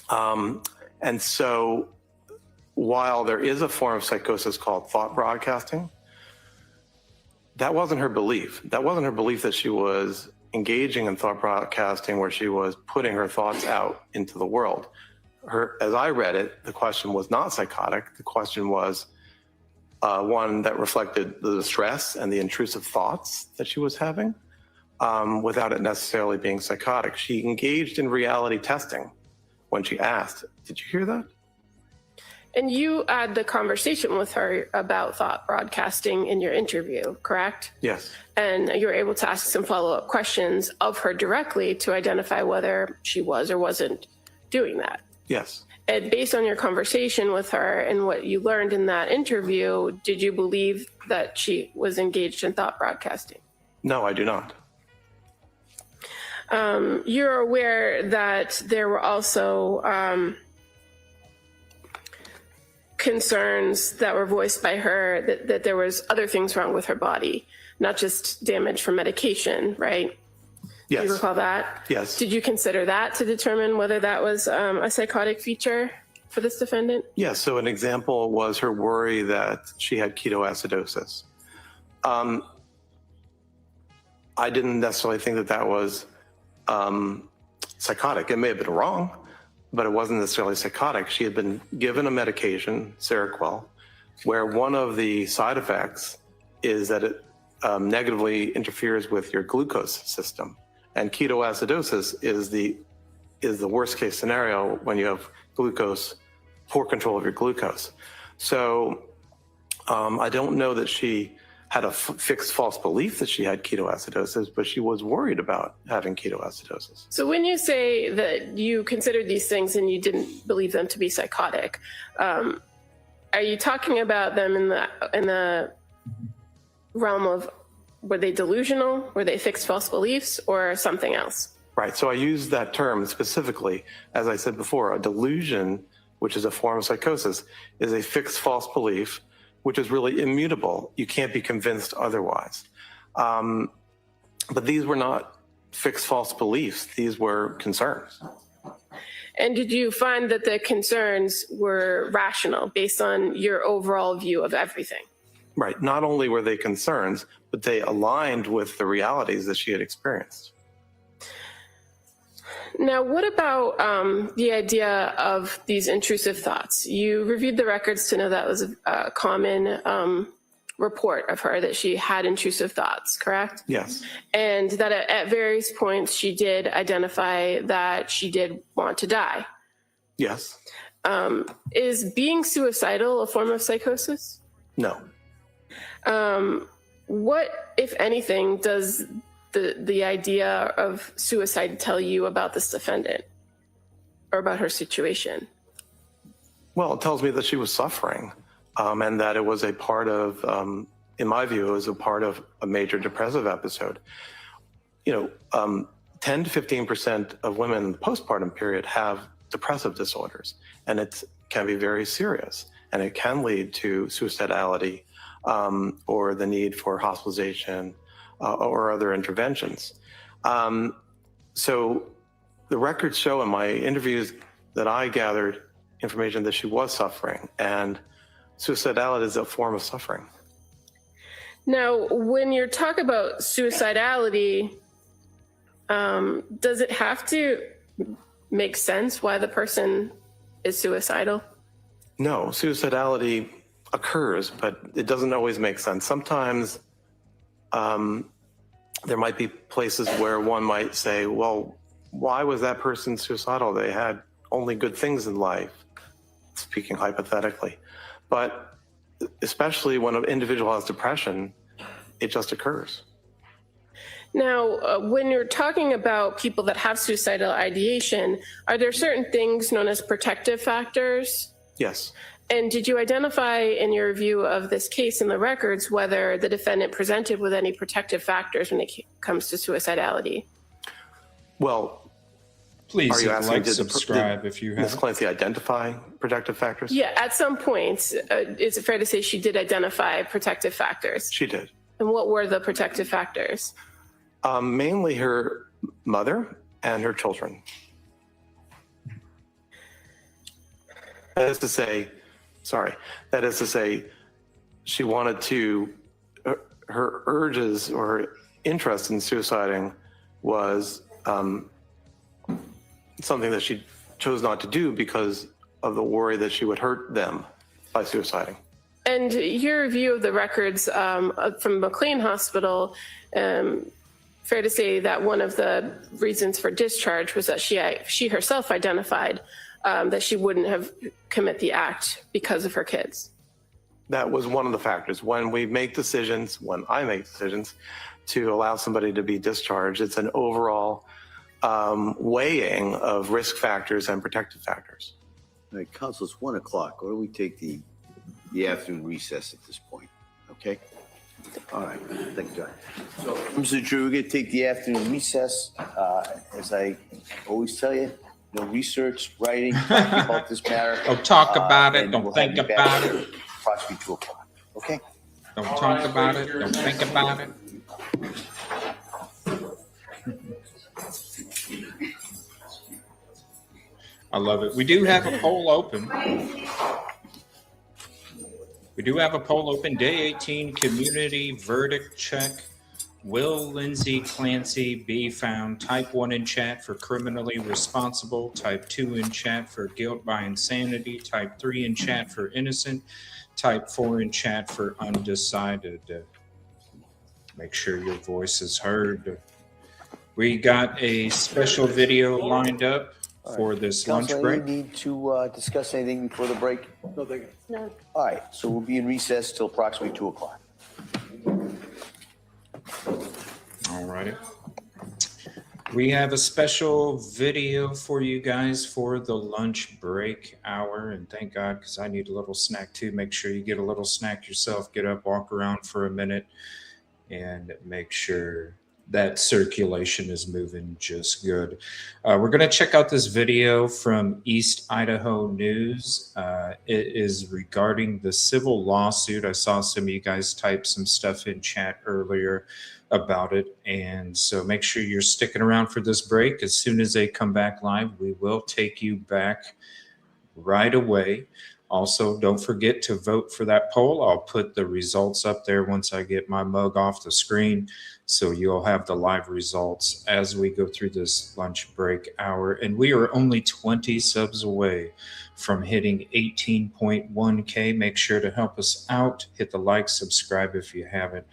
And so while there is a form of psychosis called thought broadcasting, that wasn't her belief. That wasn't her belief that she was engaging in thought broadcasting where she was putting her thoughts out into the world. As I read it, the question was not psychotic. The question was one that reflected the distress and the intrusive thoughts that she was having without it necessarily being psychotic. She engaged in reality testing when she asked, "Did you hear that?" And you had the conversation with her about thought broadcasting in your interview, correct? Yes. And you were able to ask some follow-up questions of her directly to identify whether she was or wasn't doing that. Yes. And based on your conversation with her and what you learned in that interview, did you believe that she was engaged in thought broadcasting? No, I do not. You're aware that there were also concerns that were voiced by her that there was other things wrong with her body, not just damage from medication, right? Yes. Do you recall that? Yes. Did you consider that to determine whether that was a psychotic feature for this defendant? Yes. So an example was her worry that she had ketoacidosis. I didn't necessarily think that that was psychotic. It may have been wrong, but it wasn't necessarily psychotic. She had been given a medication, Seroquel, where one of the side effects is that it negatively interferes with your glucose system. And ketoacidosis is the worst case scenario when you have glucose, poor control of your glucose. So I don't know that she had a fixed false belief that she had ketoacidosis, but she was worried about having ketoacidosis. So when you say that you considered these things and you didn't believe them to be psychotic, are you talking about them in the realm of, were they delusional, were they fixed false beliefs, or something else? Right. So I use that term specifically, as I said before, a delusion, which is a form of psychosis, is a fixed false belief, which is really immutable. You can't be convinced otherwise. But these were not fixed false beliefs. These were concerns. And did you find that the concerns were rational based on your overall view of everything? Right. Not only were they concerns, but they aligned with the realities that she had experienced. Now, what about the idea of these intrusive thoughts? You reviewed the records to know that was a common report of her, that she had intrusive thoughts, correct? Yes. And that at various points she did identify that she did want to die. Yes. Is being suicidal a form of psychosis? No. What, if anything, does the idea of suicide tell you about this defendant or about her situation? Well, it tells me that she was suffering, and that it was a part of, in my view, it was a part of a major depressive episode. 10 to 15% of women in the postpartum period have depressive disorders, and it can be very serious, and it can lead to suicidality or the need for hospitalization or other interventions. So the records show in my interviews that I gathered information that she was suffering, and suicidality is a form of suffering. Now, when you talk about suicidality, does it have to make sense why the person is suicidal? No, suicidality occurs, but it doesn't always make sense. Sometimes there might be places where one might say, well, why was that person suicidal? They had only good things in life, speaking hypothetically. But especially when an individual has depression, it just occurs. Now, when you're talking about people that have suicidal ideation, are there certain things known as protective factors? Yes. And did you identify in your review of this case in the records whether the defendant presented with any protective factors when it comes to suicidality? Well, please are you asking, subscribe if you have. Ms. Clancy identify protective factors? Yeah, at some point, is it fair to say she did identify protective factors? She did. And what were the protective factors? Mainly her mother and her children. That is to say, she wanted to, her urges or interest in suiciding was something that she chose not to do because of the worry that she would hurt them by suiciding. And your review of the records from McLean Hospital, fair to say that one of the reasons for discharge was that she herself identified that she wouldn't have commit the act because of her kids. That was one of the factors. When I make decisions to allow somebody to be discharged, it's an overall weighing of risk factors and protective factors. All right, Council, it's 1 o'clock. Why don't we take the afternoon recess at this point, okay? All right, thank you, John. So, Mr. Drew, we're going to take the afternoon recess. As I always tell you, no research, writing, talking about this matter. Don't talk about it. Don't think about it. Approximately 2 o'clock, okay? Don't talk about it. Don't think about it. I love it. We do have a poll open. Day 18 community verdict check. Will Lindsay Clancy be found? Type 1 in chat for criminally responsible. Type 2 in chat for guilt by insanity. Type 3 in chat for innocent. Type 4 in chat for undecided. Make sure your voice is heard. We got a special video lined up for this lunch break. Do you need to discuss anything before the break? No, thank you. No. All right, so we'll be in recess till approximately 2 o'clock. All righty. We have a special video for you guys for the lunch break hour. And thank God, because I need a little snack too. Make sure you get a little snack yourself. Get up, walk around for a minute, and make sure that circulation is moving just good. We're going to check out this video from East Idaho News. It is regarding the civil lawsuit. I saw some of you guys type some stuff in chat earlier about it. And so make sure you're sticking around for this break. As soon as they come back live, we will take you back right away. Also, don't forget to vote for that poll. I'll put the results up there once I get my mug off the screen. So you'll have the live results as we go through this lunch break hour. And we are only 20 subs away from hitting 18.1K. Make sure to help us out. Hit the like, subscribe if you haven't.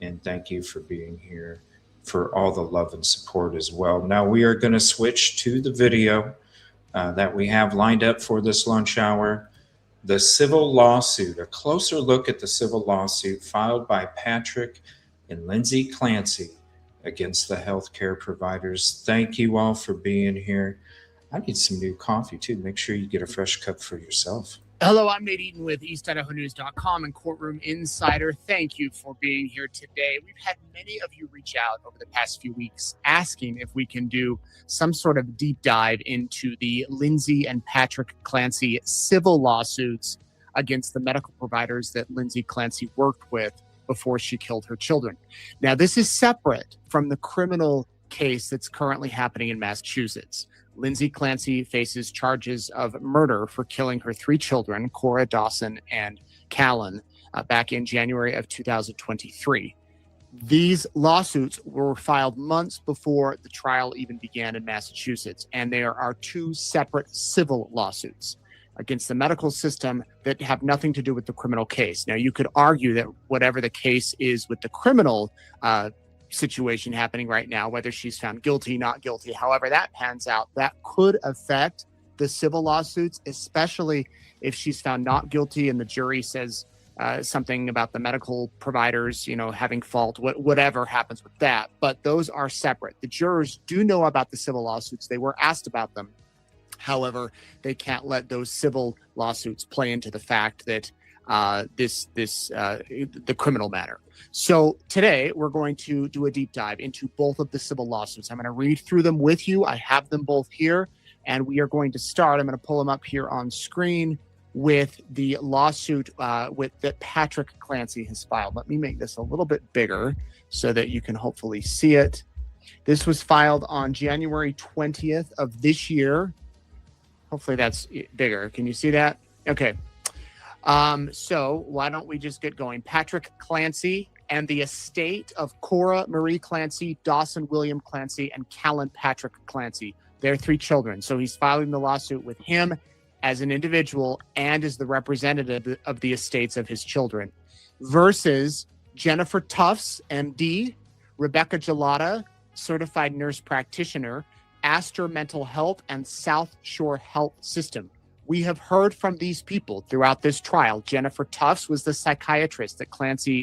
And thank you for being here, for all the love and support as well. Now we are going to switch to the video that we have lined up for this lunch hour. The civil lawsuit, a closer look at the civil lawsuit filed by Patrick and Lindsay Clancy against the healthcare providers. Thank you all for being here. I need some new coffee too. Make sure you get a fresh cup for yourself. Hello, I'm Nate Eaton with EastIdahoNews.com and Courtroom Insider. Thank you for being here today. We've had many of you reach out over the past few weeks asking if we can do some sort of deep dive into the Lindsay and Patrick Clancy civil lawsuits against the medical providers that Lindsay Clancy worked with before she killed her children. Now, this is separate from the criminal case that's currently happening in Massachusetts. Lindsay Clancy faces charges of murder for killing her 3 children, Cora, Dawson, and Callan, back in January of 2023. These lawsuits were filed months before the trial even began in Massachusetts, and there are 2 separate civil lawsuits against the medical system that have nothing to do with the criminal case. Now, you could argue that whatever the case is with the criminal situation happening right now, whether she's found guilty, not guilty, however that pans out, that could affect the civil lawsuits, especially if she's found not guilty and the jury says something about the medical providers, having fault, whatever happens with that. But those are separate. The jurors do know about the civil lawsuits. They were asked about them. However, they can't let those civil lawsuits play into the fact that the criminal matter. So today we're going to do a deep dive into both of the civil lawsuits. I'm going to read through them with you. I have them both here, and we are going to start. I'm going to pull them up here on screen with the lawsuit that Patrick Clancy has filed. Let me make this a little bit bigger so that you can hopefully see it. This was filed on January 20th of this year. Hopefully that's bigger. Can you see that? Okay. So why don't we just get going? Patrick Clancy and the estate of Cora Marie Clancy, Dawson William Clancy, and Callan Patrick Clancy. Their 3 children. So he's filing the lawsuit with him as an individual and as the representative of the estates of his children, versus Jennifer Tufts, MD, Rebecca Gelada, certified nurse practitioner, Astor Mental Health, and South Shore Health System. We have heard from these people throughout this trial. Jennifer Tufts was the psychiatrist that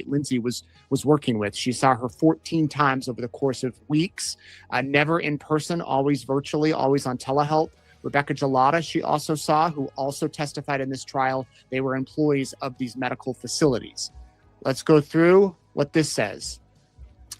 Lindsay was working with. She saw her 14 times over the course of weeks, never in person, always virtually, always on telehealth. Rebecca Gelada, she also saw, who also testified in this trial. They were employees of these medical facilities. Let's go through what this says.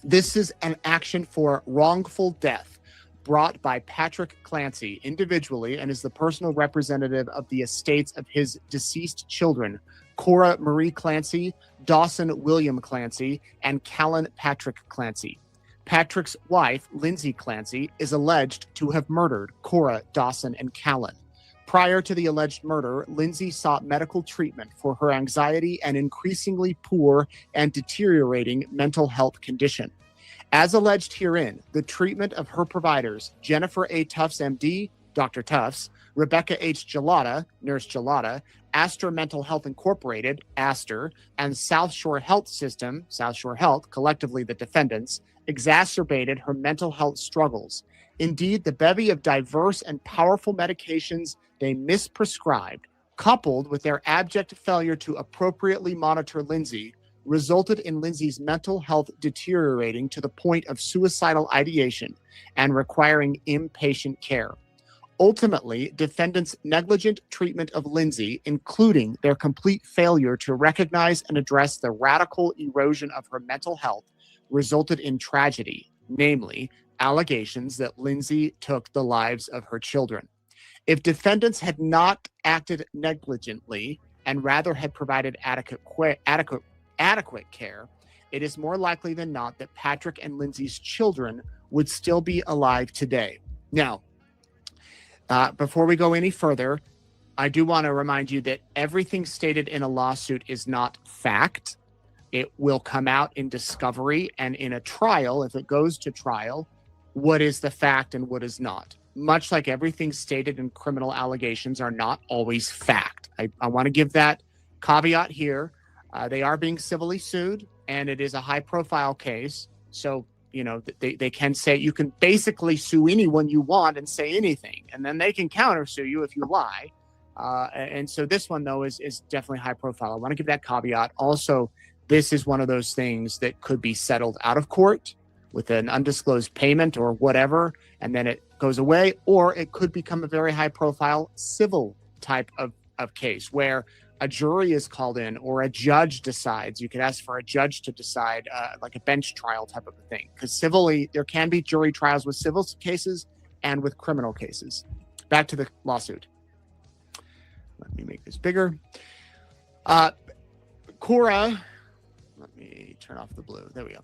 This is an action for wrongful death brought by Patrick Clancy individually and is the personal representative of the estates of his deceased children, Cora Marie Clancy, Dawson William Clancy, and Callan Patrick Clancy. Patrick's wife, Lindsay Clancy, is alleged to have murdered Cora, Dawson, and Callan. Prior to the alleged murder, Lindsay sought medical treatment for her anxiety and increasingly poor and deteriorating mental health condition. As alleged herein, the treatment of her providers, Jennifer A. Tufts, MD, Dr. Tufts, Rebecca H. Gelada, Nurse Gelada, Astor Mental Health Incorporated, Astor, and South Shore Health System, South Shore Health, collectively the defendants, exacerbated her mental health struggles. Indeed, the bevy of diverse and powerful medications they misprescribed, coupled with their abject failure to appropriately monitor Lindsay, resulted in Lindsay's mental health deteriorating to the point of suicidal ideation and requiring inpatient care. Ultimately, defendants' negligent treatment of Lindsay, including their complete failure to recognize and address the radical erosion of her mental health, resulted in tragedy, namely allegations that Lindsay took the lives of her children. If defendants had not acted negligently and rather had provided adequate care, it is more likely than not that Patrick and Lindsay's children would still be alive today. Now, before we go any further, I do want to remind you that everything stated in a lawsuit is not fact. It will come out in discovery and in a trial, if it goes to trial, what is the fact and what is not. Much like everything stated in criminal allegations are not always fact. I want to give that caveat here. They are being civilly sued, and it is a high-profile case. So, you know, they can say, you can basically sue anyone you want and say anything, and then they can countersue you if you lie. And so this one, though, is definitely high-profile. I want to give that caveat. Also, this is one of those things that could be settled out of court with an undisclosed payment or whatever, and then it goes away, or it could become a very high-profile civil type of case where a jury is called in or a judge decides. You could ask for a judge to decide, like a bench trial type of a thing. Because civilly, there can be jury trials with civil cases and with criminal cases. Back to the lawsuit. Let me make this bigger. Cora, let me turn off the blue. There we go.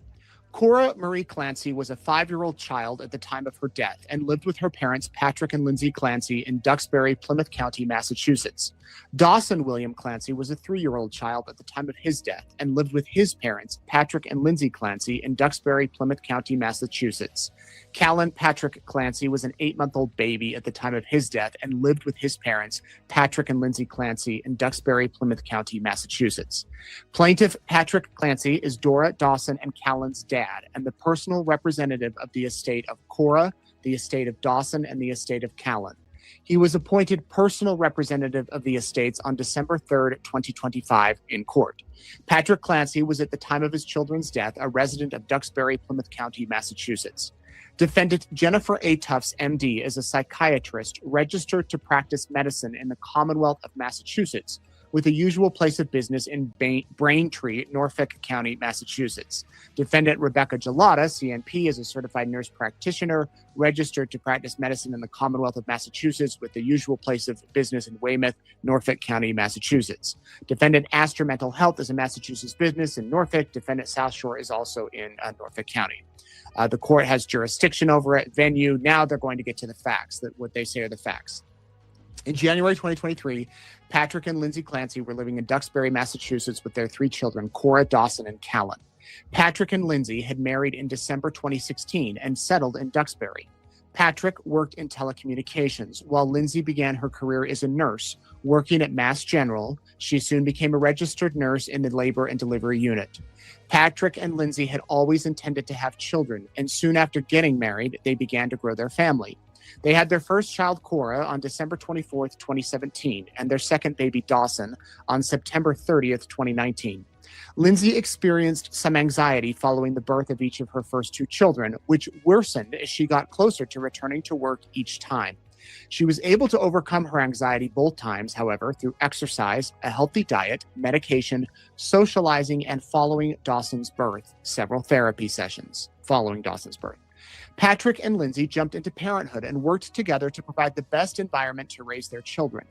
Cora Marie Clancy was a 5-year-old child at the time of her death and lived with her parents, Patrick and Lindsay Clancy, in Duxbury, Plymouth County, Massachusetts. Dawson William Clancy was a 3-year-old child at the time of his death and lived with his parents, Patrick and Lindsay Clancy, in Duxbury, Plymouth County, Massachusetts. Callan Patrick Clancy was an 8-month-old baby at the time of his death and lived with his parents, Patrick and Lindsay Clancy, in Duxbury, Plymouth County, Massachusetts. Plaintiff Patrick Clancy is Dora Dawson and Callan's dad, and the personal representative of the estate of Cora, the estate of Dawson, and the estate of Callan. He was appointed personal representative of the estates on December 3rd, 2025 in court. Patrick Clancy was at the time of his children's death a resident of Duxbury, Plymouth County, Massachusetts. Defendant Jennifer A. Tufts, MD, is a psychiatrist registered to practice medicine in the Commonwealth of Massachusetts, with a usual place of business in Braintree, Norfolk County, Massachusetts. Defendant Rebecca Gelada, CNP, is a certified nurse practitioner registered to practice medicine in the Commonwealth of Massachusetts with the usual place of business in Weymouth, Norfolk County, Massachusetts. Defendant Astor Mental Health is a Massachusetts business in Norfolk. Defendant South Shore is also in Norfolk County. The court has jurisdiction over it, venue. Now they're going to get to the facts, that what they say are the facts. In January 2023, Patrick and Lindsay Clancy were living in Duxbury, Massachusetts with their 3 children, Cora, Dawson, and Callan. Patrick and Lindsay had married in December 2016 and settled in Duxbury. Patrick worked in telecommunications, while Lindsay began her career as a nurse, working at Mass General. She soon became a registered nurse in the labor and delivery unit. Patrick and Lindsay had always intended to have children, and soon after getting married, they began to grow their family. They had their first child, Cora, on December 24th, 2017, and their second baby, Dawson, on September 30th, 2019. Lindsay experienced some anxiety following the birth of each of her first 2 children, which worsened as she got closer to returning to work each time. She was able to overcome her anxiety both times, however, through exercise, a healthy diet, medication, socializing, and following Dawson's birth, several therapy sessions following Dawson's birth. Patrick and Lindsay jumped into parenthood and worked together to provide the best environment to raise their children.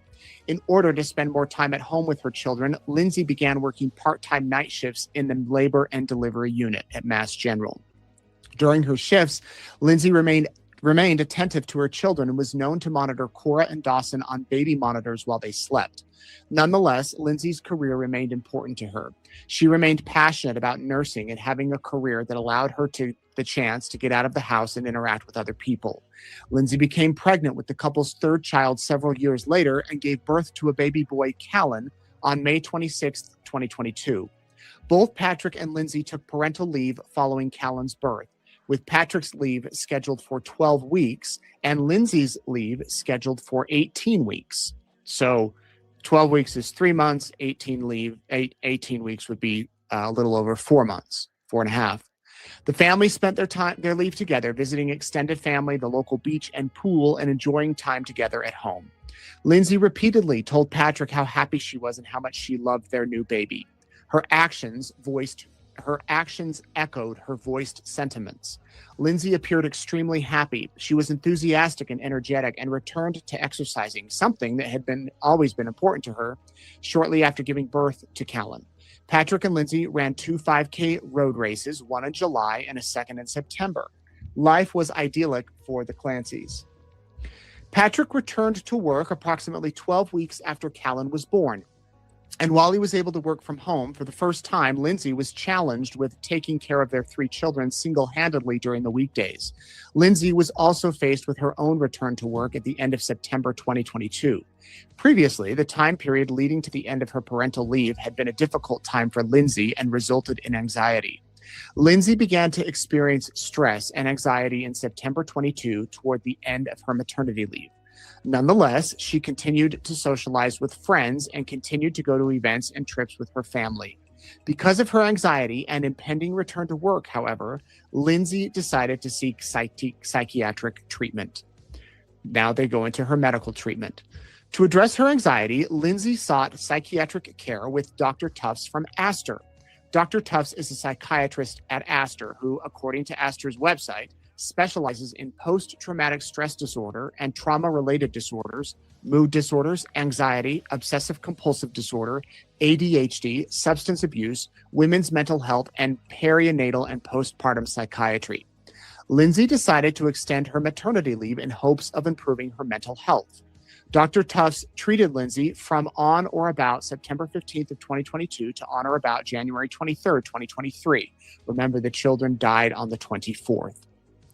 In order to spend more time at home with her children, Lindsay began working part-time night shifts in the labor and delivery unit at Mass General. During her shifts, Lindsay remained attentive to her children and was known to monitor Cora and Dawson on baby monitors while they slept. Nonetheless, Lindsay's career remained important to her. She remained passionate about nursing and having a career that allowed her the chance to get out of the house and interact with other people. Lindsay became pregnant with the couple's 3rd child several years later and gave birth to a baby boy, Callan, on May 26, 2022. Both Patrick and Lindsay took parental leave following Callan's birth, with Patrick's leave scheduled for 12 weeks and Lindsay's leave scheduled for 18 weeks. So 12 weeks is 3 months, 18 weeks would be a little over 4 months, 4.5. The family spent their leave together, visiting extended family, the local beach and pool, and enjoying time together at home. Lindsay repeatedly told Patrick how happy she was and how much she loved their new baby. Her actions voiced her actions echoed her voiced sentiments. Lindsay appeared extremely happy. She was enthusiastic and energetic and returned to exercising, something that had always been important to her, shortly after giving birth to Callan. Patrick and Lindsay ran 2 5K road races, one in July and a second in September. Life was idyllic for the Clancys. Patrick returned to work approximately 12 weeks after Callan was born. And while he was able to work from home, for the first time, Lindsay was challenged with taking care of their 3 children single-handedly during the weekdays. Lindsay was also faced with her own return to work at the end of September 2022. Previously, the time period leading to the end of her parental leave had been a difficult time for Lindsay and resulted in anxiety. Lindsay began to experience stress and anxiety in September 22 toward the end of her maternity leave. Nonetheless, she continued to socialize with friends and continued to go to events and trips with her family. Because of her anxiety and impending return to work, however, Lindsay decided to seek psychiatric treatment. Now they go into her medical treatment. To address her anxiety, Lindsay sought psychiatric care with Dr. Tufts from Astor. Dr. Tufts is a psychiatrist at Astor who, according to Astor's website, specializes in post-traumatic stress disorder and trauma-related disorders, mood disorders, anxiety, obsessive-compulsive disorder, ADHD, substance abuse, women's mental health, and perinatal and postpartum psychiatry. Lindsay decided to extend her maternity leave in hopes of improving her mental health. Dr. Tufts treated Lindsay from on or about September 15th of 2022 to on or about January 23rd, 2023. Remember, the children died on the 24th.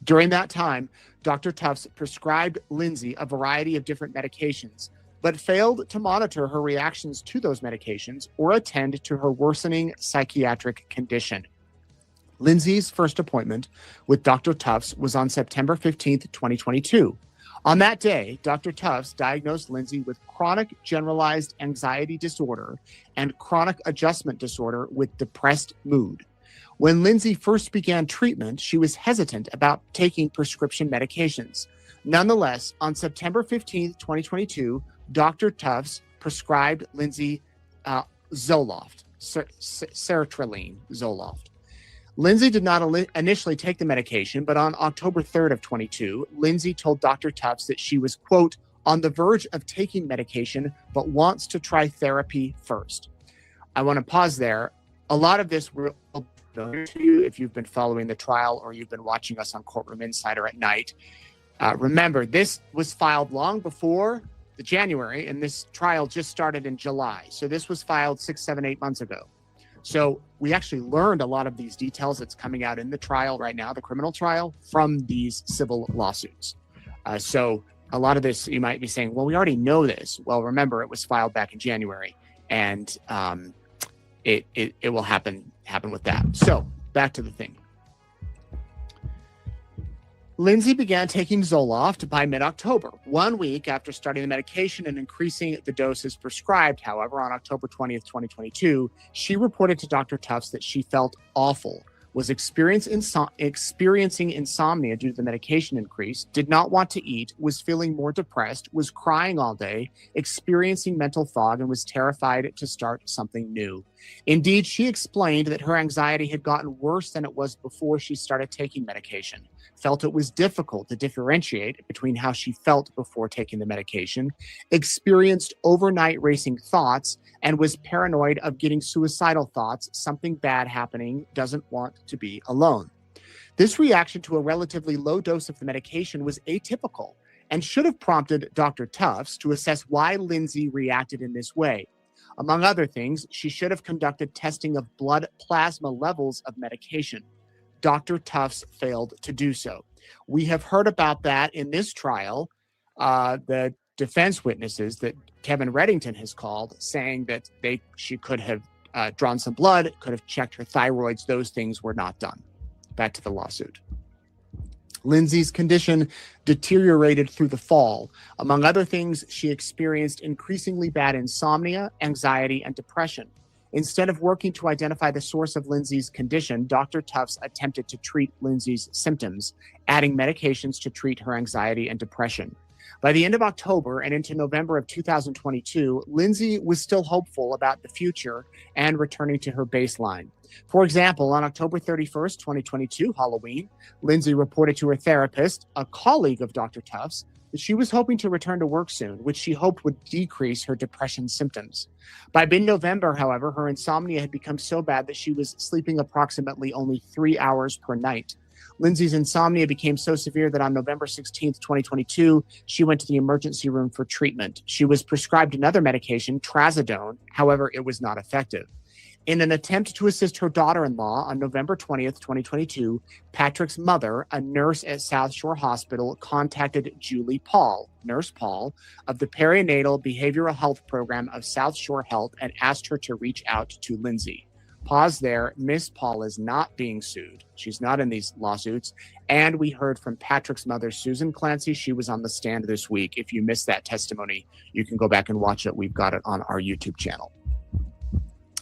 During that time, Dr. Tufts prescribed Lindsay a variety of different medications, but failed to monitor her reactions to those medications or attend to her worsening psychiatric condition. Lindsay's first appointment with Dr. Tufts was on September 15th, 2022. On that day, Dr. Tufts diagnosed Lindsay with chronic generalized anxiety disorder and chronic adjustment disorder with depressed mood. When Lindsay first began treatment, she was hesitant about taking prescription medications. Nonetheless, on September 15th, 2022, Dr. Tufts prescribed Lindsay Zoloft, sertraline Zoloft. Lindsay did not initially take the medication, but on October 3rd of 22, Lindsay told Dr. Tufts that she was, quote, on the verge of taking medication, but wants to try therapy first. I want to pause there. A lot of this will be familiar to you if you've been following the trial or you've been watching us on Courtroom Insider at night. Remember, this was filed long before the January, and this trial just started in July. So this was filed 6, 7, 8 months ago. So we actually learned a lot of these details that's coming out in the trial right now, the criminal trial, from these civil lawsuits. So a lot of this, you might be saying, well, we already know this. Well, remember, it was filed back in January, and it will happen with that. So back to the thing. Lindsay began taking Zoloft by mid-October, 1 week after starting the medication and increasing the doses prescribed. However, on October 20th, 2022, she reported to Dr. Tufts that she felt awful, was experiencing insomnia due to the medication increase, did not want to eat, was feeling more depressed, was crying all day, experiencing mental fog, and was terrified to start something new. Indeed, she explained that her anxiety had gotten worse than it was before she started taking medication, felt it was difficult to differentiate between how she felt before taking the medication, experienced overnight racing thoughts, and was paranoid of getting suicidal thoughts, something bad happening, doesn't want to be alone. This reaction to a relatively low dose of the medication was atypical and should have prompted Dr. Tufts to assess why Lindsay reacted in this way. Among other things, she should have conducted testing of blood plasma levels of medication. Dr. Tufts failed to do so. We have heard about that in this trial. The defense witnesses that Kevin Reddington has called, saying that she could have drawn some blood, could have checked her thyroids. Those things were not done. Back to the lawsuit. Lindsay's condition deteriorated through the fall. Among other things, she experienced increasingly bad insomnia, anxiety, and depression. Instead of working to identify the source of Lindsay's condition, Dr. Tufts attempted to treat Lindsay's symptoms, adding medications to treat her anxiety and depression. By the end of October and into November of 2022, Lindsay was still hopeful about the future and returning to her baseline. For example, on October 31st, 2022, Halloween, Lindsay reported to her therapist, a colleague of Dr. Tufts, that she was hoping to return to work soon, which she hoped would decrease her depression symptoms. By mid-November, however, her insomnia had become so bad that she was sleeping approximately only 3 hours per night. Lindsay's insomnia became so severe that on November 16th, 2022, she went to the emergency room for treatment. She was prescribed another medication, trazodone. However, it was not effective. In an attempt to assist her daughter-in-law on November 20th, 2022, Patrick's mother, a nurse at South Shore Hospital, contacted Julie Paul, Nurse Paul, of the Perinatal Behavioral Health Program of South Shore Health and asked her to reach out to Lindsay. Pause there. Miss Paul is not being sued. She's not in these lawsuits. And we heard from Patrick's mother, Susan Clancy. She was on the stand this week. If you missed that testimony, you can go back and watch it. We've got it on our YouTube channel.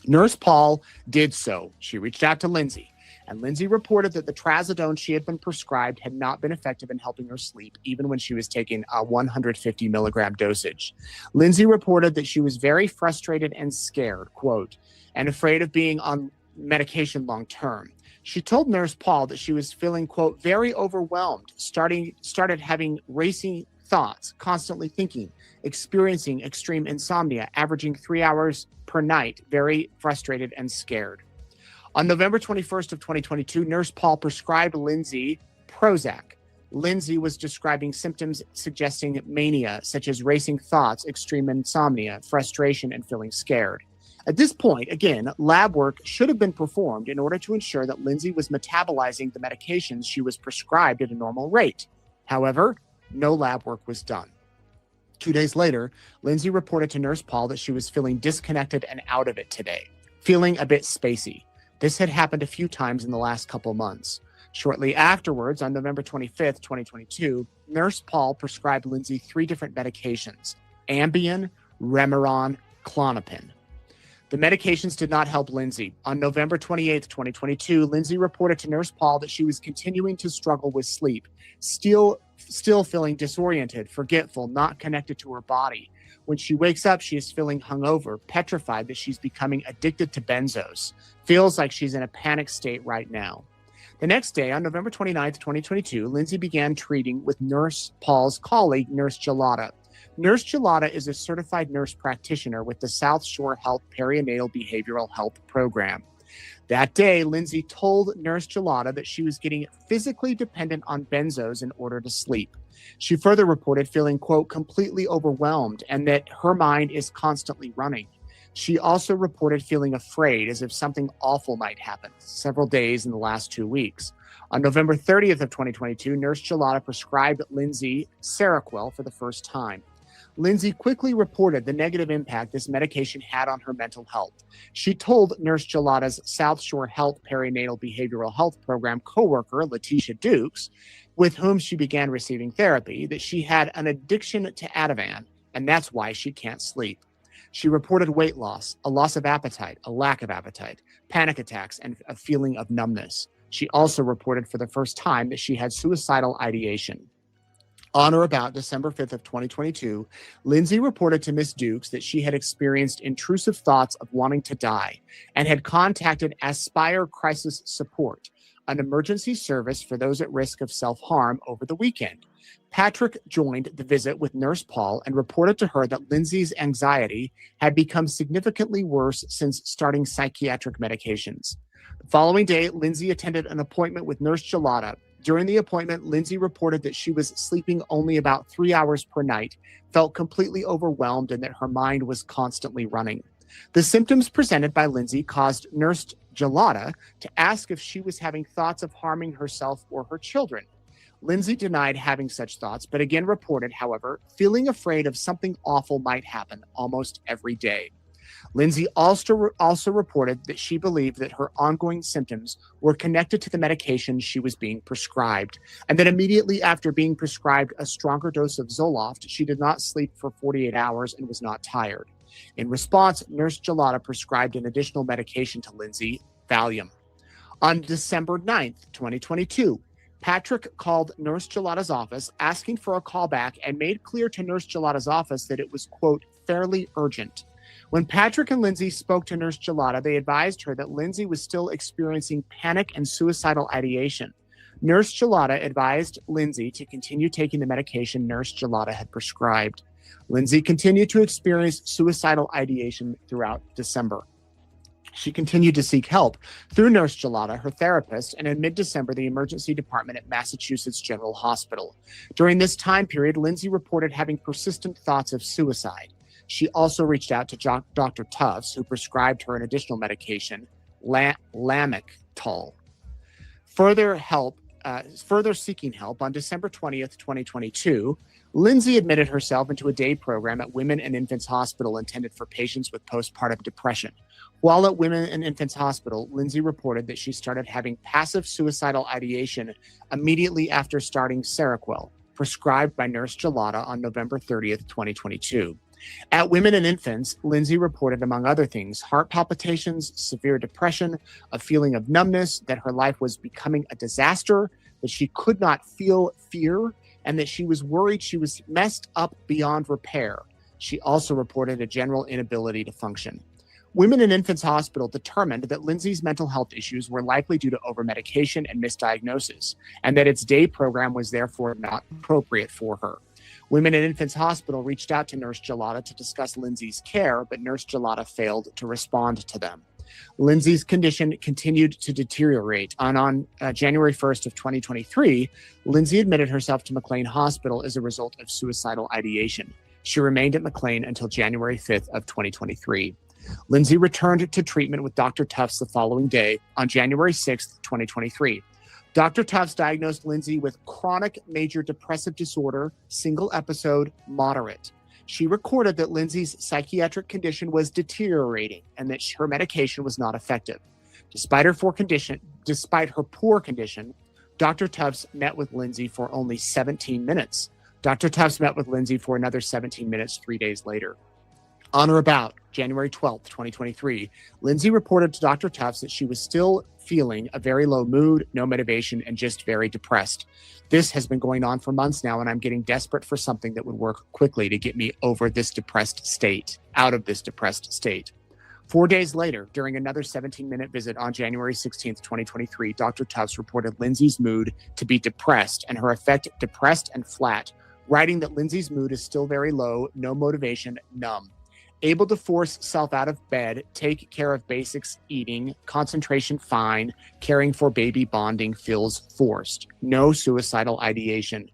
Nurse Paul did so. She reached out to Lindsay, and Lindsay reported that the trazodone she had been prescribed had not been effective in helping her sleep, even when she was taking a 150 milligram dosage. Lindsay reported that she was very frustrated and scared, quote, and afraid of being on medication long term. She told Nurse Paul that she was feeling, quote, very overwhelmed, started having racing thoughts, constantly thinking, experiencing extreme insomnia, averaging 3 hours per night, very frustrated and scared. On November 21st of 2022, Nurse Paul prescribed Lindsay Prozac. Lindsay was describing symptoms suggesting mania, such as racing thoughts, extreme insomnia, frustration, and feeling scared. At this point, again, lab work should have been performed in order to ensure that Lindsay was metabolizing the medications she was prescribed at a normal rate. However, no lab work was done. 2 days later, Lindsay reported to Nurse Paul that she was feeling disconnected and out of it today, feeling a bit spacey. This had happened a few times in the last couple months. Shortly afterwards, on November 25th, 2022, Nurse Paul prescribed Lindsay 3 different medications: Ambien, Remeron, Klonopin. The medications did not help Lindsay. On November 28th, 2022, Lindsay reported to Nurse Paul that she was continuing to struggle with sleep, still feeling disoriented, forgetful, not connected to her body. When she wakes up, she is feeling hungover, petrified that she's becoming addicted to benzos, feels like she's in a panic state right now. The next day, on November 29th, 2022, Lindsay began treating with Nurse Paul's colleague, Nurse Gelada. Nurse Gelada is a certified nurse practitioner with the South Shore Health Perinatal Behavioral Health Program. That day, Lindsay told Nurse Gelada that she was getting physically dependent on benzos in order to sleep. She further reported feeling, quote, completely overwhelmed and that her mind is constantly running. She also reported feeling afraid, as if something awful might happen, several days in the last 2 weeks. On November 30th of 2022, Nurse Gelada prescribed Lindsay Seroquel for the first time. Lindsay quickly reported the negative impact this medication had on her mental health. She told Nurse Gelada's South Shore Health Perinatal Behavioral Health Program coworker, Letitia Dukes, with whom she began receiving therapy, that she had an addiction to Ativan, and that's why she can't sleep. She reported weight loss, a loss of appetite, a lack of appetite, panic attacks, and a feeling of numbness. She also reported for the first time that she had suicidal ideation. On or about December 5th of 2022, Lindsay reported to Miss Dukes that she had experienced intrusive thoughts of wanting to die and had contacted Aspire Crisis Support, an emergency service for those at risk of self-harm, over the weekend. Patrick joined the visit with Nurse Paul and reported to her that Lindsay's anxiety had become significantly worse since starting psychiatric medications. The following day, Lindsay attended an appointment with Nurse Gelada. During the appointment, Lindsay reported that she was sleeping only about 3 hours per night, felt completely overwhelmed, and that her mind was constantly running. The symptoms presented by Lindsay caused Nurse Gelada to ask if she was having thoughts of harming herself or her children. Lindsay denied having such thoughts, but again reported, however, feeling afraid of something awful might happen almost every day. Lindsay also reported that she believed that her ongoing symptoms were connected to the medication she was being prescribed, and that immediately after being prescribed a stronger dose of Zoloft, she did not sleep for 48 hours and was not tired. In response, Nurse Gelada prescribed an additional medication to Lindsay, Valium. On December 9th, 2022, Patrick called Nurse Gelada's office asking for a callback and made clear to Nurse Gelada's office that it was, quote, fairly urgent. When Patrick and Lindsay spoke to Nurse Gelada, they advised her that Lindsay was still experiencing panic and suicidal ideation. Nurse Gelada advised Lindsay to continue taking the medication Nurse Gelada had prescribed. Lindsay continued to experience suicidal ideation throughout December. She continued to seek help through Nurse Gelada, her therapist, and in mid-December, the emergency department at Massachusetts General Hospital. During this time period, Lindsay reported having persistent thoughts of suicide. She also reached out to Dr. Tufts, who prescribed her an additional medication, Lamictal. Further seeking help on December 20th, 2022, Lindsay admitted herself into a day program at Women and Infants Hospital intended for patients with postpartum depression. While at Women and Infants Hospital, Lindsay reported that she started having passive suicidal ideation immediately after starting Seroquel, prescribed by Nurse Gelada on November 30th, 2022. At Women and Infants, Lindsay reported, among other things, heart palpitations, severe depression, a feeling of numbness, that her life was becoming a disaster, that she could not feel fear, and that she was worried she was messed up beyond repair. She also reported a general inability to function. Women and Infants Hospital determined that Lindsay's mental health issues were likely due to overmedication and misdiagnosis, and that its day program was therefore not appropriate for her. Women and Infants Hospital reached out to Nurse Gelada to discuss Lindsay's care, but Nurse Gelada failed to respond to them. Lindsay's condition continued to deteriorate. On January 1st of 2023, Lindsay admitted herself to McLean Hospital as a result of suicidal ideation. She remained at McLean until January 5th of 2023. Lindsay returned to treatment with Dr. Tufts the following day on January 6th, 2023. Dr. Tufts diagnosed Lindsay with chronic major depressive disorder, single episode, moderate. She recorded that Lindsay's psychiatric condition was deteriorating and that her medication was not effective. Despite her poor condition, Dr. Tufts met with Lindsay for only 17 minutes. Dr. Tufts met with Lindsay for another 17 minutes 3 days later. On or about January 12th, 2023, Lindsay reported to Dr. Tufts that she was still feeling a very low mood, no motivation, and just very depressed. This has been going on for months now, and I'm getting desperate for something that would work quickly to get me over this depressed state, out of this depressed state. 4 days later, during another 17-minute visit on January 16th, 2023, Dr. Tufts reported Lindsay's mood to be depressed and her affect depressed and flat, writing that Lindsay's mood is still very low, no motivation, numb. Able to force self out of bed, take care of basics, eating, concentration fine, caring for baby bonding feels forced. No suicidal ideation.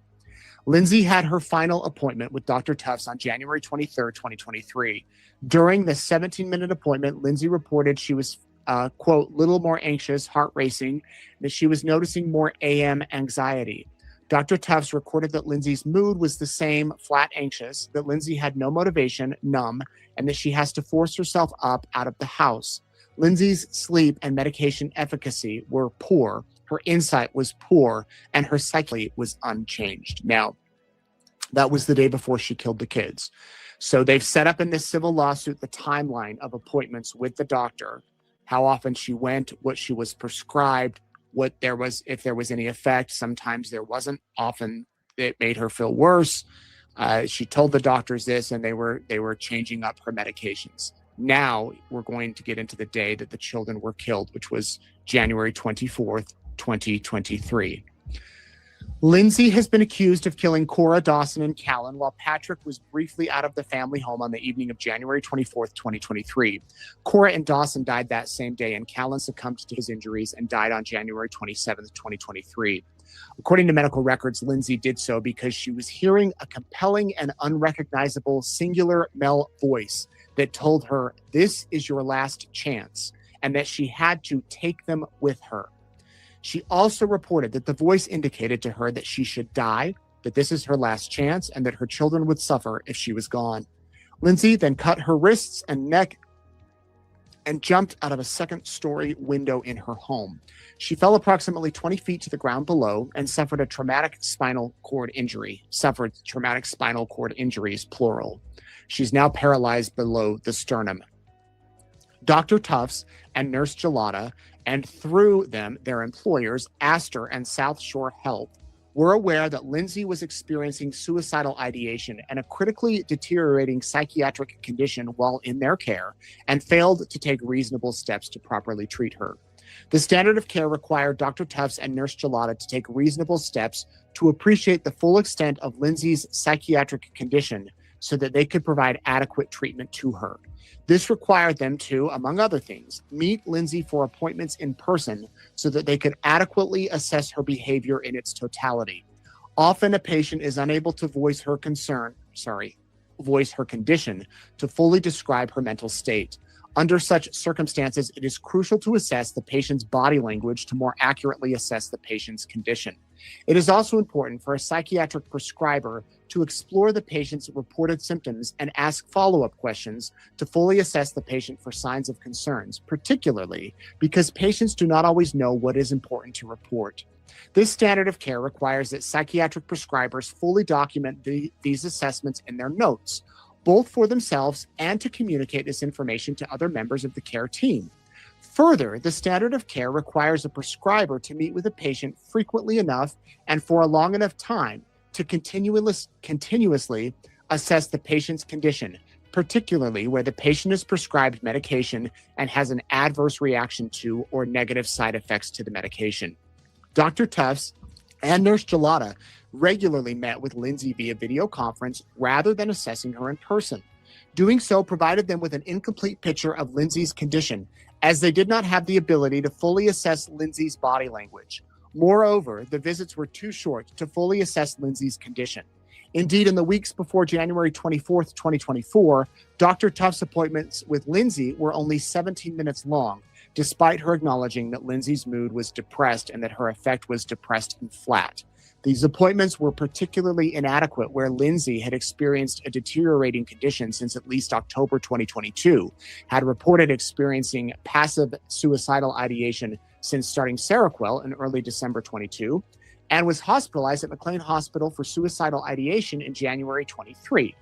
Lindsay had her final appointment with Dr. Tufts on January 23rd, 2023. During the 17-minute appointment, Lindsay reported she was, quote, little more anxious, heart racing, that she was noticing more AM anxiety. Dr. Tufts recorded that Lindsay's mood was the same, flat anxious, that Lindsay had no motivation, numb, and that she has to force herself up out of the house. Lindsay's sleep and medication efficacy were poor, her insight was poor, and her psyche was unchanged. Now, that was the day before she killed the kids. So they've set up in this civil lawsuit the timeline of appointments with the doctor, how often she went, what she was prescribed, what there was, if there was any effect. Sometimes there wasn't. Often it made her feel worse. She told the doctors this, and they were changing up her medications. Now we're going to get into the day that the children were killed, which was January 24th, 2023. Lindsay has been accused of killing Cora, Dawson, and Callan while Patrick was briefly out of the family home on the evening of January 24th, 2023. Cora and Dawson died that same day, and Callan succumbed to his injuries and died on January 27th, 2023. According to medical records, Lindsay did so because she was hearing a compelling and unrecognizable singular male voice that told her, "This is your last chance," and that she had to take them with her. She also reported that the voice indicated to her that she should die, that this is her last chance, and that her children would suffer if she was gone. Lindsay then cut her wrists and neck and jumped out of a second-story window in her home. She fell approximately 20 feet to the ground below and suffered a traumatic spinal cord injury. Suffered traumatic spinal cord injuries, plural. She's now paralyzed below the sternum. Dr. Tufts and Nurse Gelada, and through them, their employers, Astor and South Shore Health, were aware that Lindsay was experiencing suicidal ideation and a critically deteriorating psychiatric condition while in their care, and failed to take reasonable steps to properly treat her. The standard of care required Dr. Tufts and Nurse Gelada to take reasonable steps to appreciate the full extent of Lindsay's psychiatric condition so that they could provide adequate treatment to her. This required them to, among other things, meet Lindsay for appointments in person so that they could adequately assess her behavior in its totality. Often a patient is unable to voice her condition to fully describe her mental state. Under such circumstances, it is crucial to assess the patient's body language to more accurately assess the patient's condition. It is also important for a psychiatric prescriber to explore the patient's reported symptoms and ask follow-up questions to fully assess the patient for signs of concerns, particularly because patients do not always know what is important to report. This standard of care requires that psychiatric prescribers fully document these assessments in their notes, both for themselves and to communicate this information to other members of the care team. Further, the standard of care requires a prescriber to meet with a patient frequently enough and for a long enough time to continuously assess the patient's condition, particularly where the patient is prescribed medication and has an adverse reaction to or negative side effects to the medication. Dr. Tufts and Nurse Gelada regularly met with Lindsay via video conference rather than assessing her in person. Doing so provided them with an incomplete picture of Lindsay's condition, as they did not have the ability to fully assess Lindsay's body language. Moreover, the visits were too short to fully assess Lindsay's condition. Indeed, in the weeks before January 24th, 2024, Dr. Tufts' appointments with Lindsay were only 17 minutes long, despite her acknowledging that Lindsay's mood was depressed and that her affect was depressed and flat. These appointments were particularly inadequate where Lindsay had experienced a deteriorating condition since at least October 2022, had reported experiencing passive suicidal ideation since starting Seroquel in early December 22, and was hospitalized at McLean Hospital for suicidal ideation in January 23.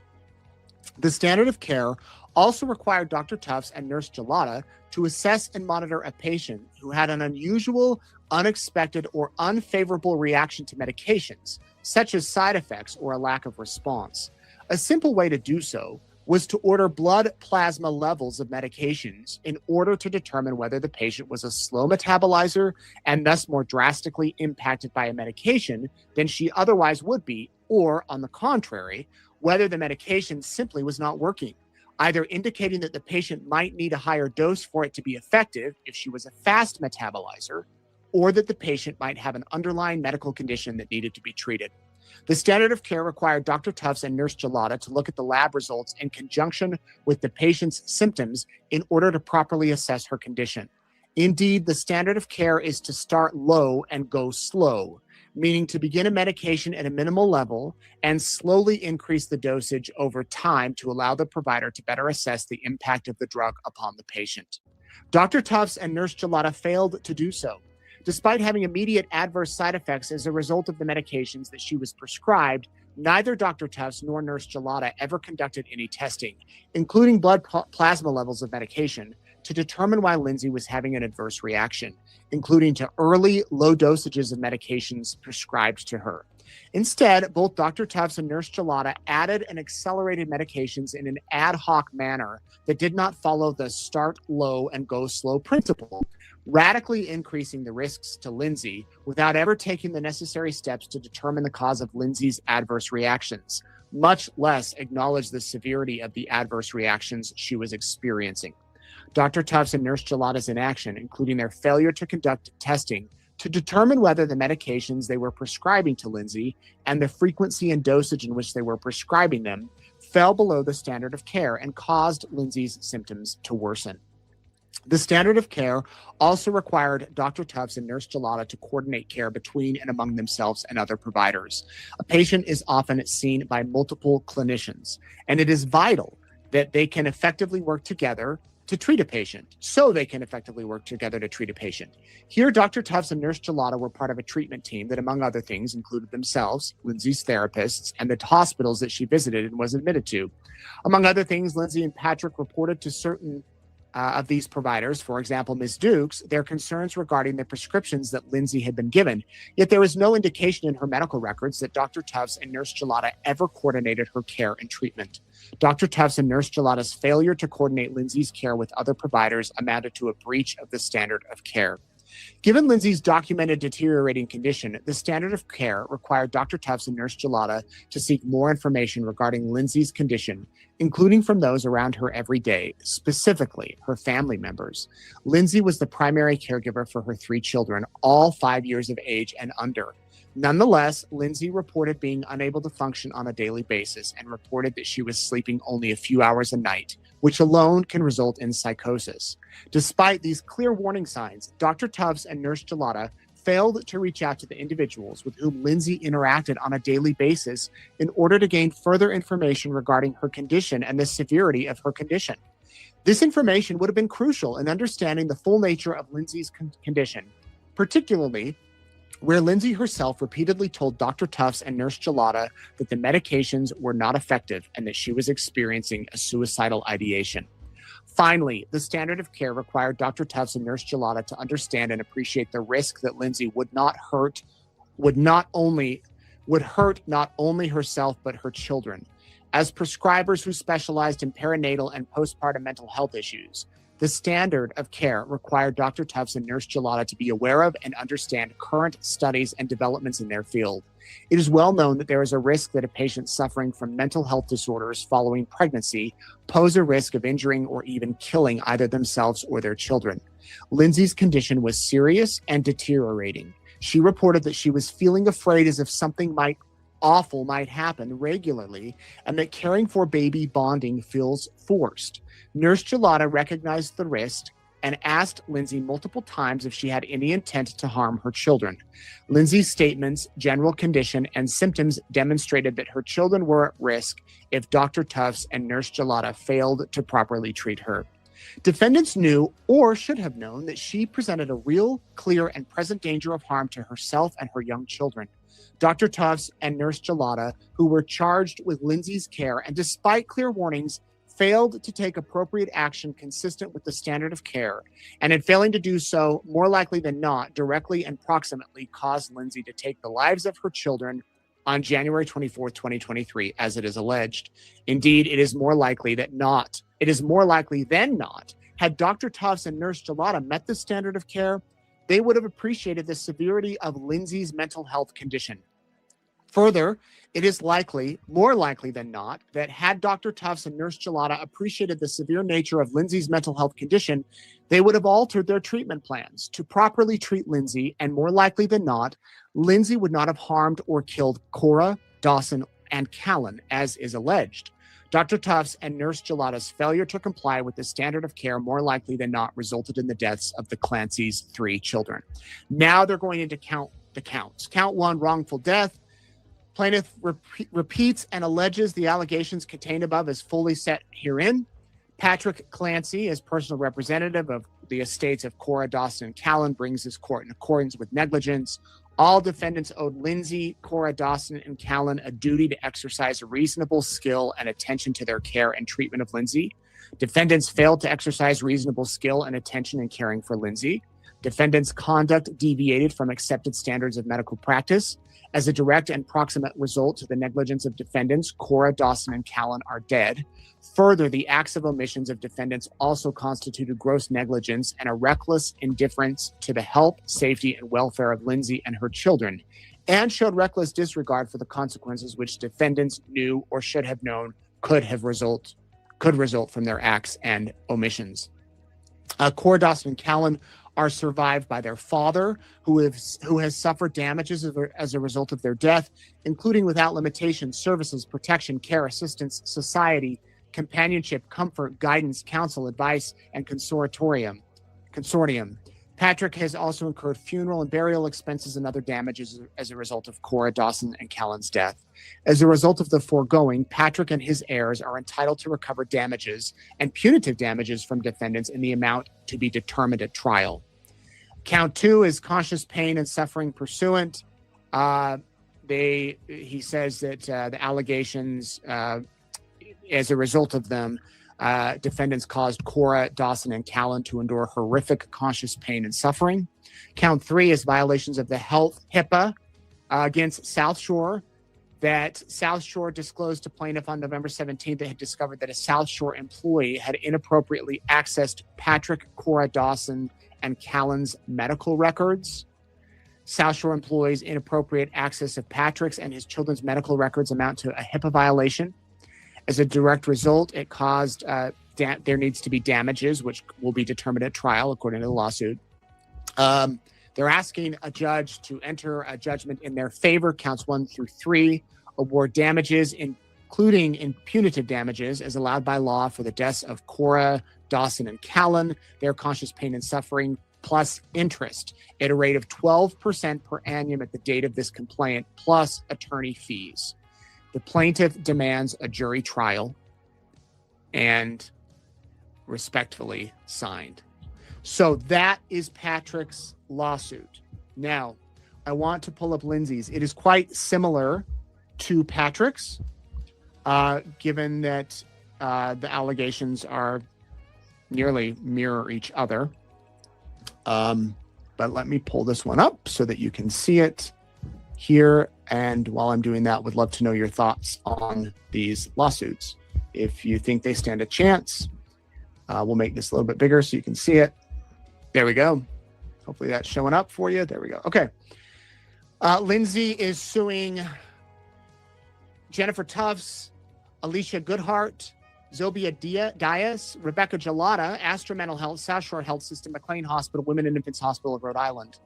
The standard of care also required Dr. Tufts and Nurse Gelada to assess and monitor a patient who had an unusual, unexpected, or unfavorable reaction to medications, such as side effects or a lack of response. A simple way to do so was to order blood plasma levels of medications in order to determine whether the patient was a slow metabolizer and thus more drastically impacted by a medication than she otherwise would be, or, on the contrary, whether the medication simply was not working, either indicating that the patient might need a higher dose for it to be effective if she was a fast metabolizer, or that the patient might have an underlying medical condition that needed to be treated. The standard of care required Dr. Tufts and Nurse Gelada to look at the lab results in conjunction with the patient's symptoms in order to properly assess her condition. Indeed, the standard of care is to start low and go slow, meaning to begin a medication at a minimal level and slowly increase the dosage over time to allow the provider to better assess the impact of the drug upon the patient. Dr. Tufts and Nurse Gelada failed to do so. Despite having immediate adverse side effects as a result of the medications that she was prescribed, neither Dr. Tufts nor Nurse Gelada ever conducted any testing, including blood plasma levels of medication, to determine why Lindsay was having an adverse reaction, including to early low dosages of medications prescribed to her. Instead, both Dr. Tufts and Nurse Gelada added and accelerated medications in an ad hoc manner that did not follow the start low and go slow principle, radically increasing the risks to Lindsay without ever taking the necessary steps to determine the cause of Lindsay's adverse reactions, much less acknowledge the severity of the adverse reactions she was experiencing. Dr. Tufts and Nurse Gelada's inaction, including their failure to conduct testing to determine whether the medications they were prescribing to Lindsay and the frequency and dosage in which they were prescribing them, fell below the standard of care and caused Lindsay's symptoms to worsen. The standard of care also required Dr. Tufts and Nurse Gelada to coordinate care between and among themselves and other providers. A patient is often seen by multiple clinicians, and it is vital that they can effectively work together to treat a patient, so they can effectively work together to treat a patient. Here, Dr. Tufts and Nurse Gelada were part of a treatment team that, among other things, included themselves, Lindsay's therapists, and the hospitals that she visited and was admitted to. Among other things, Lindsay and Patrick reported to certain of these providers, for example, Ms. Dukes, their concerns regarding the prescriptions that Lindsay had been given. Yet there was no indication in her medical records that Dr. Tufts and Nurse Gelada ever coordinated her care and treatment. Dr. Tufts and Nurse Gelada's failure to coordinate Lindsay's care with other providers amounted to a breach of the standard of care. Given Lindsay's documented deteriorating condition, the standard of care required Dr. Tufts and Nurse Gelada to seek more information regarding Lindsay's condition, including from those around her every day, specifically her family members. Lindsay was the primary caregiver for her 3 children, all 5 years of age and under. Nonetheless, Lindsay reported being unable to function on a daily basis and reported that she was sleeping only a few hours a night, which alone can result in psychosis. Despite these clear warning signs, Dr. Tufts and Nurse Gelada failed to reach out to the individuals with whom Lindsay interacted on a daily basis in order to gain further information regarding her condition and the severity of her condition. This information would have been crucial in understanding the full nature of Lindsay's condition, particularly where Lindsay herself repeatedly told Dr. Tufts and Nurse Gelada that the medications were not effective and that she was experiencing a suicidal ideation. Finally, the standard of care required Dr. Tufts and Nurse Gelada to understand and appreciate the risk that Lindsay would hurt not only herself but her children. As prescribers who specialized in perinatal and postpartum mental health issues, the standard of care required Dr. Tufts and Nurse Gelada to be aware of and understand current studies and developments in their field. It is well known that there is a risk that a patient suffering from mental health disorders following pregnancy pose a risk of injuring or even killing either themselves or their children. Lindsay's condition was serious and deteriorating. She reported that she was feeling afraid as if something awful might happen regularly, and that caring for baby bonding feels forced. Nurse Gelada recognized the risk and asked Lindsay multiple times if she had any intent to harm her children. Lindsay's statements, general condition, and symptoms demonstrated that her children were at risk if Dr. Tufts and Nurse Gelada failed to properly treat her. Defendants knew, or should have known, that she presented a real, clear, and present danger of harm to herself and her young children. Dr. Tufts and Nurse Gelada, who were charged with Lindsay's care and despite clear warnings, failed to take appropriate action consistent with the standard of care, and in failing to do so, more likely than not, directly and proximately caused Lindsay to take the lives of her children on January 24th, 2023, as it is alleged. Indeed, it is more likely than not, had Dr. Tufts and Nurse Gelada met the standard of care, they would have appreciated the severity of Lindsay's mental health condition. Further, it is more likely than not, that had Dr. Tufts and Nurse Gelada appreciated the severe nature of Lindsay's mental health condition, they would have altered their treatment plans to properly treat Lindsay, and more likely than not, Lindsay would not have harmed or killed Cora, Dawson, and Callan, as is alleged. Dr. Tufts and Nurse Gelada's failure to comply with the standard of care more likely than not resulted in the deaths of the Clancy's 3 children. Now they're going into the counts. Count 1, wrongful death. Plaintiff repeats and alleges the allegations contained above as fully set herein. Patrick Clancy, as personal representative of the estates of Cora, Dawson, and Callan, brings his court in accordance with negligence. All defendants owed Lindsay, Cora, Dawson, and Callan a duty to exercise reasonable skill and attention to their care and treatment of Lindsay. Defendants failed to exercise reasonable skill and attention in caring for Lindsay. Defendants' conduct deviated from accepted standards of medical practice. As a direct and proximate result to the negligence of defendants, Cora, Dawson, and Callan are dead. Further, the acts of omissions of defendants also constituted gross negligence and a reckless indifference to the health, safety, and welfare of Lindsay and her children, and showed reckless disregard for the consequences which defendants knew or should have known could result from their acts and omissions. Cora, Dawson, and Callan are survived by their father, who has suffered damages as a result of their death, including without limitation services, protection, care, assistance, society, companionship, comfort, guidance, counsel, advice, and consortium. Patrick has also incurred funeral and burial expenses and other damages as a result of Cora, Dawson, and Callan's death. As a result of the foregoing, Patrick and his heirs are entitled to recover damages and punitive damages from defendants in the amount to be determined at trial. Count 2 is conscious pain and suffering pursuant. He says that the allegations, as a result of them, defendants caused Cora, Dawson, and Callan to endure horrific conscious pain and suffering. Count 3 is violations of the health HIPAA against South Shore, that South Shore disclosed to plaintiff on November 17th they had discovered that a South Shore employee had inappropriately accessed Patrick, Cora, Dawson, and Callan's medical records. South Shore employees' inappropriate access of Patrick's and his children's medical records amount to a HIPAA violation. As a direct result, it caused there needs to be damages, which will be determined at trial according to the lawsuit. They're asking a judge to enter a judgment in their favor, counts 1 through 3, award damages, including in punitive damages as allowed by law for the deaths of Cora, Dawson, and Callan, their conscious pain and suffering, plus interest at a rate of 12% per annum at the date of this complaint, plus attorney fees. The plaintiff demands a jury trial and respectfully signed. So that is Patrick's lawsuit. Now, I want to pull up Lindsay's. It is quite similar to Patrick's, given that the allegations are nearly mirror each other. But let me pull this one up so that you can see it here. And while I'm doing that, would love to know your thoughts on these lawsuits. If you think they stand a chance, we'll make this a little bit bigger so you can see it. There we go. Hopefully that's showing up for you. There we go. Okay. Lindsay is suing Jennifer Tufts, Alicia Goodhart, Zobia Diaz, Rebecca Gelada, Astra Mental Health, South Shore Health System, McLean Hospital, Women and Infants Hospital of Rhode Island.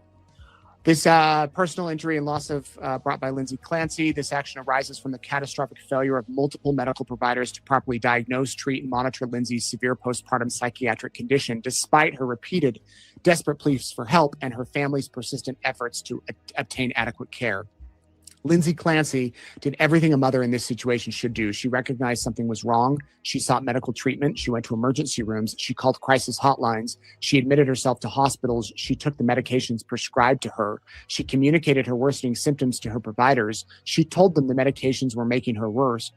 This personal injury and loss of brought by Lindsay Clancy. This action arises from the catastrophic failure of multiple medical providers to properly diagnose, treat, and monitor Lindsay's severe postpartum psychiatric condition, despite her repeated desperate pleas for help and her family's persistent efforts to obtain adequate care. Lindsay Clancy did everything a mother in this situation should do. She recognized something was wrong. She sought medical treatment. She went to emergency rooms. She called crisis hotlines. She admitted herself to hospitals. She took the medications prescribed to her. She communicated her worsening symptoms to her providers. She told them the medications were making her worse.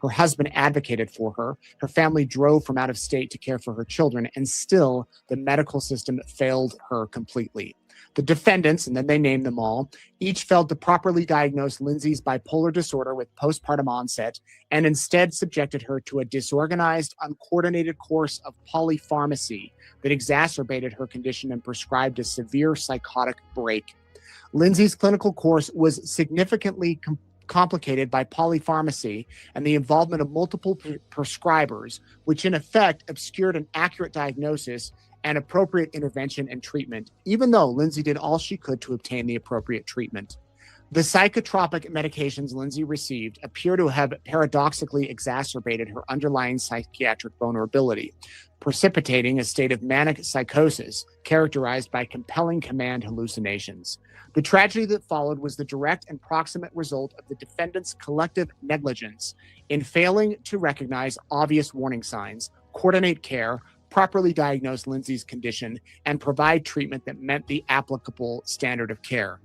Her husband advocated for her. Her family drove from out of state to care for her children, and still the medical system failed her completely. The defendants, and then they named them all, each failed to properly diagnose Lindsay's bipolar disorder with postpartum onset and instead subjected her to a disorganized, uncoordinated course of polypharmacy that exacerbated her condition and prescribed a severe psychotic break. Lindsay's clinical course was significantly complicated by polypharmacy and the involvement of multiple prescribers, which in effect obscured an accurate diagnosis and appropriate intervention and treatment, even though Lindsay did all she could to obtain the appropriate treatment. The psychotropic medications Lindsay received appear to have paradoxically exacerbated her underlying psychiatric vulnerability, precipitating a state of manic psychosis characterized by compelling command hallucinations. The tragedy that followed was the direct and proximate result of the defendant's collective negligence in failing to recognize obvious warning signs, coordinate care, properly diagnose Lindsay's condition, and provide treatment that met the applicable standard of care.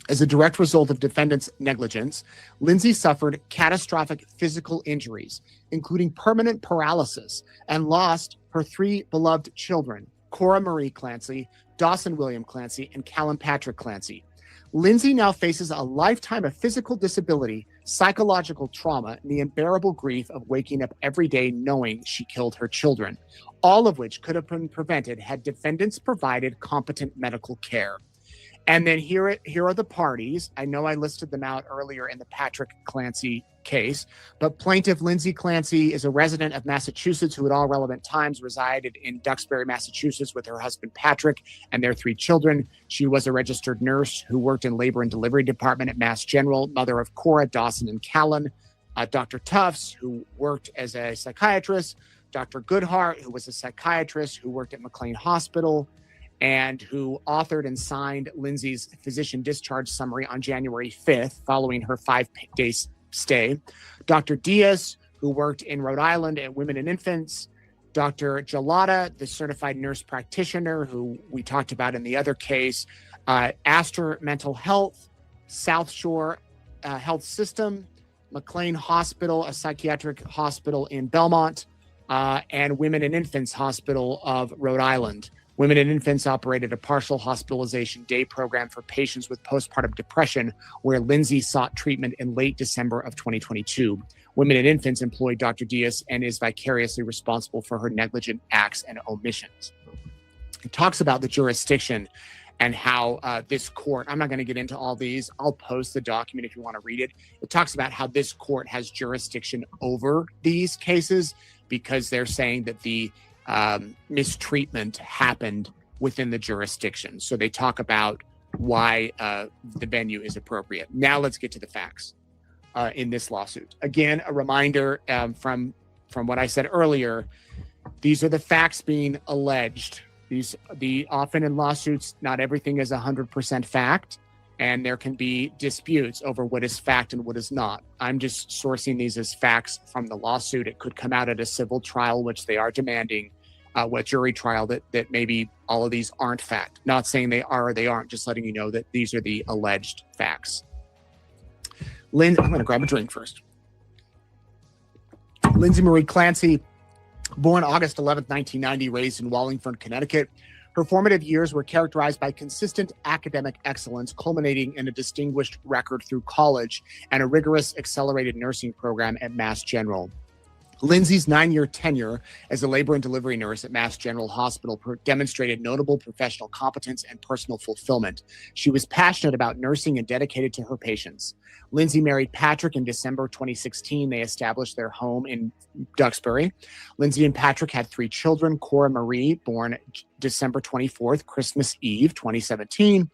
As a direct result of defendant's negligence, Lindsay suffered catastrophic physical injuries, including permanent paralysis, and lost her 3 beloved children, Cora Marie Clancy, Dawson William Clancy, and Callan Patrick Clancy. Lindsay now faces a lifetime of physical disability, psychological trauma, and the unbearable grief of waking up every day knowing she killed her children, all of which could have been prevented had defendants provided competent medical care. And then here are the parties. I know I listed them out earlier in the Patrick Clancy case, but plaintiff Lindsay Clancy is a resident of Massachusetts who at all relevant times resided in Duxbury, Massachusetts with her husband Patrick and their 3 children. She was a registered nurse who worked in labor and delivery department at Mass General, mother of Cora, Dawson, and Callan. Dr. Tufts, who worked as a psychiatrist, Dr. Goodhart, who was a psychiatrist who worked at McLean Hospital, and who authored and signed Lindsay's physician discharge summary on January 5th, following her 5-day stay. Dr. Diaz, who worked in Rhode Island at Women and Infants. Dr. Gelada, the certified nurse practitioner who we talked about in the other case. Astra Mental Health, South Shore Health System, McLean Hospital, a psychiatric hospital in Belmont, and Women and Infants Hospital of Rhode Island. Women and Infants operated a partial hospitalization day program for patients with postpartum depression, where Lindsay sought treatment in late December of 2022. Women and Infants employed Dr. Diaz and is vicariously responsible for her negligent acts and omissions. It talks about the jurisdiction and how this court, I'm not going to get into all these. I'll post the document if you want to read it. It talks about how this court has jurisdiction over these cases because they're saying that the mistreatment happened within the jurisdiction. So they talk about why the venue is appropriate. Now let's get to the facts in this lawsuit. Again, a reminder from what I said earlier, these are the facts being alleged. Often in lawsuits, not everything is 100% fact, and there can be disputes over what is fact and what is not. I'm just sourcing these as facts from the lawsuit. It could come out at a civil trial, which they are demanding, a jury trial that maybe all of these aren't fact. Not saying they are or they aren't, just letting you know that these are the alleged facts. I'm going to grab a drink first. Lindsay Marie Clancy, born August 11th, 1990, raised in Wallingford, Connecticut. Her formative years were characterized by consistent academic excellence, culminating in a distinguished record through college and a rigorous accelerated nursing program at Mass General. Lindsay's 9-year tenure as a labor and delivery nurse at Mass General Hospital demonstrated notable professional competence and personal fulfillment. She was passionate about nursing and dedicated to her patients. Lindsay married Patrick in December 2016. They established their home in Duxbury. Lindsay and Patrick had 3 children: Cora Marie, born December 24th, Christmas Eve, 2017;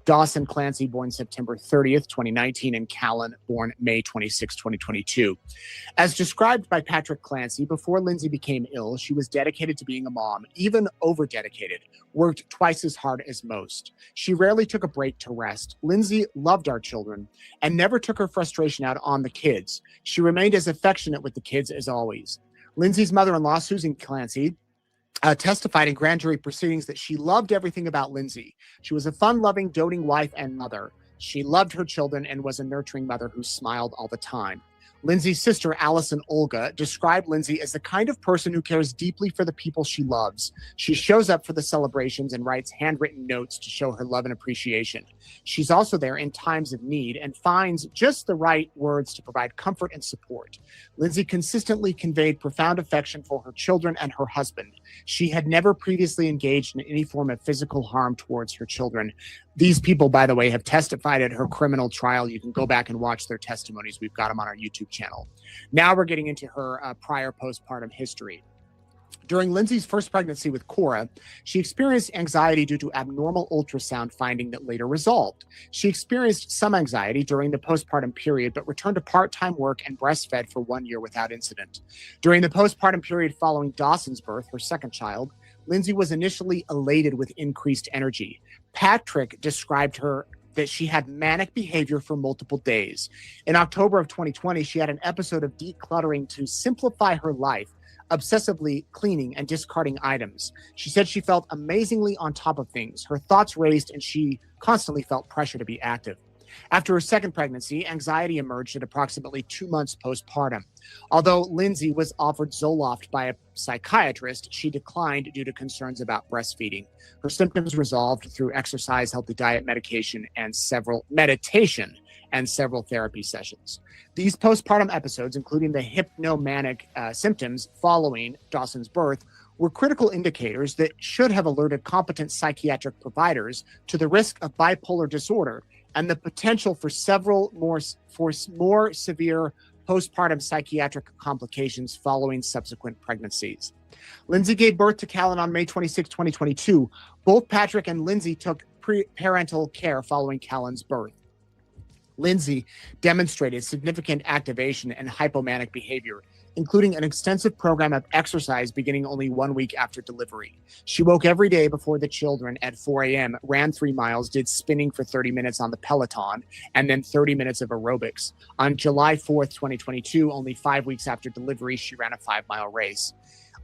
Dawson Clancy, born September 30th, 2019; and Callan, born May 26, 2022. As described by Patrick Clancy, before Lindsay became ill, she was dedicated to being a mom, even over-dedicated, worked twice as hard as most. She rarely took a break to rest. Lindsay loved our children and never took her frustration out on the kids. She remained as affectionate with the kids as always. Lindsay's mother-in-law, Susan Clancy, testified in grand jury proceedings that she loved everything about Lindsay. She was a fun-loving, doting wife and mother. She loved her children and was a nurturing mother who smiled all the time. Lindsay's sister, Allison Olga, described Lindsay as the kind of person who cares deeply for the people she loves. She shows up for the celebrations and writes handwritten notes to show her love and appreciation. She's also there in times of need and finds just the right words to provide comfort and support. Lindsay consistently conveyed profound affection for her children and her husband. She had never previously engaged in any form of physical harm towards her children. These people, by the way, have testified at her criminal trial. You can go back and watch their testimonies. We've got them on our YouTube channel. Now we're getting into her prior postpartum history. During Lindsay's first pregnancy with Cora, she experienced anxiety due to abnormal ultrasound finding that later resolved. She experienced some anxiety during the postpartum period, but returned to part-time work and breastfed for 1 year without incident. During the postpartum period following Dawson's birth, her second child, Lindsay was initially elated with increased energy. Patrick described her that she had manic behavior for multiple days. In October of 2020, she had an episode of decluttering to simplify her life, obsessively cleaning and discarding items. She said she felt amazingly on top of things. Her thoughts raced and she constantly felt pressure to be active. After her second pregnancy, anxiety emerged at approximately 2 months postpartum. Although Lindsay was offered Zoloft by a psychiatrist, she declined due to concerns about breastfeeding. Her symptoms resolved through exercise, healthy diet, meditation, and several therapy sessions. These postpartum episodes, including the hypnomanic symptoms following Dawson's birth, were critical indicators that should have alerted competent psychiatric providers to the risk of bipolar disorder and the potential for more severe postpartum psychiatric complications following subsequent pregnancies. Lindsay gave birth to Callan on May 26, 2022. Both Patrick and Lindsay took parental care following Callan's birth. Lindsay demonstrated significant activation and hypomanic behavior, including an extensive program of exercise beginning only 1 week after delivery. She woke every day before the children at 4 a.m., ran 3 miles, did spinning for 30 minutes on the Peloton, and then 30 minutes of aerobics. On July 4th, 2022, only 5 weeks after delivery, she ran a 5-mile race.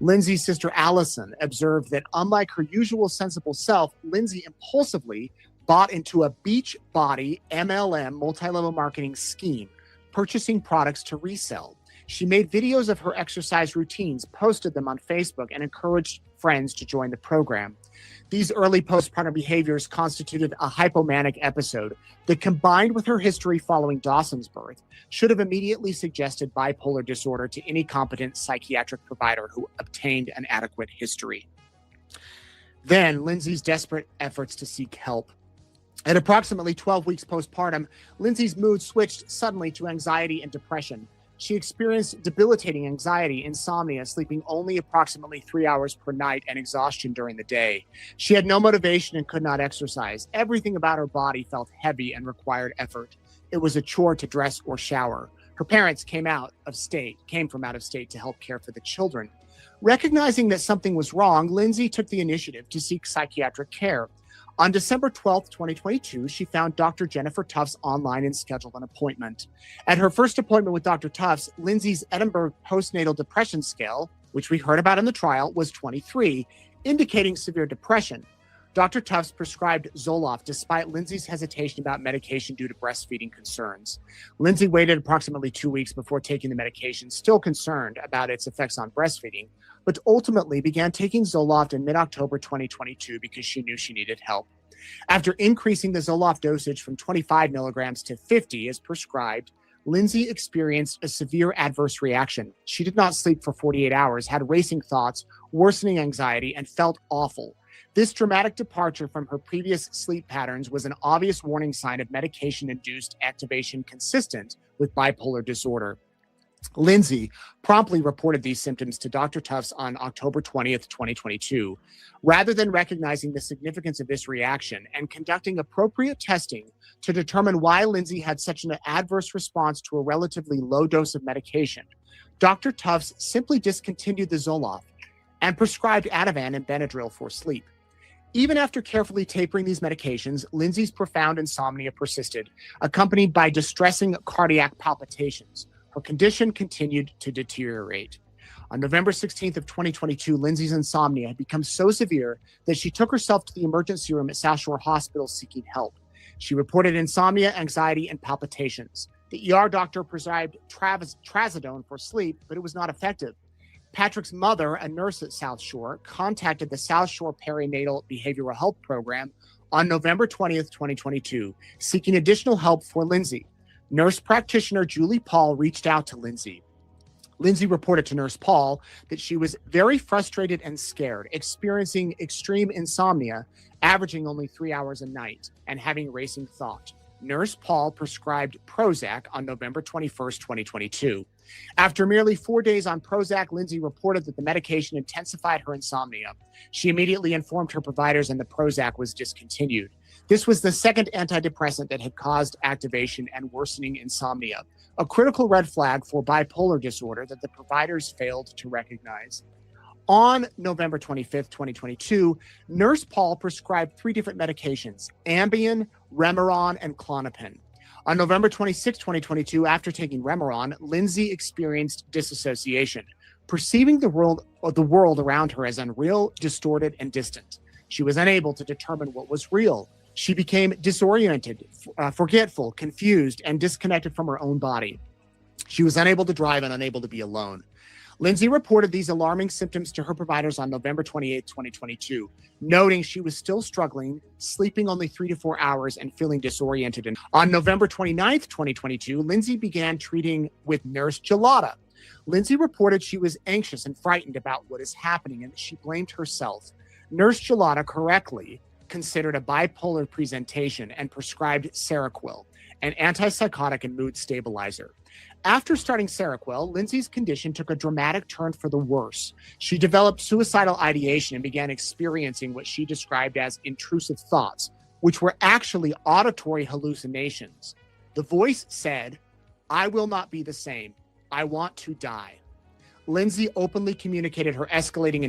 Lindsay's sister Allison observed that unlike her usual sensible self, Lindsay impulsively bought into a Beachbody MLM multi-level marketing scheme, purchasing products to resell. She made videos of her exercise routines, posted them on Facebook, and encouraged friends to join the program. These early postpartum behaviors constituted a hypomanic episode that, combined with her history following Dawson's birth, should have immediately suggested bipolar disorder to any competent psychiatric provider who obtained an adequate history. Then, Lindsay's desperate efforts to seek help. At approximately 12 weeks postpartum, Lindsay's mood switched suddenly to anxiety and depression. She experienced debilitating anxiety, insomnia, sleeping only approximately 3 hours per night, and exhaustion during the day. She had no motivation and could not exercise. Everything about her body felt heavy and required effort. It was a chore to dress or shower. Her parents came from out of state to help care for the children. Recognizing that something was wrong, Lindsay took the initiative to seek psychiatric care. On December 12th, 2022, she found Dr. Jennifer Tufts online and scheduled an appointment. At her first appointment with Dr. Tufts, Lindsay's Edinburgh postnatal depression scale, which we heard about in the trial, was 23, indicating severe depression. Dr. Tufts prescribed Zoloft despite Lindsay's hesitation about medication due to breastfeeding concerns. Lindsay waited approximately 2 weeks before taking the medication, still concerned about its effects on breastfeeding, but ultimately began taking Zoloft in mid-October 2022 because she knew she needed help. After increasing the Zoloft dosage from 25 milligrams to 50 as prescribed, Lindsay experienced a severe adverse reaction. She did not sleep for 48 hours, had racing thoughts, worsening anxiety, and felt awful. This dramatic departure from her previous sleep patterns was an obvious warning sign of medication-induced activation consistent with bipolar disorder. Lindsay promptly reported these symptoms to Dr. Tufts on October 20th, 2022. Rather than recognizing the significance of this reaction and conducting appropriate testing to determine why Lindsay had such an adverse response to a relatively low dose of medication, Dr. Tufts simply discontinued the Zoloft and prescribed Ativan and Benadryl for sleep. Even after carefully tapering these medications, Lindsay's profound insomnia persisted, accompanied by distressing cardiac palpitations. Her condition continued to deteriorate. On November 16th of 2022, Lindsay's insomnia had become so severe that she took herself to the emergency room at South Shore Hospital seeking help. She reported insomnia, anxiety, and palpitations. The ER doctor prescribed trazodone for sleep, but it was not effective. Patrick's mother, a nurse at South Shore, contacted the South Shore Perinatal Behavioral Health Program on November 20th, 2022, seeking additional help for Lindsay. Nurse practitioner Julie Paul reached out to Lindsay. Lindsay reported to Nurse Paul that she was very frustrated and scared, experiencing extreme insomnia, averaging only 3 hours a night, and having racing thought. Nurse Paul prescribed Prozac on November 21st, 2022. After merely 4 days on Prozac, Lindsay reported that the medication intensified her insomnia. She immediately informed her providers and the Prozac was discontinued. This was the second antidepressant that had caused activation and worsening insomnia, a critical red flag for bipolar disorder that the providers failed to recognize. On November 25th, 2022, Nurse Paul prescribed 3 different medications, Ambien, Remeron, and Klonopin. On November 26, 2022, after taking Remeron, Lindsay experienced disassociation, perceiving the world around her as unreal, distorted, and distant. She was unable to determine what was real. She became disoriented, forgetful, confused, and disconnected from her own body. She was unable to drive and unable to be alone. Lindsay reported these alarming symptoms to her providers on November 28, 2022, noting she was still struggling, sleeping only 3 to 4 hours, and feeling disoriented. And on November 29, 2022, Lindsay began treating with Nurse Gelada. Lindsay reported she was anxious and frightened about what is happening and that she blamed herself. Nurse Gelada correctly considered a bipolar presentation and prescribed Seroquel, an antipsychotic and mood stabilizer. After starting Seroquel, Lindsay's condition took a dramatic turn for the worse. She developed suicidal ideation and began experiencing what she described as intrusive thoughts, which were actually auditory hallucinations. The voice said, "I will not be the same. I want to die." Lindsay openly communicated her escalating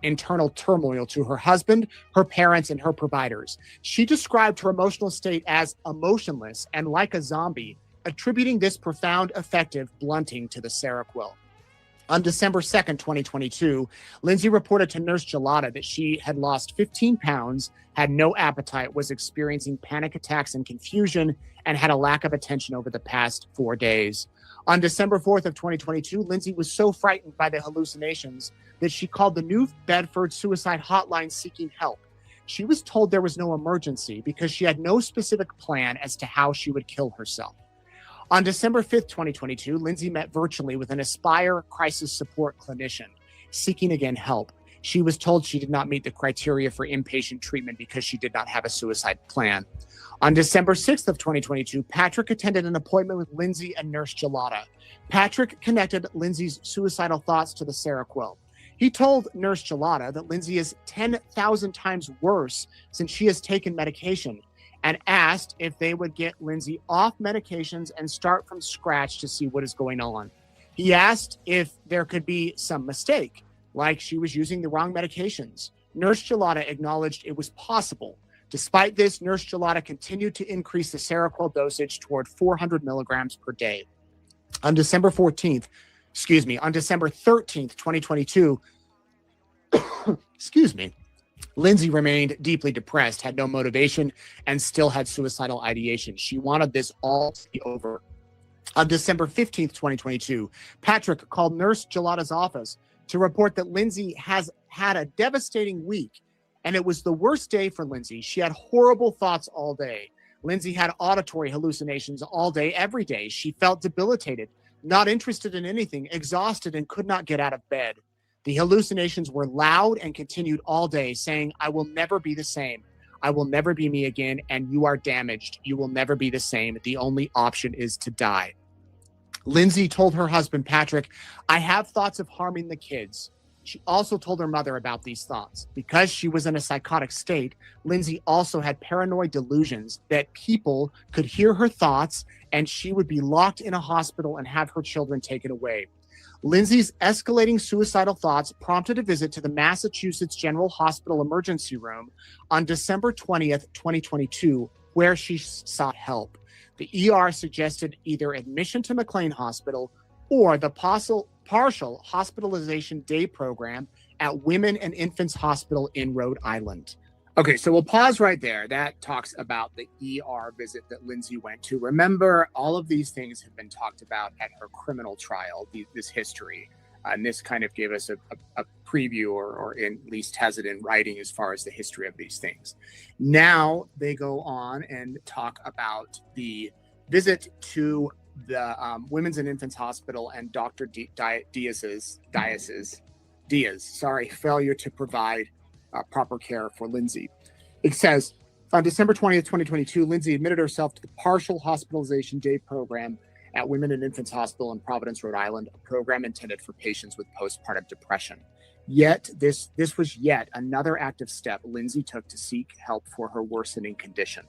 internal turmoil to her husband, her parents, and her providers. She described her emotional state as emotionless and like a zombie, attributing this profound affective blunting to the Seroquel. On December 2nd, 2022, Lindsay reported to Nurse Gelada that she had lost 15 pounds, had no appetite, was experiencing panic attacks and confusion, and had a lack of attention over the past 4 days. On December 4th of 2022, Lindsay was so frightened by the hallucinations that she called the New Bedford suicide hotline seeking help. She was told there was no emergency because she had no specific plan as to how she would kill herself. On December 5th, 2022, Lindsay met virtually with an Aspire crisis support clinician, seeking again help. She was told she did not meet the criteria for inpatient treatment because she did not have a suicide plan. On December 6th of 2022, Patrick attended an appointment with Lindsay and Nurse Gelada. Patrick connected Lindsay's suicidal thoughts to the Seroquel. He told Nurse Gelada that Lindsay is 10,000 times worse since she has taken medication, and asked if they would get Lindsay off medications and start from scratch to see what is going on. He asked if there could be some mistake, like she was using the wrong medications. Nurse Gelada acknowledged it was possible. Despite this, Nurse Gelada continued to increase the Seroquel dosage toward 400 milligrams per day. On December 13th, 2022, Lindsay remained deeply depressed, had no motivation, and still had suicidal ideation. She wanted this all to be over. On December 15th, 2022, Patrick called Nurse Gelada's office to report that Lindsay has had a devastating week, and it was the worst day for Lindsay. She had horrible thoughts all day. Lindsay had auditory hallucinations all day, every day. She felt debilitated, not interested in anything, exhausted, and could not get out of bed. The hallucinations were loud and continued all day, saying, "I will never be the same. I will never be me again, and you are damaged. You will never be the same. The only option is to die." Lindsay told her husband, Patrick, "I have thoughts of harming the kids." She also told her mother about these thoughts. Because she was in a psychotic state, Lindsay also had paranoid delusions that people could hear her thoughts and she would be locked in a hospital and have her children taken away. Lindsay's escalating suicidal thoughts prompted a visit to the Massachusetts General Hospital emergency room on December 20th, 2022, where she sought help. The ER suggested either admission to McLean Hospital or the partial hospitalization day program at Women and Infants Hospital in Rhode Island. Okay, so we'll pause right there. That talks about the ER visit that Lindsay went to. Remember, all of these things have been talked about at her criminal trial, this history. And this kind of gave us a preview, or at least has it in writing as far as the history of these things. Now they go on and talk about the visit to the Women's and Infants Hospital and Dr. Diaz's failure to provide proper care for Lindsay. It says, on December 20th, 2022, Lindsay admitted herself to the partial hospitalization day program at Women and Infants Hospital in Providence, Rhode Island, a program intended for patients with postpartum depression. Yet, this was yet another active step Lindsay took to seek help for her worsening condition.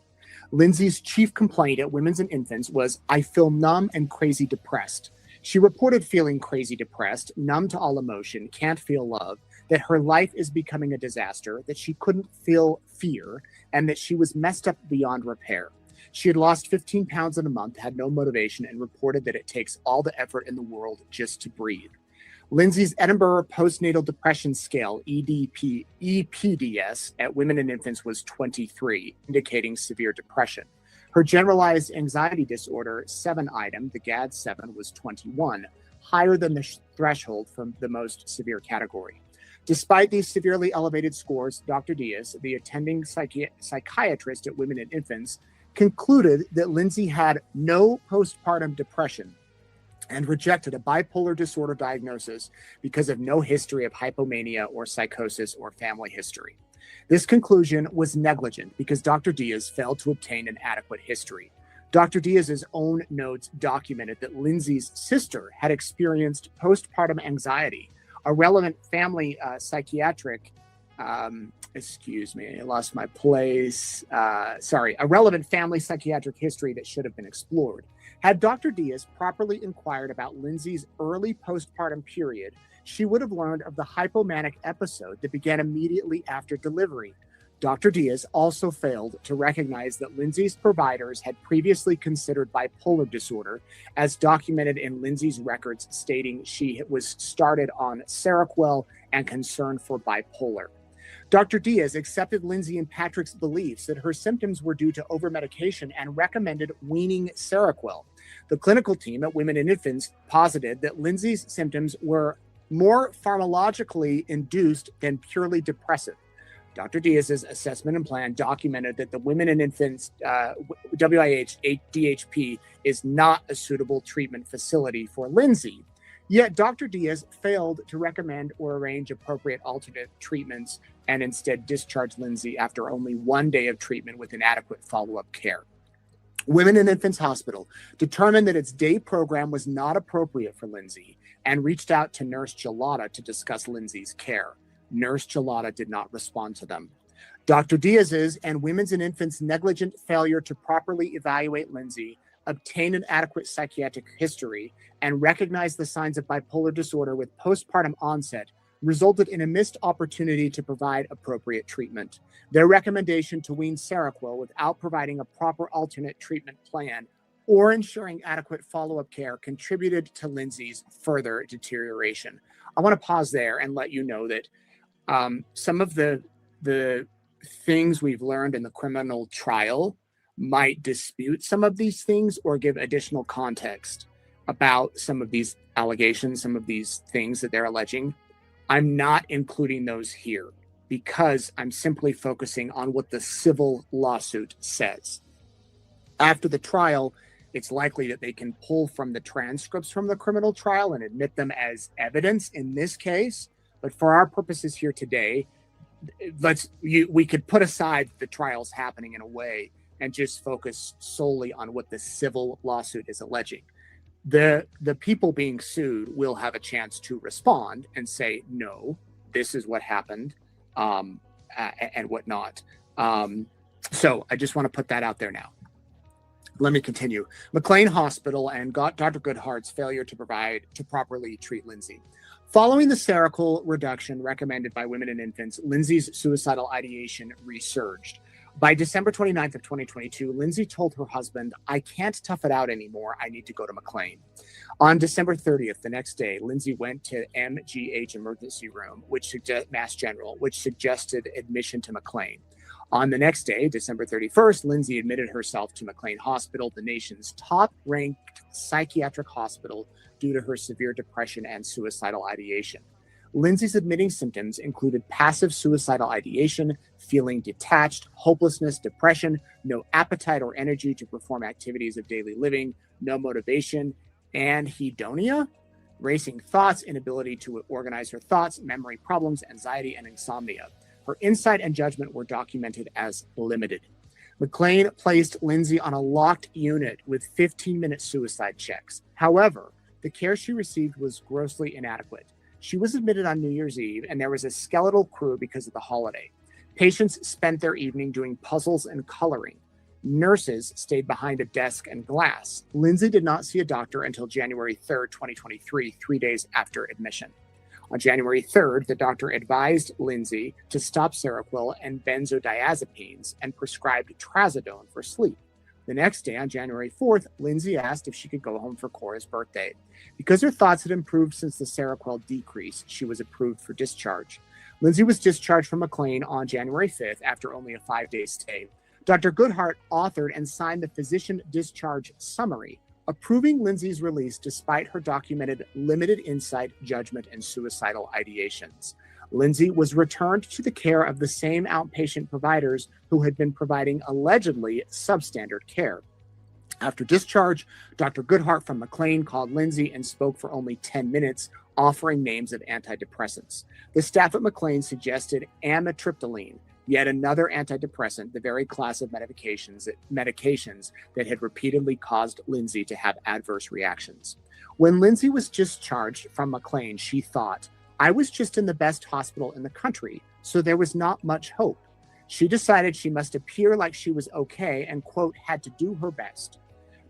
Lindsay's chief complaint at Women's and Infants was, "I feel numb and crazy depressed." She reported feeling crazy depressed, numb to all emotion, can't feel love, that her life is becoming a disaster, that she couldn't feel fear, and that she was messed up beyond repair. She had lost 15 pounds in a month, had no motivation, and reported that it takes all the effort in the world just to breathe. Lindsay's Edinburgh Postnatal Depression Scale, EPDS, at Women and Infants was 23, indicating severe depression. Her generalized anxiety disorder 7-item, the GAD-7, was 21, higher than the threshold from the most severe category. Despite these severely elevated scores, Dr. Diaz, the attending psychiatrist at Women and Infants, concluded that Lindsay had no postpartum depression and rejected a bipolar disorder diagnosis because of no history of hypomania or psychosis or family history. This conclusion was negligent because Dr. Diaz failed to obtain an adequate history. Dr. Diaz's own notes documented that Lindsay's sister had experienced postpartum anxiety, a relevant family psychiatric, a relevant family psychiatric history that should have been explored. Had Dr. Diaz properly inquired about Lindsay's early postpartum period, she would have learned of the hypomanic episode that began immediately after delivery. Dr. Diaz also failed to recognize that Lindsay's providers had previously considered bipolar disorder, as documented in Lindsay's records stating she was started on Seroquel and concern for bipolar. Dr. Diaz accepted Lindsay and Patrick's beliefs that her symptoms were due to overmedication and recommended weaning Seroquel. The clinical team at Women and Infants posited that Lindsay's symptoms were more pharmacologically induced than purely depressive. Dr. Diaz's assessment and plan documented that the Women and Infants WIH DHP is not a suitable treatment facility for Lindsay. Yet Dr. Diaz failed to recommend or arrange appropriate alternate treatments and instead discharged Lindsay after only 1 day of treatment with inadequate follow-up care. Women and Infants Hospital determined that its day program was not appropriate for Lindsay and reached out to Nurse Gelada to discuss Lindsay's care. Nurse Gelada did not respond to them. Dr. Diaz's and Women's and Infants' negligent failure to properly evaluate Lindsay, obtain an adequate psychiatric history, and recognize the signs of bipolar disorder with postpartum onset resulted in a missed opportunity to provide appropriate treatment. Their recommendation to wean Seroquel without providing a proper alternate treatment plan or ensuring adequate follow-up care contributed to Lindsay's further deterioration. I want to pause there and let you know that some of the things we've learned in the criminal trial might dispute some of these things or give additional context about some of these allegations, some of these things that they're alleging. I'm not including those here because I'm simply focusing on what the civil lawsuit says. After the trial, it's likely that they can pull from the transcripts from the criminal trial and admit them as evidence in this case. But for our purposes here today, we could put aside the trials happening in a way and just focus solely on what the civil lawsuit is alleging. The people being sued will have a chance to respond and say, no, this is what happened, and whatnot. So I just want to put that out there now. Let me continue. McLean Hospital and Dr. Goodhart's failure to properly treat Lindsay. Following the Seroquel reduction recommended by Women and Infants, Lindsay's suicidal ideation resurged. By December 29th of 2022, Lindsay told her husband, "I can't tough it out anymore. I need to go to McLean." On December 30th, the next day, Lindsay went to MGH emergency room, Mass General, which suggested admission to McLean. On the next day, December 31st, Lindsay admitted herself to McLean Hospital, the nation's top-ranked psychiatric hospital, due to her severe depression and suicidal ideation. Lindsay's admitting symptoms included passive suicidal ideation, feeling detached, hopelessness, depression, no appetite or energy to perform activities of daily living, no motivation, anhedonia, racing thoughts, inability to organize her thoughts, memory problems, anxiety, and insomnia. Her insight and judgment were documented as limited. McLean placed Lindsay on a locked unit with 15-minute suicide checks. However, the care she received was grossly inadequate. She was admitted on New Year's Eve, and there was a skeletal crew because of the holiday. Patients spent their evening doing puzzles and coloring. Nurses stayed behind a desk and glass. Lindsay did not see a doctor until January 3rd, 2023, 3 days after admission. On January 3rd, the doctor advised Lindsay to stop Seroquel and benzodiazepines and prescribed trazodone for sleep. The next day, on January 4th, Lindsay asked if she could go home for Cora's birthday. Because her thoughts had improved since the Seroquel decrease, she was approved for discharge. Lindsay was discharged from McLean on January 5th after only a 5-day stay. Dr. Goodhart authored and signed the physician discharge summary, approving Lindsay's release despite her documented limited insight, judgment, and suicidal ideations. Lindsay was returned to the care of the same outpatient providers who had been providing allegedly substandard care. After discharge, Dr. Goodhart from McLean called Lindsay and spoke for only 10 minutes, offering names of antidepressants. The staff at McLean suggested amitriptyline, yet another antidepressant, the very class of medications that had repeatedly caused Lindsay to have adverse reactions. When Lindsay was discharged from McLean, she thought, "I was just in the best hospital in the country, so there was not much hope." She decided she must appear like she was okay and, quote, had to do her best.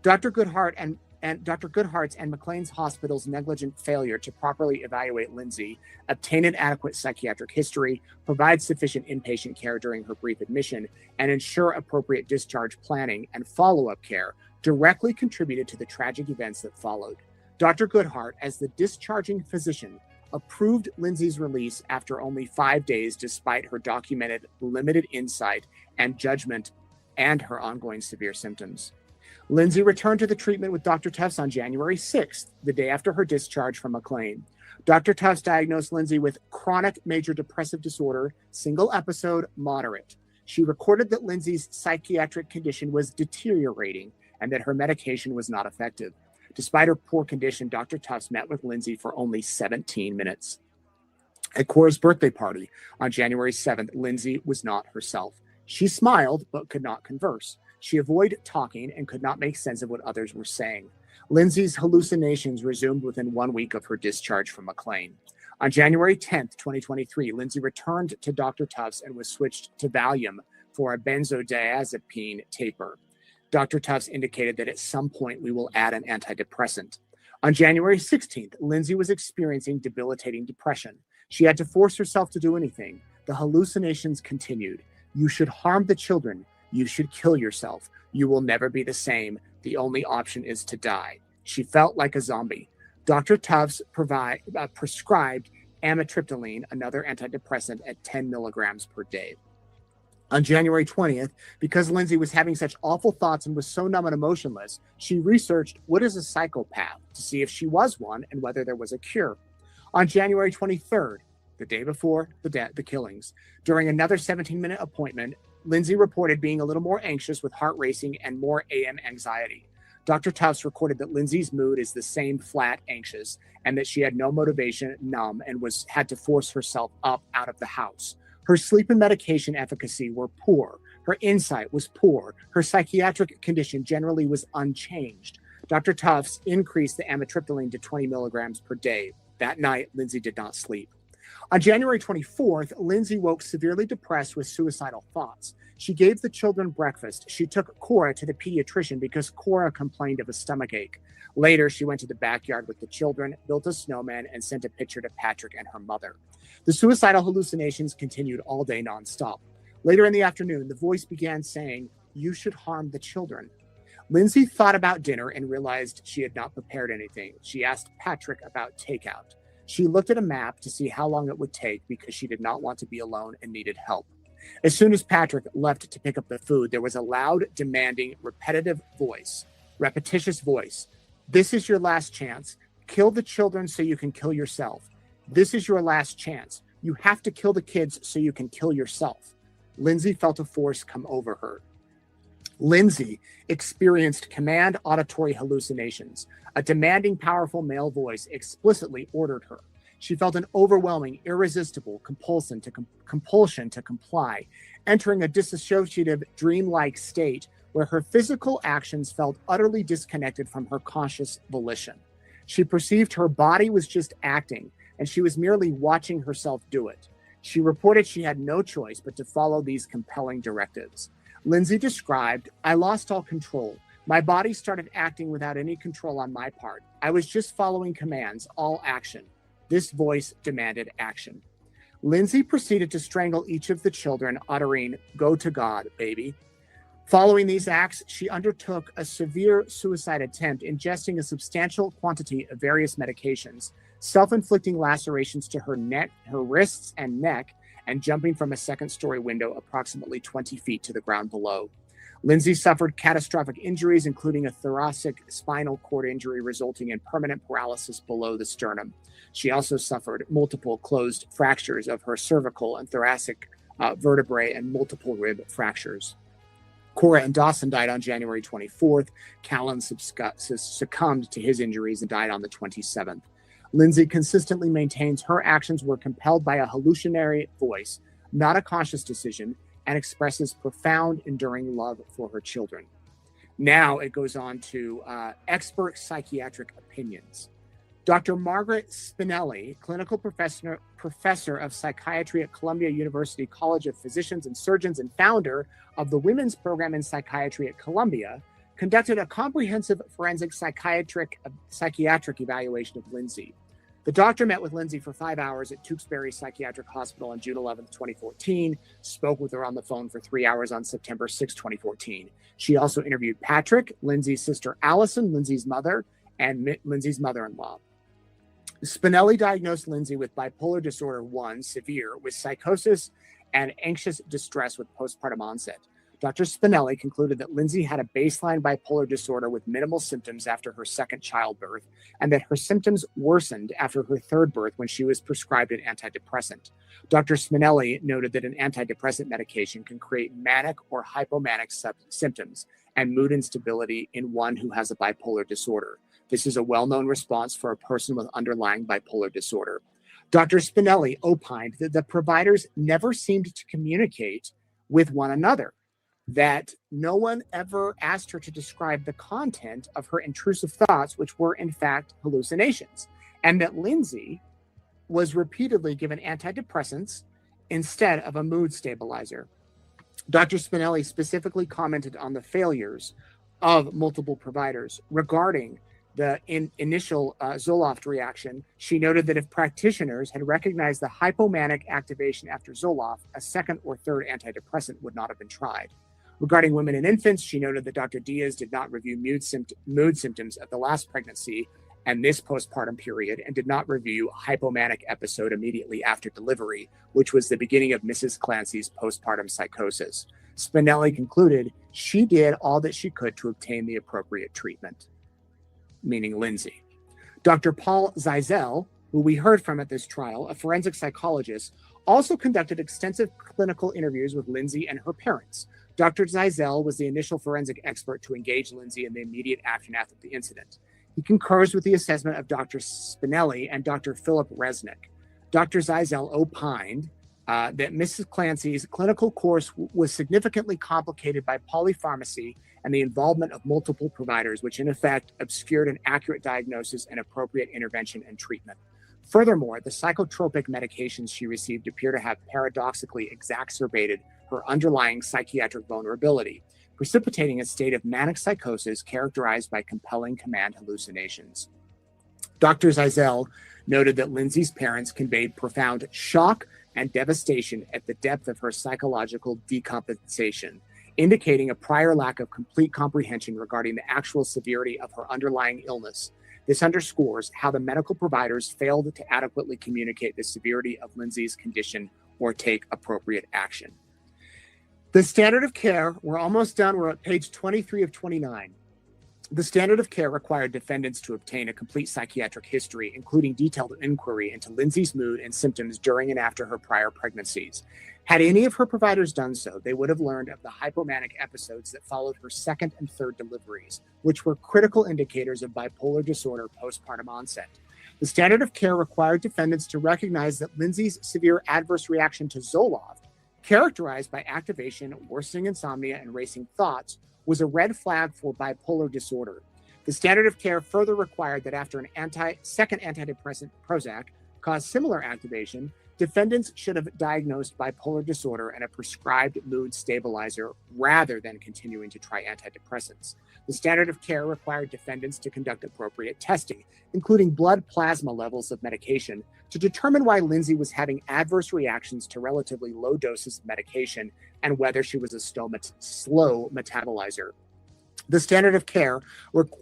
Dr. Goodhart and Dr. Goodhart's and McLean's Hospital's negligent failure to properly evaluate Lindsay, obtain an adequate psychiatric history, provide sufficient inpatient care during her brief admission, and ensure appropriate discharge planning and follow-up care directly contributed to the tragic events that followed. Dr. Goodhart, as the discharging physician, approved Lindsay's release after only 5 days, despite her documented limited insight and judgment and her ongoing severe symptoms. Lindsay returned to the treatment with Dr. Tufts on January 6th, the day after her discharge from McLean. Dr. Tufts diagnosed Lindsay with chronic major depressive disorder, single episode, moderate. She recorded that Lindsay's psychiatric condition was deteriorating and that her medication was not effective. Despite her poor condition, Dr. Tufts met with Lindsay for only 17 minutes. At Cora's birthday party on January 7th, Lindsay was not herself. She smiled, but could not converse. She avoided talking and could not make sense of what others were saying. Lindsay's hallucinations resumed within 1 week of her discharge from McLean. On January 10th, 2023, Lindsay returned to Dr. Tufts and was switched to Valium for a benzodiazepine taper. Dr. Tufts indicated that at some point we will add an antidepressant. On January 16th, Lindsay was experiencing debilitating depression. She had to force herself to do anything. The hallucinations continued. You should harm the children. You should kill yourself. You will never be the same. The only option is to die. She felt like a zombie. Dr. Tufts prescribed amitriptyline, another antidepressant, at 10 milligrams per day. On January 20th, because Lindsay was having such awful thoughts and was so numb and emotionless, she researched what is a psychopath to see if she was one and whether there was a cure. On January 23rd, the day before the killings, during another 17-minute appointment, Lindsay reported being a little more anxious with heart racing and more AM anxiety. Dr. Tufts recorded that Lindsay's mood is the same, flat, anxious, and that she had no motivation, numb, and had to force herself up out of the house. Her sleep and medication efficacy were poor. Her insight was poor. Her psychiatric condition generally was unchanged. Dr. Tufts increased the amitriptyline to 20 milligrams per day. That night, Lindsay did not sleep. On January 24th, Lindsay woke severely depressed with suicidal thoughts. She gave the children breakfast. She took Cora to the pediatrician because Cora complained of a stomachache. Later, she went to the backyard with the children, built a snowman, and sent a picture to Patrick and her mother. The suicidal hallucinations continued all day nonstop. Later in the afternoon, the voice began saying, "You should harm the children." Lindsay thought about dinner and realized she had not prepared anything. She asked Patrick about takeout. She looked at a map to see how long it would take because she did not want to be alone and needed help. As soon as Patrick left to pick up the food, there was a loud, demanding, repetitious voice. "This is your last chance. Kill the children so you can kill yourself. This is your last chance. You have to kill the kids so you can kill yourself." Lindsay felt a force come over her. Lindsay experienced command auditory hallucinations. A demanding, powerful male voice explicitly ordered her. She felt an overwhelming, irresistible compulsion to comply, entering a dissociative, dreamlike state where her physical actions felt utterly disconnected from her conscious volition. She perceived her body was just acting, and she was merely watching herself do it. She reported she had no choice but to follow these compelling directives. Lindsay described, "I lost all control. My body started acting without any control on my part. I was just following commands, all action. This voice demanded action." Lindsay proceeded to strangle each of the children, uttering, "Go to God, baby." Following these acts, she undertook a severe suicide attempt, ingesting a substantial quantity of various medications, self-inflicting lacerations to her neck, her wrists and neck, and jumping from a second-story window approximately 20 feet to the ground below. Lindsay suffered catastrophic injuries, including a thoracic spinal cord injury resulting in permanent paralysis below the sternum. She also suffered multiple closed fractures of her cervical and thoracic vertebrae and multiple rib fractures. Cora and Dawson died on January 24th. Callan succumbed to his injuries and died on the 27th. Lindsay consistently maintains her actions were compelled by a hallucinatory voice, not a conscious decision, and expresses profound, enduring love for her children. Now it goes on to expert psychiatric opinions. Dr. Margaret Spinelli, clinical professor of psychiatry at Columbia University College of Physicians and Surgeons and founder of the Women's Program in Psychiatry at Columbia, conducted a comprehensive forensic psychiatric evaluation of Lindsay. The doctor met with Lindsay for 5 hours at Tewksbury Psychiatric Hospital on June 11, 2014, spoke with her on the phone for 3 hours on September 6, 2014. She also interviewed Patrick, Lindsay's sister Allison, Lindsay's mother, and Lindsay's mother-in-law. Spinelli diagnosed Lindsay with bipolar disorder 1, severe, with psychosis and anxious distress with postpartum onset. Dr. Spinelli concluded that Lindsay had a baseline bipolar disorder with minimal symptoms after her second childbirth, and that her symptoms worsened after her third birth when she was prescribed an antidepressant. Dr. Spinelli noted that an antidepressant medication can create manic or hypomanic symptoms and mood instability in one who has a bipolar disorder. This is a well-known response for a person with underlying bipolar disorder. Dr. Spinelli opined that the providers never seemed to communicate with one another, that no one ever asked her to describe the content of her intrusive thoughts, which were in fact hallucinations, and that Lindsay was repeatedly given antidepressants instead of a mood stabilizer. Dr. Spinelli specifically commented on the failures of multiple providers regarding the initial Zoloft reaction. She noted that if practitioners had recognized the hypomanic activation after Zoloft, a second or third antidepressant would not have been tried. Regarding women and infants, she noted that Dr. Diaz did not review mood symptoms of the last pregnancy and this postpartum period, and did not review hypomanic episode immediately after delivery, which was the beginning of Mrs. Clancy's postpartum psychosis. Spinelli concluded she did all that she could to obtain the appropriate treatment, meaning Lindsay. Dr. Paul Zeisel, who we heard from at this trial, a forensic psychologist, also conducted extensive clinical interviews with Lindsay and her parents. Dr. Zeisel was the initial forensic expert to engage Lindsay in the immediate aftermath of the incident. He concurs with the assessment of Dr. Spinelli and Dr. Philip Resnick. Dr. Zeisel opined that Mrs. Clancy's clinical course was significantly complicated by polypharmacy and the involvement of multiple providers, which in effect obscured an accurate diagnosis and appropriate intervention and treatment. Furthermore, the psychotropic medications she received appear to have paradoxically exacerbated her underlying psychiatric vulnerability, precipitating a state of manic psychosis characterized by compelling command hallucinations. Dr. Zeisel noted that Lindsay's parents conveyed profound shock and devastation at the depth of her psychological decompensation, indicating a prior lack of complete comprehension regarding the actual severity of her underlying illness. This underscores how the medical providers failed to adequately communicate the severity of Lindsay's condition or take appropriate action. The standard of care, we're almost done. We're at page 23 of 29. The standard of care required defendants to obtain a complete psychiatric history, including detailed inquiry into Lindsay's mood and symptoms during and after her prior pregnancies. Had any of her providers done so, they would have learned of the hypomanic episodes that followed her second and third deliveries, which were critical indicators of bipolar disorder postpartum onset. The standard of care required defendants to recognize that Lindsay's severe adverse reaction to Zoloft, characterized by activation, worsening insomnia, and racing thoughts, was a red flag for bipolar disorder. The standard of care further required that after an second antidepressant, Prozac, caused similar activation, defendants should have diagnosed bipolar disorder and a prescribed mood stabilizer rather than continuing to try antidepressants. The standard of care required defendants to conduct appropriate testing, including blood plasma levels of medication, to determine why Lindsay was having adverse reactions to relatively low doses of medication and whether she was a slow metabolizer. The standard of care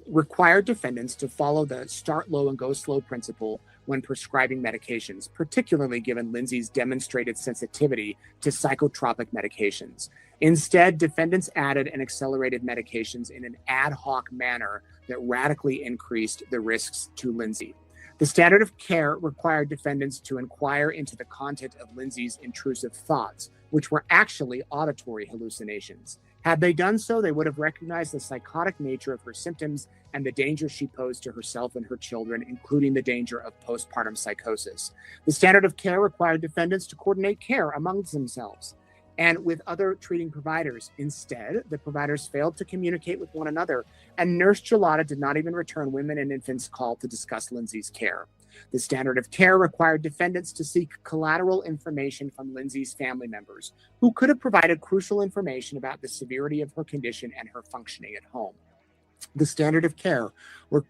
required defendants to follow the start low and go slow principle when prescribing medications, particularly given Lindsay's demonstrated sensitivity to psychotropic medications. Instead, defendants added and accelerated medications in an ad hoc manner that radically increased the risks to Lindsay. The standard of care required defendants to inquire into the content of Lindsay's intrusive thoughts, which were actually auditory hallucinations. Had they done so, they would have recognized the psychotic nature of her symptoms and the danger she posed to herself and her children, including the danger of postpartum psychosis. The standard of care required defendants to coordinate care amongst themselves and with other treating providers. Instead, the providers failed to communicate with one another, and Nurse Gelada did not even return women and infants' call to discuss Lindsay's care. The standard of care required defendants to seek collateral information from Lindsay's family members, who could have provided crucial information about the severity of her condition and her functioning at home. The standard of care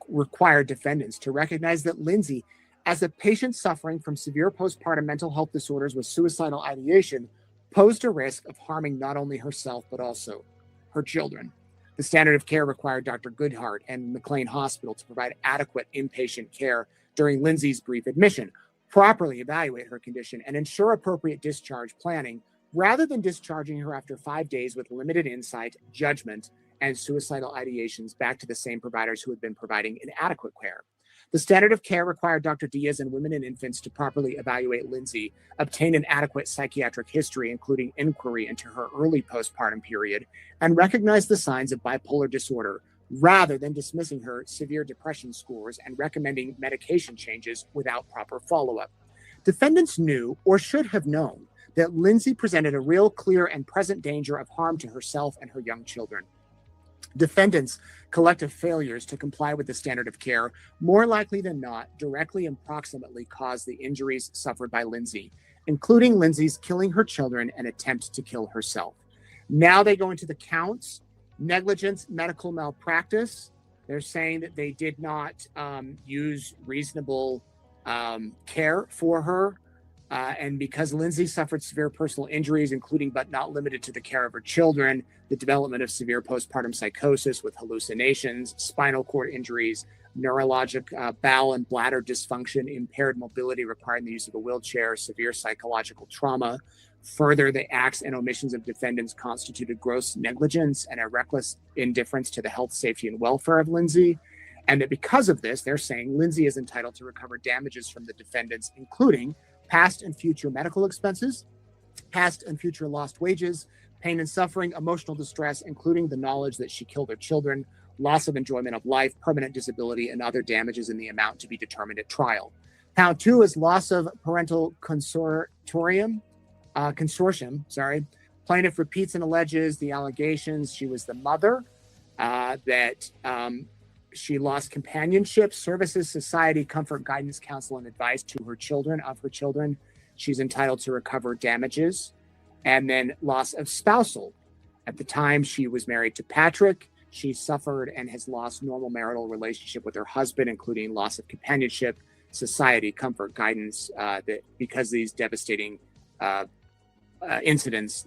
required defendants to recognize that Lindsay, as a patient suffering from severe postpartum mental health disorders with suicidal ideation, posed a risk of harming not only herself, but also her children. The standard of care required Dr. Goodhart and McLean Hospital to provide adequate inpatient care during Lindsay's brief admission, properly evaluate her condition, and ensure appropriate discharge planning, rather than discharging her after 5 days with limited insight, judgment, and suicidal ideations back to the same providers who had been providing inadequate care. The standard of care required Dr. Diaz and women and infants to properly evaluate Lindsay, obtain an adequate psychiatric history, including inquiry into her early postpartum period, and recognize the signs of bipolar disorder, rather than dismissing her severe depression scores and recommending medication changes without proper follow-up. Defendants knew, or should have known, that Lindsay presented a real, clear, and present danger of harm to herself and her young children. Defendants' collective failures to comply with the standard of care, more likely than not, directly and proximately caused the injuries suffered by Lindsay, including Lindsay's killing her children and attempt to kill herself. Now they go into the counts: negligence, medical malpractice. They're saying that they did not use reasonable care for her. And because Lindsay suffered severe personal injuries, including but not limited to the care of her children, the development of severe postpartum psychosis with hallucinations, spinal cord injuries, neurologic bowel and bladder dysfunction, impaired mobility requiring the use of a wheelchair, severe psychological trauma. Further, the acts and omissions of defendants constituted gross negligence and a reckless indifference to the health, safety, and welfare of Lindsay. And that because of this, they're saying Lindsay is entitled to recover damages from the defendants, including past and future medical expenses, past and future lost wages, pain and suffering, emotional distress, including the knowledge that she killed her children, loss of enjoyment of life, permanent disability, and other damages in the amount to be determined at trial. Count 2 is loss of parental consortium. Plaintiff repeats and alleges the allegations. She was the mother, that she lost companionship, services, society, comfort, guidance, counsel, and advice to her children, of her children. She's entitled to recover damages. And then loss of spousal. At the time she was married to Patrick, she suffered and has lost normal marital relationship with her husband, including loss of companionship, society, comfort, guidance, that because these devastating incidents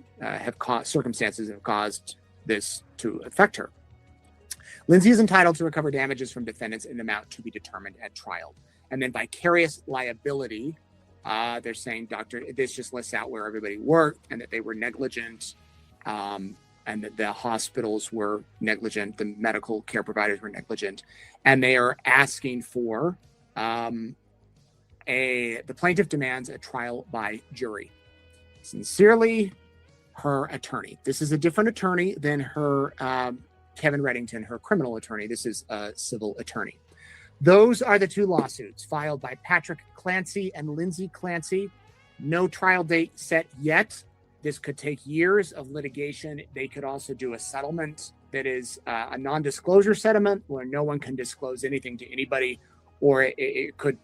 circumstances have caused this to affect her. Lindsay is entitled to recover damages from defendants in the amount to be determined at trial. And then vicarious liability, they're saying this just lists out where everybody worked and that they were negligent, and that the hospitals were negligent, the medical care providers were negligent. And they are asking for the plaintiff demands a trial by jury. Sincerely, her attorney. This is a different attorney than her Kevin Reddington, her criminal attorney. This is a civil attorney. Those are the two lawsuits filed by Patrick Clancy and Lindsay Clancy. No trial date set yet. This could take years of litigation. They could also do a settlement that is a non-disclosure settlement where no one can disclose anything to anybody, or it could,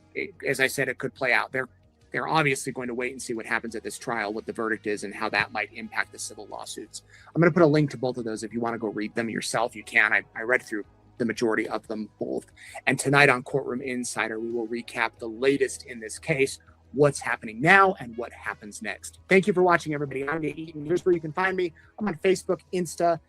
as I said, it could play out. They're obviously going to wait and see what happens at this trial, what the verdict is, and how that might impact the civil lawsuits. I'm going to put a link to both of those. If you want to go read them yourself, you can. I read through the majority of them both. And tonight on Courtroom Insider, we will recap the latest in this case, what's happening now, and what happens next. Thank you for watching, everybody. I'm Nate Eaton. Here's where you can find me. I'm on Facebook, Insta,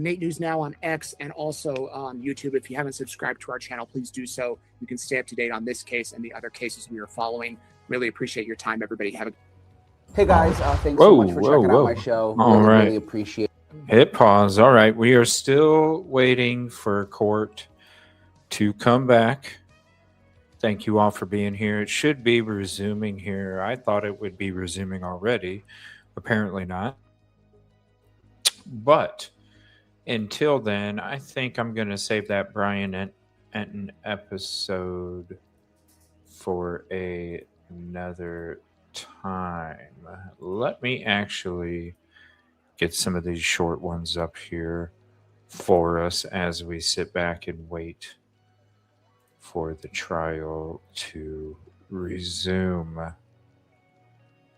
Nate News Now on X, and also on YouTube. If you haven't subscribed to our channel, please do so. You can stay up to date on this case and the other cases we are following. Really appreciate your time, everybody. Hey guys, thanks so much for checking out my show. All right. Really appreciate it. Hit pause. All right. We are still waiting for court to come back. Thank you all for being here. It should be resuming here. I thought it would be resuming already. Apparently not. But until then, I think I'm going to save that Brian Enton episode for another time. Let me actually get some of these short ones up here for us as we sit back and wait for the trial to resume.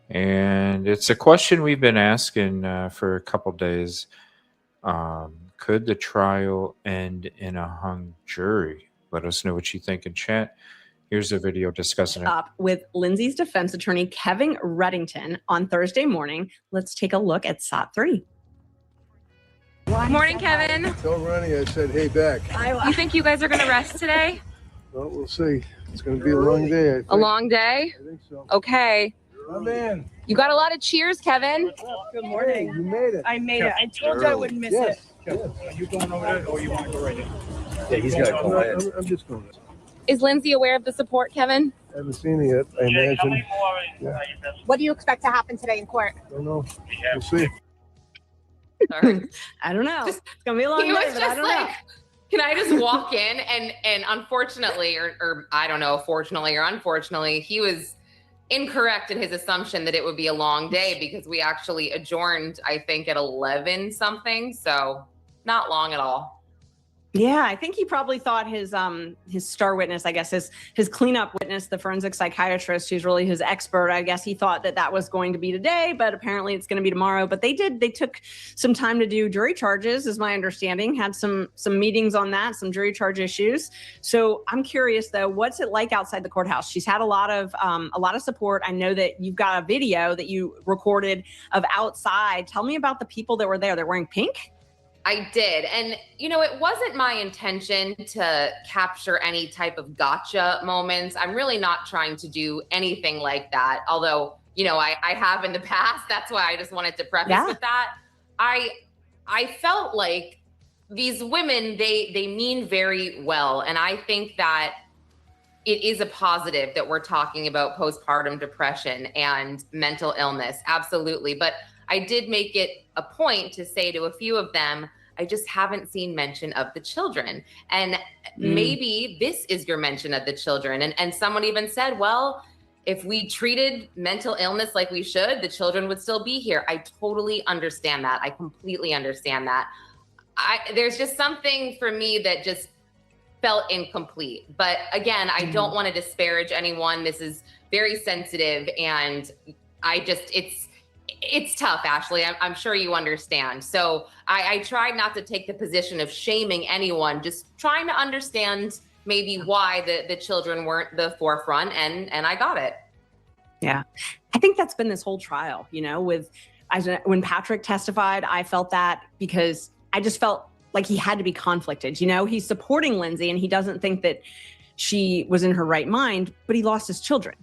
And it's a question we've been asking for a couple days. Could the trial end in a hung jury? Let us know what you think in chat. Here's a video discussing it. Up with Lindsay's defense attorney, Kevin Reddington, on Thursday morning. Let's take a look at SOT 3. Morning, Kevin. Tell Ronnie I said, hey, back. You think you guys are going to rest today? Well, we'll see. It's going to be a long day, I think. A long day? I think so. Okay. I'm in. You got a lot of cheers, Kevin. Good morning. You made it. I made it. I told you I wouldn't miss it. Are you going over there or you want to go right in? Yeah, he's got to go in. I'm just going. Is Lindsay aware of the support, Kevin? I haven't seen it yet, I imagine. Yeah. What do you expect to happen today in court? Don't know. We'll see. Sorry. I don't know. It's going to be a long He day, was but just I don't know. like, can I just walk in? And unfortunately, or I don't know, fortunately or unfortunately, he was incorrect in his assumption that it would be a long day because we actually adjourned, I think, at 11 something. So not long at all. Yeah, I think he probably thought his star witness, I guess his cleanup witness, the forensic psychiatrist, who's really his expert. I guess he thought that was going to be today, but apparently it's going to be tomorrow. But they took some time to do jury charges, is my understanding. Had some meetings on that, some jury charge issues. So I'm curious though, what's it like outside the courthouse? She's had a lot of support. I know that you've got a video that you recorded of outside. Tell me about the people that were there. They're wearing pink. I did. And, it wasn't my intention to capture any type of gotcha moments. I'm really not trying to do anything like that. Although, I have in the past. That's why I just wanted to preface with that. I felt like these women, they mean very well. And I think that it is a positive that we're talking about postpartum depression and mental illness. Absolutely. But I did make it a point to say to a few of them, I just haven't seen mention of the children. And maybe this is your mention of the children. And someone even said, well, if we treated mental illness like we should, the children would still be here. I totally understand that. I completely understand that. There's just something for me that just felt incomplete. But again, I don't want to disparage anyone. This is very sensitive. And it's tough, Ashley. I'm sure you understand. So I tried not to take the position of shaming anyone, just trying to understand maybe why the children weren't the forefront, and I got it. Yeah. I think that's been this whole trial, when Patrick testified, I felt that because I just felt like he had to be conflicted. He's supporting Lindsay and he doesn't think that she was in her right mind, but he lost his children.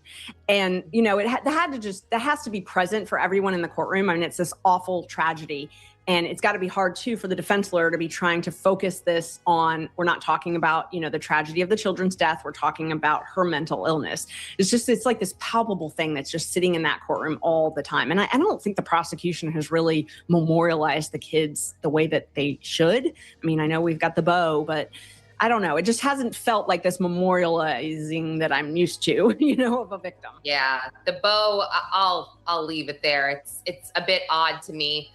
And, that has to be present for everyone in the courtroom. I mean, it's this awful tragedy. And it's got to be hard, too, for the defense lawyer to be trying to focus this on, we're not talking about, the tragedy of the children's death. We're talking about her mental illness. It's like this palpable thing that's just sitting in that courtroom all the time. And I don't think the prosecution has really memorialized the kids the way that they should. I mean, I know we've got the bow, but I don't know. It just hasn't felt like this memorializing that I'm used to, of a victim. Yeah, the bow, I'll leave it there. It's a bit odd to me.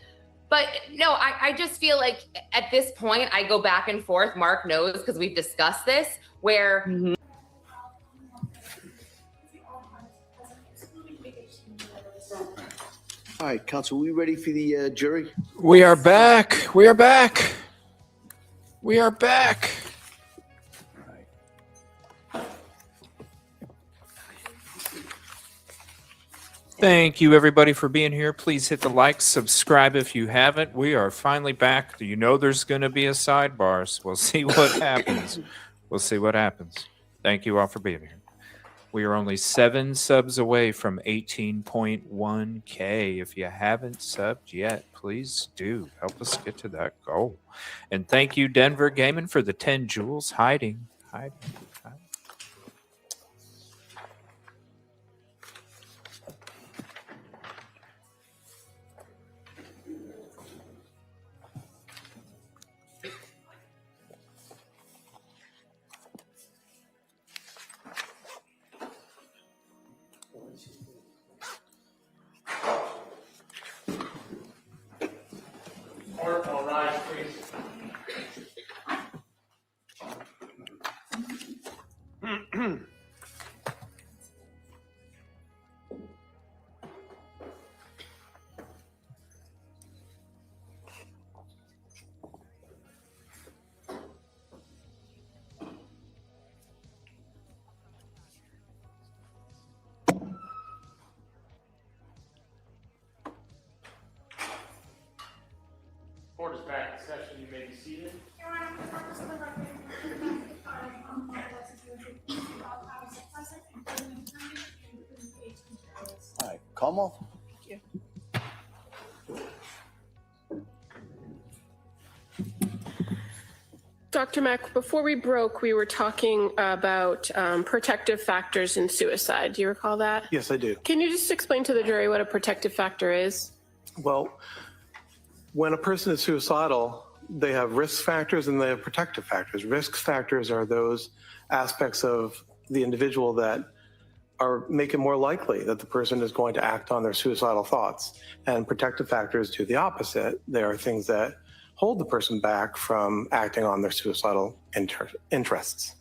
But no, I just feel like at this point, I go back and forth. Mark knows because we've discussed this, where All right, counsel, we ready for the jury? We are back. We are back. We are back. Thank you, everybody, for being here. Please hit the like, subscribe if you haven't. We are finally back. There's going to be a sidebar, so we'll see what happens. We'll see what happens. Thank you all for being here. We are only 7 subs away from 18.1K. If you haven't subbed yet, please do. Help us get to that goal. And thank you, Denver Gaming, for the 10 jewels. Hiding. Court will rise, please. session. You may be seated. Your Honor, for the purpose of the record, we return back to the trial of Commonwealth versus Lindsay Clancy. All parties are present, including the defendant, including the 18 jurors. All right, Como? Dr. Mack, before we broke, we were talking about protective factors in suicide. Do you recall that? Yes, I do. Can you just explain to the jury what a protective factor is? Well, when a person is suicidal, they have risk factors and they have protective factors. Risk factors are those aspects of the individual that make it more likely that the person is going to act on their suicidal thoughts. And protective factors do the opposite. They are things that hold the person back from acting on their suicidal interests.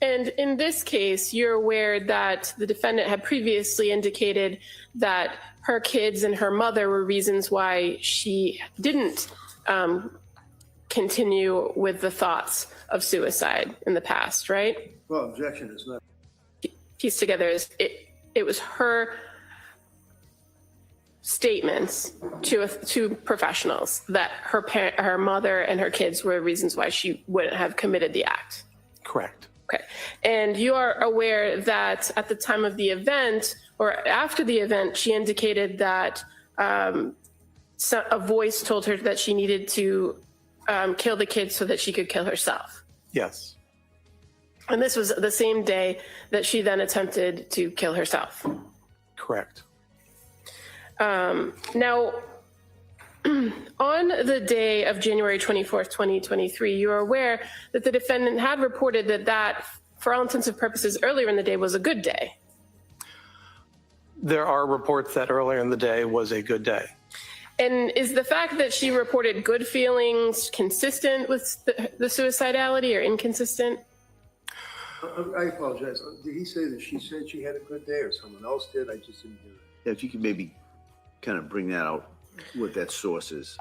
And in this case, you're aware that the defendant had previously indicated that her kids and her mother were reasons why she didn't continue with the thoughts of suicide in the past, right? Well, objection is not. Piece together is it was her statements to professionals that her mother and her kids were reasons why she wouldn't have committed the act. Correct. Okay. And you are aware that at the time of the event or after the event, she indicated that a voice told her that she needed to kill the kids so that she could kill herself. Yes. And this was the same day that she then attempted to kill herself. Correct. Now, on the day of January 24th, 2023, you are aware that the defendant had reported that, for all intents and purposes, earlier in the day was a good day. There are reports that earlier in the day was a good day. And is the fact that she reported good feelings consistent with the suicidality or inconsistent? I apologize. Did he say that she said she had a good day or someone else did? I just didn't hear it. Yeah, if you could maybe kind of bring that out, what that source is.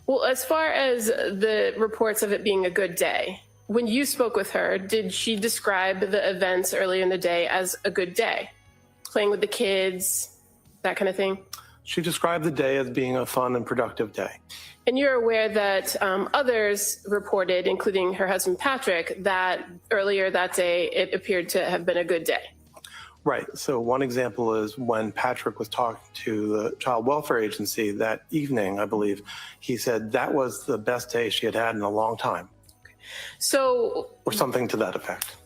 Well, as far as the reports of it being a good day, when you spoke with her, did she describe the events earlier in the day as a good day? Playing with the kids, that kind of thing? She described the day as being a fun and productive day. And you're aware that others reported, including her husband Patrick, that earlier that day it appeared to have been a good day. Right. So one example is when Patrick was talking to the Child Welfare Agency that evening, I believe, he said that was the best day she had had in a long time. So, or something to that effect.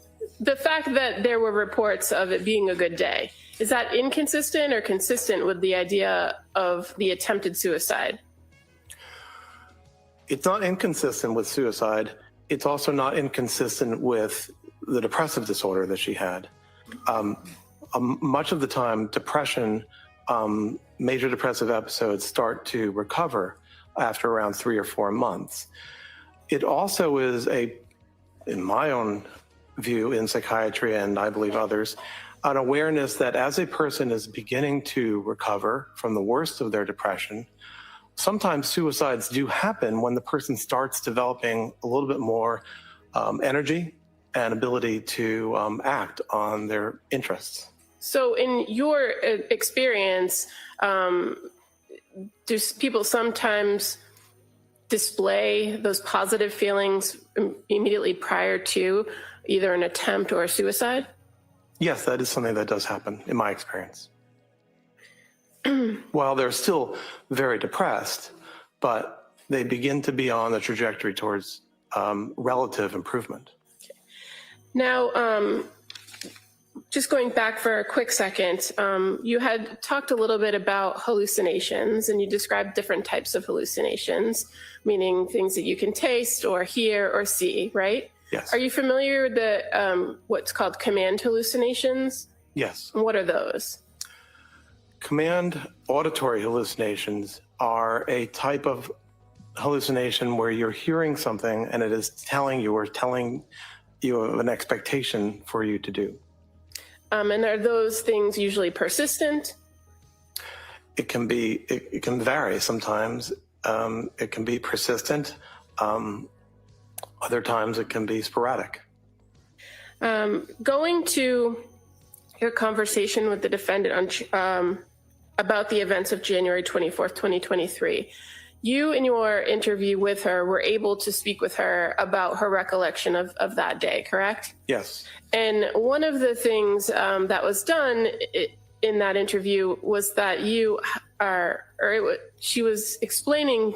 The fact that there were reports of it being a good day, is that inconsistent or consistent with the idea of the attempted suicide? It's not inconsistent with suicide. It's also not inconsistent with the depressive disorder that she had. Much of the time, depression, major depressive episodes start to recover after around 3 or 4 months. It also is in my own view in psychiatry, and I believe others, an awareness that as a person is beginning to recover from the worst of their depression, sometimes suicides do happen when the person starts developing a little bit more energy and ability to act on their interests. So in your experience, do people sometimes display those positive feelings immediately prior to either an attempt or a suicide? Yes, that is something that does happen in my experience. While they're still very depressed, but they begin to be on the trajectory towards relative improvement. Now, just going back for a quick second, you had talked a little bit about hallucinations, and you described different types of hallucinations, meaning things that you can taste or hear or see, right? Yes. Are you familiar with the what's called command hallucinations? Yes. And what are those? Command auditory hallucinations are a type of hallucination where you're hearing something and it is telling you of an expectation for you to do. And are those things usually persistent? It can be. It can vary sometimes. It can be persistent. Other times it can be sporadic. Going to your conversation with the defendant on about the events of January 24th, 2023, You, in your interview with her, were able to speak with her about her recollection of that day, correct? Yes. And one of the things that was done in that interview was that she was explaining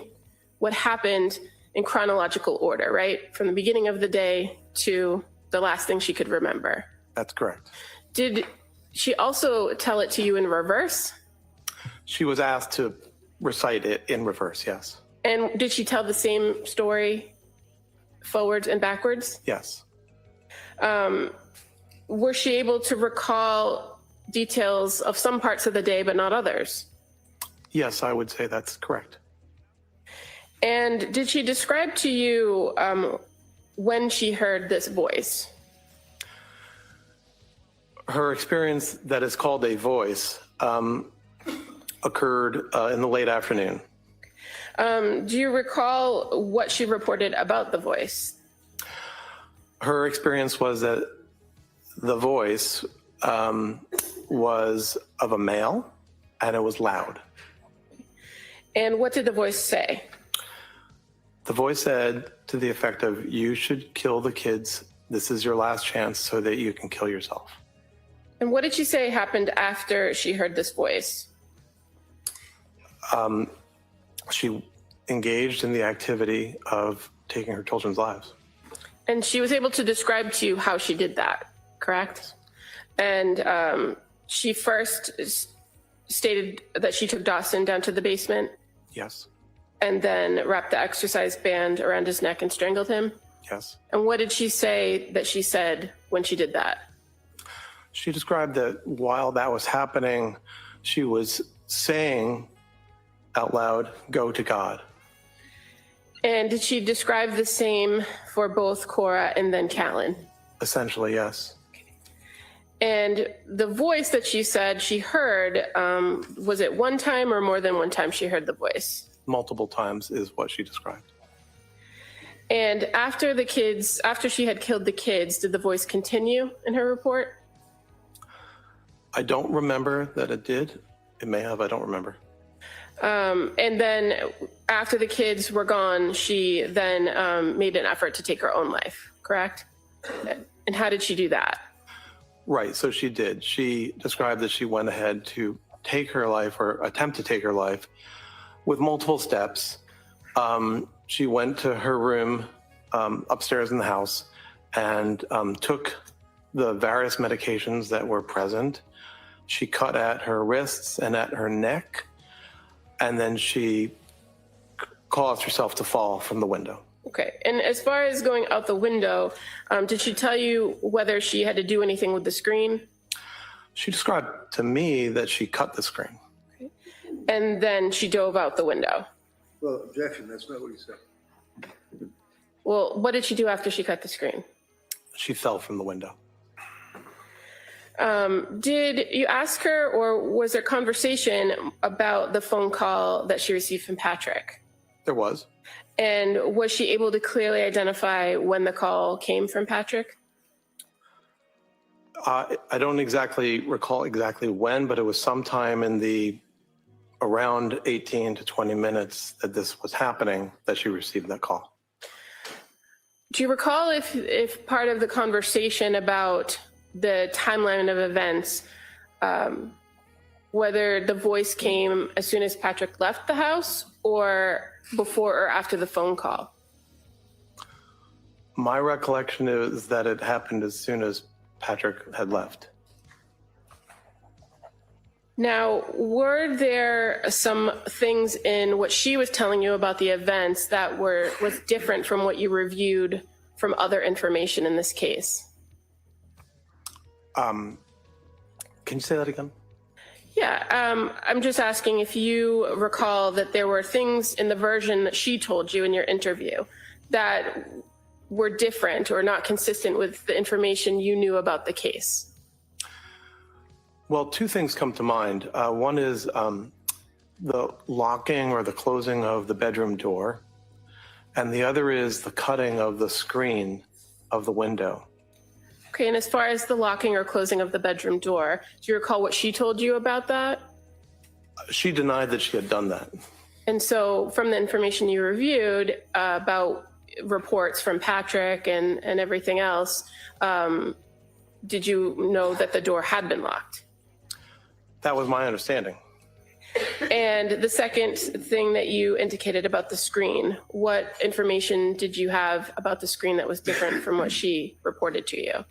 what happened in chronological order, right? From the beginning of the day to the last thing she could remember. That's correct. Did she also tell it to you in reverse? She was asked to recite it in reverse, yes. And did she tell the same story forwards and backwards? Yes. Was she able to recall details of some parts of the day but not others? Yes, I would say that's correct. And did she describe to you when she heard this voice? Her experience that is called a voice occurred in the late afternoon. Do you recall what she reported about the voice? Her experience was that the voice was of a male and it was loud. And what did the voice say? The voice said to the effect of, you should kill the kids. This is your last chance so that you can kill yourself. And what did she say happened after she heard this voice? She engaged in the activity of taking her children's lives. And she was able to describe to you how she did that, correct? And she first stated that she took Dawson down to the basement. Yes. And then wrapped the exercise band around his neck and strangled him. Yes. And what did she say that she said when she did that? She described that while that was happening, she was saying out loud, go to God. And did she describe the same for both Cora and then Callan? Essentially, yes. And the voice that she said she heard, was it one time or more than one time she heard the voice? Multiple times is what she described. And after she had killed the kids, did the voice continue in her report? I don't remember that it did. It may have, I don't remember. And then after the kids were gone, she then made an effort to take her own life, correct? And how did she do that? Right, so she did. She described that she went ahead to take her life or attempt to take her life with multiple steps. She went to her room upstairs in the house and took the various medications that were present. She cut at her wrists and at her neck, and then she caused herself to fall from the window. Okay, and as far as going out the window, did she tell you whether she had to do anything with the screen? She described to me that she cut the screen. Okay. And then she dove out the window. Well, objection, that's not what he said. Well, what did she do after she cut the screen? She fell from the window. Did you ask her, or was there conversation about the phone call that she received from Patrick? There was. And was she able to clearly identify when the call came from Patrick? I don't exactly recall exactly when, but it was sometime in the around 18 to 20 minutes that this was happening that she received that call. Do you recall if part of the conversation about the timeline of events, whether the voice came as soon as Patrick left the house or before or after the phone call? My recollection is that it happened as soon as Patrick had left. Now, were there some things in what she was telling you about the events that was different from what you reviewed from other information in this case? Can you say that again? Yeah, I'm just asking if you recall that there were things in the version that she told you in your interview that were different or not consistent with the information you knew about the case. Well, two things come to mind. One is the locking or the closing of the bedroom door, and the other is the cutting of the screen of the window. Okay, and as far as the locking or closing of the bedroom door, do you recall what she told you about that? She denied that she had done that. And so from the information you reviewed about reports from Patrick and everything else, did you know that the door had been locked? That was my understanding. And the second thing that you indicated about the screen, what information did you have about the screen that was different from what she reported to you?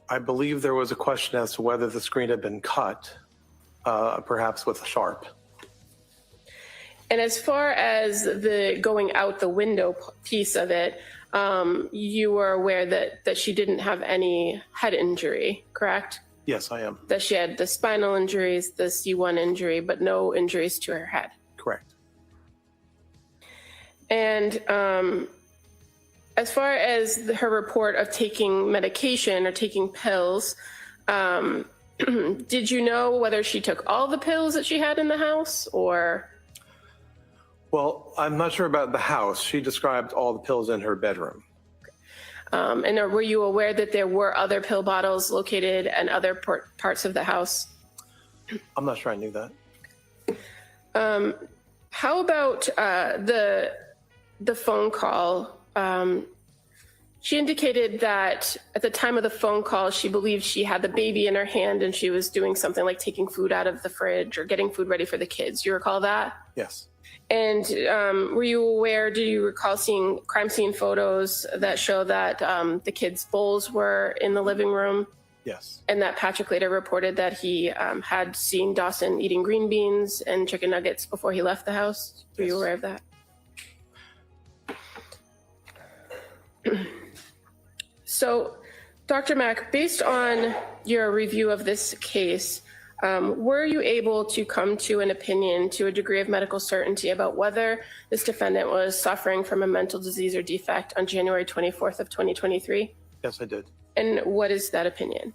I believe there was a question as to whether the screen had been cut, perhaps with a sharp. And as far as the going out the window piece of it, you were aware that she didn't have any head injury, correct? Yes, I am. That she had the spinal injuries, the C1 injury, but no injuries to her head. Correct. And as far as her report of taking medication or taking pills, did you know whether she took all the pills that she had in the house or? Well, I'm not sure about the house. She described all the pills in her bedroom. And were you aware that there were other pill bottles located in other parts of the house? I'm not sure I knew that. How about the phone call? She indicated that at the time of the phone call, she believed she had the baby in her hand and she was doing something like taking food out of the fridge or getting food ready for the kids. Do you recall that? Yes. And were you aware, do you recall seeing crime scene photos that show that the kids' bowls were in the living room? Yes. And that Patrick later reported that he had seen Dawson eating green beans and chicken nuggets before he left the house? Were you aware of that? So, Dr. Mack, based on your review of this case, were you able to come to an opinion to a degree of medical certainty about whether this defendant was suffering from a mental disease or defect on January 24th of 2023? Yes, I did. And what is that opinion?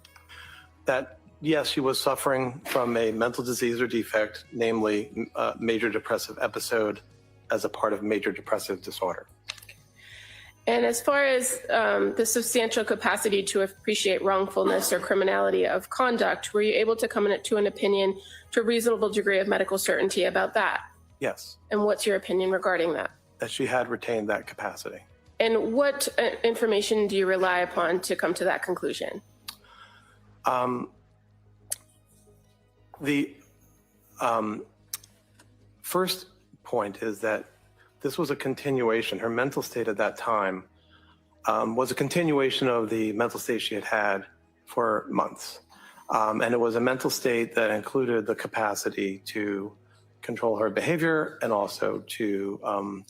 That, yes, she was suffering from a mental disease or defect, namely major depressive episode as a part of major depressive disorder. And as far as the substantial capacity to appreciate wrongfulness or criminality of conduct, were you able to come to an opinion to a reasonable degree of medical certainty about that? Yes. And what's your opinion regarding that? That she had retained that capacity. And what information do you rely upon to come to that conclusion? The first point is that this was a continuation. Her mental state at that time was a continuation of the mental state she had had for months. And it was a mental state that included the capacity to control her behavior and also to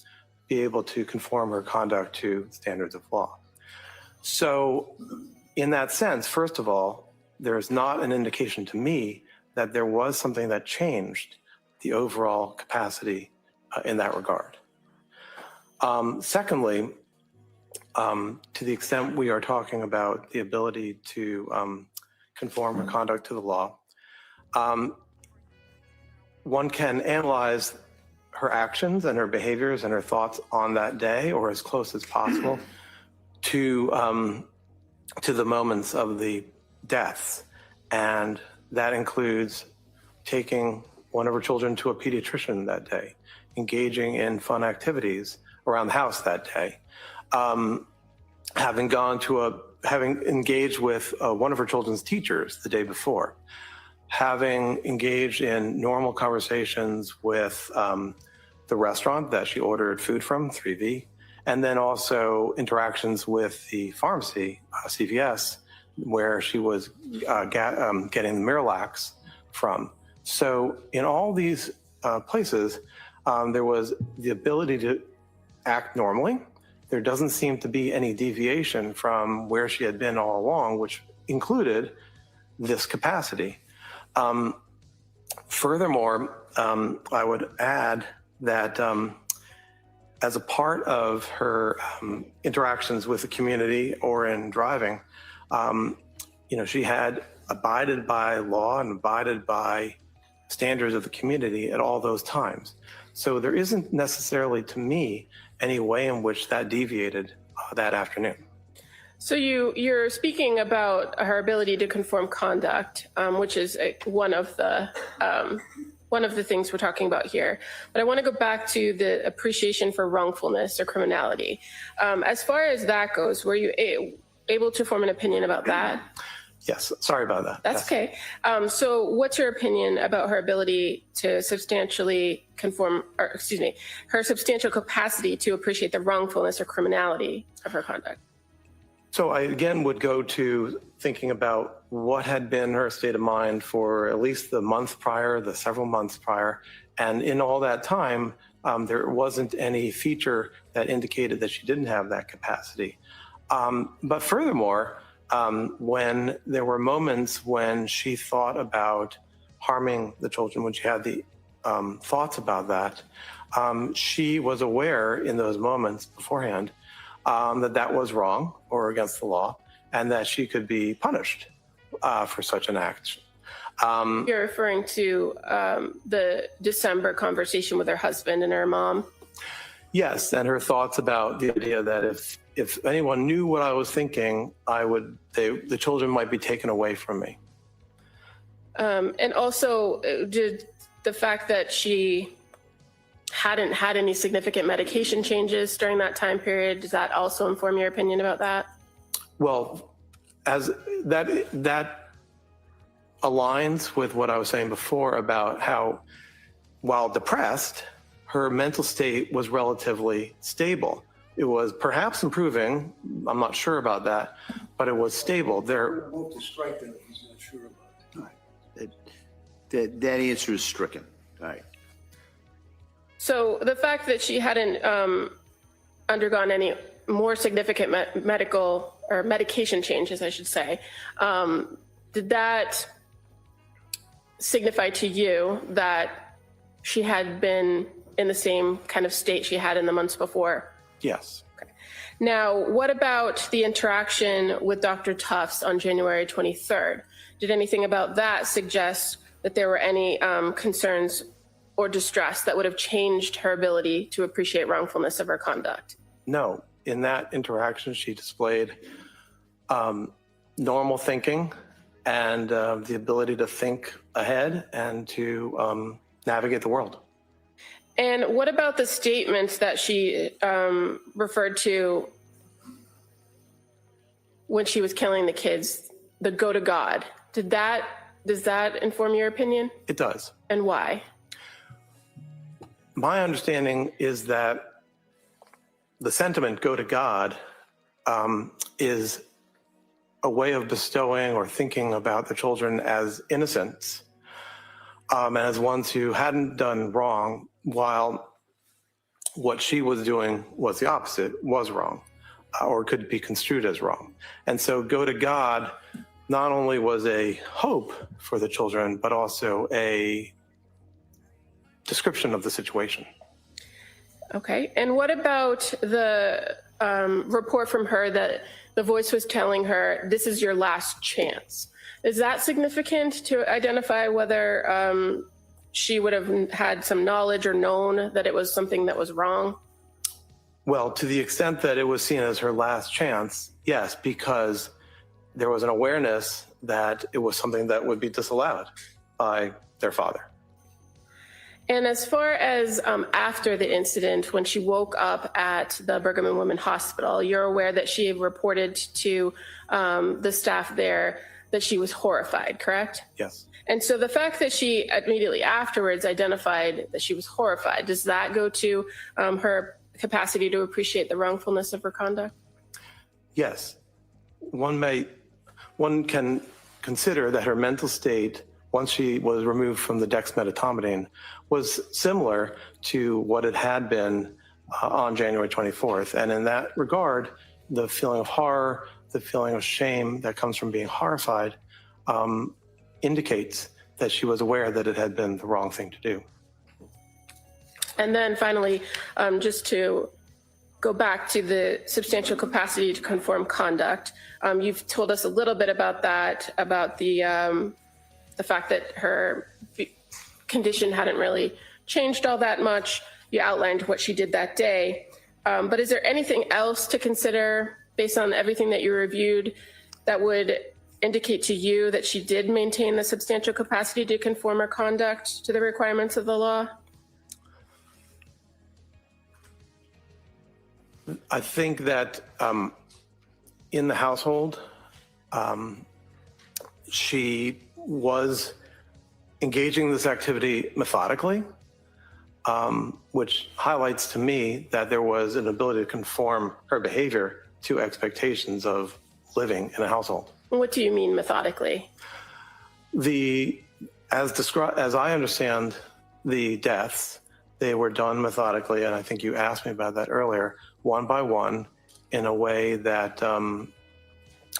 be able to conform her conduct to standards of law. So in that sense, first of all, there is not an indication to me that there was something that changed the overall capacity in that regard. Secondly, to the extent we are talking about the ability to conform her conduct to the law, one can analyze her actions and her behaviors and her thoughts on that day, or as close as possible, to the moments of the deaths. And that includes taking one of her children to a pediatrician that day, engaging in fun activities around the house that day, having engaged with one of her children's teachers the day before, having engaged in normal conversations with the restaurant that she ordered food from, 3V, and then also interactions with the pharmacy, CVS, where she was getting the Miralax from. So in all these places, there was the ability to act normally. There doesn't seem to be any deviation from where she had been all along, which included this capacity. Furthermore, I would add that as a part of her interactions with the community or in driving, she had abided by law and abided by standards of the community at all those times. So there isn't necessarily, to me, any way in which that deviated that afternoon. So you're speaking about her ability to conform conduct, which is one of the one of the things we're talking about here. But I want to go back to the appreciation for wrongfulness or criminality. As far as that goes, were you able to form an opinion about that? Yes, sorry about that. That's okay. So what's your opinion about her ability to substantially conform, or excuse me, her substantial capacity to appreciate the wrongfulness or criminality of her conduct? So I again would go to thinking about what had been her state of mind for at least the month prior, the several months prior. And in all that time, there wasn't any feature that indicated that she didn't have that capacity. But furthermore, when there were moments when she thought about harming the children, when she had the thoughts about that, she was aware in those moments beforehand that was wrong or against the law, and that she could be punished for such an act. You're referring to the December conversation with her husband and her mom? Yes, and her thoughts about the idea that if anyone knew what I was thinking, the children might be taken away from me. And also, did the fact that she hadn't had any significant medication changes during that time period, does that also inform your opinion about that? Well, as that aligns with what I was saying before about how, while depressed, her mental state was relatively stable. It was perhaps improving. I'm not sure about that, but it was stable. We'll move to strike that if he's not sure about it. That answer is stricken. All right. So the fact that she hadn't undergone any more significant medical or medication changes, I should say, did that signify to you that she had been in the same kind of state she had in the months before? Yes. Okay. Now, what about the interaction with Dr. Tufts on January 23rd? Did anything about that suggest that there were any concerns or distress that would have changed her ability to appreciate wrongfulness of her conduct? No. In that interaction, she displayed normal thinking and the ability to think ahead and to navigate the world. And what about the statements that she referred to when she was killing the kids, the go to God? Does that inform your opinion? It does. And why? My understanding is that the sentiment go to God is a way of bestowing or thinking about the children as innocents, as ones who hadn't done wrong, while what she was doing was the opposite, was wrong, or could be construed as wrong. And so go to God not only was a hope for the children, but also a description of the situation. Okay. And what about the report from her that the voice was telling her, this is your last chance? Is that significant to identify whether she would have had some knowledge or known that it was something that was wrong? Well, to the extent that it was seen as her last chance, yes, because there was an awareness that it was something that would be disallowed by their father. And as far as after the incident, when she woke up at the Brigham and Women's Hospital, you're aware that she reported to the staff there that she was horrified, correct? Yes. And so the fact that she immediately afterwards identified that she was horrified, does that go to her capacity to appreciate the wrongfulness of her conduct? Yes. One can consider that her mental state, once she was removed from the dexmedetomidine, was similar to what it had been on January 24th. And in that regard, the feeling of horror, the feeling of shame that comes from being horrified indicates that she was aware that it had been the wrong thing to do. And then finally, just to go back to the substantial capacity to conform conduct, you've told us a little bit about that, about the fact that her condition hadn't really changed all that much. You outlined what she did that day. But is there anything else to consider based on everything that you reviewed that would indicate to you that she did maintain the substantial capacity to conform her conduct to the requirements of the law? I think that in the household, she was engaging in this activity methodically, which highlights to me that there was an ability to conform her behavior to expectations of living in a household. What do you mean methodically? As I understand the deaths, they were done methodically, and I think you asked me about that earlier, one by one, in a way that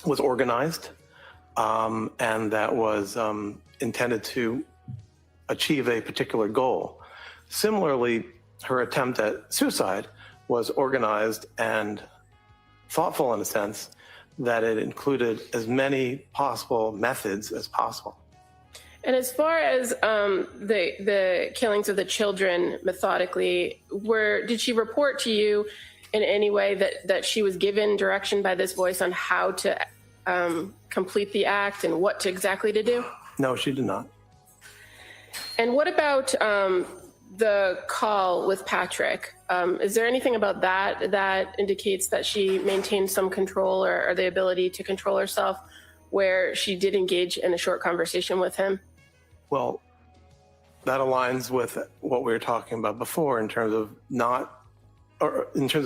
was organized and that was intended to achieve a particular goal. Similarly, her attempt at suicide was organized and thoughtful in a sense that it included as many possible methods as possible. And as far as the killings of the children methodically, did she report to you in any way that she was given direction by this voice on how to complete the act and what exactly to do? No, she did not. And what about the call with Patrick? Is there anything about that indicates that she maintained some control or the ability to control herself where she did engage in a short conversation with him? Well, that aligns with what we were talking about before in terms of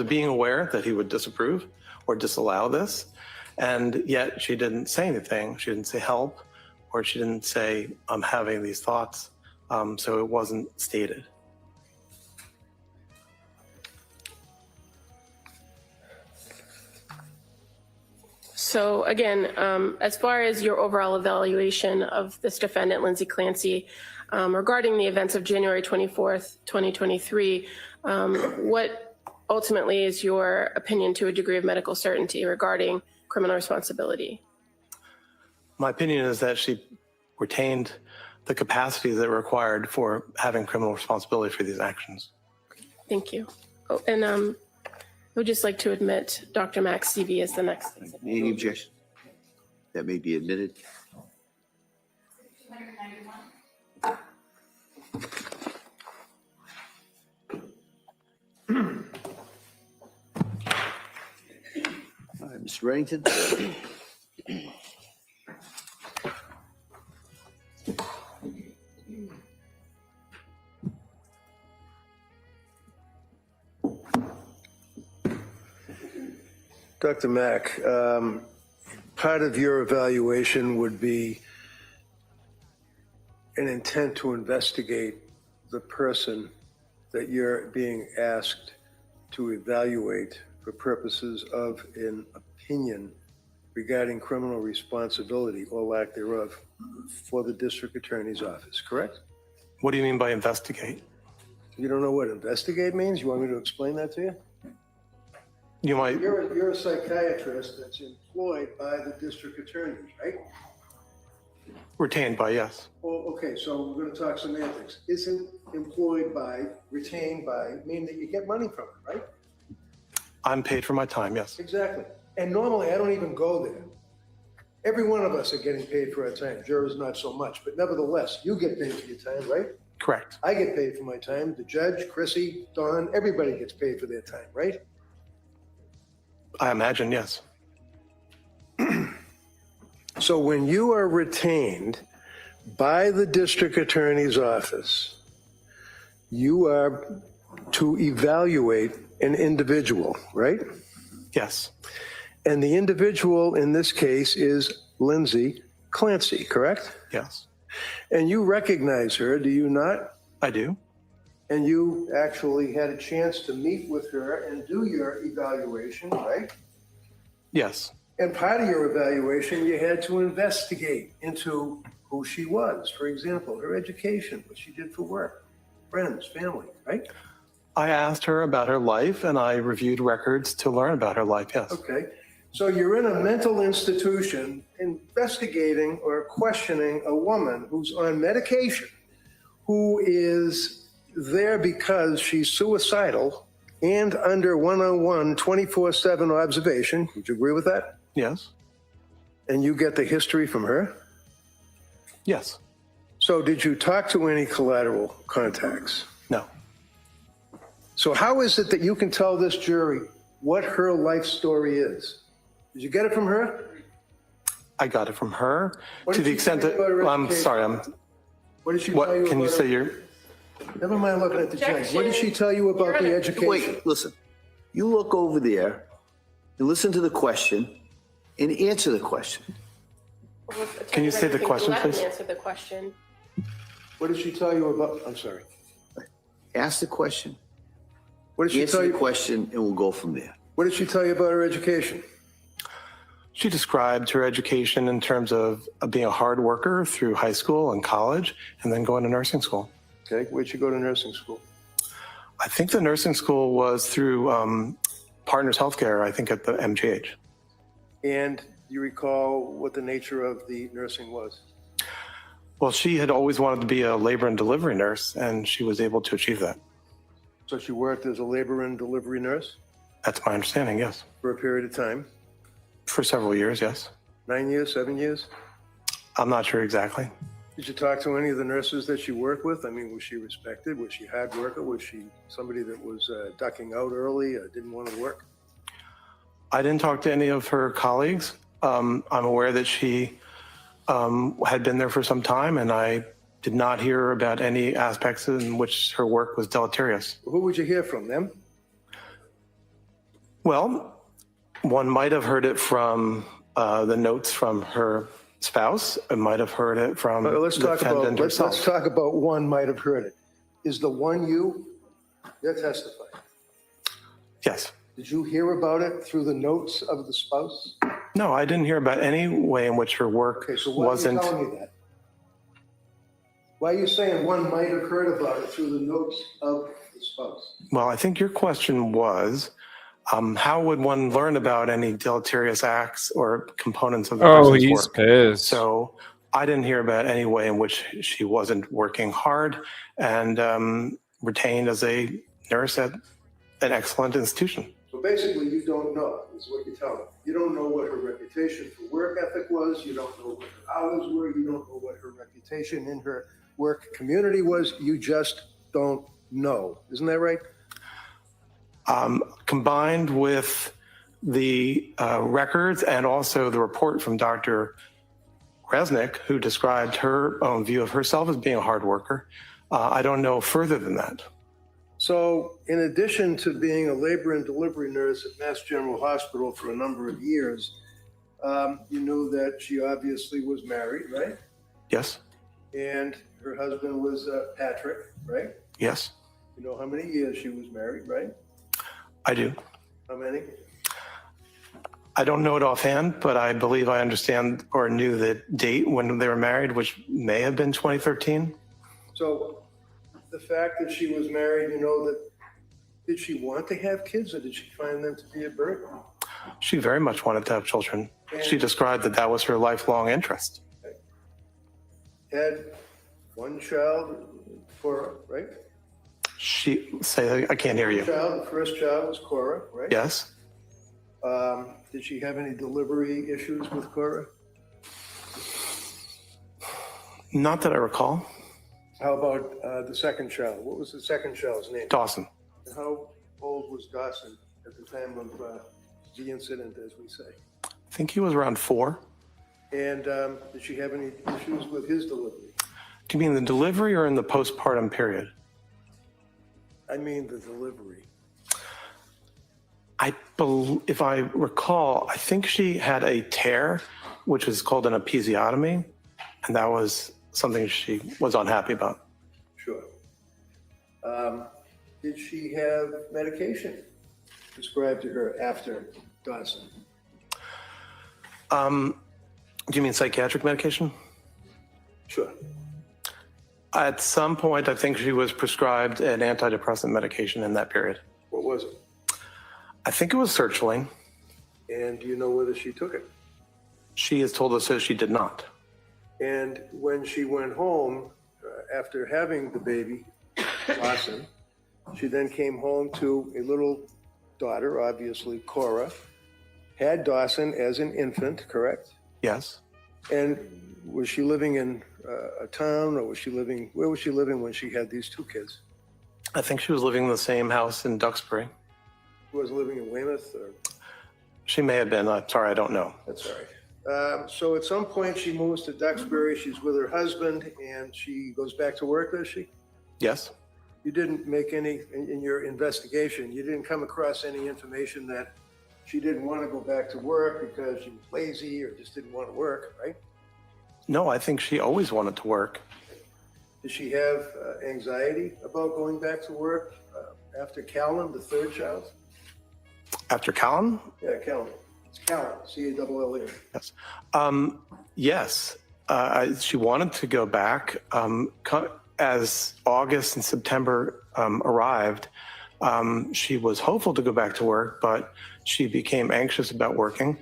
being aware that he would disapprove or disallow this. And yet she didn't say anything. She didn't say help, or she didn't say, I'm having these thoughts. So it wasn't stated. So again, as far as your overall evaluation of this defendant, Lindsay Clancy, regarding the events of January 24th, 2023, what ultimately is your opinion to a degree of medical certainty regarding criminal responsibility? My opinion is that she retained the capacity that required for having criminal responsibility for these actions. Thank you. Oh, and I would just like to admit Dr. Max CV as the next. Any objection? That may be admitted. All right, Mr. Reddington. Dr. Mack, part of your evaluation would be an intent to investigate the person that you're being asked to evaluate for purposes of an opinion regarding criminal responsibility or lack thereof for the district attorney's office, correct? What do you mean by investigate? You don't know what investigate means? You want me to explain that to you? You might. You're a psychiatrist that's employed by the district attorneys, right? Retained by, yes. Well, okay, so we're going to talk semantics. Isn't employed by, retained by, mean that you get money from it, right? I'm paid for my time, yes. Exactly. And normally I don't even go there. Every one of us are getting paid for our time. Jurors not so much, but nevertheless, you get paid for your time, right? Correct. I get paid for my time. The judge, Chrissy, Don, everybody gets paid for their time, right? I imagine, yes. So when you are retained by the district attorney's office, you are to evaluate an individual, right? Yes. And the individual in this case is Lindsay Clancy, correct? Yes. And you recognize her, do you not? I do. And you actually had a chance to meet with her and do your evaluation, right? Yes. And part of your evaluation, you had to investigate into who she was. For example, her education, what she did for work, friends, family, right? I asked her about her life and I reviewed records to learn about her life, yes. Okay. So you're in a mental institution investigating or questioning a woman who's on medication, who is there because she's suicidal and under 101 24/7 observation. Would you agree with that? Yes. And you get the history from her? Yes. So did you talk to any collateral contacts? No. So how is it that you can tell this jury what her life story is? Did you get it from her? I got it from her What to did the she extent tell you that, about her I'm education? sorry, What did she tell you can you about say her- your, Never mind looking at the judge. What did she tell you about the education? Wait, listen. You look over there and listen to the question and answer the question. Can you say the question, Let him please? answer the question. What did she tell you about? I'm sorry. Ask the question. What did she Answer tell the you? question and we'll go from there. What did she tell you about her education? She described her education in terms of being a hard worker through high school and college and then going to nursing school. Okay, where'd she go to nursing school? I think the nursing school was through Partners Healthcare, I think at the MGH. And do you recall what the nature of the nursing was? Well, she had always wanted to be a labor and delivery nurse, and she was able to achieve that. So she worked as a labor and delivery nurse That's my understanding, yes. for a period of time? For several years, yes. 9 years, 7 years? I'm not sure exactly. Did you talk to any of the nurses that she worked with? I mean, was she respected? Was she a hard worker? Was she somebody that was ducking out early, didn't want to work? I didn't talk to any of her colleagues. I'm aware that she had been there for some time, and I did not hear about any aspects in which her work was deleterious. Who would you hear from, them? Well, one might have heard it from the notes from her spouse. It might have heard it from Let's the talk about defendant herself. let's talk about one might have heard it. Is the one you? You're testifying. Yes. Did you hear about it through the notes of the spouse? No, I didn't hear about any way in which her work Okay, so why wasn't. are you telling me that? Why are you saying one might have heard about it through the notes of the spouse? Well, I think your question was, how would one learn about any deleterious acts or components of the person's he's work? pissed. So I didn't hear about any way in which she wasn't working hard and retained as a nurse at an excellent institution. So basically, you don't know, is what you're telling me. You don't know what her reputation for work ethic was. You don't know what her hours were. You don't know what her reputation in her work community was. You just don't know. Isn't that right? Combined with the records and also the report from Dr. Resnick, who described her own view of herself as being a hard worker, I don't know further than that. So in addition to being a labor and delivery nurse at Mass General Hospital for a number of years, you knew that she obviously was married, right? Yes. And her husband was Patrick, right? Yes, You know how many years she was married, right? I do. How many? I don't know it offhand, but I believe I understand or knew the date when they were married, which may have been 2013. So the fact that she was married, you know, that did she want to have kids or did she find them to be a burden? She very much wanted to have children. She described that that was her lifelong interest. Had one child for, right? I can't hear you. The first child was Cora, right? Yes. Did she have any delivery issues with Cora? Not that I recall. How about the second child? What was the second child's name? Dawson. And how old was Dawson at the time of the incident, as we say? I think he was around 4. And did she have any issues with his delivery? Do you mean the delivery or in the postpartum period? I mean the delivery. If I recall, I think she had a tear, which was called an episiotomy, and that was something she was unhappy about. Sure. Did she have medication prescribed to her after Dawson? Do you mean psychiatric medication? Sure. At some point, I think she was prescribed an antidepressant medication in that period. What was it? I think it was sertraline. And do you know whether she took it? She has told us that she did not. And when she went home after having the baby, Dawson, she then came home to a little daughter, obviously Cora, had Dawson as an infant, correct? Yes. And was she living in a town, or where was she living when she had these two kids? I think she was living in the same house in Duxbury. She was living in Weymouth? Or? She may have been. I'm sorry, I don't know. That's all right. So at some point she moves to Duxbury, she's with her husband, and she goes back to work, does she? Yes. You didn't make any, in your investigation, you didn't come across any information that she didn't want to go back to work because she was lazy or just didn't want to work, right? No, I think she always wanted to work. Did she have anxiety about going back to work after Callan, the third child? After Callan? Yeah, Callan. It's Callan, C-A-L-L-E. Yes. Yes. She wanted to go back. As August and September arrived, she was hopeful to go back to work, but she became anxious about working.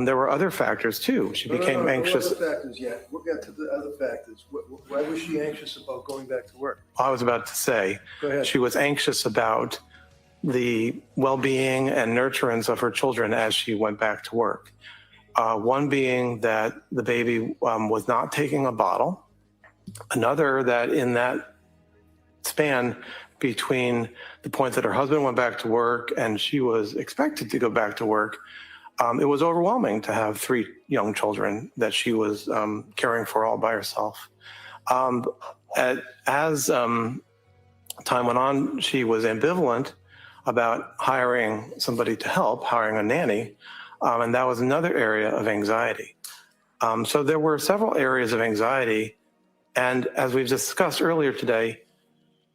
There were other factors too. She became anxious. No other factors yet. We'll get to the other factors. Why was she anxious about going back to work? I was about to say, Go ahead. she was anxious about the well-being and nurturance of her children as she went back to work. One being that the baby was not taking a bottle. Another, that in that span between the point that her husband went back to work and she was expected to go back to work, it was overwhelming to have 3 young children that she was caring for all by herself. As time went on, she was ambivalent about hiring somebody to help, hiring a nanny, and that was another area of anxiety. So there were several areas of anxiety, and as we've discussed earlier today,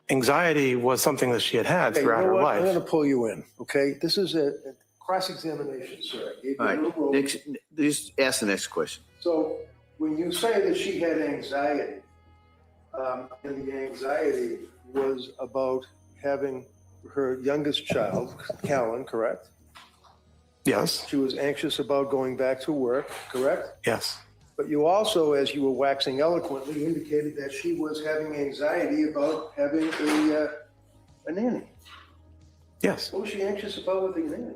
anxiety was something that she had Hey, throughout you know her what? life. I'm going to pull you in, okay? This is a cross-examination, sir. I gave you All a little right, room. next, just ask the next question. So when you say that she had anxiety, and the anxiety was about having her youngest child, Callan, correct? Yes. She was anxious about going back to work, correct? Yes. But you also, as you were waxing eloquently, indicated that she was having anxiety about having a nanny. Yes. What was she anxious about with the nanny?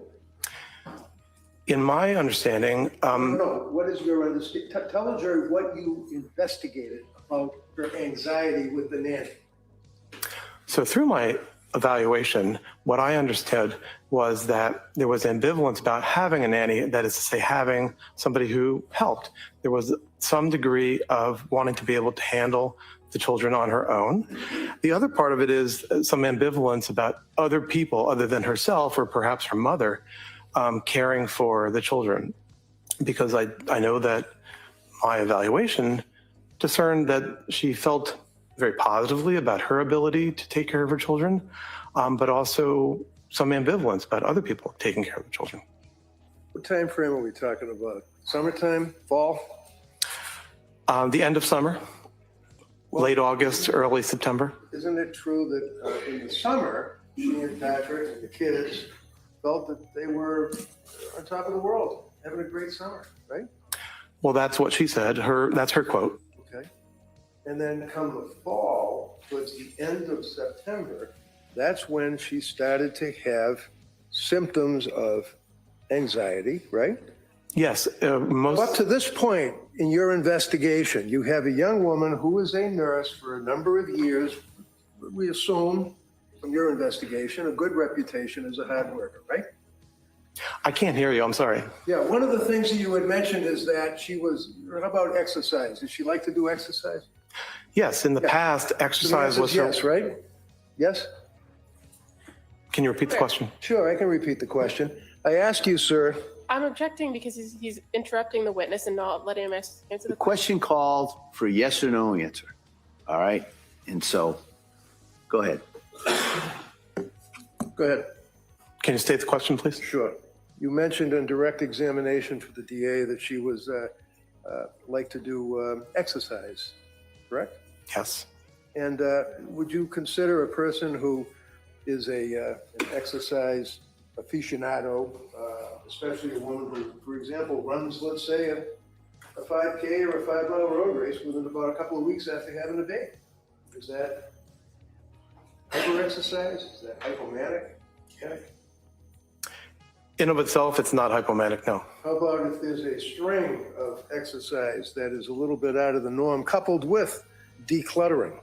In my understanding, No, what is your understanding? Tell the jury what you investigated about her anxiety with the nanny. so through my evaluation, what I understood was that there was ambivalence about having a nanny, that is to say, having somebody who helped. There was some degree of wanting to be able to handle the children on her own. The other part of it is some ambivalence about other people other than herself, or perhaps her mother, caring for the children. Because I know that my evaluation discerned that she felt very positively about her ability to take care of her children, but also some ambivalence about other people taking care of the children. What time frame are we talking about? Summertime, fall? The end of summer, late August, early September. Isn't it true that in the summer, she and Patrick and the kids felt that they were on top of the world, having a great summer, right? Well, that's what she said. That's her quote. Okay. And then come the fall, towards the end of September, that's when she started to have symptoms of anxiety, right? Yes. Up to this point in your investigation, you have a young woman who was a nurse for a number of years, we assume from your investigation, a good reputation as a hard worker, right? I can't hear you. I'm sorry. Yeah, one of the things that you had mentioned is that she was, how about exercise? Did she like to do exercise? Yes. In the past, exercise was her. Yes, right? Yes? Can you repeat the question? Sure, I can repeat the question. I asked you, sir. I'm objecting because he's interrupting the witness and not letting him answer the The question called for a yes or no answer. All right? And so, go ahead. Go ahead. Can you state the question, please? Sure. You mentioned in direct examination for the DA that she was like to do exercise, correct? Yes. And would you consider a person who is an exercise aficionado, especially a woman who, for example, runs, let's say, a 5K or a 5-mile road race within about a couple of weeks after having a baby? Is that hyper-exercise? Is that hypomanic? Yeah. In of itself, it's not hypomanic, no. How about if there's a string of exercise that is a little bit out of the norm, coupled with decluttering,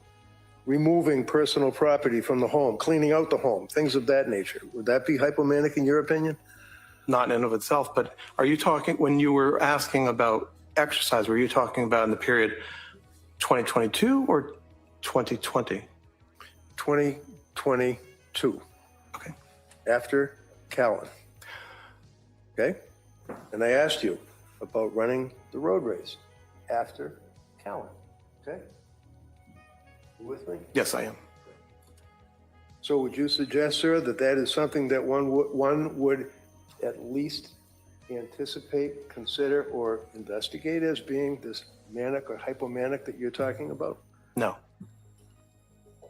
removing personal property from the home, cleaning out the home, things of that nature? Would that be hypomanic in your opinion? Not in of itself, but are you talking, when you were asking about exercise, were you talking about in the period 2022 or 2020? 2022. Okay. After Callan. Okay? And I asked you about running the road race after Callan. Okay? You with me? Yes, I am. So would you suggest, sir, that that is something that one would at least anticipate, consider, or investigate as being this manic or hypomanic that you're talking about? No.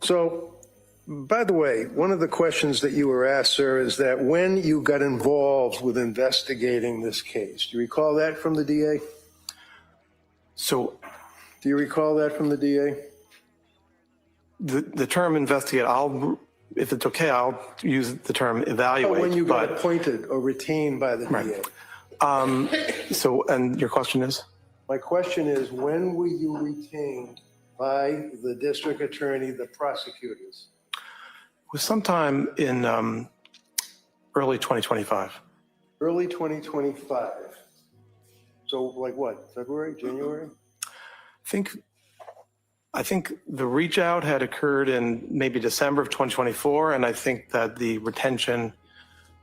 So, by the way, one of the questions that you were asked, sir, is that when you got involved with investigating this case, do you recall that from the DA? So, do you recall that from the DA? The term investigate, if it's okay, I'll use the term evaluate. When you got appointed or retained by the DA. So, and your question is? My question is, when were you retained by the district attorney, the prosecutors? It was sometime in early 2025. Early 2025. So like what, February, January? I think the reach out had occurred in maybe December of 2024, and I think that the retention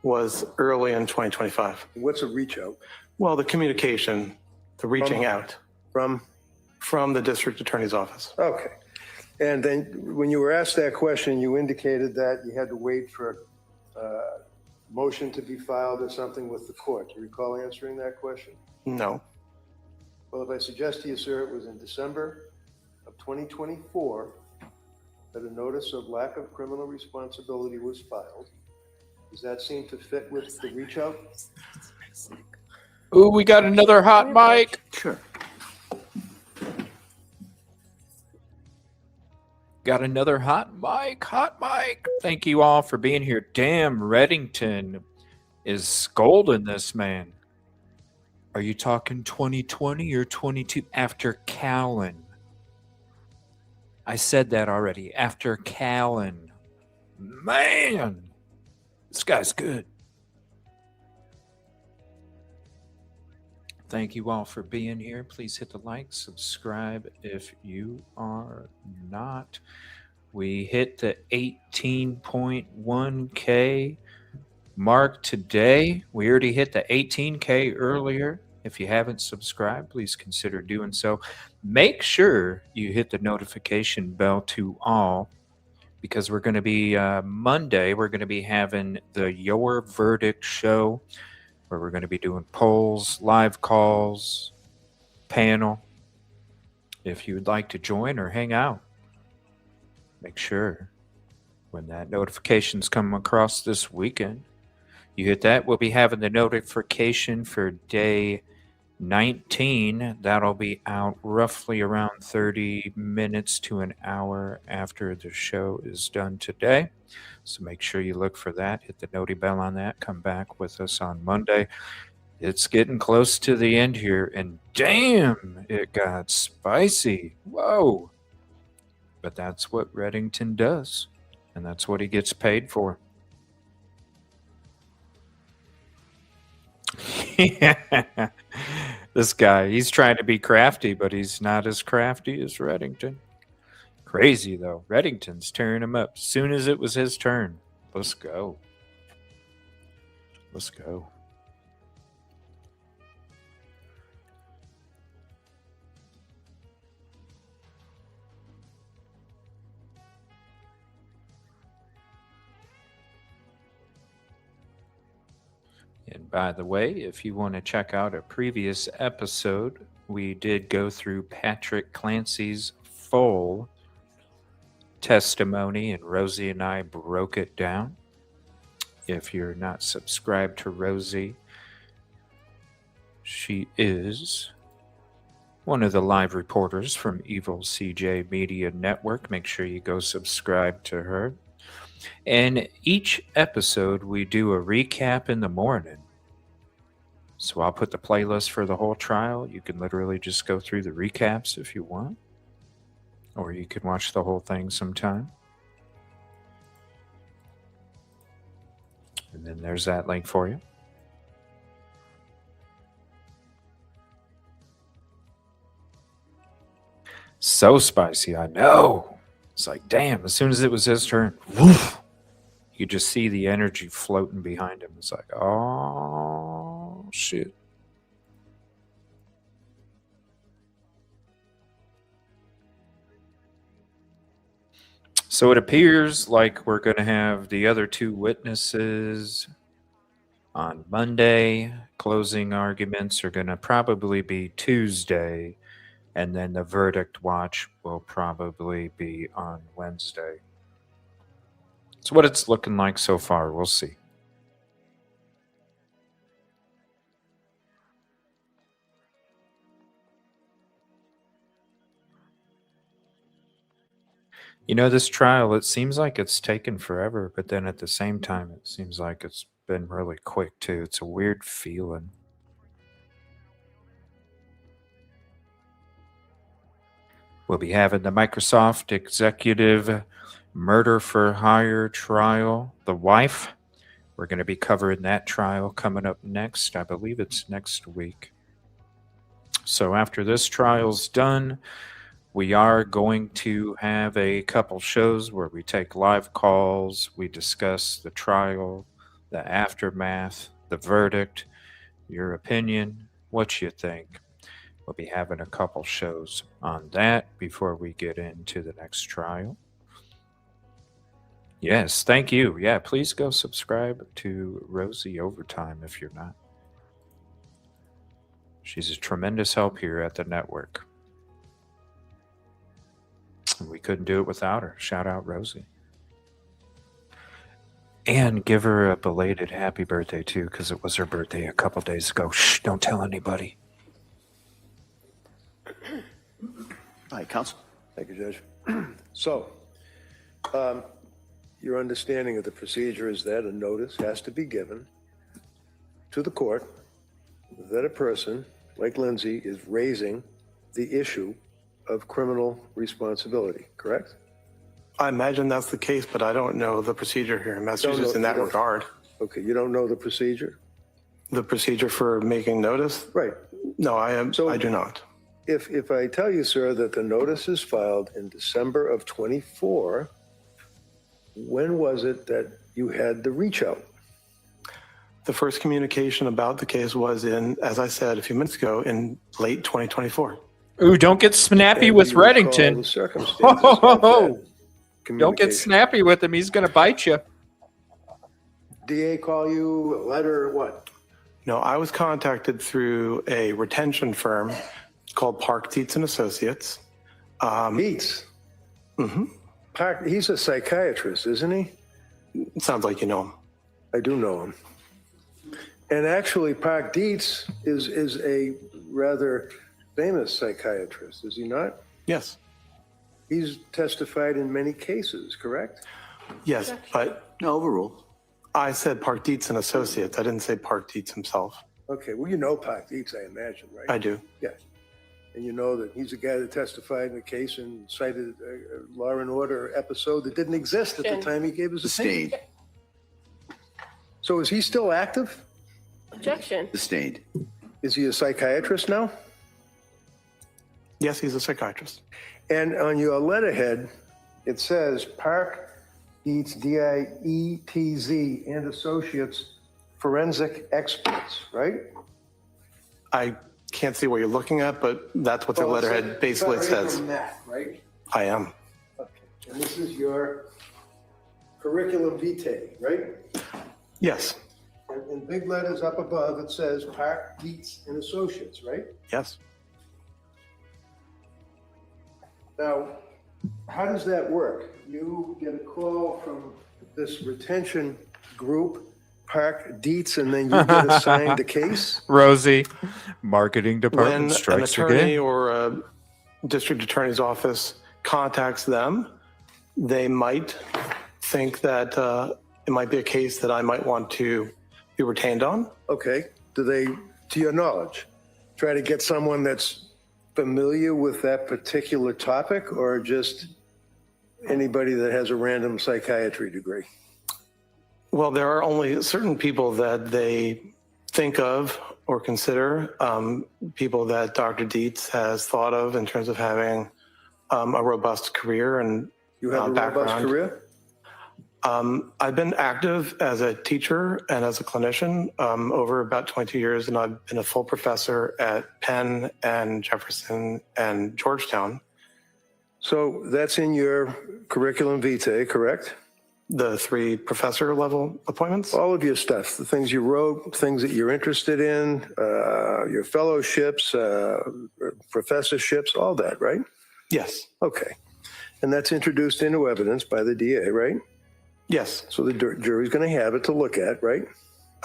was early in 2025. What's a reach out? Well, the communication, the reaching out. From the district attorney's office. Okay. And then when you were asked that question, you indicated that you had to wait for a motion to be filed or something with the court. Do you recall answering that question? No. Well, if I suggest to you, sir, it was in December of 2024 that a notice of lack of criminal responsibility was filed. Does that seem to fit with the reach out? Ooh, we got another hot mic. Sure. Got another hot mic. Thank you all for being here. Damn, Reddington is scolding this man. Are you talking 2020 or 22? After Callan. I said that already. After Callan. Man, this guy's good. Thank you all for being here. Please hit the like, subscribe if you are not. We hit the 18.1K mark today. We already hit the 18K earlier. If you haven't subscribed, please consider doing so. Make sure you hit the notification bell to all, because we're going to be Monday, we're going to be having the Your Verdict show, where we're going to be doing polls, live calls, panel. If you would like to join or hang out, make sure when that notifications come across this weekend, you hit that. We'll be having the notification for day 19. That'll be out roughly around 30 minutes to an hour after the show is done today. So make sure you look for that. Hit the noti bell on that. Come back with us on Monday. It's getting close to the end here, and damn, it got spicy. Whoa. But that's what Reddington does, and that's what he gets paid for. This guy, he's trying to be crafty, but he's not as crafty as Reddington. Crazy, though. Reddington's tearing him up as soon as it was his turn. Let's go. Let's go. And by the way, if you want to check out a previous episode, we did go through Patrick Clancy's full testimony, and Rosie and I broke it down. If you're not subscribed to Rosie, she is one of the live reporters from EvilleCJ Media Network. Make sure you go subscribe to her. And each episode, we do a recap in the morning, So I'll put the playlist for the whole trial. You can literally just go through the recaps if you want, or you can watch the whole thing sometime. And then there's that link for you. So spicy, I know. It's like, damn, as soon as it was his turn, woof, you just see the energy floating behind him. It's like, oh, shit. So it appears like we're going to have the other two witnesses on Monday. Closing arguments are going to probably be Tuesday. And then the verdict watch will probably be on Wednesday. It's what it's looking like so far. We'll see. You know, this trial, it seems like it's taken forever, but then at the same time, it seems like it's been really quick too. It's a weird feeling. We'll be having the Microsoft executive murder for hire trial, the wife. We're going to be covering that trial coming up next. I believe it's next week. So after this trial's done, we are going to have a couple shows where we take live calls. We discuss the trial, the aftermath, the verdict, your opinion, what you think. We'll be having a couple shows on that before we get into the next trial. Yes, thank you. Yeah, please go subscribe to Rosie Overtime if you're not. She's a tremendous help here at the network. And we couldn't do it without her. Shout out Rosie. And give her a belated happy birthday too, because it was her birthday a couple days ago. Shh, don't tell anybody. All right, counsel. Thank you, Judge. So, your understanding of the procedure is that a notice has to be given to the court that a person like Lindsay is raising the issue of criminal responsibility, correct? I imagine that's the case, but I don't know the procedure here in Massachusetts in that regard. Okay, you don't know the procedure? The procedure for making notice? Right. No, I do not. If I tell you, sir, that the notice is filed in December of 24, when was it that you had the reach out? The first communication about the case was in, as I said a few minutes ago, in late 2024. Ooh, don't get snappy with Reddington. Don't get snappy with him. He's going to bite you. DA call you, letter, what? No, I was contacted through a retention firm called Park Dietz and Associates. Dietz? Mm-hmm. Park, he's a psychiatrist, isn't he? Sounds like you know him. I do know him. And actually, Park Dietz is a rather famous psychiatrist, is he not? Yes. He's testified in many cases, correct? Yes, but no, overruled. I said Park Dietz and Associates. I didn't say Park Dietz himself. Okay, well, you know Park Dietz, I imagine, right? I do. Yeah. And you know that he's the guy that testified in the case and cited a Law and Order episode that didn't exist at the time he gave his opinion. Sustained. So is he still active? Objection. Sustained. Is he a psychiatrist now? Yes, he's a psychiatrist. And on your letterhead, it says Park Dietz, D-I-E-T-Z, and Associates, forensic experts, right? I can't see what you're looking at, but that's what the letterhead basically says. Right? I am. Okay. And this is your curriculum vitae, right? Yes. And in big letters up above, it says Park Dietz and Associates, right? Yes. Now, how does that work? You get a call from this retention group, Park Dietz, and then you get assigned the case? Rosie, marketing department When an strikes attorney again. or a district attorney's office contacts them, they might think that it might be a case that I might want to be retained on. Okay. Do they to your knowledge? Try to get someone that's familiar with that particular topic, or just anybody that has a random psychiatry degree? Well, there are only certain people that they think of or consider, people that Dr. Dietz has thought of in terms of having a robust career and You have a background. robust career? I've been active as a teacher and as a clinician over about 20 years, and I've been a full professor at Penn and Jefferson and Georgetown. So that's in your curriculum vitae, correct? The 3 professor level appointments? All of your stuff, the things you wrote, things that you're interested in, your fellowships, professorships, all that, right? Yes. Okay. And that's introduced into evidence by the DA, right? Yes. So the jury's going to have it to look at, right?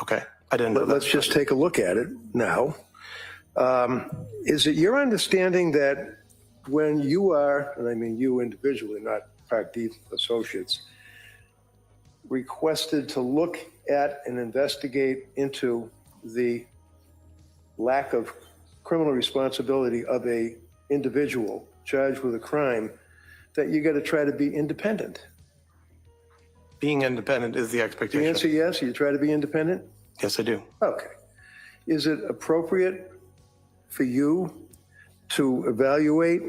Okay. I didn't know that. Let's just take a look at it now. Is it your understanding that when you are, and I mean you individually, not Park Dietz Associates, requested to look at and investigate into the lack of criminal responsibility of a individual charged with a crime, that you got to try to be independent? Being independent is the expectation. The answer yes, you try to be independent? Yes, I do. Okay. Is it appropriate for you to evaluate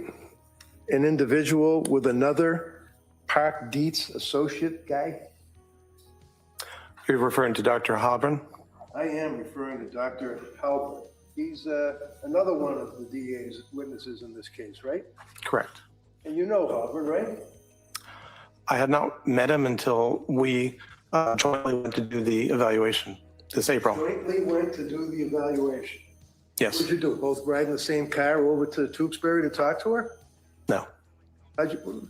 an individual with another Park Dietz associate guy? You're referring to Dr. Halbrin? I am referring to Dr. Halbert. He's another one of the DA's witnesses in this case, right? Correct. And you know Halbert, right? I had not met him until we jointly went to do the evaluation this April. Jointly went to do the evaluation. Yes. What did you do? Both ride in the same car over to Tewksbury to talk to her? No.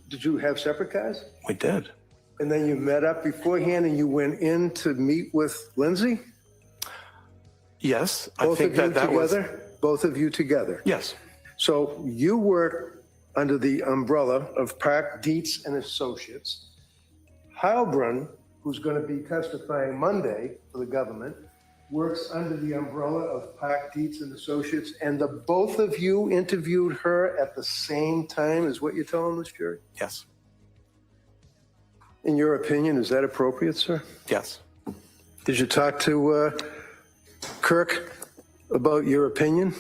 Did you have separate cars? We did. And then you met up beforehand and you went in to meet with Lindsay? Yes. Both I think of you that was. together? Both of you together? Yes. So you work under the umbrella of Park Dietz and Associates. Heilbrunn, who's going to be testifying Monday for the government, works under the umbrella of Park Dietz and Associates, and the both of you interviewed her at the same time, is what you're telling this jury? Yes. In your opinion, is that appropriate, sir? Yes. Did you talk to Kirk about your opinion?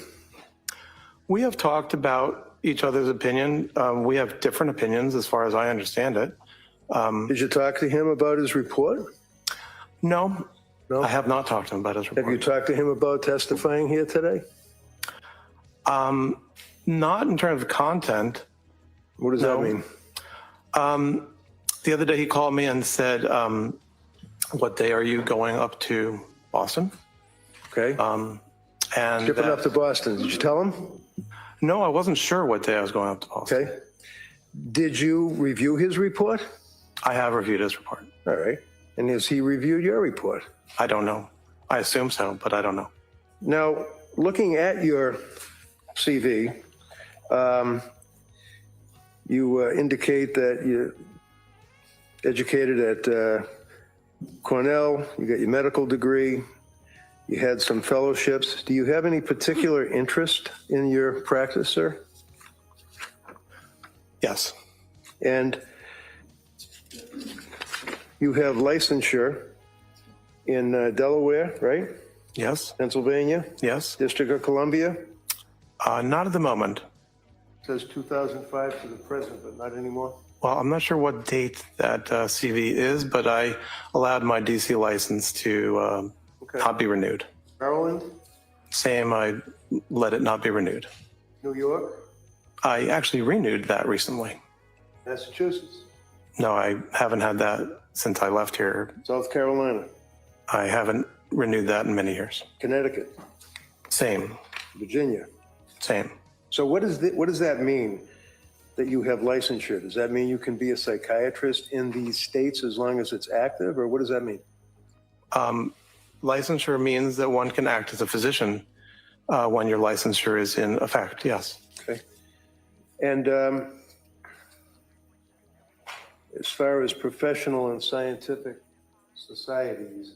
We have talked about each other's opinion. We have different opinions as far as I understand it. Did you talk to him about his report? No. No? I have not talked to him about his report. Have you talked to him about testifying here today? Not in terms of content. What does that mean? The other day he called me and said, what day are you going up to Boston? Okay. And Shipping up to Boston. Did you tell him? No, I wasn't sure what day I was going up to Boston. Okay. Did you review his report? I have reviewed his report. All right. And has he reviewed your report? I don't know. I assume so, but I don't know. Now, looking at your CV, you indicate that you're educated at Cornell, you got your medical degree, you had some fellowships. Do you have any particular interest in your practice, sir? Yes. And you have licensure in Delaware, right? Yes. Pennsylvania? Yes. District of Columbia? Not at the moment. It says 2005 to the present, but not anymore. Well, I'm not sure what date that CV is, but I allowed my DC license to not be renewed. Maryland? Same, I let it not be renewed. New York? I actually renewed that recently. Massachusetts? No, I haven't had that since I left here. South Carolina? I haven't renewed that in many years. Connecticut? Same. Virginia? Same. So what does that mean, that you have licensure? Does that mean you can be a psychiatrist in these states as long as it's active, or what does that mean? Licensure means that one can act as a physician when your licensure is in effect, yes. Okay. And as far as professional and scientific societies,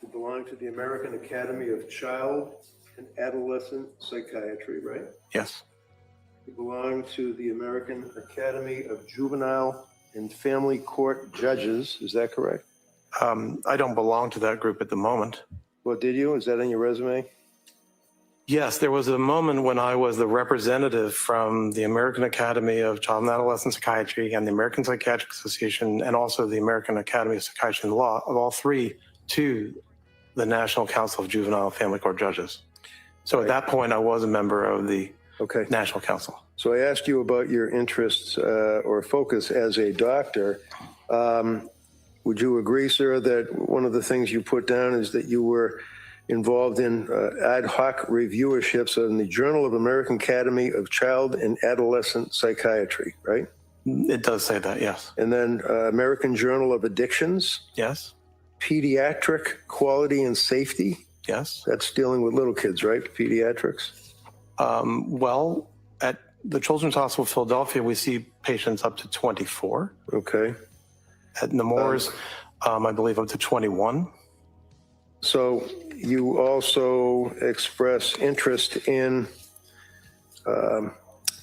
the You belong to the American Academy of Child and Adolescent Psychiatry, right? Yes. You belong to the American Academy of Juvenile and Family Court Judges, is that correct? I don't belong to that group at the moment. Well, did you? Is that on your resume? Yes, there was a moment when I was the representative from the American Academy of Child and Adolescent Psychiatry and the American Psychiatric Association and also the American Academy of Psychiatry and Law, of all three, to the National Council of Juvenile and Family Court Judges. So at that point, I was a member of the National Council. So I asked you about your interests or focus as a doctor. Would you agree, sir, that one of the things you put down is that you were involved in ad hoc reviewerships in the Journal of American Academy of Child and Adolescent Psychiatry, right? It does say that, yes. And then American Journal of Addictions? Yes. Pediatric Quality and Safety? Yes. That's dealing with little kids, right? Pediatrics? Well, at the Children's Hospital of Philadelphia, we see patients up to 24. Okay. At Nemours, I believe up to 21. So you also express interest in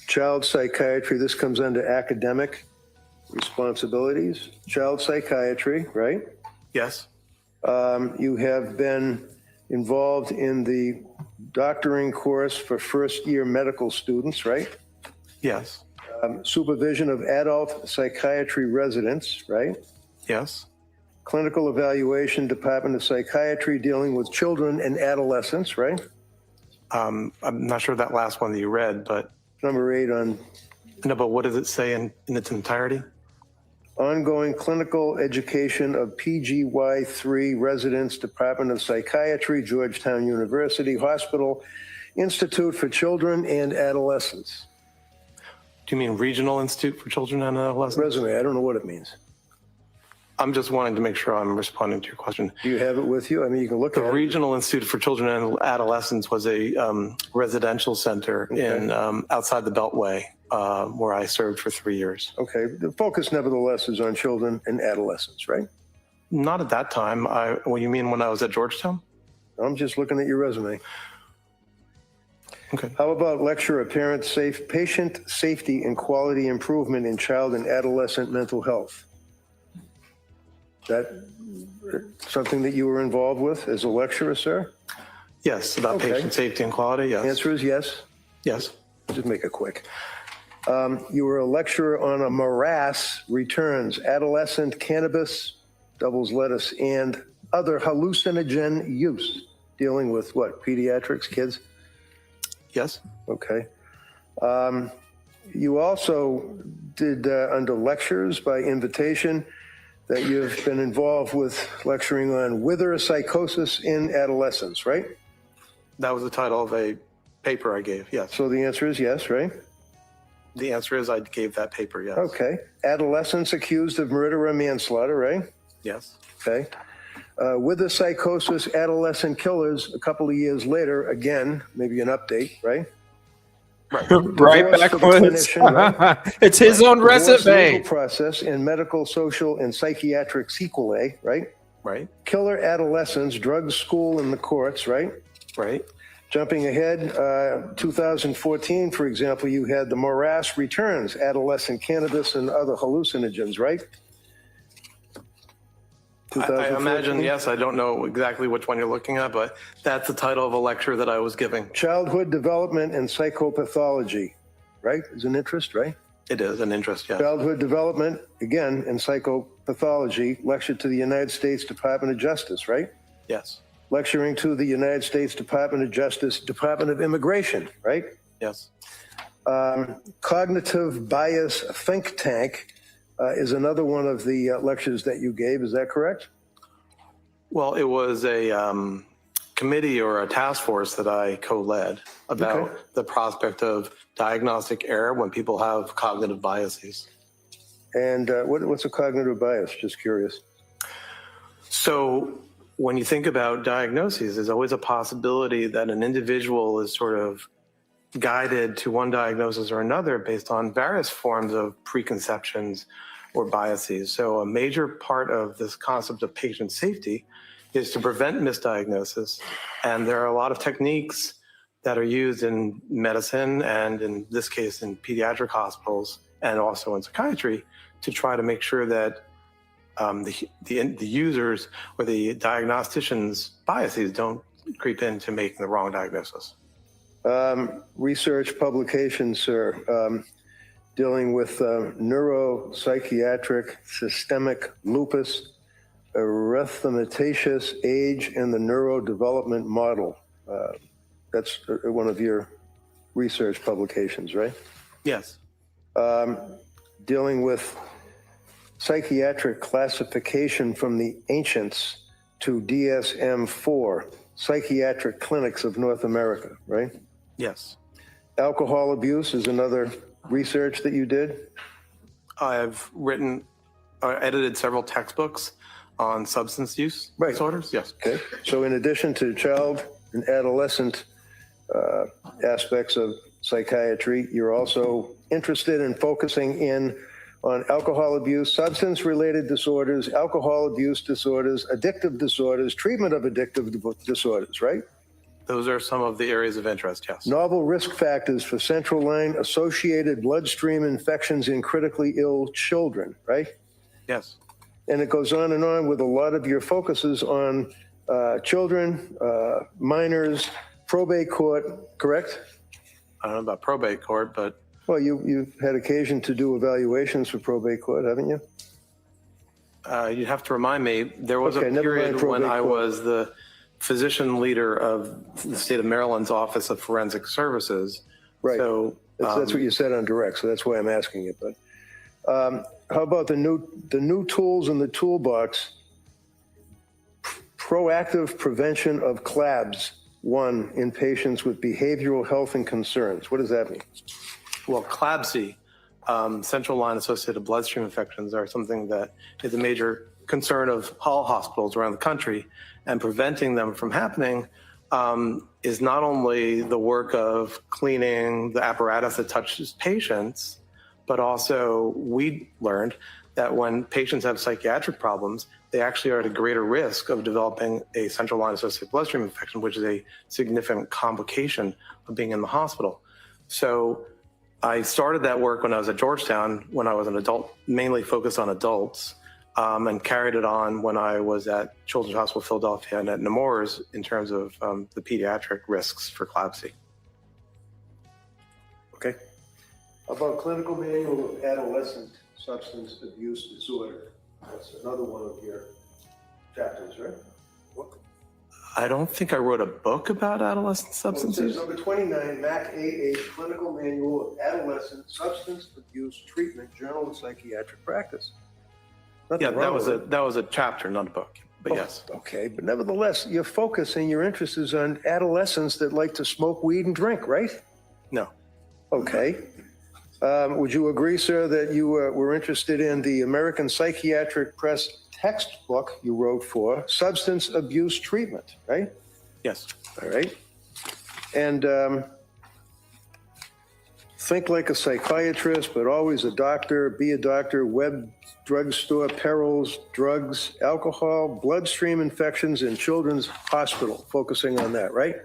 child psychiatry. This comes under academic responsibilities. Child psychiatry, right? Yes. You have been involved in the doctoring course for first-year medical students, right? Yes. Supervision of adult psychiatry residents, right? Yes. Clinical evaluation, Department of Psychiatry, dealing with children and adolescents, right? I'm not sure that last one that you read, but... Number 8 on... No, but what does it say in its entirety? Ongoing clinical education of PGY3 residents, Department of Psychiatry, Georgetown University Hospital, Institute for Children and Adolescents. Do you mean Regional Institute for Children and Adolescents? Resume, I don't know what it means. I'm just wanting to make sure I'm responding to your question. Do you have it with you? I mean, you can look at it. The Regional Institute for Children and Adolescents was a residential center in outside the Beltway where I served for 3 years. Okay, the focus nevertheless is on children and adolescents, right? Not at that time. What you mean when I was at Georgetown? I'm just looking at your resume. Okay. How about lecture of patient safety and quality improvement in child and adolescent mental health? That something that you were involved with as a lecturer, sir? Yes, about patient safety and quality, yes. Answer is yes? Yes. Just make it quick. You were a lecturer on a morass returns, adolescent cannabis, doubles lettuce, and other hallucinogen use, dealing with what, pediatrics, kids? Yes. Okay. You also did under lectures by invitation that you've been involved with lecturing on wither psychosis in adolescents, right? That was the title of a paper I gave, yes. So the answer is yes, right? The answer is I gave that paper, yes. Okay. Adolescents accused of murder or manslaughter, right? Yes. Okay. Wither psychosis, adolescent killers, a couple of years later, again, maybe an update, right? Right backwards. Right? It's his own Divorce resume. legal process and medical, social, and psychiatric sequelae, right? Right. Killer adolescents, drugs, school, and the courts, right? Right. Jumping ahead, 2014, for example, you had the morass returns, adolescent cannabis and other hallucinogens, right? I imagine, yes. I don't know exactly which one you're looking at, but that's the title of a lecture that I was giving. Childhood development and psychopathology, right? Is an interest, right? It is an interest, yes. Childhood development, again, and psychopathology, lecture to the United States Department of Justice, right? Yes. Lecturing to the United States Department of Justice, Department of Immigration, right? Yes. Cognitive bias think tank is another one of the lectures that you gave. Is that correct? Well, it was a committee or a task force that I co-led about the prospect of diagnostic error when people have cognitive biases. And what's a cognitive bias? Just curious. So when you think about diagnoses, there's always a possibility that an individual is sort of guided to one diagnosis or another based on various forms of preconceptions or biases. So a major part of this concept of patient safety is to prevent misdiagnosis. And there are a lot of techniques that are used in medicine and in this case in pediatric hospitals and also in psychiatry to try to make sure that the users or the diagnosticians' biases don't creep into making the wrong diagnosis. Research publications, sir, dealing with neuropsychiatric systemic lupus, erythematosus age, and the neurodevelopment model. That's one of your research publications, right? Yes. Dealing with psychiatric classification from the ancients to DSM-4, psychiatric clinics of North America, right? Yes. Alcohol abuse is another research that you did? I've written, edited several textbooks on substance use disorders. Yes. Okay. So in addition to child and adolescent aspects of psychiatry, you're also interested in focusing in on alcohol abuse, substance-related disorders, alcohol abuse disorders, addictive disorders, treatment of addictive disorders, right? Those are some of the areas of interest, yes. Novel risk factors for central line associated bloodstream infections in critically ill children, right? Yes. And it goes on and on with a lot of your focuses on children, minors, probate court, correct? I don't know about probate court, but... Well, you've had occasion to do evaluations for probate court, haven't you? You'd have to remind me, there was a period when I was the physician leader of the state of Maryland's Office of Forensic Services. Right. So that's what you said on direct, so that's why I'm asking it. But how about the new tools in the toolbox? Proactive prevention of CLABS, 1 in patients with behavioral health and concerns. What does that mean? Well, CLABSI, central line associated bloodstream infections, are something that is a major concern of all hospitals around the country, and preventing them from happening is not only the work of cleaning the apparatus that touches patients, but also we learned that when patients have psychiatric problems, they actually are at a greater risk of developing a central line associated bloodstream infection, which is a significant complication of being in the hospital. So I started that work when I was at Georgetown, when I was an adult, mainly focused on adults, and carried it on when I was at Children's Hospital Philadelphia and at Nemours in terms of the pediatric risks for CLABSI. Okay. How about clinical manual of adolescent substance abuse disorder? That's another one of your chapters, right? I don't think I wrote a book about adolescent substance use. Number 29, MAC-AH, Clinical Manual of Adolescent Substance Abuse Treatment, Journal of Psychiatric Practice. Yeah, that was a chapter, not a book. But yes. Okay, but nevertheless, your focus and your interest is on adolescents that like to smoke weed and drink, right? No. Okay. Would you agree, sir, that you were interested in the American Psychiatric Press textbook you wrote for substance abuse treatment, right? Yes. All right. And think like a psychiatrist, but always a doctor, be a doctor, web drugstore, perils, drugs, alcohol, bloodstream infections in children's hospital, focusing on that, right?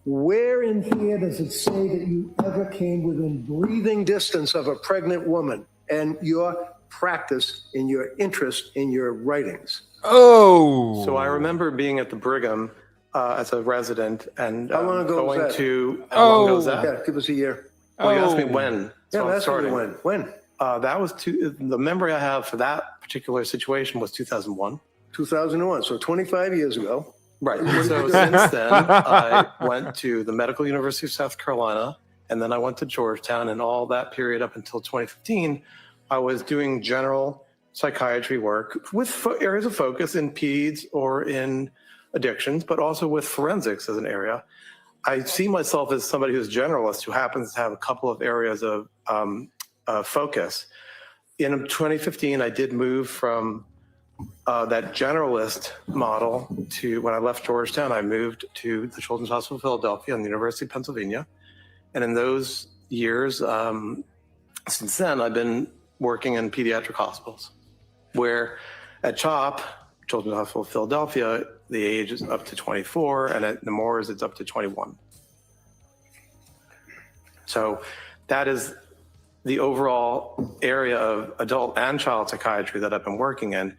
Where in here does it say that you ever came within breathing distance of a pregnant woman and your practice in your interest in your writings? Oh. So I remember being at the Brigham as a resident and how long ago going was that? to, how long ago was that? Yeah, give us a year. Well, you asked me when. Yeah, So that's starting. when. That was the memory I have for that particular situation was 2001. 2001, so 25 years ago. Right. So since then, I went to the Medical University of South Carolina, and then I went to Georgetown, and all that period up until 2015, I was doing general psychiatry work with areas of focus in peds or in addictions, but also with forensics as an area. I see myself as somebody who's generalist who happens to have a couple of areas of focus. In 2015, I did move from that generalist model to, when I left Georgetown, I moved to the Children's Hospital of Philadelphia and the University of Pennsylvania. And in those years, since then, I've been working in pediatric hospitals, where at CHOP, Children's Hospital of Philadelphia, the age is up to 24, and at Nemours, it's up to 21. So that is the overall area of adult and child psychiatry that I've been working in.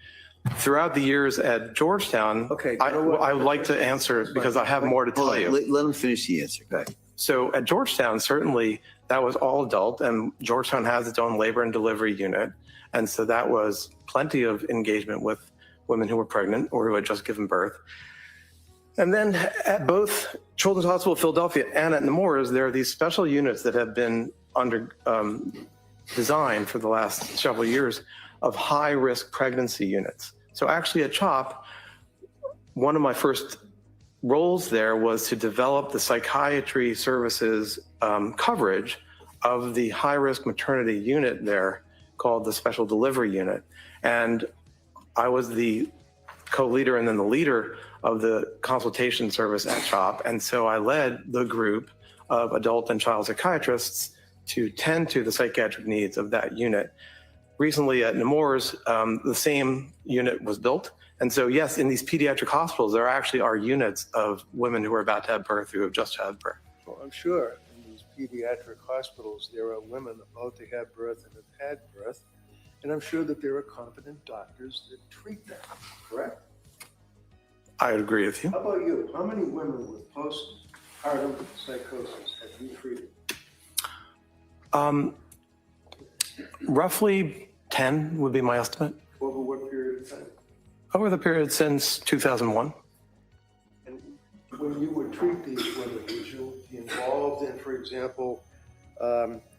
Throughout the years at Georgetown, I would like to answer because I have more to tell you. Let him finish the answer. Okay. So at Georgetown, certainly that was all adult, and Georgetown has its own labor and delivery unit. And so that was plenty of engagement with women who were pregnant or who had just given birth. And then at both Children's Hospital of Philadelphia and at Nemours, there are these special units that have been under designed for the last several years of high-risk pregnancy units. So actually at CHOP, one of my first roles there was to develop the psychiatry services coverage of the high-risk maternity unit there called the Special Delivery Unit. And I was the co-leader and then the leader of the consultation service at CHOP. And so I led the group of adult and child psychiatrists to tend to the psychiatric needs of that unit. Recently at Nemours, the same unit was built. And so yes, in these pediatric hospitals, there actually are units of women who are about to have birth, who have just had birth. Well, I'm sure in these pediatric hospitals, there are women about to have birth and have had birth. And I'm sure that there are competent doctors that treat them, correct? I would agree with you. How about you? How many women with postpartum psychosis have you treated? Roughly 10 would be my estimate. Over what period of time? Over the period since 2001. And when you would treat these women, would you be involved in, for example,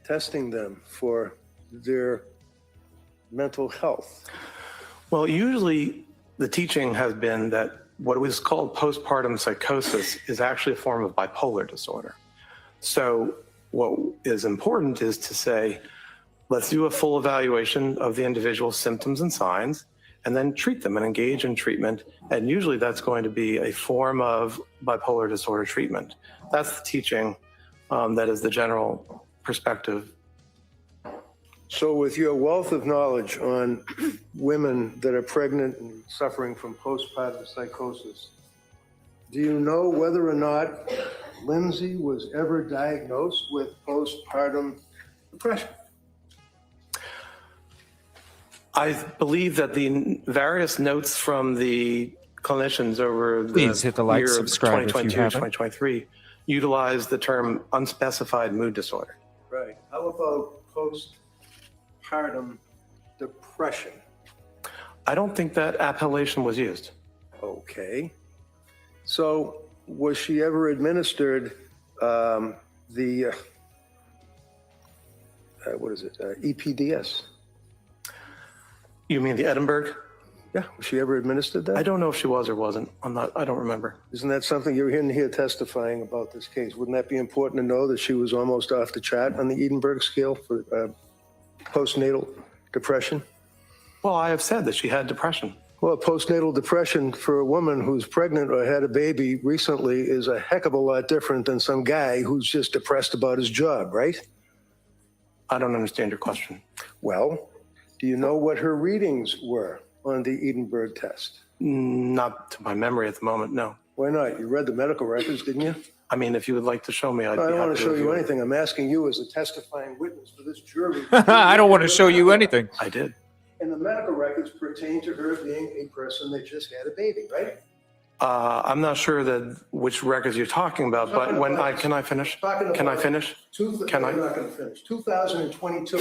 testing them for their mental health? Well, usually the teaching has been that what was called postpartum psychosis is actually a form of bipolar disorder. So what is important is to say, let's do a full evaluation of the individual's symptoms and signs, and then treat them and engage in treatment. And usually that's going to be a form of bipolar disorder treatment. That's the teaching. That is the general perspective. So with your wealth of knowledge on women that are pregnant and suffering from postpartum psychosis, do you know whether or not Lindsay was ever diagnosed with postpartum depression? I believe that the various notes from the clinicians over the Please hit the like, year of subscribe if you 2022, haven't. 2023 utilize the term unspecified mood disorder. Right. How about postpartum depression? I don't think that appellation was used. Okay. So was she ever administered EPDS? You mean the Edinburgh? Yeah. Was she ever administered that? I don't know if she was or wasn't. I don't remember. Isn't that something you're in here testifying about this case? Wouldn't that be important to know that she was almost off the chart on the Edinburgh scale for postnatal depression? Well, I have said that she had depression. Well, postnatal depression for a woman who's pregnant or had a baby recently is a heck of a lot different than some guy who's just depressed about his job, right? I don't understand your question. Well, do you know what her readings were on the Edinburgh test? Not to my memory at the moment, no. Why not? You read the medical records, didn't you? I mean, if you would like to show me, I'd be I don't happy want to show you review it. anything. I'm asking you as a testifying witness for this jury. I don't want to show you anything. I did. And the medical records pertain to her being a person that just had a baby, right? I'm not sure that which records you're talking about, but can I finish? Can I finish? Can I? I'm not going to finish. 2022.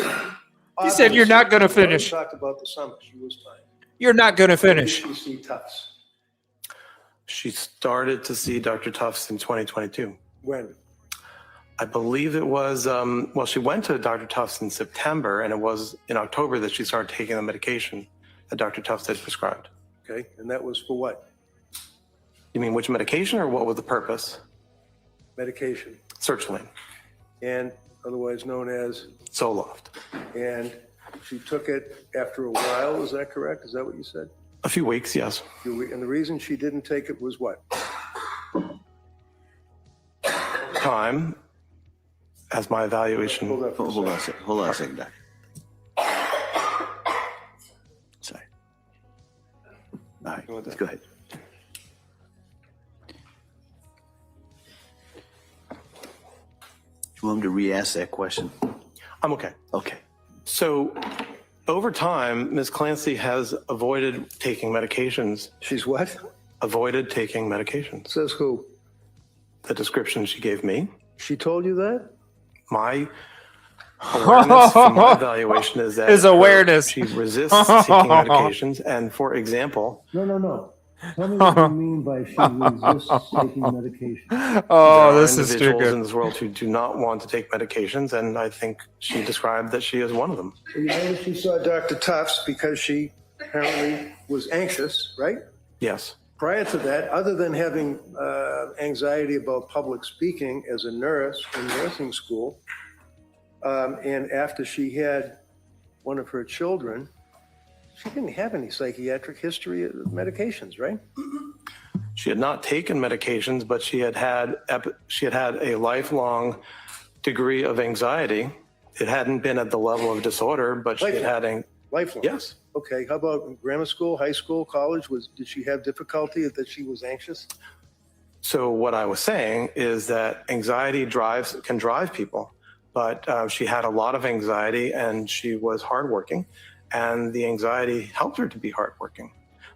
You said you're not going to finish. Talked about the summer. She was fine. You're not going to finish. Did she see Tufts? She started to see Dr. Tufts in 2022. When? I believe it was, well, she went to Dr. Tufts in September, and it was in October that she started taking the medication that Dr. Tufts had prescribed. Okay, and that was for what? You mean which medication, or what was the purpose? Medication. Sertraline. And otherwise known as? Zoloft. And she took it after a while, is that correct? Is that what you said? A few weeks, yes. And the reason she didn't take it was what? Time, as my evaluation. Hold on a second. Hold on a second, Doc. Sorry. All right. Go ahead. You want him to re-ask that question? I'm okay. Okay. So over time, Ms. Clancy has avoided taking medications. She's what? Avoided taking medications. Says who? The description she gave me. She told you that? My awareness from my evaluation is that His awareness. she resists taking medications. And for example, No. Tell me what you mean by she resists taking medication. Oh, there this are is too individuals good. in this world who do not want to take medications, and I think she described that she is one of them. So you know she saw Dr. Tufts because she apparently was anxious, right? Yes. Prior to that, other than having anxiety about public speaking as a nurse in nursing school, and after she had one of her children, she didn't have any psychiatric history of medications, right? She had not taken medications, but she had had a lifelong degree of anxiety. It hadn't been at the level of disorder, but she had had lifelong. Yes. Okay. How about grammar school, high school, college? Did she have difficulty that she was anxious? So what I was saying is that anxiety can drive people, but she had a lot of anxiety and she was hardworking, and the anxiety helped her to be hardworking.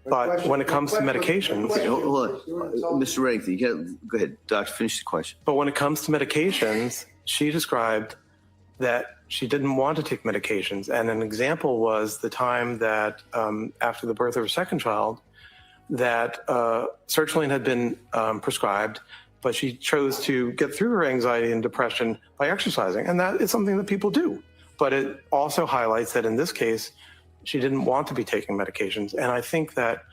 But when it comes to medications, Hold on. Mr. Reddington, go ahead. Doctor, finish the question. But when it comes to medications, she described that she didn't want to take medications. And an example was the time that after the birth of her second child, that sertraline had been prescribed, but she chose to get through her anxiety and depression by exercising. And that is something that people do. But it also highlights that in this case, she didn't want to be taking medications. And I think that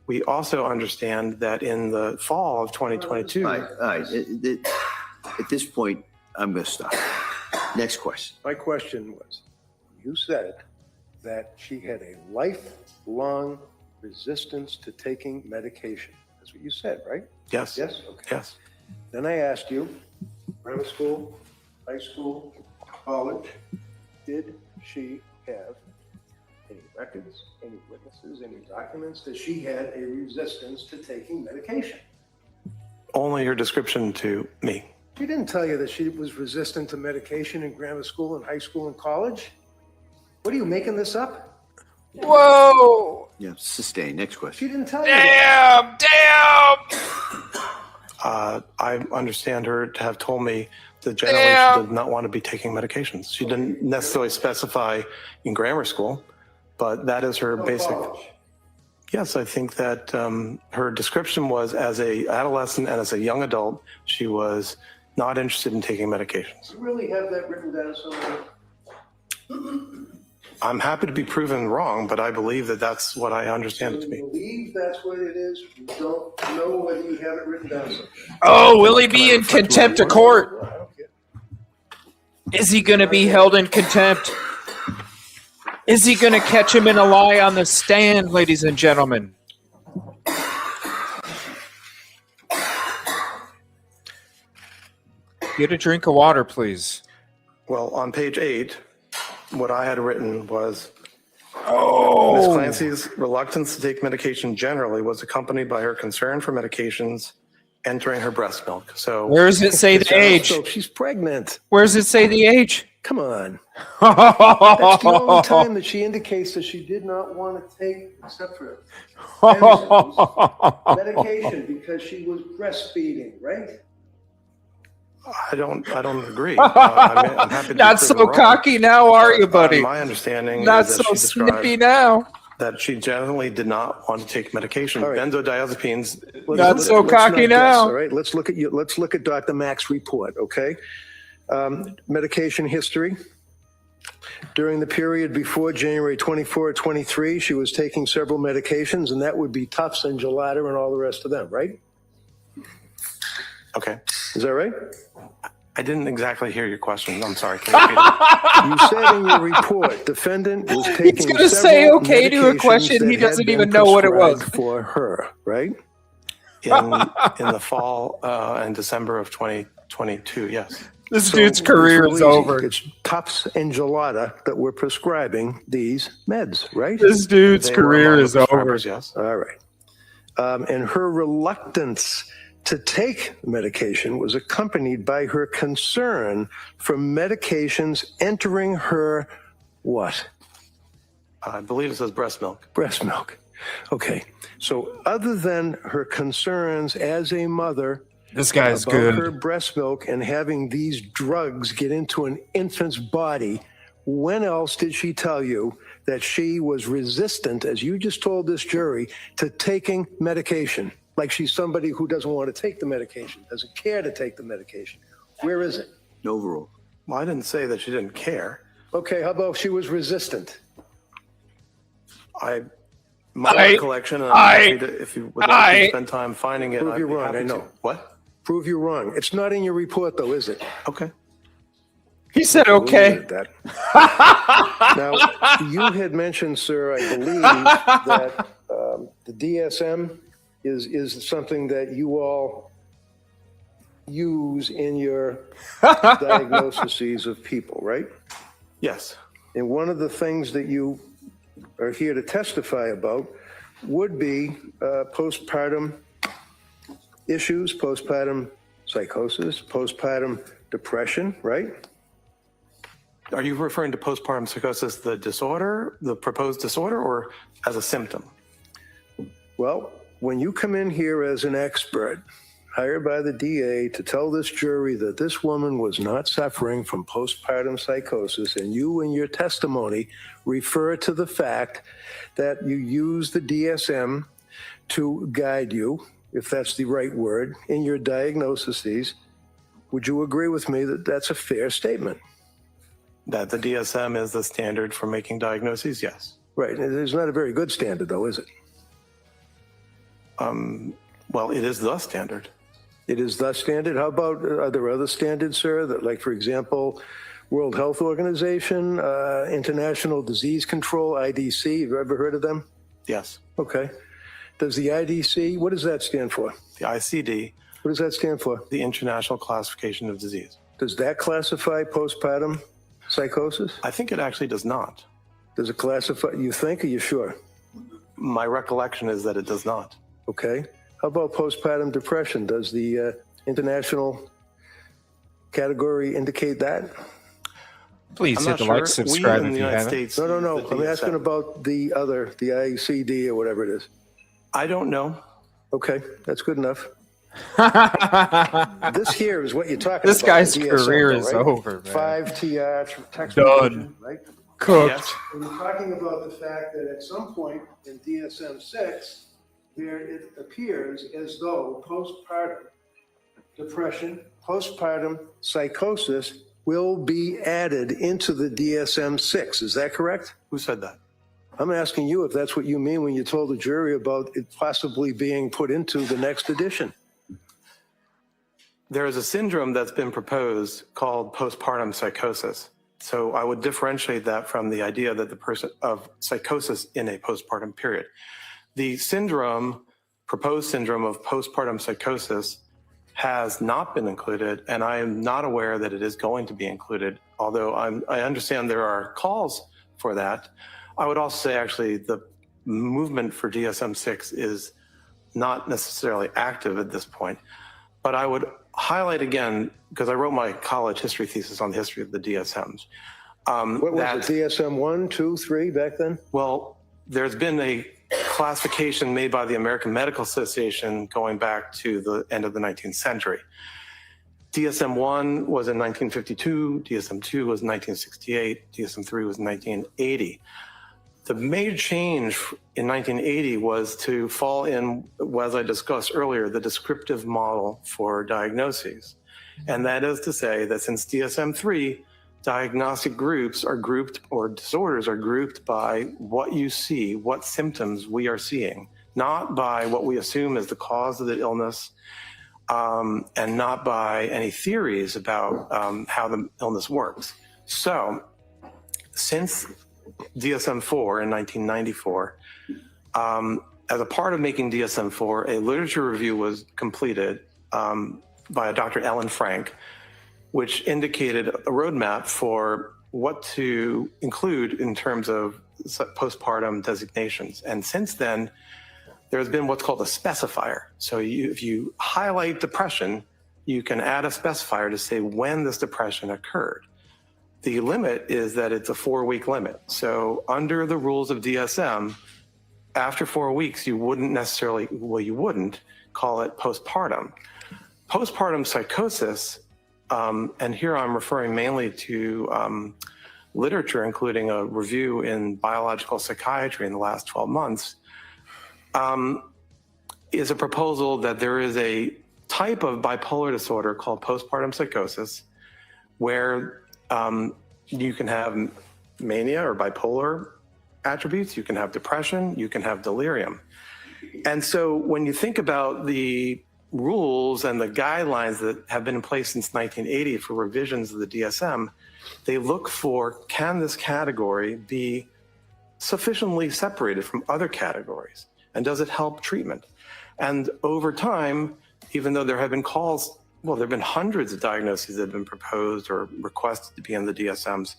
we also understand that in the fall of 2022. All right. At this point, I'm going to stop. Next question. My question was, you said that she had a lifelong resistance to taking medication. That's what you said, right? Yes. Yes? Okay. Yes. Then I asked you, grammar school, high school, college, did she have any records, any witnesses, any documents that she had a resistance to taking medication? Only her description to me. She didn't tell you that she was resistant to medication in grammar school and high school and college? What are you making this up? Whoa! Yeah, sustain. Next question. She didn't tell you that. Damn! I understand her to have told me that generally she did not want to be taking medications. She didn't necessarily specify in grammar school, but that is her basic. College. Yes, I think that her description was as a adolescent and as a young adult, she was not interested in taking medications. You really have that written down somewhere? I'm happy to be proven wrong, but I believe that that's what I understand it to be. You believe that's what it is? You don't know whether you have it written down somewhere? Oh, will he be in contempt of court? Is he going to be held in contempt? Is he going to catch him in a lie on the stand, ladies and gentlemen? Get a drink of water, please. Well, on page 8, what I had written was, Oh. Ms. Clancy's reluctance to take medication generally was accompanied by her concern for medications entering her breast milk. So where does it say the age? So she's pregnant. Where does it say the age? Come on. That's the only time that she indicates that she did not want to take, except for medication because she was breastfeeding, right? I don't agree. I'm happy to Not be so proven wrong. cocky now, are you, buddy? My understanding Not is that so she described snippy now. that she generally did not want to take medication. All right. Benzodiazepines. Not so cocky now. All right, let's look at Dr. Mack's report, okay? Medication history. During the period before January 24, 23, she was taking several medications, and that would be Tufts and Gelada and all the rest of them, right? Okay. Is that right? I didn't exactly hear your question. I'm sorry. Can you repeat it? You said in your report, defendant was taking He's going to say several okay to a medications question he that had doesn't been even know what it was. prescribed for her, right? In the fall and December of 2022, yes. This So dude's career it's is really easy. over. It's Tufts and Gelada that were prescribing these meds, right? This dude's They were career among is the over. prescribers, yes. All right. And her reluctance to take medication was accompanied by her concern for medications entering her what? I believe it says breast milk. Breast milk. Okay. So other than her concerns as a mother, this guy's about good. her breast milk and having these drugs get into an infant's body, when else did she tell you that she was resistant, as you just told this jury, to taking medication? Like she's somebody who doesn't want to take the medication, doesn't care to take the medication. Where is it? No rule. Well, I didn't say that she didn't care. Okay, how about if she was resistant? My recollection, and I'm happy to, if you would like to spend time finding it, Prove I'd you be wrong, happy I to. know. What? Prove you wrong. It's not in your report, though, is it? Okay. He said okay. Now, you had mentioned, sir, I believe, that the DSM is something that you all use in your diagnoses of people, right? Yes. And one of the things that you are here to testify about would be postpartum issues, postpartum psychosis, postpartum depression, right? Are you referring to postpartum psychosis, the disorder, the proposed disorder, or as a symptom? Well, when you come in here as an expert, hired by the DA to tell this jury that this woman was not suffering from postpartum psychosis, and you in your testimony refer to the fact that you use the DSM to guide you, if that's the right word, in your diagnoses, would you agree with me that that's a fair statement? That the DSM is the standard for making diagnoses? Yes. Right. It's not a very good standard, though, is it? Well, it is the standard. It is the standard. How about, are there other standards, sir, that, like, for example, World Health Organization, International Disease Control, IDC, have you ever heard of them? Yes. Okay. Does the IDC, what does that stand for? The ICD. What does that stand for? The International Classification of Disease. Does that classify postpartum psychosis? I think it actually does not. Does it classify, you think, are you sure? My recollection is that it does not. Okay. How about postpartum depression? Does the international category indicate that? Please hit the like, subscribe if you haven't. No. I'm asking about the other, the ICD or whatever it is. I don't know. Okay, that's good enough. This here is what you're talking this about. This guy's career is over, man. 5 TR, text done, right? cooked. Yes. We're talking about the fact that at some point in DSM-6, there it appears as though postpartum depression, postpartum psychosis will be added into the DSM-6. Is that correct? Who said that? I'm asking you if that's what you mean when you told the jury about it possibly being put into the next edition. There is a syndrome that's been proposed called postpartum psychosis. So I would differentiate that from the idea that the person of psychosis in a postpartum period. The syndrome, proposed syndrome of postpartum psychosis has not been included, and I am not aware that it is going to be included, although I understand there are calls for that. I would also say actually the movement for DSM-6 is not necessarily active at this point, but I would highlight again, because I wrote my college history thesis on the history of the DSMs. What was it, DSM 1, 2, 3 back then? Well, there's been a classification made by the American Medical Association going back to the end of the 19th century. DSM-1 was in 1952, DSM-2 was in 1968, DSM-3 was in 1980. The major change in 1980 was to fall in, as I discussed earlier, the descriptive model for diagnoses. And that is to say that since DSM-3, diagnostic groups are grouped, or disorders are grouped by what you see, what symptoms we are seeing, not by what we assume is the cause of the illness, and not by any theories about how the illness works. So since DSM-4 in 1994, as a part of making DSM-4, a literature review was completed by Dr. Ellen Frank, which indicated a roadmap for what to include in terms of postpartum designations. And since then, there's been what's called a specifier. So if you highlight depression, you can add a specifier to say when this depression occurred. The limit is that it's a 4-week limit. So under the rules of DSM, after 4 weeks, you wouldn't necessarily, well, you wouldn't call it postpartum. Postpartum psychosis, and here I'm referring mainly to literature, including a review in biological psychiatry in the last 12 months, is a proposal that there is a type of bipolar disorder called postpartum psychosis, where you can have mania or bipolar attributes, you can have depression, you can have delirium. And so when you think about the rules and the guidelines that have been in place since 1980 for revisions of the DSM, they look for, can this category be sufficiently separated from other categories? And does it help treatment? And over time, even though there have been calls, well, there have been hundreds of diagnoses that have been proposed or requested to be in the DSMs,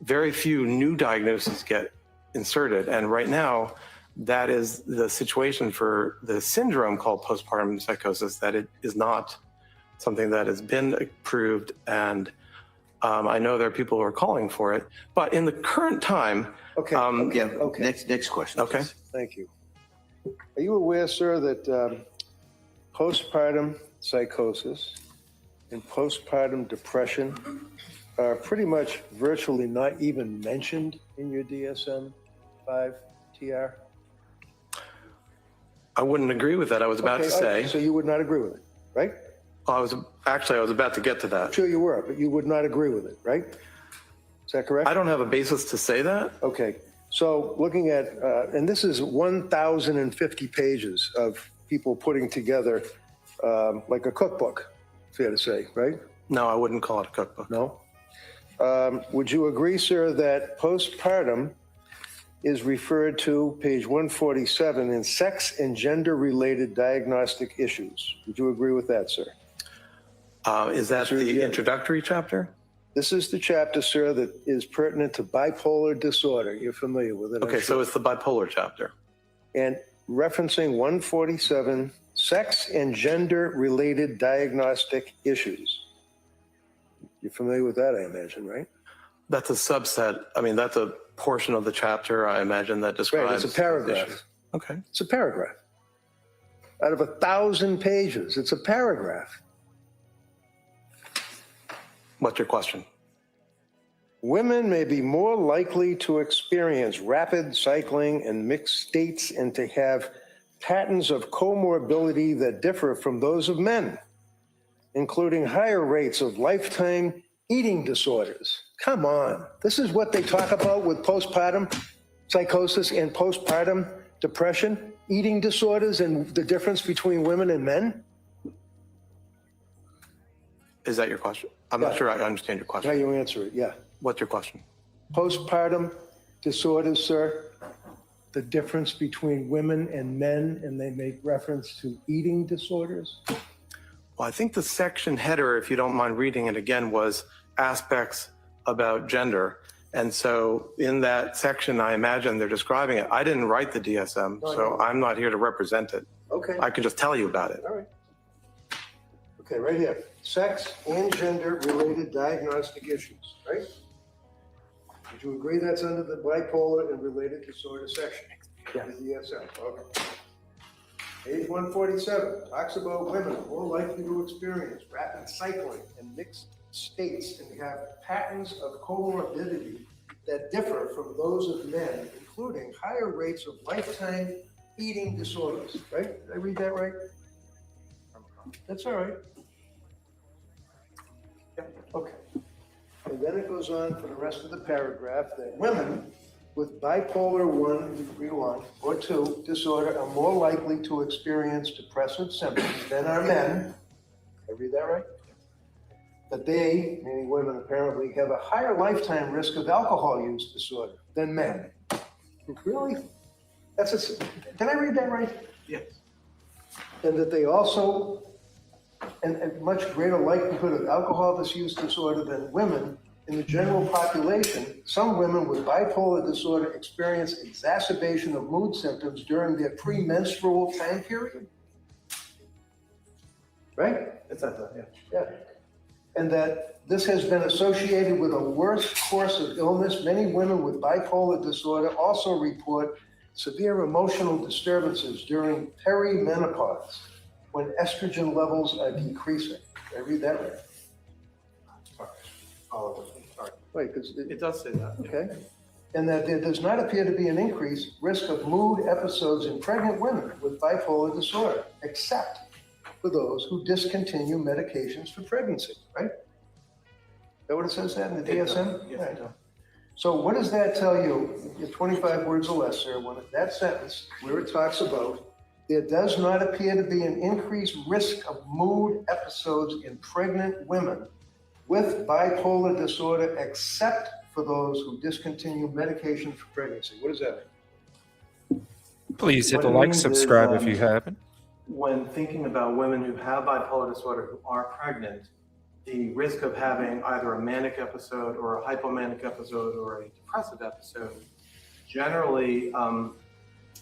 very few new diagnoses get inserted. And right now, that is the situation for the syndrome called postpartum psychosis, that it is not something that has been approved. And I know there are people who are calling for it, but in the current time. Okay. Next question. Okay. Please. Thank you. Are you aware, sir, that postpartum psychosis and postpartum depression are pretty much virtually not even mentioned in your DSM-5 TR? I wouldn't agree with that. I was about to say. So you would not agree with it, right? I was about to get to that. Sure you were, but you would not agree with it, right? Is that correct? I don't have a basis to say that. Okay. So looking at, and this is 1,050 pages of people putting together like a cookbook, fair to say, right? No, I wouldn't call it a cookbook. No? Would you agree, sir, that postpartum is referred to, page 147, in sex and gender-related diagnostic issues? Would you agree with that, sir? Is that the introductory chapter? This is the chapter, sir, that is pertinent to bipolar disorder. You're familiar with it. Okay, so it's the bipolar chapter. And referencing 147, sex and gender-related diagnostic issues. You're familiar with that, I imagine, right? That's a subset. I mean, that's a portion of the chapter, I imagine, that describes. Right, it's a paragraph. issues. Okay. It's a paragraph. Out of 1,000 pages, it's a paragraph. What's your question? Women may be more likely to experience rapid cycling and mixed states and to have patterns of comorbidity that differ from those of men, including higher rates of lifetime eating disorders. Come on. This is what they talk about with postpartum psychosis and postpartum depression, eating disorders, and the difference between women and men? Is that your question? I'm not sure I understand your question. How you answer it, yeah. What's your question? Postpartum disorders, sir, the difference between women and men, and they make reference to eating disorders? Well, I think the section header, if you don't mind reading it again, was aspects about gender. And so in that section, I imagine they're describing it. I didn't write the DSM, so I'm not here to represent it. Okay. I can just tell you about it. All right. Okay, right here. Sex and gender-related diagnostic issues, right? Would you agree that's under the bipolar and related disorder section? Yeah. The DSM, okay. Page 147 talks about women more likely to experience rapid cycling and mixed states and have patterns of comorbidity that differ from those of men, including higher rates of lifetime eating disorders, right? Did I read that right? That's all right. Yeah, okay. And then it goes on for the rest of the paragraph that women with bipolar 1, degree 1, or 2 disorder are more likely to experience depressive symptoms than are men. Did I read that right? That they, meaning women apparently, have a higher lifetime risk of alcohol use disorder than men. Really? Did I read that right? Yes. And that they also, and much greater likelihood of alcohol misuse disorder than women In the general population, some women with bipolar disorder experience exacerbation of mood symptoms during their premenstrual time period. Right? It's that, yeah. Yeah. And that this has been associated with a worse course of illness. Many women with bipolar disorder also report severe emotional disturbances during perimenopause when estrogen levels are decreasing. Did I read that right? All of it. Sorry. Right, because It does say that. okay. And that there does not appear to be an increased risk of mood episodes in pregnant women with bipolar disorder, except for those who discontinue medications for pregnancy, right? Is that what it says that in the DSM? Yes, Right. So what does that tell you? In 25 words or less, sir, when that sentence where it talks about there does not appear to be an increased risk of mood episodes in pregnant women with bipolar disorder, except for those who discontinue medication for pregnancy. What does that mean? Please hit What the it like, means is, subscribe if you haven't. When thinking about women who have bipolar disorder who are pregnant, the risk of having either a manic episode or a hypomanic episode or a depressive episode generally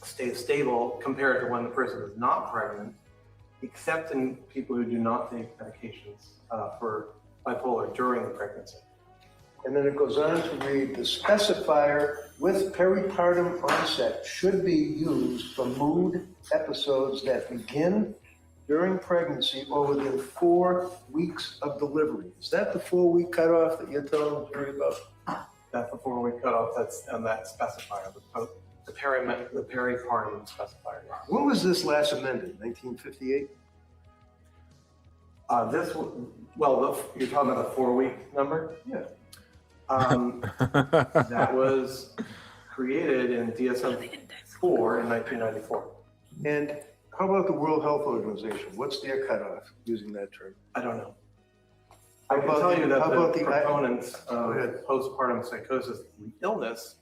stays stable compared to when the person is not pregnant, except in people who do not take medications for bipolar during the pregnancy. And then it goes on to read, the specifier with peripartum onset should be used for mood episodes that begin during pregnancy or within 4 weeks of delivery. Is that the 4-week cutoff that you're telling the jury about? That's the 4-week cutoff. That's on that specifier, the peripartum specifier. When was this last amended? 1958? You're talking about the 4-week number? Yeah. That was created in DSM-4 in 1994. And how about the World Health Organization? What's their cutoff using that term? I don't know. I can tell you that the proponents of postpartum psychosis illness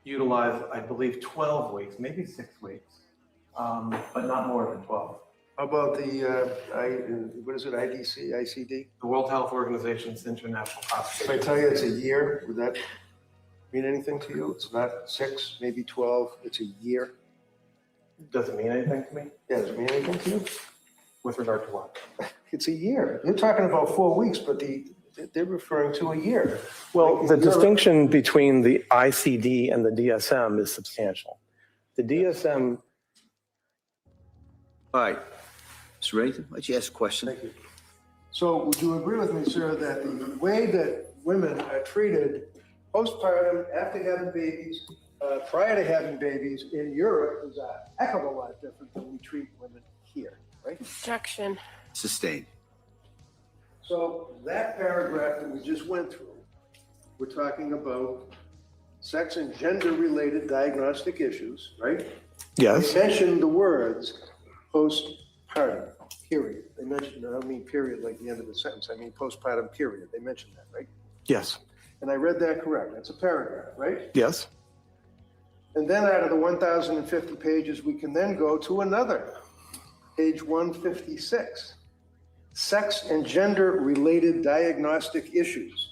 utilize, I believe, 12 weeks, maybe 6 weeks, but not more than 12. How about the, what is it, IDC, ICD? The World Health Organization's international classification. If I tell you it's a year, would that mean anything to you? It's not 6, maybe 12, it's a year. Does it mean anything to me? Yeah, does it mean anything to you? With regard to what? It's a year. You're talking about 4 weeks, but they're referring to a year. Well, the distinction between the ICD and the DSM is substantial. The DSM. All right. Mr. Reddington, why don't you ask a question? Thank you. So would you agree with me, sir, that the way that women are treated postpartum, after having babies, prior to having babies in Europe is a heck of a lot different than we treat women here, right? Objection. Sustained. So that paragraph that we just went through, we're talking about sex and gender-related diagnostic issues, right? Yes. They mentioned the words postpartum, period. They mentioned, I don't mean period like the end of the sentence, I mean postpartum, period. They mentioned that, right? Yes. And I read that correct. That's a paragraph, right? Yes. And then out of the 1,050 pages, we can then go to another, page 156, sex and gender-related diagnostic issues.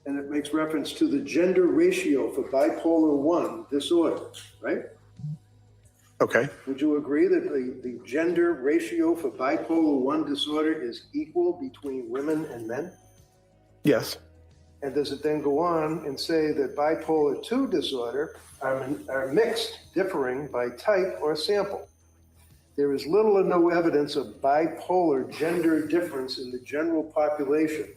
And it makes reference to the gender ratio for bipolar 1 disorder, right? Okay. Would you agree that the gender ratio for bipolar 1 disorder is equal between women and men? Yes. And does it then go on and say that bipolar 2 disorder are mixed, differing by type or sample? There is little or no evidence of bipolar gender difference in the general population.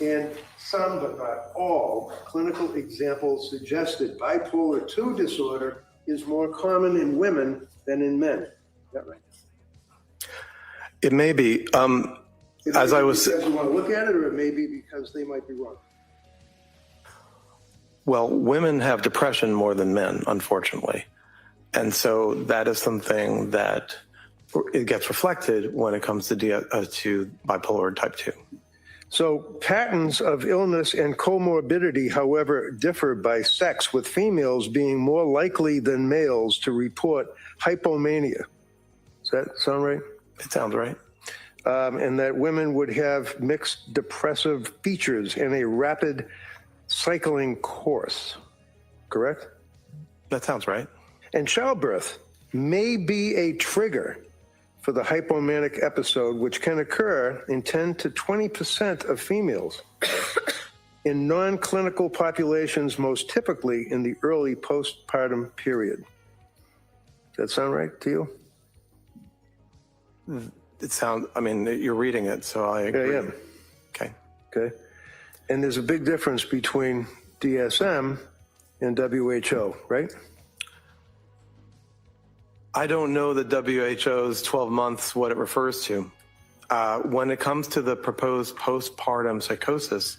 And some, but not all, clinical examples suggest that bipolar 2 disorder is more common in women than in men. Is that right? It may be. As I was. Because you want to look at it, or it may be because they might be wrong. Well, women have depression more than men, unfortunately. And so that is something that it gets reflected when it comes to bipolar type 2. So patterns of illness and comorbidity, however, differ by sex, with females being more likely than males to report hypomania. Does that sound right? It sounds right. and that women would have mixed depressive features in a rapid cycling course, correct? That sounds right. And childbirth may be a trigger for the hypomanic episode, which can occur in 10 to 20% of females. In non-clinical populations, most typically in the early postpartum period. Does that sound right to you? It sounds, I mean, you're reading it, so I agree. Yeah. Okay. Okay. And there's a big difference between DSM and WHO, right? I don't know the WHO's 12 months, what it refers to. When it comes to the proposed postpartum psychosis,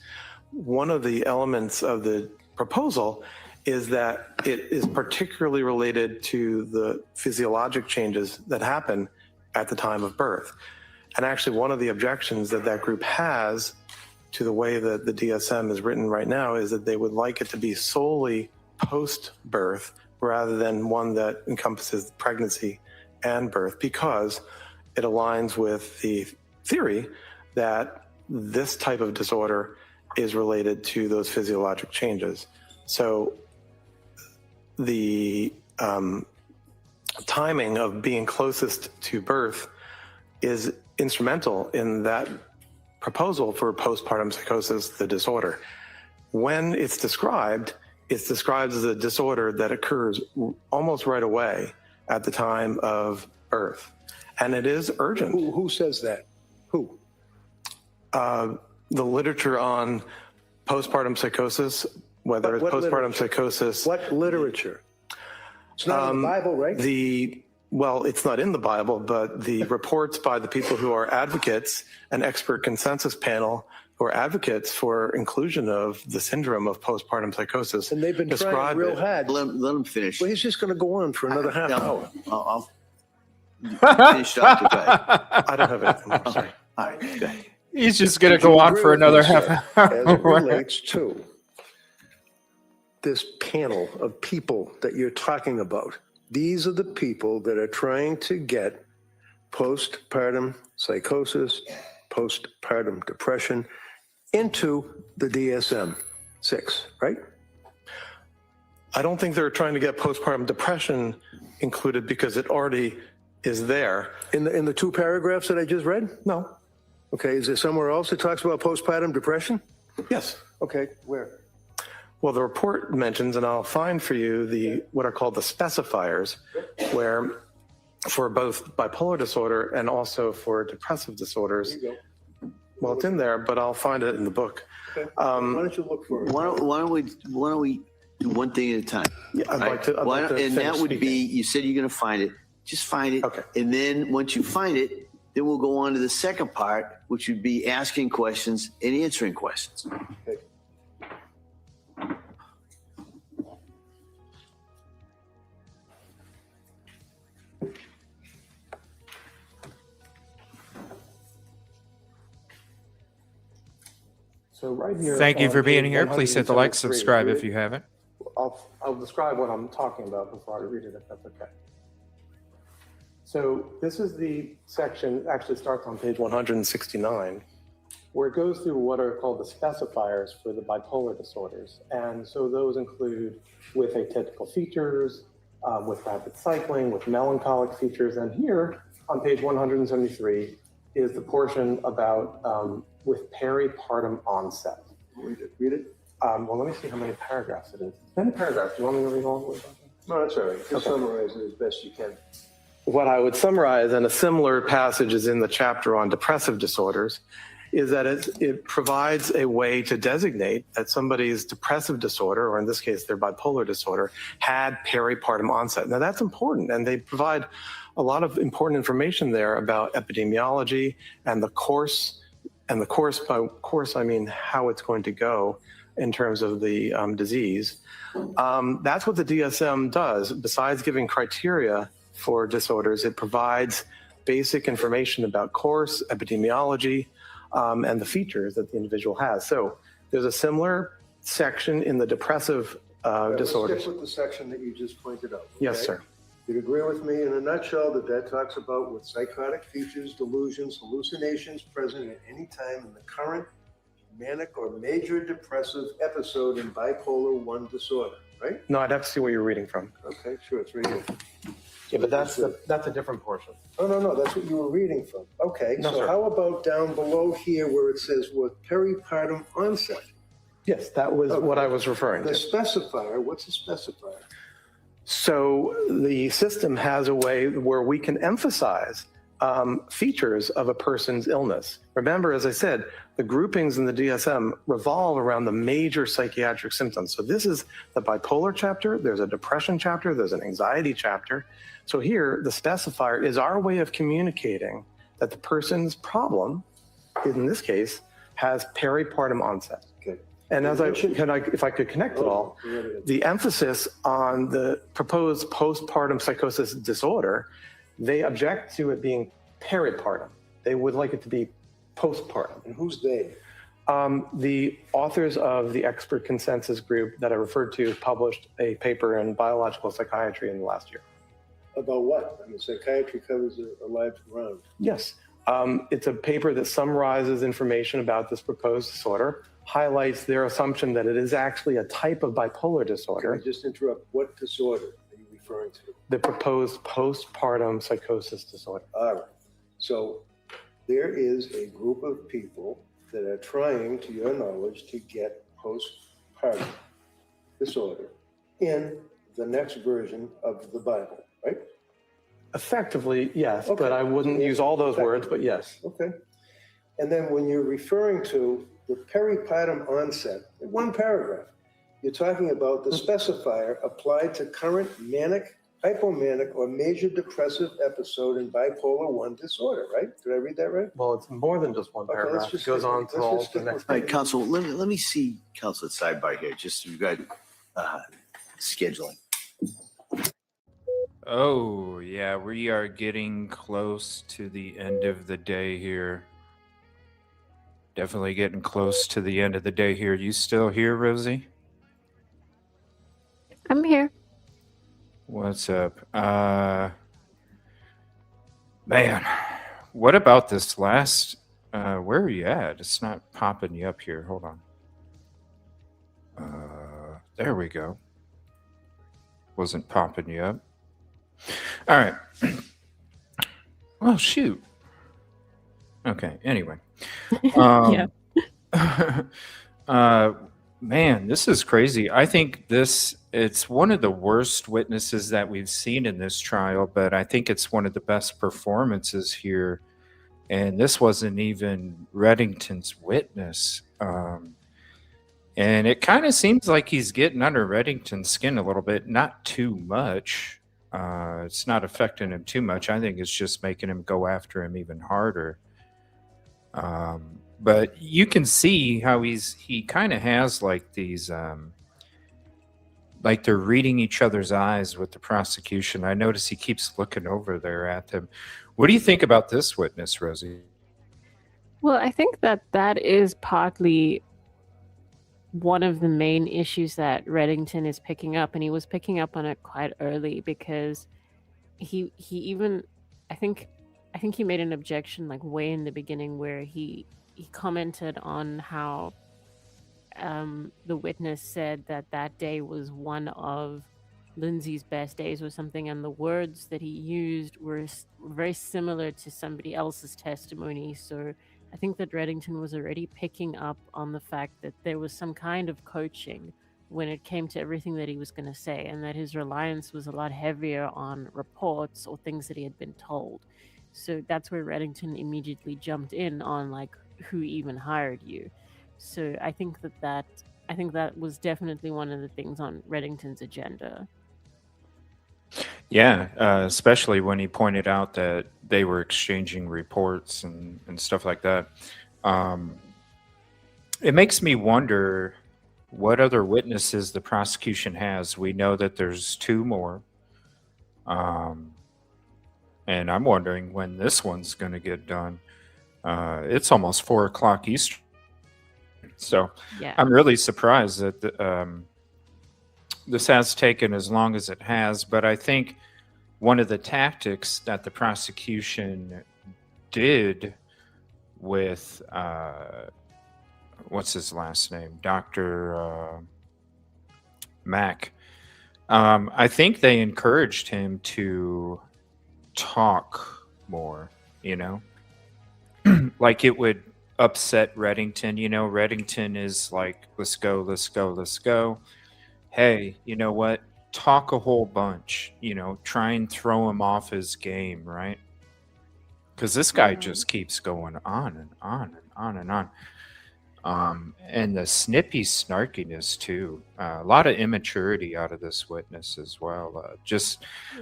one of the elements of the proposal is that it is particularly related to the physiologic changes that happen at the time of birth. And actually, one of the objections that that group has to the way that the DSM is written right now is that they would like it to be solely post-birth rather than one that encompasses pregnancy and birth, because it aligns with the theory that this type of disorder is related to those physiologic changes. So the timing of being closest to birth is instrumental in that proposal for postpartum psychosis, the disorder. When it's described as a disorder that occurs almost right away at the time of birth. And it is urgent. Who says that? Who? The literature on postpartum psychosis, whether it's postpartum psychosis. What literature? It's not in the Bible, right? Well, it's not in the Bible, but the reports by the people who are advocates, an expert consensus panel who are advocates for inclusion of the syndrome of postpartum psychosis. And they've been trying real hard. Let him finish. Well, he's just going to go on for another half hour. I'll finish up the guy. I don't have anything more. Sorry. All right, go ahead. He's just going to go on for another half hour. As it relates to this panel of people that you're talking about, these are the people that are trying to get postpartum psychosis, postpartum depression into the DSM-6, right? I don't think they're trying to get postpartum depression included because it already is there. In the two paragraphs that I just read? No. Okay, is there somewhere else that talks about postpartum depression? Yes. Okay, where? Well, the report mentions, and I'll find for you what are called the specifiers, where for both bipolar disorder and also for depressive disorders. There you go. Well, it's in there, but I'll find it in the book. Okay. Why don't you look for it? Why don't we do one thing at a time? Yeah, I'd like to. And that would be, you said you're going to find it. Just find it. Okay. And then once you find it, then we'll go on to the second part, which would be asking questions and answering questions. Okay. So right here. Thank you on for being page here. Please hit the like, 173, subscribe if you haven't. I'll describe what I'm talking about before I read it, if that's okay. So this is the section, actually starts on page 169, where it goes through what are called the specifiers for the bipolar disorders. And so those include with atypical features, with rapid cycling, with melancholic features. And here on page 173 is the portion about with peripartum onset. Read it. Read it. Well, let me see how many paragraphs it is. Many paragraphs. Do you want me to read all of it? No, that's all right. Just summarize it as best you can. What I would summarize, and a similar passage is in the chapter on depressive disorders, is that it provides a way to designate that somebody's depressive disorder, or in this case, their bipolar disorder, had peripartum onset. Now that's important, and they provide a lot of important information there about epidemiology and the course, by course I mean how it's going to go in terms of the disease. That's what the DSM does. Besides giving criteria for disorders, it provides basic information about course, epidemiology, and the features that the individual has. So there's a similar section in the depressive disorders. Let's stick with the section that you just pointed out. Yes, okay? sir. You'd agree with me in a nutshell that talks about with psychotic features, delusions, hallucinations present at any time in the current manic or major depressive episode in bipolar 1 disorder, right? No, I'd have to see what you're reading from. Okay, sure, it's right here. Yeah, but that's a different portion. Oh, no, that's what you were reading from. Okay, No, so sir. how about down below here where it says with peripartum onset? Yes, that was what I was referring The to. specifier, what's a specifier? So the system has a way where we can emphasize features of a person's illness. Remember, as I said, the groupings in the DSM revolve around the major psychiatric symptoms. So this is the bipolar chapter, there's a depression chapter, there's an anxiety chapter. So here, the specifier is our way of communicating that the person's problem, in this case, has peripartum onset. Okay. And as if I could connect it all, the emphasis on the proposed postpartum psychosis disorder, they object to it being peripartum. They would like it to be postpartum. And who's they? The authors of the expert consensus group that I referred to published a paper in Biological Psychiatry in the last year. About what? I mean, psychiatry covers a large ground. Yes. It's a paper that summarizes information about this proposed disorder, highlights their assumption that it is actually a type of bipolar disorder. Can I just interrupt? What disorder are you referring to? The proposed postpartum psychosis disorder. All right. So there is a group of people that are trying, to your knowledge, to get postpartum disorder in the next version of the Bible, right? Effectively, yes, Okay. but I wouldn't use all those words, but yes. Okay. And then when you're referring to the peripartum onset, in one paragraph, you're talking about the specifier applied to current manic, hypomanic, or major depressive episode in bipolar 1 disorder, right? Did I read that right? Well, it's more than just one Okay, let's paragraph. just It goes stick- on let's to all just the stick next. All right, Council, let me see Council at sidebar here. Just we've got scheduling. Oh, yeah, we are getting close to the end of the day here. Definitely getting close to the end of the day here. You still here, Rosie? I'm here. What's up? Man, what about this last where are you at? It's not popping you up here. Hold on. There we go. Wasn't popping you up. All right. Well, shoot. Okay. Anyway. Yeah. Man, this is crazy. I think it's one of the worst witnesses that we've seen in this trial, but I think it's one of the best performances here. And this wasn't even Reddington's witness. And it kind of seems like he's getting under Reddington's skin a little bit, not too much. It's not affecting him too much. I think it's just making him go after him even harder. But you can see how he kind of has like these, like they're reading each other's eyes with the prosecution. I notice he keeps looking over there at them. What do you think about this witness, Rosie? Well, I think that is partly one of the main issues that Reddington is picking up, and he was picking up on it quite early because he even I think he made an objection like way in the beginning where he commented on how the witness said that day was one of Lindsay's best days or something, and the words that he used were very similar to somebody else's testimony. So I think that Reddington was already picking up on the fact that there was some kind of coaching when it came to everything that he was going to say, and that his reliance was a lot heavier on reports or things that he had been told. So that's where Reddington immediately jumped in on like who even hired you. So I think that was definitely one of the things on Reddington's agenda. Yeah, especially when he pointed out that they were exchanging reports and stuff like that. It makes me wonder what other witnesses the prosecution has. We know that there's 2 more. And I'm wondering when this one's going to get done. It's almost 4 o'clock Eastern. So Yeah. I'm really surprised that this has taken as long as it has. But I think one of the tactics that the prosecution did with what's his last name, Dr. Mack, I think they encouraged him to talk more, you know, like it would upset Reddington. You know, Reddington is like, let's go, let's go, let's go. Hey, you know what? Talk a whole bunch, you know, try and throw him off his game, right? Because this guy just keeps going on and on and on and on. And the snippy snarkiness too. A lot of immaturity out of this witness as well.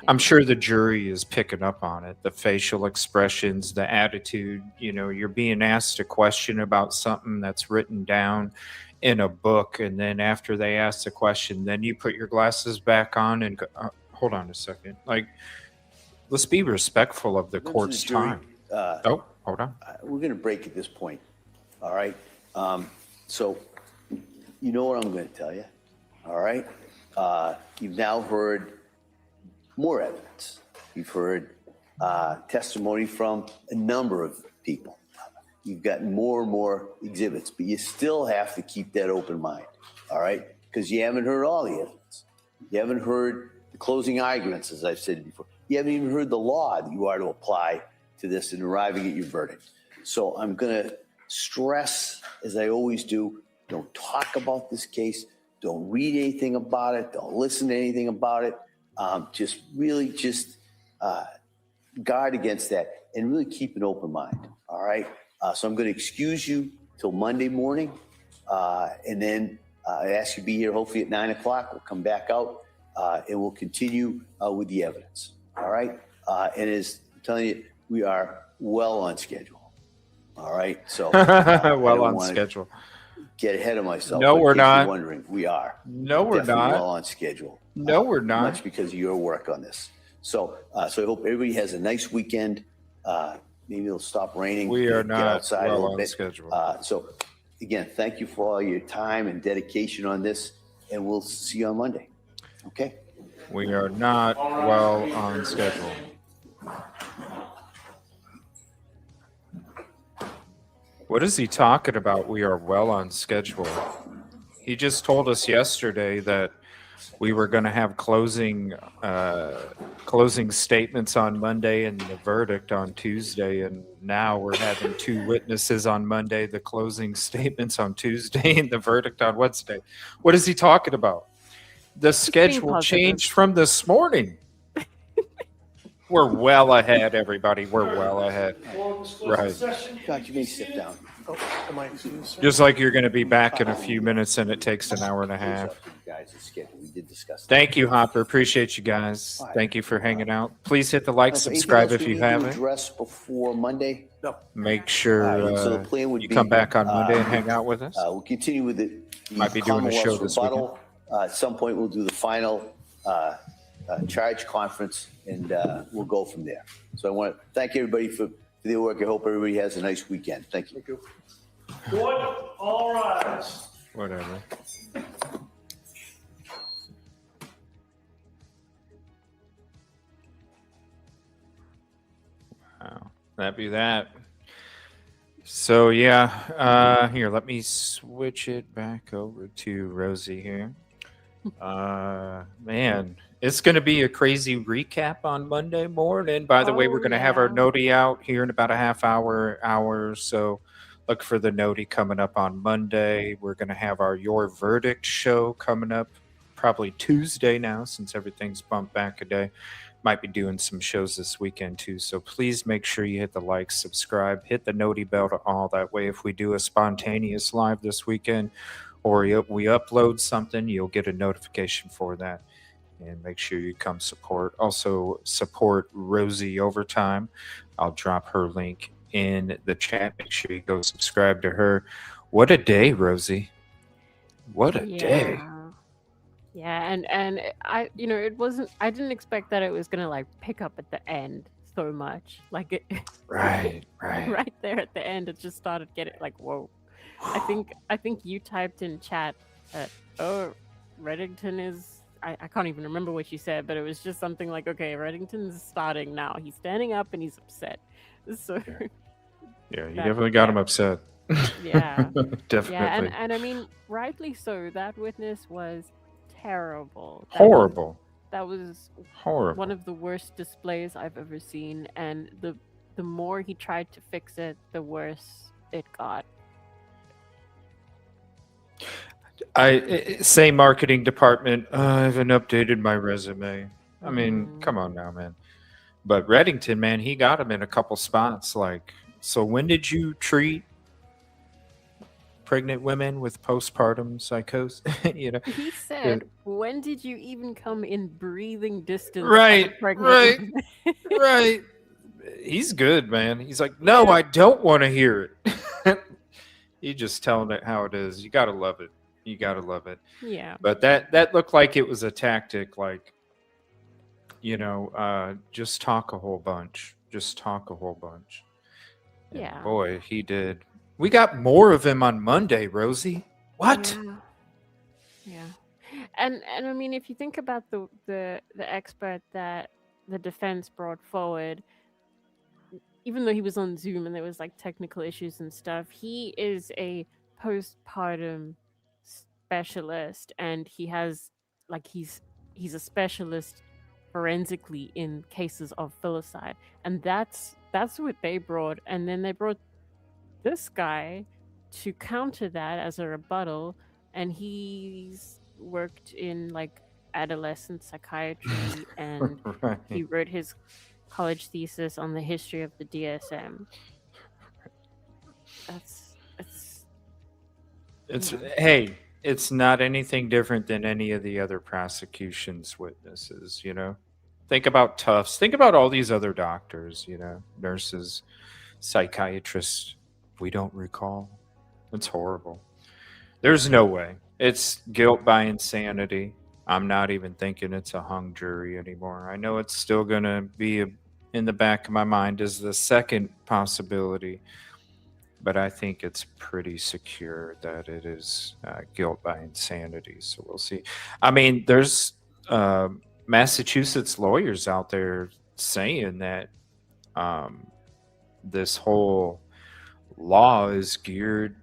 I'm sure the jury is picking up on it. The facial expressions, the attitude. You know, you're being asked a question about something that's written down in a book, and then after they ask the question, then you put your glasses back on and go, hold on a second. Like, let's be respectful of the court's time. Hold on. We're going to break at this point. All right. So, you know what I'm going to tell you. All right. You've now heard more evidence. You've heard testimony from a number of people. You've gotten more and more exhibits, but you still have to keep that open mind. All right. Because you haven't heard all the evidence. You haven't heard the closing arguments, as I've said before. You haven't even heard the law that you are to apply to this in arriving at your verdict. So I'm going to stress, as I always do, don't talk about this case. Don't read anything about it. Don't listen to anything about it. Just guard against that and really keep an open mind. All right. So I'm going to excuse you till Monday morning. And then I ask you to be here hopefully at 9 o'clock. We'll come back out and we'll continue with the evidence. All right. And as I'm telling you, we are well on schedule. All right. So well on schedule. Get ahead of myself. No, we're not. Wondering, we are. No, we're definitely not. Well on schedule. No, we're not. Much because of your work on this. So I hope everybody has a nice weekend. Maybe it'll stop raining. We are get not outside a well little on bit. schedule. So again, thank you for all your time and dedication on this, and we'll see you on Monday. Okay. We are not well on schedule. What is he talking about? We are well on schedule. He just told us yesterday that we were going to have closing statements on Monday and the verdict on Tuesday, and now we're having two witnesses on Monday, the closing statements on Tuesday, and the verdict on Wednesday. What is he talking about? The schedule changed from this morning. We're well ahead, everybody. We're well ahead. Right. God, you may sit down. Just like you're going to be back in a few minutes and it takes an hour and a half. Guys, it's scheduled. We did discuss that. Thank you, Hopper. Appreciate you guys. Thank you for hanging out. Please hit the like, subscribe if you haven't. Address before Monday. No. Make sure So the plan would you be, come back on Monday and hang out with us. We'll continue with the Might be doing a show this rebuttal. At some point, we'll do the final charge conference, and we'll go from there. So I want to thank everybody for their work. I hope everybody has a nice weekend. Thank you. Thank you. Good. All right. Whatever. Wow. That'd be that. So yeah, here, let me switch it back over to Rosie here. Man, it's going to be a crazy recap on Monday morning. By the way, we're going to have our noti out here in about a half hour. So look for the noti coming up on Monday. We're going to have our Your Verdict show coming up probably Tuesday now, since everything's bumped back a day. Might be doing some shows this weekend too. So please make sure you hit the like, subscribe, hit the noti bell to all. That way, if we do a spontaneous live this weekend, or we upload something, you'll get a notification for that. And make sure you come support. Also support Rosie Overtime. I'll drop her link in the chat. Make sure you go subscribe to her. What a day, Rosie. What a day. Yeah, and I, it wasn't. I didn't expect that it was gonna like pick up at the end so much. Like it. Right. Right there at the end, it just started getting like, whoa. I think you typed in chat that Reddington I can't even remember what she said, but it was just something like, okay, Reddington's starting now. He's standing up and he's upset. So Yeah, you definitely got him upset. yeah. Definitely. Yeah, and I mean, rightly so. That witness was terrible. Horrible. That was Horrible. one of the worst displays I've ever seen, and the more he tried to fix it, the worse it got. Say marketing department, I haven't updated my resume. I mean, come on now, man. But Reddington, man, he got him in a couple spots. Like, so when did you treat pregnant women with postpartum psychosis? You know, He said, "When did you even come in breathing distance?" Right, of a pregnant right, woman?" right. He's good, man. He's like, no, I don't want to hear it. You just telling it how it is. You gotta love it. You gotta love it. Yeah. But that looked like it was a tactic, like, just talk a whole bunch. Just talk a whole bunch. And Yeah. boy, he did. We got more of him on Monday, Rosie. What? Yeah. And I mean, if you think about the expert that the defense brought forward, even though he was on Zoom and there was like technical issues and stuff, he is a postpartum specialist, and he has like he's a specialist forensically in cases of filicide, and that's what they brought. And then they brought this guy to counter that as a rebuttal, and he's worked in like adolescent psychiatry, and Right. he wrote his college thesis on the history of the DSM. Hey, it's not anything different than any of the other prosecution's witnesses, Think about Tufts. Think about all these other doctors, nurses, psychiatrists. We don't recall. It's horrible. There's no way. It's guilt by insanity. I'm not even thinking it's a hung jury anymore. I know it's still going to be in the back of my mind as the second possibility, but I think it's pretty secure that it is guilt by insanity. So we'll see. I mean, there's Massachusetts lawyers out there saying that this whole law is geared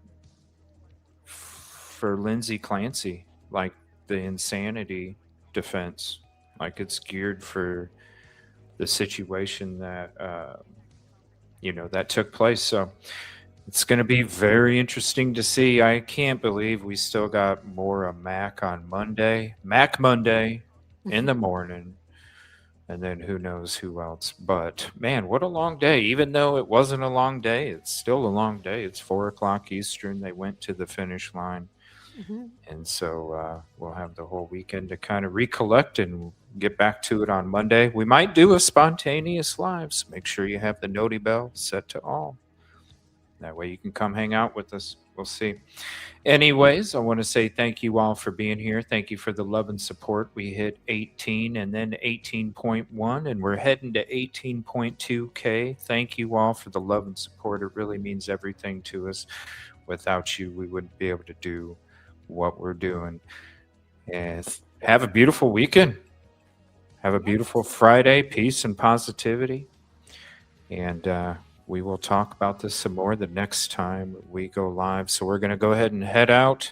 for Lindsay Clancy, like the insanity defense, like it's geared for the situation that that took place. So it's going to be very interesting to see. I can't believe we still got more of Mac on Monday. Mac Monday in the morning. And then who knows who else. But man, what a long day. Even though it wasn't a long day, it's still a long day. It's 4:00 Eastern. They went to the finish line. Mm-hmm. And so we'll have the whole weekend to kind of recollect and get back to it on Monday. We might do a spontaneous live, so make sure you have the noti bell set to all. That way you can come hang out with us. We'll see. Anyways, I want to say thank you all for being here. Thank you for the love and support. We hit 18 and then 18.1, and we're heading to 18.2K. Thank you all for the love and support. It really means everything to us. Without you, we wouldn't be able to do what we're doing. And have a beautiful weekend. Have a beautiful Friday. Peace and positivity. And we will talk about this some more the next time we go live. So we're going to go ahead and head out,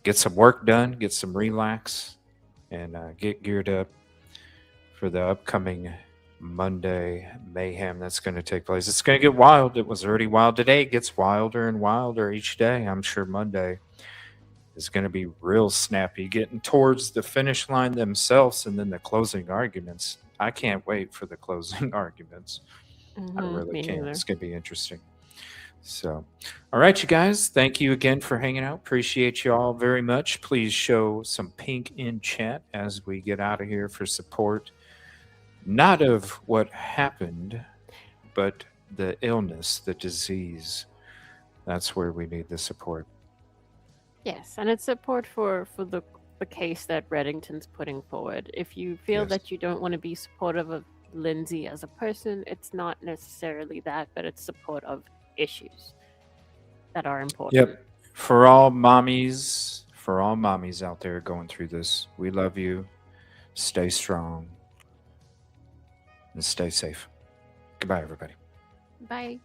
get some work done, get some relax, and get geared up for the upcoming Monday mayhem that's going to take place. It's going to get wild. It was already wild today. It gets wilder and wilder each day. I'm sure Monday is going to be real snappy, getting towards the finish line themselves and then the closing arguments. I can't wait for the closing arguments. I really can't. It's going to be interesting. So, all right, you guys, thank you again for hanging out. Appreciate you all very much. Please show some pink in chat as we get out of here for support. Not of what happened, but the illness, the disease. That's where we need the support. Yes, and it's support for the case that Reddington's putting forward. If you feel that you don't want to be supportive of Lindsay as a person, it's not necessarily that, but it's support of issues that are important. Yep. For all mommies, for all mommies out there going through this, we love you. Stay strong and stay safe. Goodbye, everybody. Bye.